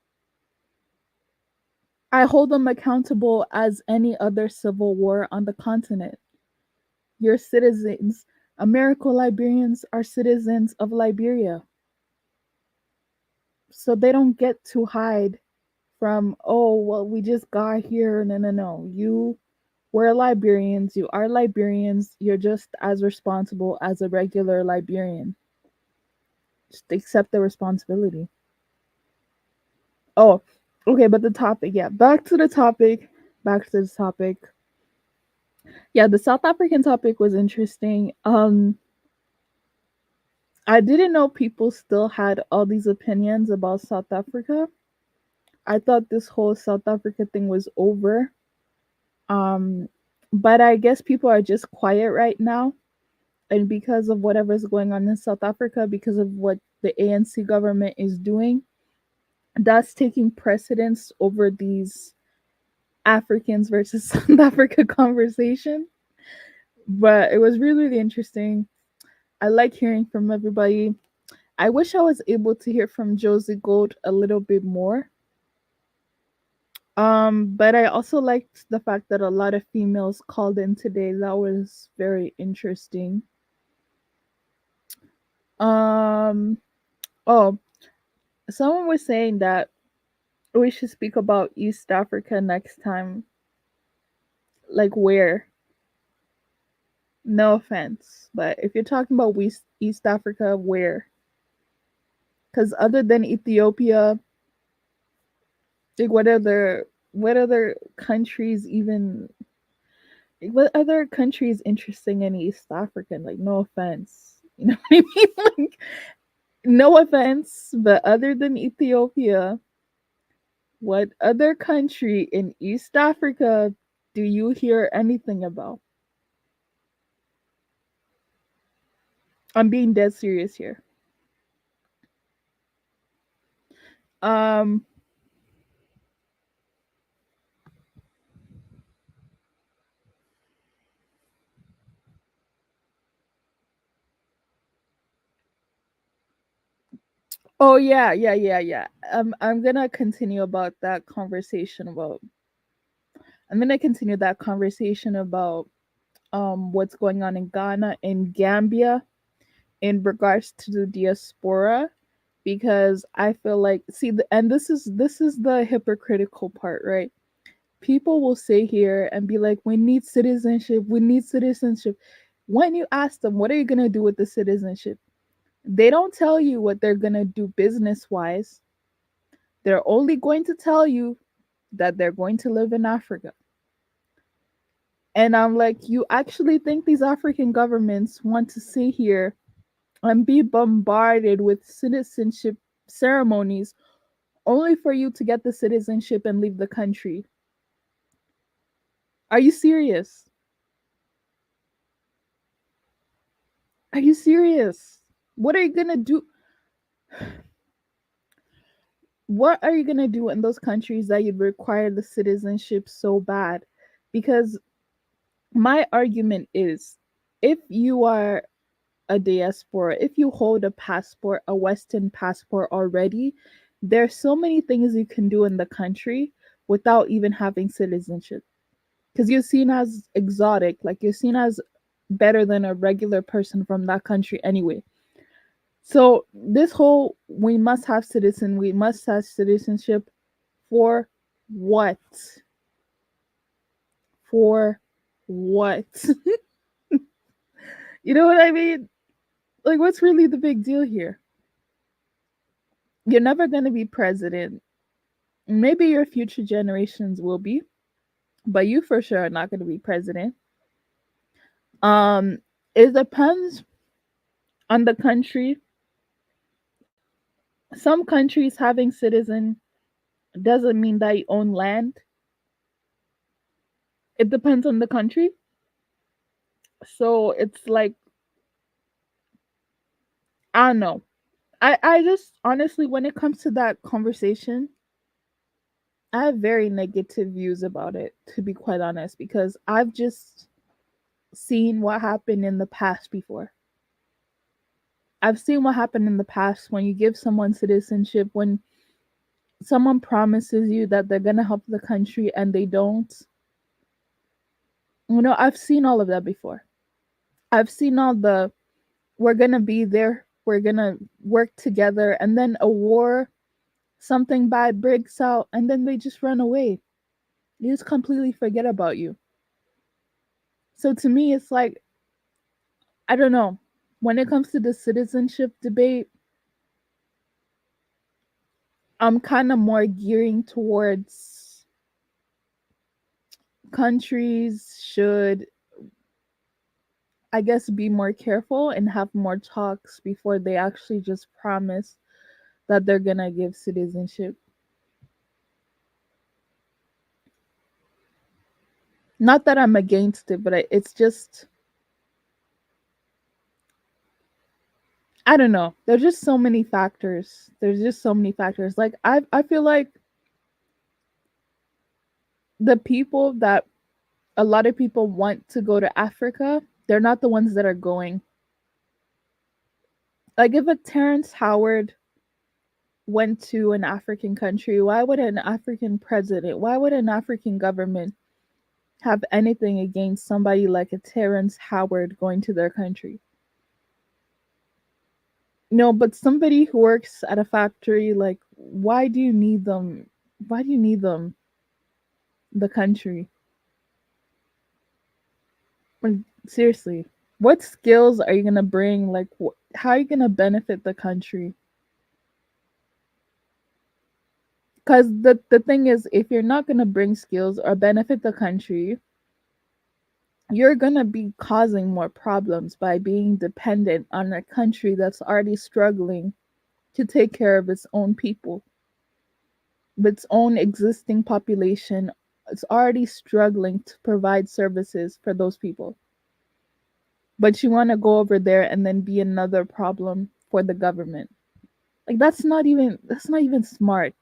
I hold them accountable as any other civil war on the continent. Your citizens, American Liberians, are citizens of Liberia. So they don't get to hide from, oh, well, we just got here. No. You were Liberians. You are Liberians. You're just as responsible as a regular Liberian. Just accept the responsibility. Oh, okay, but the topic, yeah. Back to the topic. Yeah, the South African topic was interesting. I didn't know people still had all these opinions about South Africa. I thought this whole South Africa thing was over. But I guess people are just quiet right now. And because of whatever's going on in South Africa, because of what the ANC government is doing, that's taking precedence over these Africans versus South Africa conversation. But it was really, really interesting. I like hearing from everybody. I wish I was able to hear from Josie Gold a little bit more. But I also liked the fact that a lot of females called in today. That was very interesting. Oh, someone was saying that we should speak about East Africa next time. Like where? No offense, but if you're talking about East Africa, where? Because other than Ethiopia, like what other countries even? What other countries interesting in East Africa? Like no offense, you know what I mean? Like no offense, but other than Ethiopia, what other country in East Africa do you hear anything about? I'm being dead serious here. Oh yeah. I'm gonna continue about that conversation about. I'm gonna continue that conversation about what's going on in Ghana and Gambia in regards to the diaspora, because I feel like and this is the hypocritical part, right? People will sit here and be like, we need citizenship. When you ask them, what are you gonna do with the citizenship? They don't tell you what they're gonna do business wise. They're only going to tell you that they're going to live in Africa. And I'm like, you actually think these African governments want to sit here and be bombarded with citizenship ceremonies only for you to get the citizenship and leave the country? Are you serious? Are you serious? What are you going to do? What are you going to do in those countries that you'd require the citizenship so bad? Because my argument is, if you are a diaspora, if you hold a passport, a Western passport already, there's so many things you can do in the country without even having citizenship. Because you're seen as exotic, like you're seen as better than a regular person from that country anyway. So this whole we must have citizenship for what? For what? You know what I mean? Like, what's really the big deal here? You're never going to be president. Maybe your future generations will be, but you for sure are not going to be president. It depends on the country. Some countries having citizen doesn't mean that you own land. It depends on the country. So it's like, I don't know. I just honestly, when it comes to that conversation, I have very negative views about it, to be quite honest, because I've just seen what happened in the past before. I've seen what happened in the past when you give someone citizenship, when someone promises you that they're going to help the country and they don't. You know, I've seen all of that before. I've seen all the, we're going to be there, we're going to work together, and then a war, something bad breaks out, and then they just run away. They just completely forget about you. So to me, it's like, I don't know. When it comes to the citizenship debate, I'm kind of more gearing towards countries should, I guess, be more careful and have more talks before they actually just promise that they're going to give citizenship. Not that I'm against it, but it's just, I don't know. There's just so many factors. Like I feel like the people that a lot of people want to go to Africa, they're not the ones that are going. Like if a Terrence Howard went to an African country, why would an African president, why would an African government have anything against somebody like a Terrence Howard going to their country? No, but somebody who works at a factory, like, why do you need them? Why do you need them? The country. Like, seriously, what skills are you gonna bring? Like, how are you gonna benefit the country? Because the thing is, if you're not gonna bring skills or benefit the country, you're gonna be causing more problems by being dependent on a country that's already struggling to take care of its own people. Its own existing population is already struggling to provide services for those people. But you want to go over there and then be another problem for the government. Like that's not even smart.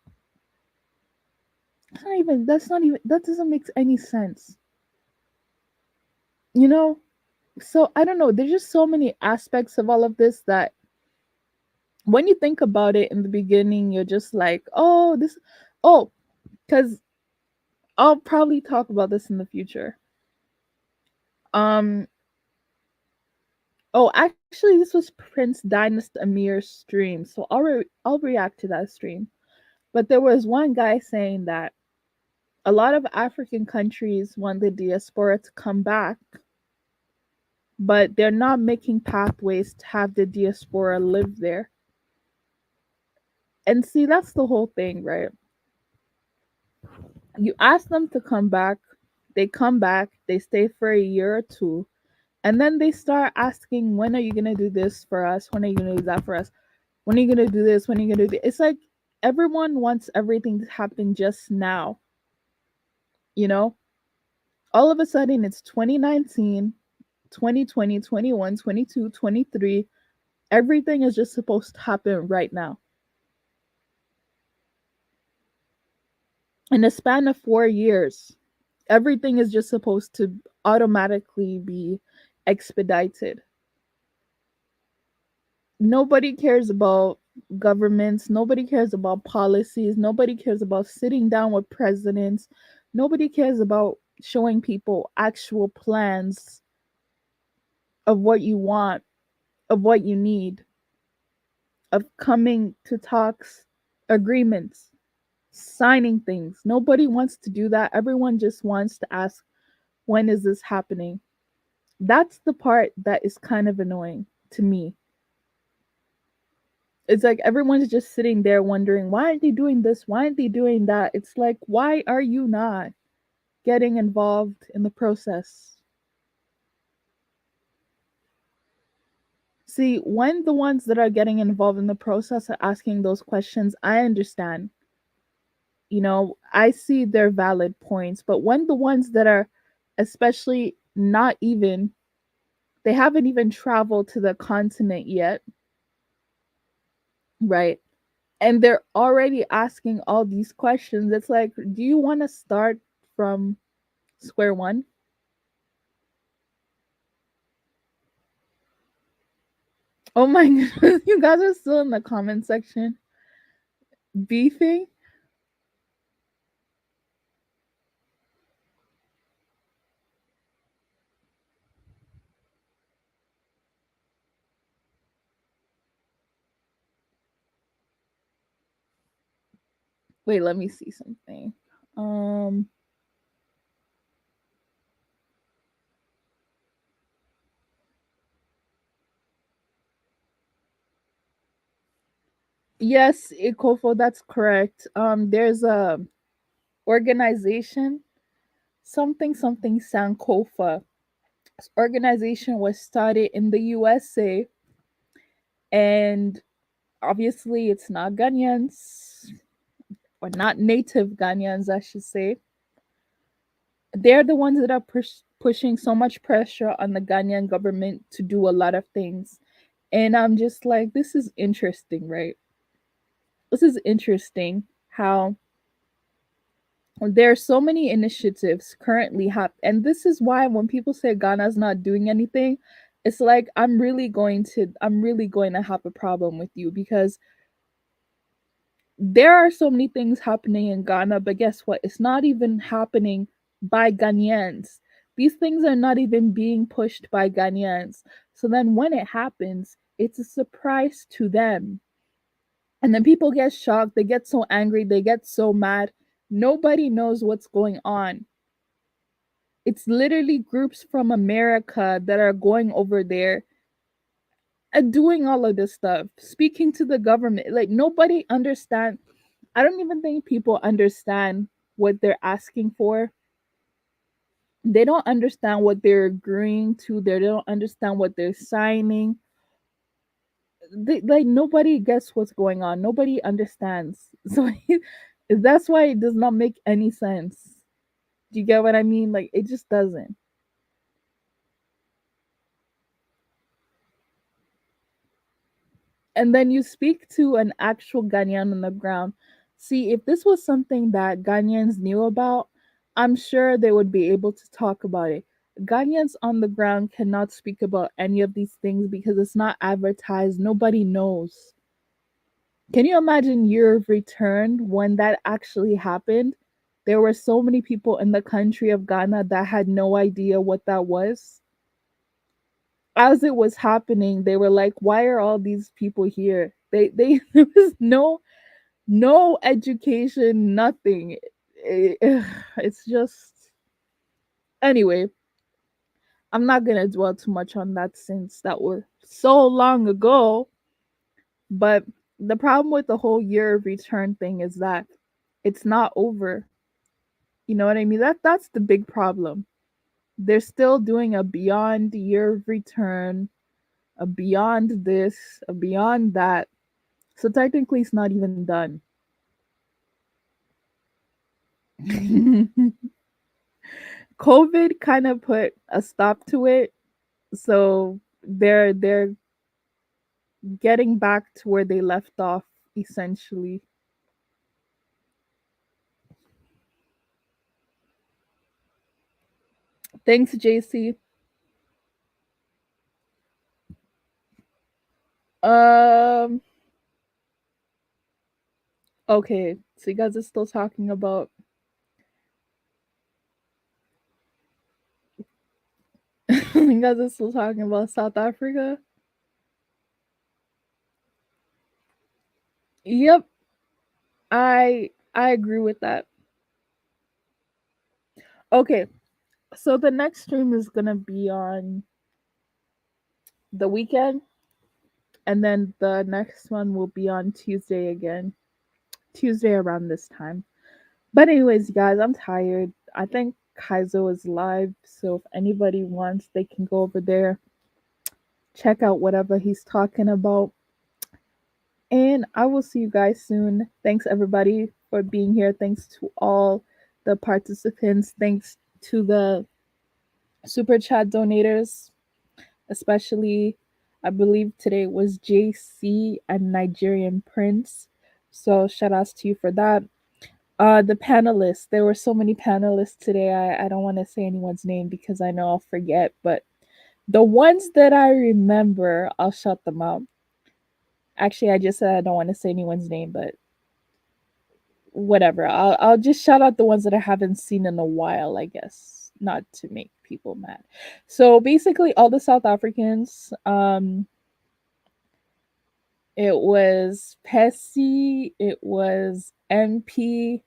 That doesn't make any sense. You know? So I don't know, there's just so many aspects of all of this that when you think about it in the beginning, you're just like, because I'll probably talk about this in the future. Actually, this was Prince Dynast Amir's stream, so I'll react to that stream. But there was one guy saying that a lot of African countries want the diaspora to come back, but they're not making pathways to have the diaspora live there. And see, that's the whole thing, right? You ask them to come back, they come back, they stay for a year or two, and then they start asking, when are you going to do this for us? When are you going to do that for us? When are you going to do this? When are you going to do this? It's like everyone wants everything to happen just now. You know? All of a sudden, it's 2019, 2020, 21, 22, 23. Everything is just supposed to happen right now. In a span of 4 years, everything is just supposed to automatically be expedited. Nobody cares about governments. Nobody cares about policies. Nobody cares about sitting down with presidents. Nobody cares about showing people actual plans of what you want, of what you need, of coming to talks, agreements, signing things. Nobody wants to do that. Everyone just wants to ask, when is this happening? That's the part that is kind of annoying to me. It's like everyone's just sitting there wondering, why aren't they doing this? Why aren't they doing that? It's like, why are you not getting involved in the process? See, when the ones that are getting involved in the process are asking those questions, I understand. You know, I see their valid points, but when the ones that are especially not even, they haven't even traveled to the continent yet, right? And they're already asking all these questions. It's like, do you want to start from square one? Oh my goodness, you guys are still in the comment section beefing. Wait, let me see something. Yes, Ikofo, that's correct. There's a organization, something Sankofa. This organization was started in the USA, and obviously it's not Ghanaians, or not native Ghanaians, I should say. They're the ones that are pushing so much pressure on the Ghanaian government to do a lot of things. And I'm just like, this is interesting, right? This is interesting how there are so many initiatives currently and this is why when people say Ghana's not doing anything, it's like I'm really going to have a problem with you, because there are so many things happening in Ghana, but guess what? It's not even happening by Ghanaians. These things are not even being pushed by Ghanaians. So then when it happens, it's a surprise to them. And then people get shocked, they get so angry, they get so mad. Nobody knows what's going on. It's literally groups from America that are going over there and doing all of this stuff, speaking to the government. Like, nobody understands. I don't even think people understand what they're asking for. They don't understand what they're agreeing to. They don't understand what they're signing. Like, nobody gets what's going on. Nobody understands. So that's why it does not make any sense. Do you get what I mean? Like, it just doesn't. And then you speak to an actual Ghanaian on the ground. See, if this was something that Ghanaians knew about, I'm sure they would be able to talk about it. Ghanaians on the ground cannot speak about any of these things because it's not advertised. Nobody knows. Can you imagine year of return when that actually happened? There were so many people in the country of Ghana that had no idea what that was. As it was happening, they were like, why are all these people here? They there was no education, nothing. It's just, anyway, I'm not gonna dwell too much on that since that was so long ago. But the problem with the whole year of return thing is that it's not over. You know what I mean? That's the big problem. They're still doing a beyond year of return, a beyond this, a beyond that. So technically, it's not even done. COVID kind of put a stop to it, so they're getting back to where they left off, essentially. Thanks, JC. Okay, so you guys are still talking about You guys are still talking about South Africa? Yep. I agree with that. Okay. So the next stream is going to be on the weekend, and then the next one will be on Tuesday again. Tuesday around this time. But anyways, guys, I'm tired. I think Kaizo is live, so if anybody wants, they can go over there, check out whatever he's talking about. And I will see you guys soon. Thanks everybody for being here. Thanks to all the participants. Thanks to the super chat donators, especially I believe today was JC and Nigerian Prince. So shout outs to you for that. The panelists, there were so many panelists today. I don't want to say anyone's name because I know I'll forget, but the ones that I remember, I'll shout them out. Actually, I just said I don't want to say anyone's name, but whatever. I'll just shout out the ones that I haven't seen in a while, I guess, not to make people mad. So basically all the South Africans, it was Pessy, it was MP,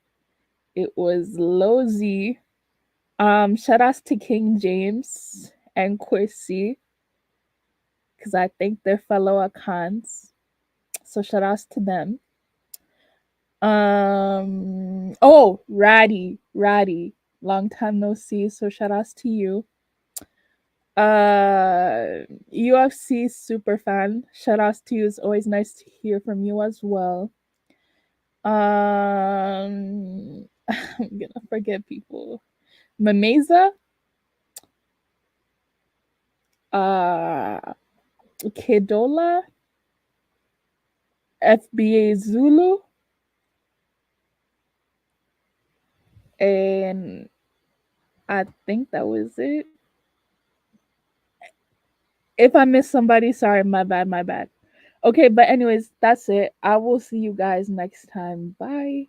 it was Lozy. Shout outs to King James and Quissy, because I think they're fellow Akans. So shout outs to them. Oh, Ratty, long time no see. So shout outs to you. UFC super fan. Shout outs to you. It's always nice to hear from you as well. I'm gonna forget people. Mameza. Kedola. FBA Zulu. And I think that was it. If I missed somebody, sorry, my bad. Okay, but anyways, that's it. I will see you guys next time. Bye.